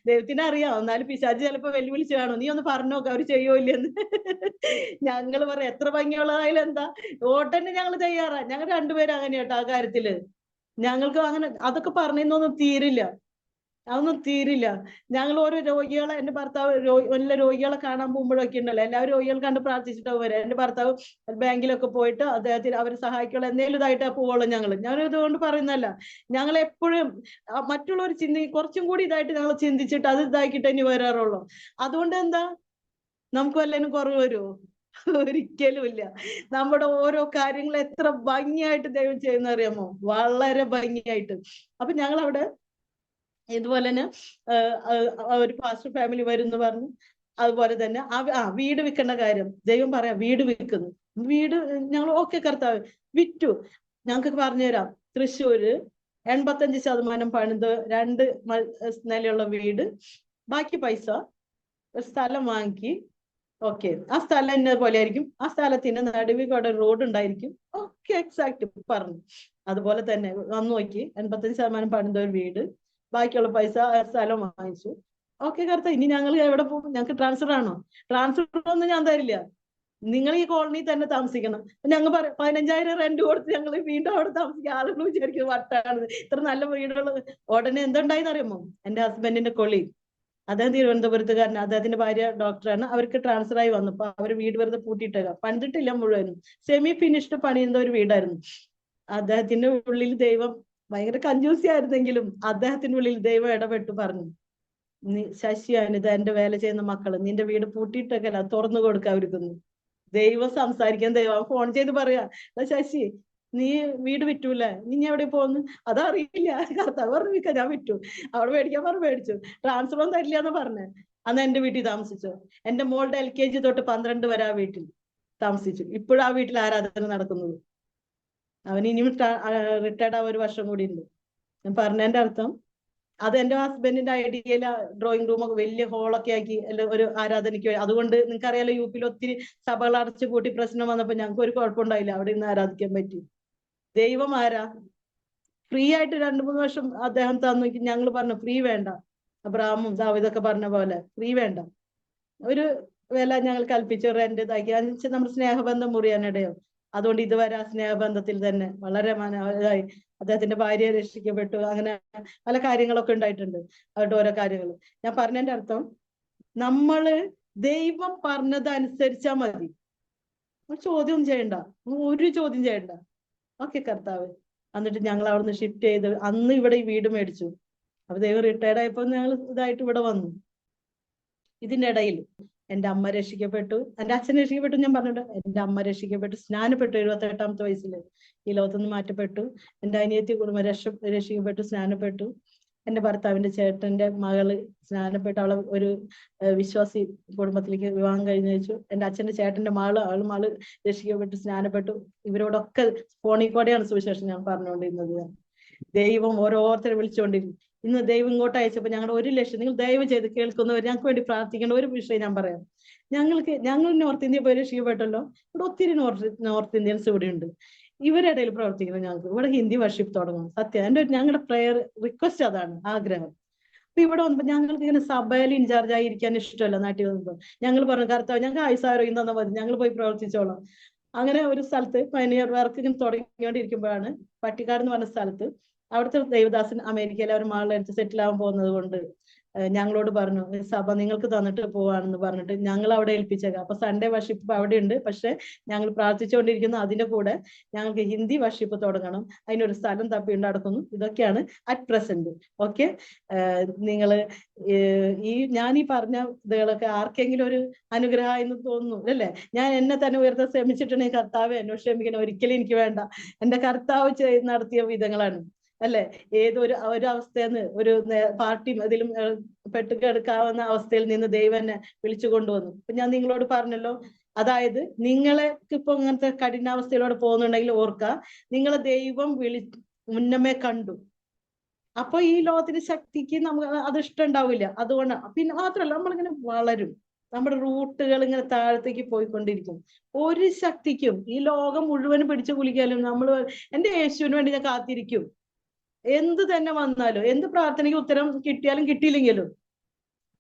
ദൈവത്തിന് അറിയാം. എന്നാലും പിശാച് ചിലപ്പോ വെല്ലുവിളിച്ച് കാണും, നീ ഒന്ന് പറഞ്ഞോക്ക അവര് ചെയ്യോ ഇല്ലെന്ന്. ഞങ്ങൾ പറയാം എത്ര ഭംഗിയുള്ളതായാലും എന്താ, ഓട്ടന്നെ ഞങ്ങൾ തയ്യാറാ. ഞങ്ങൾ രണ്ടുപേരും അങ്ങനെയാട്ടോ ആ കാര്യത്തില്. ഞങ്ങൾക്ക് അങ്ങനെ അതൊക്കെ പറഞ്ഞൊന്നും തീരില്ല, അതൊന്നും തീരില്ല. ഞങ്ങൾ ഓരോ രോഗികളെ, എൻ്റെ ഭർത്താവ് എല്ലാ രോഗികളെ കാണാൻ പോകുമ്പോഴൊക്കെ ഉണ്ടല്ലോ, എല്ലാവരും രോഗികൾ കണ്ട് പ്രാർത്ഥിച്ചിട്ടാവും വരെ. എൻ്റെ ഭർത്താവ് ബാങ്കിലൊക്കെ പോയിട്ട് അദ്ദേഹത്തിന് അവരെ സഹായിക്കുള്ള എന്തെങ്കിലും ഇതായിട്ടാ പോവുള്ളൂ. ഞാൻ ഇതുകൊണ്ട് പറയുന്നല്ല, ഞങ്ങൾ എപ്പോഴും മറ്റുള്ളവർ കുറച്ചും കൂടി ഇതായിട്ട് ഞങ്ങൾ ചിന്തിച്ചിട്ട് അത് ഇതാക്കിയിട്ട് ഇനി വരാറുള്ളൂ. അതുകൊണ്ട് എന്താ, നമുക്ക് വല്ലതിനും കുറവ് വരുമോ? ഒരിക്കലും ഇല്ല. നമ്മുടെ ഓരോ കാര്യങ്ങൾ എത്ര ഭംഗിയായിട്ട് ദൈവം ചെയ്യുന്ന അറിയാമോ, വളരെ ഭംഗിയായിട്ട്. അപ്പൊ ഞങ്ങൾ അവിടെ ഇതുപോലെ തന്നെ ഒരു പാസ്റ്റർ ഫാമിലി വരും എന്ന് പറഞ്ഞു. അതുപോലെ തന്നെ വീട് വിൽക്കേണ്ട കാര്യം ദൈവം പറയാം, വീട് വിൽക്കുന്നു. വീട് ഞങ്ങൾ ഓക്കെ കർത്താവ് വിറ്റു. ഞങ്ങൾക്ക് പറഞ്ഞുതരാം, തൃശ്ശൂര് 85% പണിത് 2 നിലയുള്ള വീട്, ബാക്കി പൈസ സ്ഥലം വാങ്ങി. ഓക്കെ, ആ സ്ഥലം എന്നെ പോലെ ആയിരിക്കും, ആ സ്ഥലത്തിന്റെ നടുവിൽ കൂടെ റോഡ് ഉണ്ടായിരിക്കും. ഓക്കെ, എക്സാക്ട് പറഞ്ഞു. അതുപോലെ തന്നെ വന്നു നോക്കി, 85% പണിത ഒരു വീട്, ബാക്കിയുള്ള പൈസ സ്ഥലം വാങ്ങിച്ചു. ഓക്കെ കർത്താവ്, ഇനി ഞങ്ങൾ എവിടെ പോകും? ഞങ്ങൾക്ക് ട്രാൻസ്ഫർ ആണോ? ട്രാൻസ്ഫർ ഒന്നും ഞാൻ തരില്ല, നിങ്ങൾ ഈ കോളനി തന്നെ താമസിക്കണം. ഞങ്ങൾ പറയാം 15,000 റെന്റ് കൊടുത്ത് ഞങ്ങൾ വീണ്ടും അവിടെ താമസിക്കുക. ആളുകൾ വിചാരിക്കും വട്ടാണ്, ഇത്ര നല്ല വീടുകൾ. ഉടനെ എന്തുണ്ടായിന്ന് അറിയുമോ, എൻ്റെ ഹസ്ബൻഡിന്റെ കൊളീഗ്, അദ്ദേഹം തിരുവനന്തപുരത്തുകാരൻ, അദ്ദേഹത്തിന്റെ ഭാര്യ ഡോക്ടറാണ്. അവർക്ക് ട്രാൻസ്ഫർ ആയി വന്നപ്പോ അവർ വീട് വെറുതെ പൂട്ടിയിട്ടേക്കാം, പണിതിട്ടില്ല മുഴുവനും, സെമി ഫിനിഷ്ഡ് പണിയുന്ന ഒരു വീടായിരുന്നു. അദ്ദേഹത്തിന്റെ ഉള്ളിൽ ദൈവം, ഭയങ്കര കഞ്ചൂസി ആയിരുന്നെങ്കിലും അദ്ദേഹത്തിന്റെ ഉള്ളിൽ ദൈവം ഇടപെട്ടു പറഞ്ഞു, ശശി അനിത എന്റെ വേല ചെയ്യുന്ന മക്കള്, നിന്റെ വീട് പൂട്ടിയിട്ടൊക്കെ തുറന്നു കൊടുക്ക അവർക്കൊന്ന്. ദൈവം സംസാരിക്കാൻ, ദൈവം ഫോൺ ചെയ്ത് പറയാ, ശശി നീ വീട് വിറ്റൂല്ലേ, നീ എവിടെ പോന്നു? അതറിയില്ല, കർത്താവ് പറഞ്ഞു വിൽക്കാൻ, ഞാൻ വിറ്റു. അവിടെ മേടിക്കാൻ പറഞ്ഞു മേടിച്ചു. ട്രാൻസ്ഫർ ഒന്നും തരില്ല എന്ന് പറഞ്ഞേ. അന്ന് എന്റെ വീട്ടിൽ താമസിച്ചു. എന്റെ മോളുടെ LKG തൊട്ട് 12 വരെ ആ വീട്ടിൽ താമസിച്ചു. ഇപ്പോഴും ആ വീട്ടിൽ ആരാധന നടക്കുന്നത്. അവൻ ഇനിയും റിട്ടയർഡ് ആവാൻ 1 വർഷം കൂടി ഉണ്ട്. ഞാൻ പറഞ്ഞതിന്റെ അർത്ഥം, അത് എന്റെ ഹസ്ബൻഡിന്റെ ഐഡിയയില ഡ്രോയിങ് റൂമൊക്കെ വലിയ ഹോളൊക്കെ ആക്കി ഒരു ആരാധനയ്ക്ക്. അതുകൊണ്ട് നിങ്ങൾക്കറിയാലോ, UP-ൽ ഒത്തിരി സഭകൾ അടച്ചു പൂട്ടി പ്രശ്നം വന്നപ്പോ ഞങ്ങൾക്ക് ഒരു കുഴപ്പമുണ്ടായില്ല, അവിടെ നിന്ന് ആരാധിക്കാൻ പറ്റി. ദൈവം ആരാ? ഫ്രീ ആയിട്ട് 2-3 വർഷം അദ്ദേഹം തന്നു. ഞങ്ങൾ പറഞ്ഞു ഫ്രീ വേണ്ട, അബ്രഹാമും ദാവീദൊക്കെ പറഞ്ഞ പോലെ ഫ്രീ വേണ്ട, ഒരു വില ഞങ്ങൾ കൽപ്പിച്ച് റെന്റ് ഇതാക്കി. അതിന് നമ്മുടെ സ്നേഹബന്ധം മുറിയാനിടയോ. അതുകൊണ്ട് ഇതുവരെ ആ സ്നേഹബന്ധത്തിൽ തന്നെ വളരെ ഇതായി. അദ്ദേഹത്തിന്റെ ഭാര്യ രക്ഷിക്കപ്പെട്ടു. അങ്ങനെ പല കാര്യങ്ങളൊക്കെ ഉണ്ടായിട്ടുണ്ട്. അവരുടെ ഓരോ കാര്യങ്ങൾ ഞാൻ പറഞ്ഞതിന്റെ അർത്ഥം, നമ്മള് ദൈവം പറഞ്ഞത് അനുസരിച്ചാ മതി. ചോദ്യം ചെയ്യണ്ട, ഒരു ചോദ്യം ചെയ്യണ്ട. ഓക്കെ കർത്താവ്. എന്നിട്ട് ഞങ്ങൾ അവിടുന്ന് ഷിഫ്റ്റ് ചെയ്ത് അന്ന് ഇവിടെ ഈ വീട് മേടിച്ചു. അപ്പൊ ദൈവം റിട്ടയർഡ് ആയപ്പോ ഞങ്ങൾ ഇതായിട്ട് ഇവിടെ വന്നു. ഇതിന്റെ ഇടയിൽ എൻ്റെ അമ്മ രക്ഷിക്കപ്പെട്ടു, എൻ്റെ അച്ഛൻ രക്ഷിക്കപ്പെട്ടു. ഞാൻ പറഞ്ഞിട്ട് എൻ്റെ അമ്മ രക്ഷിക്കപ്പെട്ടു, സ്നാനപ്പെട്ടു 78ാമത്തെ വയസ്സിൽ ഈ ലോകത്തുനിന്ന് മാറ്റപ്പെട്ടു. എൻ്റെ അനിയത്തി കുടുംബം രക്ഷിക്കപ്പെട്ടു, സ്നാനപ്പെട്ടു. എൻ്റെ ഭർത്താവിന്റെ ചേട്ടന്റെ മകള് സ്നാനപ്പെട്ടു, അവളെ ഒരു വിശ്വാസി കുടുംബത്തിലേക്ക് വിവാഹം കഴിഞ്ഞു വെച്ചു. എൻ്റെ അച്ഛന്റെ ചേട്ടന്റെ മകള് രക്ഷിക്കപ്പെട്ടു, സ്നാനപ്പെട്ടു. ഇവരോടൊക്കെ ഫോണിൽ കൂടെയാണ് സുവിശേഷം ഞാൻ പറഞ്ഞുകൊണ്ടിരുന്നത്. ദൈവം ഓരോരുത്തരെ വിളിച്ചുകൊണ്ടിരുന്നു. ഇന്ന് ദൈവം ഇങ്ങോട്ട് അയച്ചപ്പോ ഞങ്ങളുടെ 1 ലക്ഷം, നിങ്ങൾ ദയവ് ചെയ്ത് കേൾക്കുന്നവർ ഞങ്ങൾക്ക് വേണ്ടി പ്രാർത്ഥിക്കേണ്ട ഒരു വിഷയം ഞാൻ പറയാം. ഞങ്ങൾ നോർത്ത് ഇന്ത്യ പോയി രക്ഷിക്കപ്പെട്ടല്ലോ. ഇവിടെ ഒത്തിരി നോർത്ത് ഇന്ത്യൻസ് ഇവിടെ ഉണ്ട്. ഇവരുടെ ഇടയിൽ പ്രവർത്തിക്കുന്നത് ഞങ്ങൾക്ക് ഇവിടെ ഹിന്ദി വർഷിപ്പ് തുടങ്ങും. സത്യം ഞങ്ങളുടെ പ്രെയർ റിക്വസ്റ്റ് അതാണ്, ആഗ്രഹം. അപ്പൊ ഇവിടെ വന്നപ്പോ ഞങ്ങൾക്ക് ഇങ്ങനെ സഭയിൽ ഇൻചാർജ് ആയിരിക്കാൻ ഇഷ്ടമല്ല. നാട്ടിൽ വന്നപ്പോ ഞങ്ങൾ പറഞ്ഞു, കർത്താവ് ഞങ്ങൾക്ക് 10,000 തന്നാൽ മതി, ഞങ്ങൾ പോയി പ്രവർത്തിച്ചോളാം. അങ്ങനെ ഒരു സ്ഥലത്ത് പയനിയർ വർക്ക് ഇങ്ങനെ തുടങ്ങിക്കൊണ്ടിരിക്കുമ്പോഴാണ് പട്ടിക്കാട് എന്ന് പറഞ്ഞ സ്ഥലത്ത് അവിടുത്തെ ദേവദാസൻ അമേരിക്കയിലെ ഒരു മാളിലെടുത്ത് സെറ്റിൽ ആവാൻ പോകുന്നത് കൊണ്ട് ഞങ്ങളോട് പറഞ്ഞു, സഭ നിങ്ങൾക്ക് തന്നിട്ട് പോവാണെന്ന് പറഞ്ഞിട്ട് ഞങ്ങൾ അവിടെ ഏൽപ്പിച്ചേക്കാം. അപ്പൊ സൺഡേ വർഷിപ്പ് അവിടെ ഉണ്ട്. പക്ഷെ ഞങ്ങൾ പ്രാർത്ഥിച്ചുകൊണ്ടിരിക്കുന്നു, അതിന്റെ കൂടെ ഞങ്ങൾക്ക് ഹിന്ദി വർഷിപ്പ് തുടങ്ങണം, അതിനൊരു സ്ഥലം തപ്പി നടക്കുന്നു. ഇതൊക്കെയാണ് അറ്റ് പ്രസന്റ്. ഓക്കെ, നിങ്ങള് ഞാൻ ഈ പറഞ്ഞ ഇതുകളൊക്കെ ആർക്കെങ്കിലും ഒരു അനുഗ്രഹം എന്ന് തോന്നുന്നു അല്ലേ? ഞാൻ എന്നെ തന്നെ ഉയർത്താൻ ശ്രമിച്ചിട്ടുണ്ടെങ്കിൽ കർത്താവ് എന്നോട് ക്ഷമിക്കണം, ഒരിക്കലും എനിക്ക് വേണ്ട. എന്റെ കർത്താവ് നടത്തിയ വിധങ്ങളാണ് അല്ലെ? ഏതൊരു അവസ്ഥയെന്ന് ഒരു പാർട്ടി അതിലും പെട്ടുകിടക്കാവുന്ന അവസ്ഥയിൽ നിന്ന് ദൈവം എന്നെ വിളിച്ചു കൊണ്ടുവന്നു. ഇപ്പൊ ഞാൻ നിങ്ങളോട് പറഞ്ഞല്ലോ, അതായത് നിങ്ങളെ ഇപ്പൊ ഇങ്ങനത്തെ കഠിനാവസ്ഥയിലൂടെ പോകുന്നുണ്ടെങ്കിൽ ഓർക്ക, നിങ്ങളെ ദൈവം മുന്നമേ കണ്ടു. അപ്പൊ ഈ ലോകത്തിന്റെ ശക്തിക്ക് നമുക്ക് അത് ഇഷ്ടമുണ്ടാവില്ല. അതുകൊണ്ട് പിന്നെ മാത്രമല്ല, നമ്മളിങ്ങനെ വളരും, നമ്മുടെ റൂട്ടുകൾ ഇങ്ങനെ താഴത്തേക്ക് പോയിക്കൊണ്ടിരിക്കും. ഒരു ശക്തിക്കും ഈ ലോകം മുഴുവനും പിടിച്ചു കുലിക്കാലും നമ്മൾ എന്റെ യേശുവിന് വേണ്ടി ഞാൻ കാത്തിരിക്കും. എന്ത് തന്നെ വന്നാലും, എന്ത് പ്രാർത്ഥനയ്ക്ക് ഉത്തരം കിട്ടിയാലും കിട്ടിയില്ലെങ്കിലും,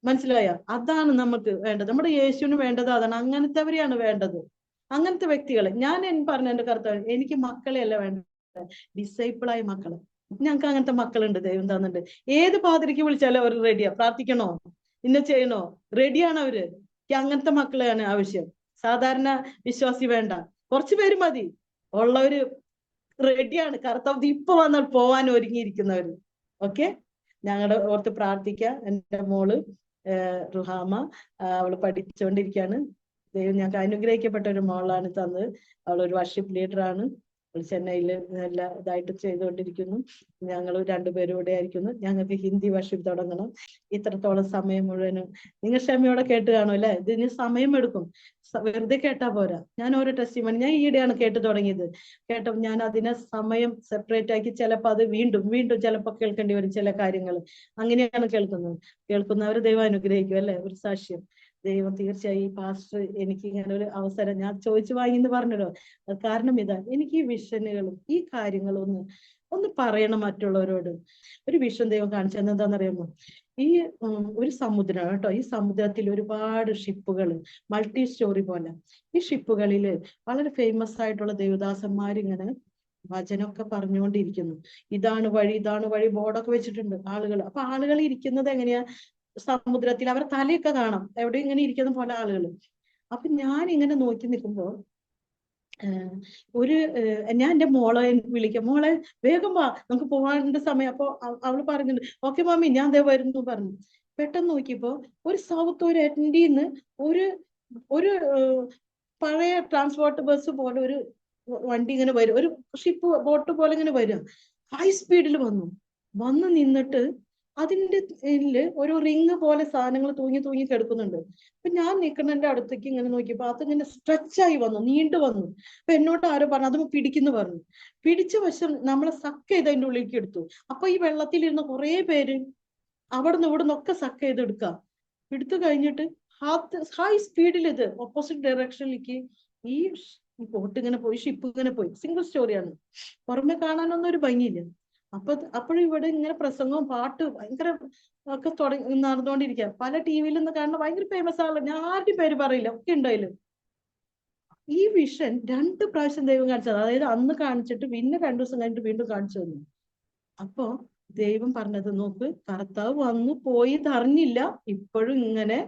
മനസ്സിലായ? അതാണ് നമുക്ക് വേണ്ടത്. നമ്മുടെ യേശുവിന് വേണ്ടത് അതാണ്. അങ്ങനത്തെവരെയാണ് വേണ്ടത്, അങ്ങനത്തെ വ്യക്തികളെ. ഞാൻ പറഞ്ഞ എന്റെ കർത്താവ്, എനിക്ക് മക്കളെയല്ല വേണ്ടത്, ഡിസൈപ്പിളായ മക്കളെ. ഞങ്ങൾക്ക് അങ്ങനത്തെ മക്കളുണ്ട്, ദൈവം തന്നിട്ടുണ്ട്. ഏത് പാതിരിക്ക് വിളിച്ചാലും അവർ റെഡിയാ. പ്രാർത്ഥിക്കണോ, ഇന്ന ചെയ്യണോ, റെഡിയാണ് അവര്. അങ്ങനത്തെ മക്കളെയാണ് ആവശ്യം. സാധാരണ വിശ്വാസി വേണ്ട, കുറച്ചു പേര് മതി. ഉള്ളവര് റെഡിയാണ്. കർത്താവ് ഇപ്പൊ വന്നാൽ പോവാൻ ഒരുങ്ങിയിരിക്കുന്നവര്. ഓക്കെ, ഞങ്ങളുടെ ഓർത്ത് പ്രാർത്ഥിക്കാം. എൻ്റെ മോള് റുഹാമ, അവള് പഠിച്ചുകൊണ്ടിരിക്കുകയാണ്. ദൈവം ഞങ്ങൾക്ക് അനുഗ്രഹിക്കപ്പെട്ട ഒരു മോളാണ് തന്നത്. അവളൊരു വർഷിപ്പ് ലീഡറാണ്. ചെന്നൈയിൽ നല്ല ഇതായിട്ട് ചെയ്തുകൊണ്ടിരിക്കുന്നു. ഞങ്ങൾ രണ്ടുപേരും ഇവിടെ ആയിരിക്കുന്നു. ഞങ്ങൾക്ക് ഹിന്ദി വർഷിപ്പ് തുടങ്ങണം. ഇത്രത്തോളം സമയം മുഴുവനും നിങ്ങൾ ക്ഷമയോടെ കേട്ട് കാണും അല്ലെ? ഇതിന് സമയം എടുക്കും, വെറുതെ കേട്ടാ പോരാ. ഞാൻ ഓരോ ടെസ്റ്റിമണി ഞാൻ ഈയിടെയാണ് കേട്ടു തുടങ്ങിയത്. ഞാൻ അതിനെ സമയം സെപ്പറേറ്റ് ആക്കി ചിലപ്പോൾ അത് വീണ്ടും ചിലപ്പോൾ കേൾക്കേണ്ടി വരും ചില കാര്യങ്ങൾ. അങ്ങനെയാണ് കേൾക്കുന്നവർ ദൈവം അനുഗ്രഹിക്കും അല്ലെ? ഒരു സാക്ഷ്യം ദൈവം തീർച്ചയായും. ഈ പാസ്റ്റർ എനിക്ക് ഇങ്ങനെ ഒരു അവസരം ഞാൻ ചോദിച്ചു വാങ്ങിന്ന് പറഞ്ഞല്ലോ. അത് കാരണം ഇതാ, എനിക്ക് ഈ വിഷനുകളും ഈ കാര്യങ്ങളും ഒന്ന് പറയണം മറ്റുള്ളവരോട്. ഒരു വിഷൻ ദൈവം കാണിച്ചു തന്നെ എന്താണെന്നറിയാമോ? ഈ ഒരു സമുദ്രമാണ് കേട്ടോ. ഈ സമുദ്രത്തിൽ ഒരുപാട് ഷിപ്പുകൾ, മൾട്ടി സ്റ്റോറി പോലെ. ഈ ഷിപ്പുകളില് വളരെ ഫേമസ് ആയിട്ടുള്ള ദേവദാസന്മാരിങ്ങനെ വചനമൊക്കെ പറഞ്ഞുകൊണ്ടിരിക്കുന്നു. ഇതാണ് വഴി ബോർഡൊക്കെ വെച്ചിട്ടുണ്ട് ആളുകൾ. അപ്പൊ ആളുകൾ ഇരിക്കുന്നത് എങ്ങനെയാ? സമുദ്രത്തിൽ. അവരുടെ തലയൊക്കെ കാണാം എവിടെ ഇങ്ങനെ ഇരിക്കുന്ന പോലെ ആളുകൾ. അപ്പൊ ഞാൻ ഇങ്ങനെ നോക്കി നിൽക്കുമ്പോ ഞാൻ എൻ്റെ മോളെ വിളിക്കാം, മോളെ വേഗം വാ, നമുക്ക് പോകാനുള്ള സമയം. അപ്പൊ അവള് പറയുന്നുണ്ട്, ഓക്കെ മമ്മി ഞാൻ ദേ വരുന്നു പറഞ്ഞു. പെട്ടെന്ന് നോക്കിയപ്പോ ഒരു സൗത്ത് ഒരു എൻഡിന്ന് ഒരു പഴയ ട്രാൻസ്പോർട്ട് ബസ് പോലെ ഒരു വണ്ടി ഇങ്ങനെ വരും, ഒരു ഷിപ്പ് ബോട്ട് പോലെ ഇങ്ങനെ വരും. ഹൈ സ്പീഡിൽ വന്ന് നിന്നിട്ട് അതിന്റെ ഒരു റിങ് പോലെ സാധനങ്ങൾ തൂങ്ങി കിടക്കുന്നുണ്ട്. അപ്പൊ ഞാൻ നിൽക്കുന്നതിന്റെ അടുത്തേക്ക് ഇങ്ങനെ നോക്കിയപ്പോ അതിങ്ങനെ സ്ട്രെച്ചായി നീണ്ടു വന്നു. അപ്പൊ എന്നോട് ആരോ പറഞ്ഞു അത് പിടിക്കുന്നു പറഞ്ഞു. പിടിച്ച വശം നമ്മളെ സക്ക് ചെയ്ത് അതിന്റെ ഉള്ളിലേക്ക് എടുത്തു. അപ്പൊ ഈ വെള്ളത്തിലിരുന്ന കുറെ പേര് അവിടുന്ന് ഇവിടുന്ന് ഒക്കെ സക്ക് ചെയ്ത് എടുത്തു കഴിഞ്ഞിട്ട് ഹൈ സ്പീഡിൽ ഇത് ഓപ്പോസിറ്റ് ഡയറക്ഷനിലേക്ക് ഈ ബോട്ട് ഇങ്ങനെ പോയി, ഷിപ്പ് ഇങ്ങനെ പോയി. സിംഗിൾ സ്റ്റോറിയാണ്, പുറമെ കാണാനൊന്നും ഒരു ഭംഗിയില്ല. അപ്പോഴും ഇവിടെ ഇങ്ങനെ പ്രസംഗവും പാട്ട് ഭയങ്കര ഒക്കെ നടന്നുകൊണ്ടിരിക്കുക. പല ടിവിയിൽ നിന്ന് കാണുന്ന ഭയങ്കര ഫേമസ് ആണല്ലോ, ഞാൻ ആരുടെയും പേര് പറയില്ല, ഒക്കെ ഉണ്ടായാലും. ഈ വിഷൻ 2 പ്രാവശ്യം ദൈവം കാണിച്ചത്. അതായത് അന്ന് കാണിച്ചിട്ട് പിന്നെ 2 ദിവസം കഴിഞ്ഞിട്ട് വീണ്ടും കാണിച്ചു തന്നു. അപ്പൊ ദൈവം പറഞ്ഞത് നോക്ക്, കർത്താവ് വന്നു പോയി അറിഞ്ഞില്ല, ഇപ്പോഴും ഇങ്ങനെ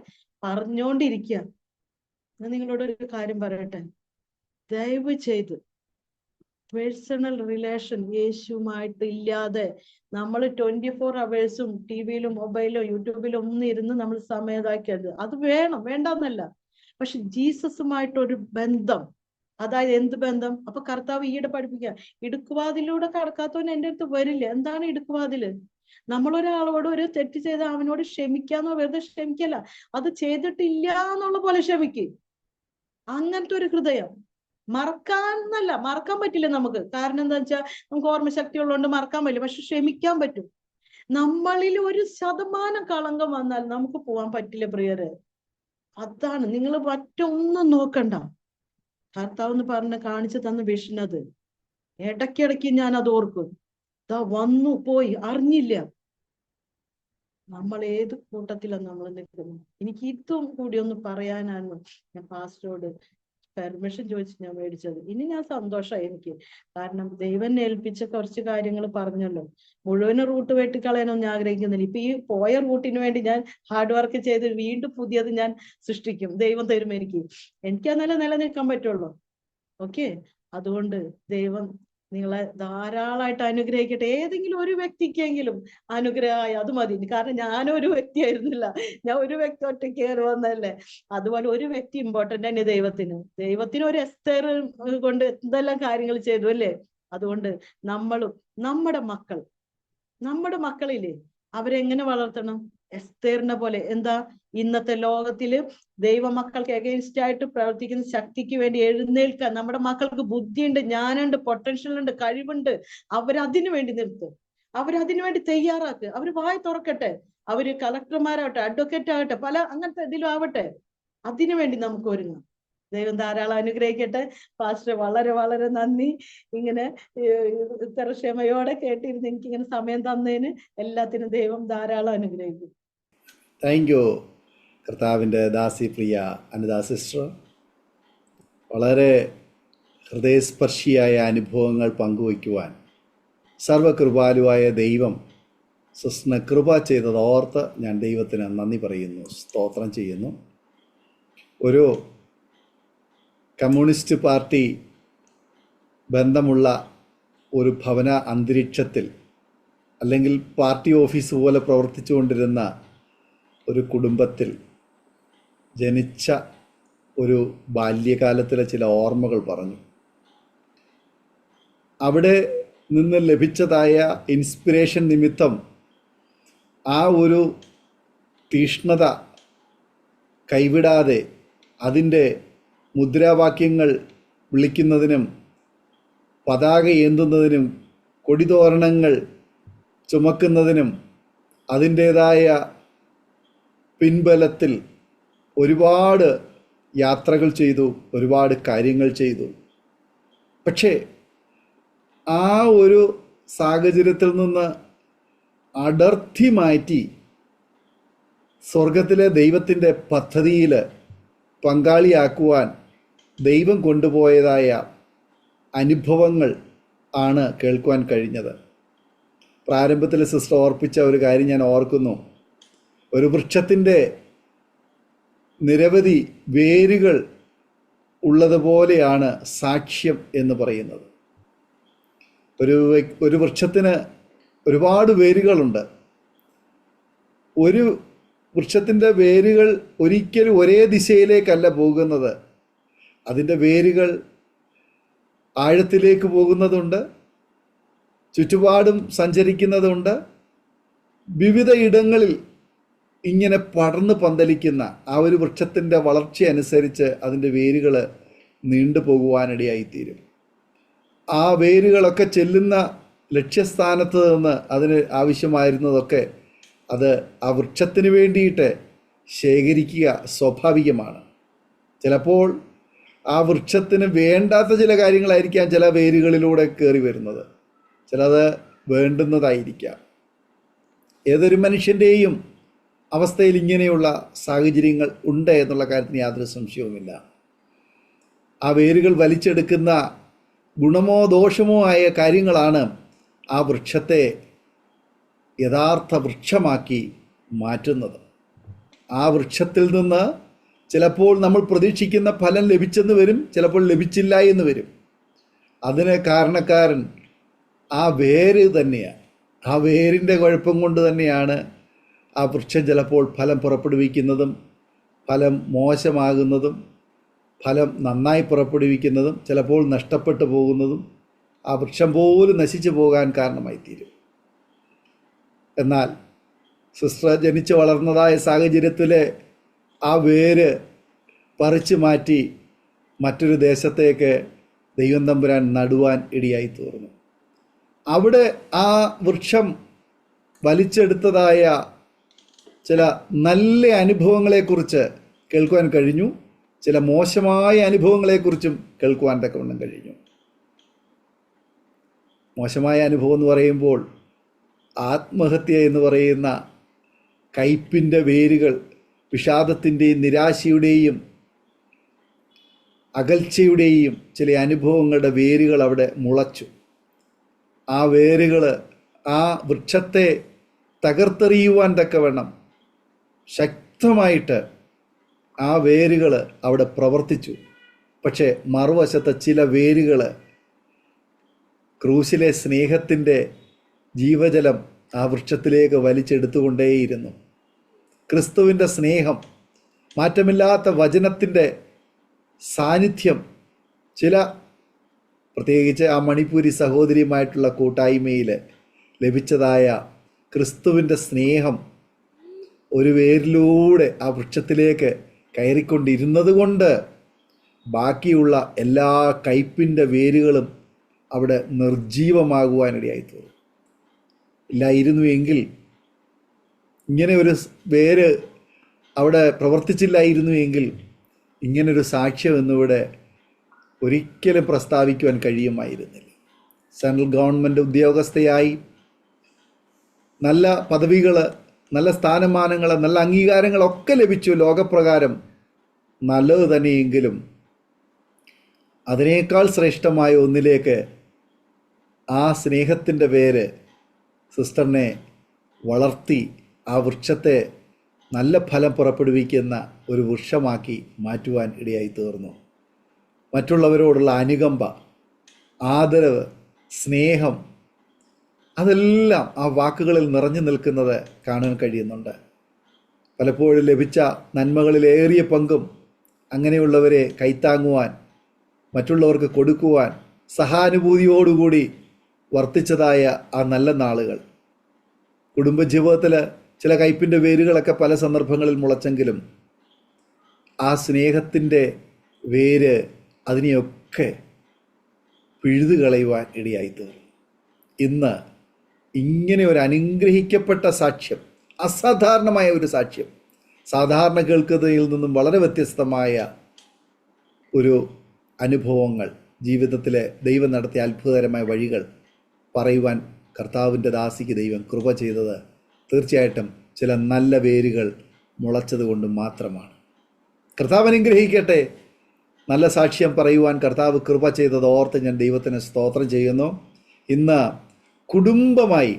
പറഞ്ഞോണ്ടിരിക്കുക. ഞാൻ നിങ്ങളോട് ഒരു കാര്യം പറയട്ടെ, ദയവ് ചെയ്ത് പേഴ്സണൽ റിലേഷൻ യേശുവുമായിട്ട് ഇല്ലാതെ നമ്മൾ 24 hours ടിവിയിലും മൊബൈലോ യൂട്യൂബിലോ ഒന്നും ഇരുന്ന് നമ്മൾ സമയതാക്കിയത്. അത് വേണ്ടെന്നല്ല, പക്ഷെ ജീസസുമായിട്ടൊരു ബന്ധം. അതായത് എന്ത് ബന്ധം? അപ്പൊ കർത്താവ് ഈയിടെ പഠിപ്പിക്കുക, ഇടുക്കുവാതിലൂടെ കടക്കാത്തവൻ എൻ്റെ അടുത്ത് വരില്ല. എന്താണ് ഇടുക്കുവാതില്? നമ്മളൊരാളോട് ഒരു തെറ്റ് ചെയ്ത അവനോട് ക്ഷമിക്കാന്നോ വെറുതെ ക്ഷമിക്കല്ല, അത് ചെയ്തിട്ടില്ല എന്നുള്ള പോലെ ക്ഷമിക്ക്. അങ്ങനത്തെ ഒരു ഹൃദയം. മറക്കാൻ പറ്റില്ല നമുക്ക്. കാരണം എന്താ വെച്ചാൽ നമുക്ക് ഓർമ്മശക്തി ഉള്ളതുകൊണ്ട് മറക്കാൻ പറ്റില്ല, പക്ഷെ ക്ഷമിക്കാൻ പറ്റും. നമ്മളിൽ 1% കളങ്കം വന്നാൽ നമുക്ക് പോകാൻ പറ്റില്ല പ്രിയരെ. അതാണ് നിങ്ങൾ മറ്റൊന്നും നോക്കണ്ട. കർത്താവെന്ന് പറഞ്ഞ് കാണിച്ചു തന്ന വിഷ്ണത് ഇടയ്ക്കിടയ്ക്ക് ഞാൻ അത് ഓർക്കും. വന്നു പോയി അറിഞ്ഞില്ല. നമ്മൾ ഏത് കൂട്ടത്തിലാണ് നമ്മൾ നിൽക്കുന്നത്? എനിക്ക് ഇതും കൂടി ഒന്ന് പറയാനാണ് ഞാൻ പാസ്റ്ററോട് പെർമിഷൻ ചോദിച്ച് ഞാൻ മേടിച്ചത്. ഇനി ഞാൻ സന്തോഷമായി എനിക്ക്. കാരണം ദൈവം ഏൽപ്പിച്ച കുറച്ച് കാര്യങ്ങൾ പറഞ്ഞല്ലോ. മുഴുവനും റൂട്ട് വെട്ടിക്കളയാനൊന്നും ഞാൻ ആഗ്രഹിക്കുന്നില്ല. ഇപ്പൊ ഈ പോയ റൂട്ടിന് വേണ്ടി ഞാൻ ഹാർഡ് വർക്ക് ചെയ്ത് വീണ്ടും പുതിയത് ഞാൻ സൃഷ്ടിക്കും. ദൈവം തരും എനിക്ക് എന്നാലേ നിലനിൽക്കാൻ പറ്റുള്ളൂ. ഓക്കെ, അതുകൊണ്ട് ദൈവം നിങ്ങളെ ധാരാളമായിട്ട് അനുഗ്രഹിക്കട്ടെ. ഏതെങ്കിലും ഒരു വ്യക്തിക്കെങ്കിലും അനുഗ്രഹമായി അത് മതി. കാരണം ഞാനൊരു വ്യക്തിയായിരുന്നില്ല, ഞാൻ ഒരു വ്യക്തി ഒറ്റയ്ക്ക് കയറി വന്നതല്ലേ. അതുപോലെ ഒരു വ്യക്തി ഇമ്പോർട്ടന്റ് തന്നെ ദൈവത്തിന് ഒരു എസ്തേർ കൊണ്ട് എന്തെല്ലാം കാര്യങ്ങൾ ചെയ്തു അല്ലേ. അതുകൊണ്ട് നമ്മളും നമ്മുടെ മക്കളില്ലേ, അവരെങ്ങനെ വളർത്തണം? എസ്തേറിനെ പോലെ. എന്താ? ഇന്നത്തെ ലോകത്തില് ദൈവമക്കൾക്ക് എഗെയിൻസ്റ്റ് ആയിട്ട് പ്രവർത്തിക്കുന്ന ശക്തിക്ക് വേണ്ടി എഴുന്നേൽക്കാൻ നമ്മുടെ മക്കൾക്ക് ബുദ്ധിയുണ്ട്, ജ്ഞാനമുണ്ട്, പൊട്ടൻഷ്യൽ ഉണ്ട്, കഴിവുണ്ട്. അവരതിനു വേണ്ടി നിർത്തും, അവരതിനു വേണ്ടി തയ്യാറാക്കുക. അവര് വായി തുറക്കട്ടെ. അവര് കളക്ടർമാരാവട്ടെ, അഡ്വക്കേറ്റ് ആവട്ടെ, പല അങ്ങനത്തെ ഇതിലും ആവട്ടെ. അതിനു വേണ്ടി നമുക്ക് ഒരുങ്ങാം. ദൈവം ധാരാളം അനുഗ്രഹിക്കട്ടെ. പാസ്റ്റർ വളരെ വളരെ നന്ദി. ഇങ്ങനെ ഇത്ര ക്ഷമയോടെ കേട്ടിരുന്ന് എനിക്കിങ്ങനെ സമയം തന്നതിന് എല്ലാത്തിനും ദൈവം ധാരാളം അനുഗ്രഹിക്കും. Thank you. കർത്താവിൻ്റെ ദാസി പ്രിയ അനിതാ സിസ്റ്റർ, വളരെ ഹൃദയസ്പർശിയായ അനുഭവങ്ങൾ പങ്കുവയ്ക്കുവാൻ സർവകൃപാലുവായ ദൈവം സിസ്റ്ററിനെ കൃപ ചെയ്തത് ഓർത്ത് ഞാൻ ദൈവത്തിന് നന്ദി പറയുന്നു, സ്തോത്രം ചെയ്യുന്നു. ഒരു കമ്മ്യൂണിസ്റ്റ് പാർട്ടി ബന്ധമുള്ള ഒരു ഭവന അന്തരീക്ഷത്തിൽ, അല്ലെങ്കിൽ പാർട്ടി ഓഫീസ് പോലെ പ്രവർത്തിച്ചുകൊണ്ടിരുന്ന ഒരു കുടുംബത്തിൽ ജനിച്ച ഒരു ബാല്യകാലത്തിലെ ചില ഓർമ്മകൾ പറഞ്ഞു. അവിടെ നിന്ന് ലഭിച്ചതായ ഇൻസ്പിറേഷൻ നിമിത്തം ആ ഒരു തീഷ്ണത കൈവിടാതെ അതിൻ്റെ മുദ്രാവാക്യങ്ങൾ വിളിക്കുന്നതിനും പതാക ഏന്തുന്നതിനും കൊടിതോരണങ്ങൾ ചുമക്കുന്നതിനും അതിൻ്റേതായ പിൻബലത്തിൽ ഒരുപാട് യാത്രകൾ ചെയ്തു, ഒരുപാട് കാര്യങ്ങൾ ചെയ്തു. പക്ഷേ ആ ഒരു സാഹചര്യത്തിൽ നിന്ന് അടർത്തി മാറ്റി സ്വർഗത്തിലെ ദൈവത്തിൻ്റെ പദ്ധതിയിൽ പങ്കാളിയാക്കുവാൻ ദൈവം കൊണ്ടുപോയതായ അനുഭവങ്ങൾ ആണ് കേൾക്കുവാൻ കഴിഞ്ഞത്. പ്രാരംഭത്തിൽ സിസ്റ്റർ ഓർപ്പിച്ച ഒരു കാര്യം ഞാൻ ഓർക്കുന്നു. ഒരു വൃക്ഷത്തിൻ്റെ നിരവധി വേരുകൾ ഉള്ളതുപോലെയാണ് സാക്ഷ്യം എന്ന് പറയുന്നത്. ഒരു വൃക്ഷത്തിന് ഒരുപാട് വേരുകളുണ്ട്. ഒരു വൃക്ഷത്തിൻ്റെ വേരുകൾ ഒരിക്കലും ഒരേ ദിശയിലേക്കല്ല പോകുന്നത്. അതിൻ്റെ വേരുകൾ ആഴത്തിലേക്ക് പോകുന്നതുണ്ട്, ചുറ്റുപാടും സഞ്ചരിക്കുന്നതുണ്ട്, വിവിധ ഇടങ്ങളിൽ ഇങ്ങനെ പടർന്ന് പന്തലിക്കുന്ന ആ ഒരു വൃക്ഷത്തിൻ്റെ വളർച്ച അനുസരിച്ച് അതിൻ്റെ വേരുകൾ നീണ്ടു പോകുവാനിടയായിത്തീരും. ആ വേരുകളൊക്കെ ചെല്ലുന്ന ലക്ഷ്യസ്ഥാനത്ത് നിന്ന് അതിന് ആവശ്യമായിരുന്നതൊക്കെ അത് ആ വൃക്ഷത്തിന് വേണ്ടിയിട്ട് ശേഖരിക്കുക സ്വാഭാവികമാണ്. ചിലപ്പോൾ ആ വൃക്ഷത്തിന് വേണ്ടാത്ത ചില കാര്യങ്ങളായിരിക്കാം ചില വേരുകളിലൂടെ കയറി വരുന്നത്, ചിലത് വേണ്ടുന്നതായിരിക്കാം. ഏതൊരു മനുഷ്യൻ്റെയും അവസ്ഥയിൽ ഇങ്ങനെയുള്ള സാഹചര്യങ്ങൾ ഉണ്ട് എന്നുള്ള കാര്യത്തിന് യാതൊരു സംശയവുമില്ല. ആ വേരുകൾ വലിച്ചെടുക്കുന്ന ഗുണമോ ദോഷമോ ആയ കാര്യങ്ങളാണ് ആ വൃക്ഷത്തെ യഥാർത്ഥ വൃക്ഷമാക്കി മാറ്റുന്നത്. ആ വൃക്ഷത്തിൽ നിന്ന് ചിലപ്പോൾ നമ്മൾ പ്രതീക്ഷിക്കുന്ന ഫലം ലഭിച്ചെന്ന് വരും, ചിലപ്പോൾ ലഭിച്ചില്ല എന്ന് വരും. അതിന് കാരണക്കാരൻ ആ വേര് തന്നെയാണ്. ആ വേരിൻ്റെ കുഴപ്പം കൊണ്ട് തന്നെയാണ് ആ വൃക്ഷം ചിലപ്പോൾ ഫലം പുറപ്പെടുവിക്കുന്നതും ഫലം മോശമാകുന്നതും ഫലം നന്നായി പുറപ്പെടുവിക്കുന്നതും ചിലപ്പോൾ നഷ്ടപ്പെട്ടു പോകുന്നതും ആ വൃക്ഷം പോലും നശിച്ചു പോകാൻ കാരണമായി തീരും. എന്നാൽ സിസ്റ്റർ ജനിച്ച് വളർന്നതായ സാഹചര്യത്തിലെ ആ വേര് പറിച്ചു മാറ്റി മറ്റൊരു ദേശത്തേക്ക് ദൈവം തമ്പുരാൻ നടുവാൻ ഇടയായി തീർന്നു. അവിടെ ആ വൃക്ഷം വലിച്ചെടുത്തതായ ചില നല്ല അനുഭവങ്ങളെക്കുറിച്ച് കേൾക്കുവാൻ കഴിഞ്ഞു, ചില മോശമായ അനുഭവങ്ങളെക്കുറിച്ചും കേൾക്കുവാൻ തക്കവണ്ണം കഴിഞ്ഞു. മോശമായ അനുഭവം എന്ന് പറയുമ്പോൾ ആത്മഹത്യ എന്ന് പറയുന്ന കയ്പിൻ്റെ വേരുകൾ, വിഷാദത്തിൻ്റെയും നിരാശയുടെയും അകൽച്ചയുടെയും ചില അനുഭവങ്ങളുടെ വേരുകൾ അവിടെ മുളച്ചു. ആ വേരുകൾ ആ വൃക്ഷത്തെ തകർത്തെറിയുവാൻ തക്കവണ്ണം ശക്തമായിട്ട് ആ വേരുകൾ അവിടെ പ്രവർത്തിച്ചു. പക്ഷേ മറുവശത്തെ ചില വേരുകൾ ക്രൂശിലെ സ്നേഹത്തിൻ്റെ ജീവജലം ആ വൃക്ഷത്തിലേക്ക് വലിച്ചെടുത്തുകൊണ്ടേയിരുന്നു. ക്രിസ്തുവിൻ്റെ സ്നേഹം, മാറ്റമില്ലാത്ത വചനത്തിൻ്റെ സാന്നിധ്യം, ചില പ്രത്യേകിച്ച് ആ മണിപ്പൂരി സഹോദരിയുമായിട്ടുള്ള കൂട്ടായ്മയിൽ ലഭിച്ചതായ ക്രിസ്തുവിൻ്റെ സ്നേഹം ഒരു വേരിലൂടെ ആ വൃക്ഷത്തിലേക്ക് കയറിക്കൊണ്ടിരുന്നത് കൊണ്ട് ബാക്കിയുള്ള എല്ലാ കയ്പിൻ്റെ വേരുകളും അവിടെ നിർജീവമാകുവാനിടയായിത്തീർന്നു. ഇല്ലായിരുന്നു എങ്കിൽ, ഇങ്ങനെ ഒരു വേര് അവിടെ പ്രവർത്തിച്ചില്ലായിരുന്നു എങ്കിൽ ഇങ്ങനൊരു സാക്ഷ്യം എന്നിവിടെ ഒരിക്കലും പ്രസ്താവിക്കുവാൻ കഴിയുമായിരുന്നില്ല. സെൻട്രൽ ഗവൺമെൻറ് ഉദ്യോഗസ്ഥയായി നല്ല പദവികൾ, നല്ല സ്ഥാനമാനങ്ങൾ, നല്ല അംഗീകാരങ്ങളൊക്കെ ലഭിച്ചു. ലോകപ്രകാരം നല്ലത് തന്നെയെങ്കിലും അതിനേക്കാൾ ശ്രേഷ്ഠമായ ഒന്നിലേക്ക് ആ സ്നേഹത്തിൻ്റെ പേര് സിസ്റ്ററിനെ വളർത്തി ആ വൃക്ഷത്തെ നല്ല ഫലം പുറപ്പെടുവിക്കുന്ന ഒരു വൃക്ഷമാക്കി മാറ്റുവാൻ ഇടയായി തീർന്നു. മറ്റുള്ളവരോടുള്ള അനുകമ്പ, ആദരവ്, സ്നേഹം, അതെല്ലാം ആ വാക്കുകളിൽ നിറഞ്ഞു നിൽക്കുന്നത് കാണാൻ കഴിയുന്നുണ്ട്. പലപ്പോഴും ലഭിച്ച നന്മകളിലേറിയ പങ്കും അങ്ങനെയുള്ളവരെ കൈത്താങ്ങുവാൻ, മറ്റുള്ളവർക്ക് കൊടുക്കുവാൻ സഹാനുഭൂതിയോടുകൂടി വർത്തിച്ചതായ ആ നല്ല നാളുകൾ. കുടുംബജീവിതത്തിൽ ചില കയ്പിൻ്റെ വേരുകളൊക്കെ പല സന്ദർഭങ്ങളിൽ മുളച്ചെങ്കിലും ആ സ്നേഹത്തിൻ്റെ വേര് അതിനെയൊക്കെ പിഴുതു കളയുവാൻ ഇടയായിത്തീർന്നു. ഇന്ന് ഇങ്ങനെ ഒരു അനുഗ്രഹിക്കപ്പെട്ട സാക്ഷ്യം, അസാധാരണമായ ഒരു സാക്ഷ്യം, സാധാരണ കേൾക്കുന്നതിൽ നിന്നും വളരെ വ്യത്യസ്തമായ ഒരു അനുഭവങ്ങൾ, ജീവിതത്തിലെ ദൈവം നടത്തിയ അത്ഭുതകരമായ വഴികൾ പറയുവാൻ കർത്താവിൻ്റെ ദാസിക്ക് ദൈവം കൃപ ചെയ്തത് തീർച്ചയായിട്ടും ചില നല്ല വേരുകൾ മുളച്ചതുകൊണ്ട് മാത്രമാണ്. കർത്താവ് അനുഗ്രഹിക്കട്ടെ. നല്ല സാക്ഷ്യം പറയുവാൻ കർത്താവ് കൃപ ചെയ്തത് ഓർത്ത് ഞാൻ ദൈവത്തിന് സ്തോത്രം ചെയ്യുന്നു. ഇന്ന് കുടുംബമായി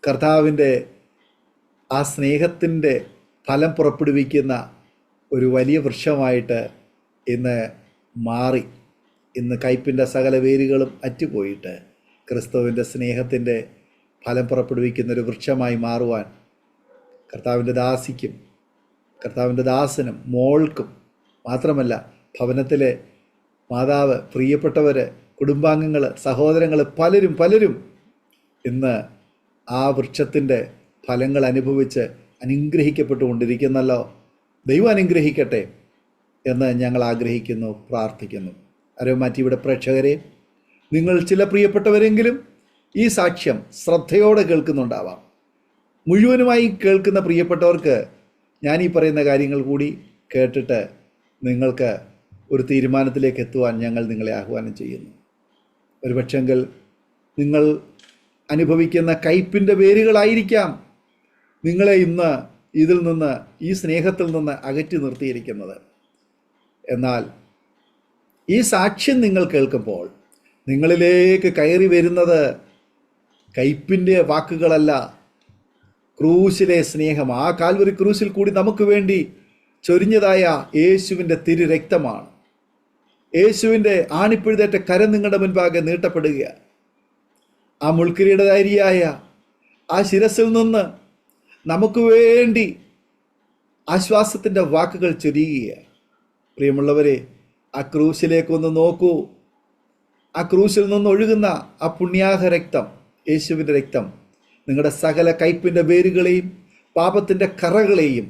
കർത്താവിൻ്റെ ആ സ്നേഹത്തിൻ്റെ ഫലം പുറപ്പെടുവിക്കുന്ന ഒരു വലിയ വൃക്ഷമായിട്ട് ഇന്ന് മാറി. ഇന്ന് കയ്പിൻ്റെ സകല വേരുകളും അറ്റുപോയിട്ട് ക്രിസ്തുവിൻ്റെ സ്നേഹത്തിൻ്റെ ഫലം പുറപ്പെടുവിക്കുന്നൊരു വൃക്ഷമായി മാറുവാൻ കർത്താവിൻ്റെ ദാസിക്കും കർത്താവിൻ്റെ ദാസനും മോൾക്കും മാത്രമല്ല ഭവനത്തിലെ മാതാവ്, പ്രിയപ്പെട്ടവർ, കുടുംബാംഗങ്ങൾ, സഹോദരങ്ങൾ പലരും ഇന്ന് ആ വൃക്ഷത്തിൻ്റെ ഫലങ്ങൾ അനുഭവിച്ച് അനുഗ്രഹിക്കപ്പെട്ടുകൊണ്ടിരിക്കുന്നല്ലോ. ദൈവം അനുഗ്രഹിക്കട്ടെ എന്ന് ഞങ്ങൾ ആഗ്രഹിക്കുന്നു, പ്രാർത്ഥിക്കുന്നു. അരോമാറ്റിയുടെ പ്രേക്ഷകരെ, നിങ്ങൾ ചില പ്രിയപ്പെട്ടവരെങ്കിലും ഈ സാക്ഷ്യം ശ്രദ്ധയോടെ കേൾക്കുന്നുണ്ടാവാം. മുഴുവനുമായി കേൾക്കുന്ന പ്രിയപ്പെട്ടവർക്ക് ഞാൻ ഈ പറയുന്ന കാര്യങ്ങൾ കൂടി കേട്ടിട്ട് നിങ്ങൾക്ക് ഒരു തീരുമാനത്തിലേക്ക് എത്തുവാൻ ഞങ്ങൾ നിങ്ങളെ ആഹ്വാനം ചെയ്യുന്നു. ഒരുപക്ഷെങ്കിൽ നിങ്ങൾ അനുഭവിക്കുന്ന കയ്പിൻ്റെ വേരുകളായിരിക്കാം നിങ്ങളെ ഇന്ന് ഇതിൽ നിന്ന്, ഈ സ്നേഹത്തിൽ നിന്ന് അകറ്റി നിർത്തിയിരിക്കുന്നത്. എന്നാൽ ഈ സാക്ഷ്യം നിങ്ങൾ കേൾക്കുമ്പോൾ നിങ്ങളിലേക്ക് കയറി വരുന്നത് കയ്പിൻ്റെ വാക്കുകളല്ല, ക്രൂശിലെ സ്നേഹം. ആ കാൽവരി ക്രൂശിൽ കൂടി നമുക്ക് വേണ്ടി ചൊരിഞ്ഞതായ യേശുവിൻ്റെ തിരുരക്തമാണ്. യേശുവിൻ്റെ ആണിപ്പിഴുതേറ്റ കരം നിങ്ങളുടെ മുൻപാകെ നീട്ടപ്പെടുക. ആ മുൾക്കിരീടധാരിയായ ആ ശിരസിൽ നിന്ന് നമുക്ക് വേണ്ടി ആശ്വാസത്തിൻ്റെ വാക്കുകൾ ചൊരിയുക. പ്രിയമുള്ളവരെ, ആ ക്രൂശിലേക്കൊന്ന് നോക്കൂ. ആ ക്രൂശിൽ നിന്ന് ഒഴുകുന്ന ആ പുണ്യാഹ രക്തം, യേശുവിൻ്റെ രക്തം, നിങ്ങളുടെ സകല കയ്പിൻ്റെ വേരുകളെയും പാപത്തിൻ്റെ കറകളെയും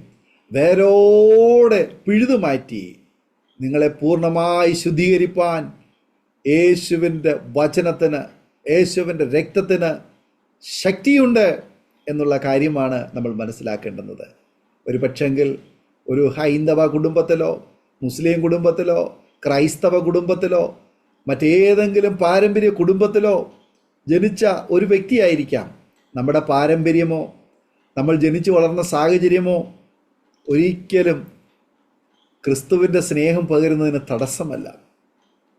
വേരോടെ പിഴുതുമാറ്റി നിങ്ങളെ പൂർണ്ണമായി ശുദ്ധീകരിപ്പാൻ യേശുവിൻ്റെ വചനത്തിന്, യേശുവിൻ്റെ രക്തത്തിന് ശക്തിയുണ്ട് എന്നുള്ള കാര്യമാണ് നമ്മൾ മനസ്സിലാക്കേണ്ടുന്നത്. ഒരു പക്ഷെങ്കിൽ ഒരു ഹൈന്ദവ കുടുംബത്തിലോ മുസ്ലിം കുടുംബത്തിലോ ക്രൈസ്തവ കുടുംബത്തിലോ മറ്റേതെങ്കിലും പാരമ്പര്യ കുടുംബത്തിലോ ജനിച്ച ഒരു വ്യക്തിയായിരിക്കാം. നമ്മുടെ പാരമ്പര്യമോ നമ്മൾ ജനിച്ചു വളർന്ന സാഹചര്യമോ ഒരിക്കലും ക്രിസ്തുവിൻ്റെ സ്നേഹം പകരുന്നതിന് തടസ്സമല്ല.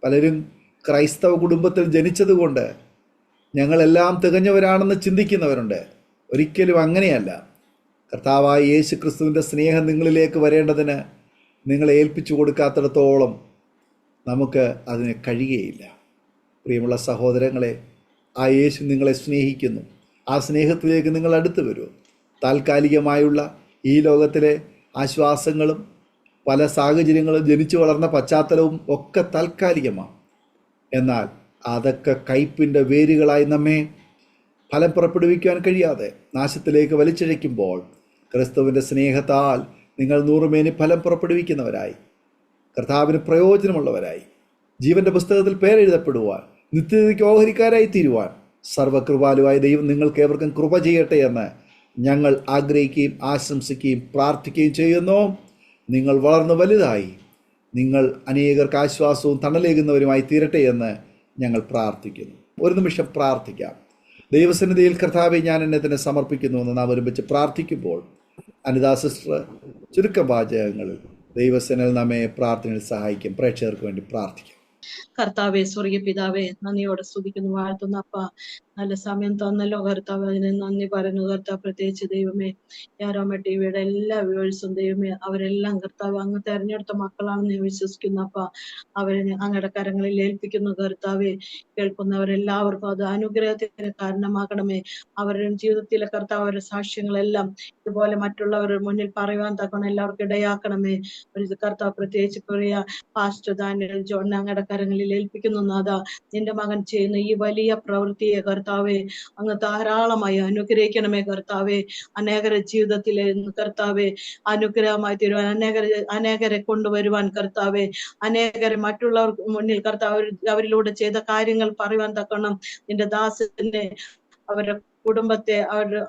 പലരും ക്രൈസ്തവ കുടുംബത്തിൽ ജനിച്ചതുകൊണ്ട് ഞങ്ങളെല്ലാം തികഞ്ഞവരാണെന്ന് ചിന്തിക്കുന്നവരുണ്ട്. ഒരിക്കലും അങ്ങനെയല്ല. കർത്താവായ യേശു ക്രിസ്തുവിൻ്റെ സ്നേഹം നിങ്ങളിലേക്ക് വരേണ്ടതിന് നിങ്ങളെ ഏൽപ്പിച്ചു കൊടുക്കാത്തിടത്തോളം നമുക്ക് അതിന് കഴിയുകയില്ല. പ്രിയമുള്ള സഹോദരങ്ങളെ, ആ യേശു നിങ്ങളെ സ്നേഹിക്കുന്നു. ആ സ്നേഹത്തിലേക്ക് നിങ്ങൾ അടുത്ത് വരൂ. താൽക്കാലികമായുള്ള ഈ ലോകത്തിലെ ആശ്വാസങ്ങളും പല സാഹചര്യങ്ങളും ജനിച്ചു വളർന്ന പശ്ചാത്തലവും ഒക്കെ താൽക്കാലികമാണ്. എന്നാൽ അതൊക്കെ കയ്പിൻ്റെ വേരുകളായി നമ്മെ ഫലം പുറപ്പെടുവിക്കാൻ കഴിയാതെ നാശത്തിലേക്ക് വലിച്ചിഴയ്ക്കുമ്പോൾ ക്രിസ്തുവിൻ്റെ സ്നേഹത്താൽ നിങ്ങൾ 100 മേനി ഫലം പുറപ്പെടുവിക്കുന്നവരായി, കർത്താവിന് പ്രയോജനമുള്ളവരായി, ജീവൻ്റെ പുസ്തകത്തിൽ പേരെഴുതപ്പെടുവാൻ, നിത്യതയ്ക്ക് ഓഹരിക്കാരായി തീരുവാൻ സർവകൃപാലുവായ ദൈവം നിങ്ങൾക്ക് ഏവർക്കും കൃപ ചെയ്യട്ടെ എന്ന് ഞങ്ങൾ ആഗ്രഹിക്കുകയും ആശംസിക്കുകയും പ്രാർത്ഥിക്കുകയും ചെയ്യുന്നു. നിങ്ങൾ വളർന്നു വലുതായി നിങ്ങൾ അനേകർക്ക് ആശ്വാസവും തണലേകുന്നവരുമായി തീരട്ടെ എന്ന് ഞങ്ങൾ പ്രാർത്ഥിക്കുന്നു. ഒരു നിമിഷം പ്രാർത്ഥിക്കാം. ദൈവസന്നിധിയിൽ കർത്താവെ, ഞാൻ എന്നെ തന്നെ സമർപ്പിക്കുന്നു എന്ന് നാം ഒരുമിച്ച് പ്രാർത്ഥിക്കുമ്പോൾ അനിതാ സിസ്റ്റർ ചുരുക്കം വാചകങ്ങളിൽ ദൈവസേനയിൽ നമ്മെ പ്രാർത്ഥനയിൽ സഹായിക്കും. പ്രേക്ഷകർക്ക് വേണ്ടി പ്രാർത്ഥിക്കാം. കർത്താവെ, സ്വർഗീയ പിതാവേ, നന്ദിയോടെ സ്തുതിക്കുന്നു, വാഴ്ത്തുന്നു. അപ്പ നല്ല സമയം തന്നല്ലോ കർത്താവ്, അതിന് നന്ദി പറയുന്നു കർത്താവ്. പ്രത്യേകിച്ച് ദൈവമേ, യാരോമ ടിവിയുടെ എല്ലാ വ്യൂവേഴ്സും ദൈവമേ, അവരെല്ലാം കർത്താവ് അങ്ങ് തെരഞ്ഞെടുത്ത മക്കളാണെന്ന് ഞാൻ വിശ്വസിക്കുന്നു. അപ്പ അവരെ അങ്ങയുടെ കരങ്ങളിൽ ഏൽപ്പിക്കുന്നു കർത്താവെ. കേൾക്കുന്നവരെല്ലാവർക്കും അത് അനുഗ്രഹത്തിന് കാരണമാക്കണമേ. അവരുടെ ജീവിതത്തിലെ കർത്താവ് അവരുടെ സാക്ഷ്യങ്ങളെല്ലാം ഇതുപോലെ മറ്റുള്ളവരുടെ മുന്നിൽ പറയുവാൻ തക്കണം എല്ലാവർക്കും ഇടയാക്കണമേ. ഒരു കർത്താവ് പ്രത്യേകിച്ച് പ്രിയ പാസ്റ്റർ ദാനിയേൽ ജോൺ അങ്ങയുടെ കരങ്ങളിൽ ഏൽപ്പിക്കുന്നു നാഥ. നിന്റെ മകൻ ചെയ്യുന്ന ഈ വലിയ പ്രവൃത്തിയെ കർത്താവെ അങ്ങ് ധാരാളമായി അനുഗ്രഹിക്കണമേ കർത്താവെ. അനേകരുടെ ജീവിതത്തിലെ കർത്താവെ അനുഗ്രഹമായി തീരുവാൻ, അനേകരെ കൊണ്ടുവരുവാൻ കർത്താവെ, അനേകരെ മറ്റുള്ളവർക്ക് മുന്നിൽ കർത്താവ് അവരിലൂടെ ചെയ്ത കാര്യങ്ങൾ പറയുവാൻ തക്കണം നിന്റെ ദാസനെ, അവരുടെ കുടുംബത്തെ,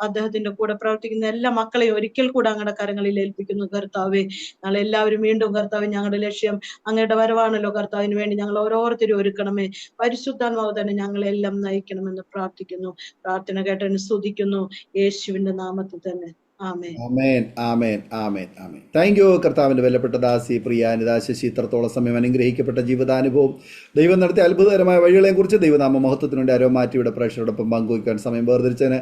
അദ്ദേഹത്തിന്റെ കൂടെ പ്രവർത്തിക്കുന്ന എല്ലാ മക്കളെയും ഒരിക്കൽ കൂടെ അങ്ങയുടെ കരങ്ങളിൽ ഏൽപ്പിക്കുന്നു കർത്താവെ. ഞങ്ങൾ എല്ലാവരും വീണ്ടും കർത്താവ്, ഞങ്ങളുടെ ലക്ഷ്യം അങ്ങയുടെ വരവാണല്ലോ കർത്താവിന് വേണ്ടി ഞങ്ങൾ ഓരോരുത്തരും ഒരുക്കണമേ. പരിശുദ്ധാത്മാവ് തന്നെ ഞങ്ങളെല്ലാം നയിക്കണമെന്ന് പ്രാർത്ഥിക്കുന്നു. പ്രാർത്ഥന കേട്ടതിന് സ്തുതിക്കുന്നു യേശുവിന്റെ നാമത്തിൽ തന്നെ. ആമേൻ, ആമേൻ, ആമേൻ, ആമേൻ, ആമേൻ. താങ്ക് യു കർത്താവിൻ്റെ വിലപ്പെട്ട ദാസി പ്രിയ അനിതാ ശശി. ഇത്രത്തോളം സമയം അനുഗ്രഹിക്കപ്പെട്ട ജീവിതാനുഭവം, ദൈവം നടത്തിയ അത്ഭുതകരമായ വഴികളെക്കുറിച്ച് ദൈവനാമ മഹത്വത്തിനുവേണ്ടി അരോമാറ്റിയുടെ പ്രേക്ഷകരോടൊപ്പം പങ്കുവയ്ക്കാൻ സമയം വേർതിരിച്ചതിന്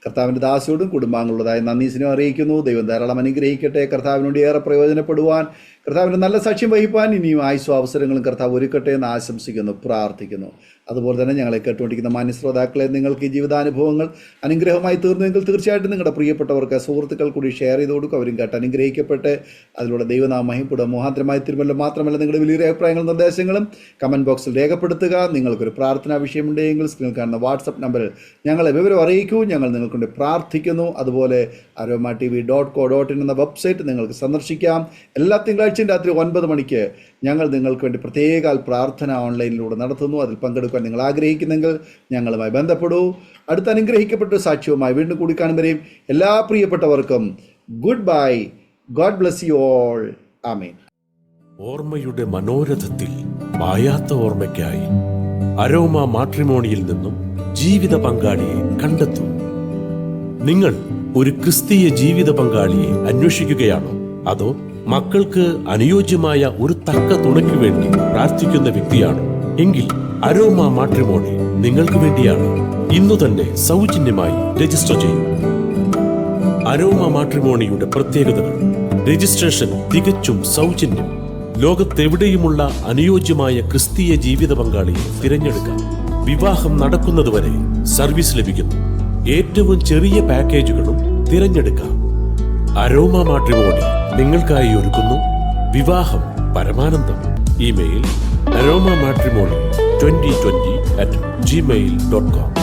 കർത്താവിൻ്റെ ദാസിയോടും കുടുംബാംഗങ്ങളുടേതായ നന്ദി സ്നേഹം അറിയിക്കുന്നു. ദൈവം ധാരാളം അനുഗ്രഹിക്കട്ടെ. കർത്താവിനോട് ഏറെ പ്രയോജനപ്പെടുവാൻ, കർത്താവിൻ്റെ നല്ല സാക്ഷ്യം വഹിപ്പാൻ ഇനിയും ആയുസ്സും അവസരങ്ങളും കർത്താവ് ഒരുക്കട്ടെ എന്ന് ആശംസിക്കുന്നു, പ്രാർത്ഥിക്കുന്നു. അതുപോലെ തന്നെ ഞങ്ങളെ കേട്ടുകൊണ്ടിരിക്കുന്ന മാന്യശ്രോതാക്കളെ, നിങ്ങൾക്ക് ഈ ജീവിതാനുഭവങ്ങൾ അനുഗ്രഹമായി തീർന്നുവെങ്കിൽ തീർച്ചയായിട്ടും നിങ്ങളുടെ പ്രിയപ്പെട്ടവർക്ക്, സുഹൃത്തുക്കൾ കൂടി ഷെയർ ചെയ്ത് കൊടുക്കും. അവരും കേട്ട് അനുഗ്രഹിക്കപ്പെട്ട് അതിലൂടെ ദൈവനാമ മഹിമപ്പെടുക മുഖാന്തരമായി തീരുമല്ലോ. മാത്രമല്ല, നിങ്ങളുടെ വലിയ അഭിപ്രായങ്ങളും നിർദ്ദേശങ്ങളും കമൻറ്റ് ബോക്സിൽ രേഖപ്പെടുത്തുക. നിങ്ങൾക്കൊരു പ്രാർത്ഥനാ വിഷയമുണ്ടെങ്കിൽ സ്ക്രീനിൽ കാണുന്ന വാട്സപ്പ് നമ്പറിൽ ഞങ്ങളെ വിവരം അറിയിക്കൂ. ഞങ്ങൾ നിങ്ങൾക്ക് വേണ്ടി പ്രാർത്ഥിക്കുന്നു. അതുപോലെ aroma.tv.co.in എന്ന വെബ്സൈറ്റ് നിങ്ങൾക്ക് സന്ദർശിക്കാം. എല്ലാ തിങ്കളാഴ്ചയും രാത്രി 9 മണിക്ക് ഞങ്ങൾ നിങ്ങൾക്ക് വേണ്ടി പ്രത്യേക പ്രാർത്ഥന ഓൺലൈനിലൂടെ നടത്തുന്നു. അതിൽ പങ്കെടുക്കാൻ നിങ്ങൾ ആഗ്രഹിക്കുന്നെങ്കിൽ ഞങ്ങളുമായി ബന്ധപ്പെടൂ. അടുത്ത അനുഗ്രഹിക്കപ്പെട്ട സാക്ഷ്യവുമായി വീണ്ടും കൂടി കാണുമ്പോഴേയും എല്ലാ പ്രിയപ്പെട്ടവർക്കും good bye. God bless you all. Amen. ഓർമ്മയുടെ മനോരഥത്തിൽ മായാത്ത ഓർമ്മയ്ക്കായി അരോമ മാട്രിമോണിയിൽ നിന്നും ജീവിത പങ്കാളിയെ കണ്ടെത്തൂ. നിങ്ങൾ ഒരു ക്രിസ്തീയ ജീവിത പങ്കാളിയെ അന്വേഷിക്കുകയാണോ? അതോ മക്കൾക്ക് അനുയോജ്യമായ ഒരു തക്ക തുണയ്ക്ക് വേണ്ടി പ്രാർത്ഥിക്കുന്ന വ്യക്തിയാണോ? എങ്കിൽ അരോമ മാട്രിമോണി നിങ്ങൾക്ക് വേണ്ടിയാണ്. ഇന്നു തന്നെ സൗജന്യമായി രജിസ്റ്റർ ചെയ്യൂ. അരോമ മാട്രിമോണിയുടെ പ്രത്യേകതകൾ: രജിസ്ട്രേഷൻ തികച്ചും സൗജന്യം. ലോകത്തെവിടെയുമുള്ള അനുയോജ്യമായ ക്രിസ്തീയ ജീവിത പങ്കാളിയെ തിരഞ്ഞെടുക്കാം. വിവാഹം നടക്കുന്നതുവരെ സർവീസ് ലഭിക്കുന്നു. ഏറ്റവും ചെറിയ പാക്കേജുകളും തിരഞ്ഞെടുക്കാം. അരോമ മാട്രിമോണി നിങ്ങൾക്കായി ഒരുക്കുന്നു വിവാഹം പരമാനന്ദം. Email aroma matrimony2020@gmail.com.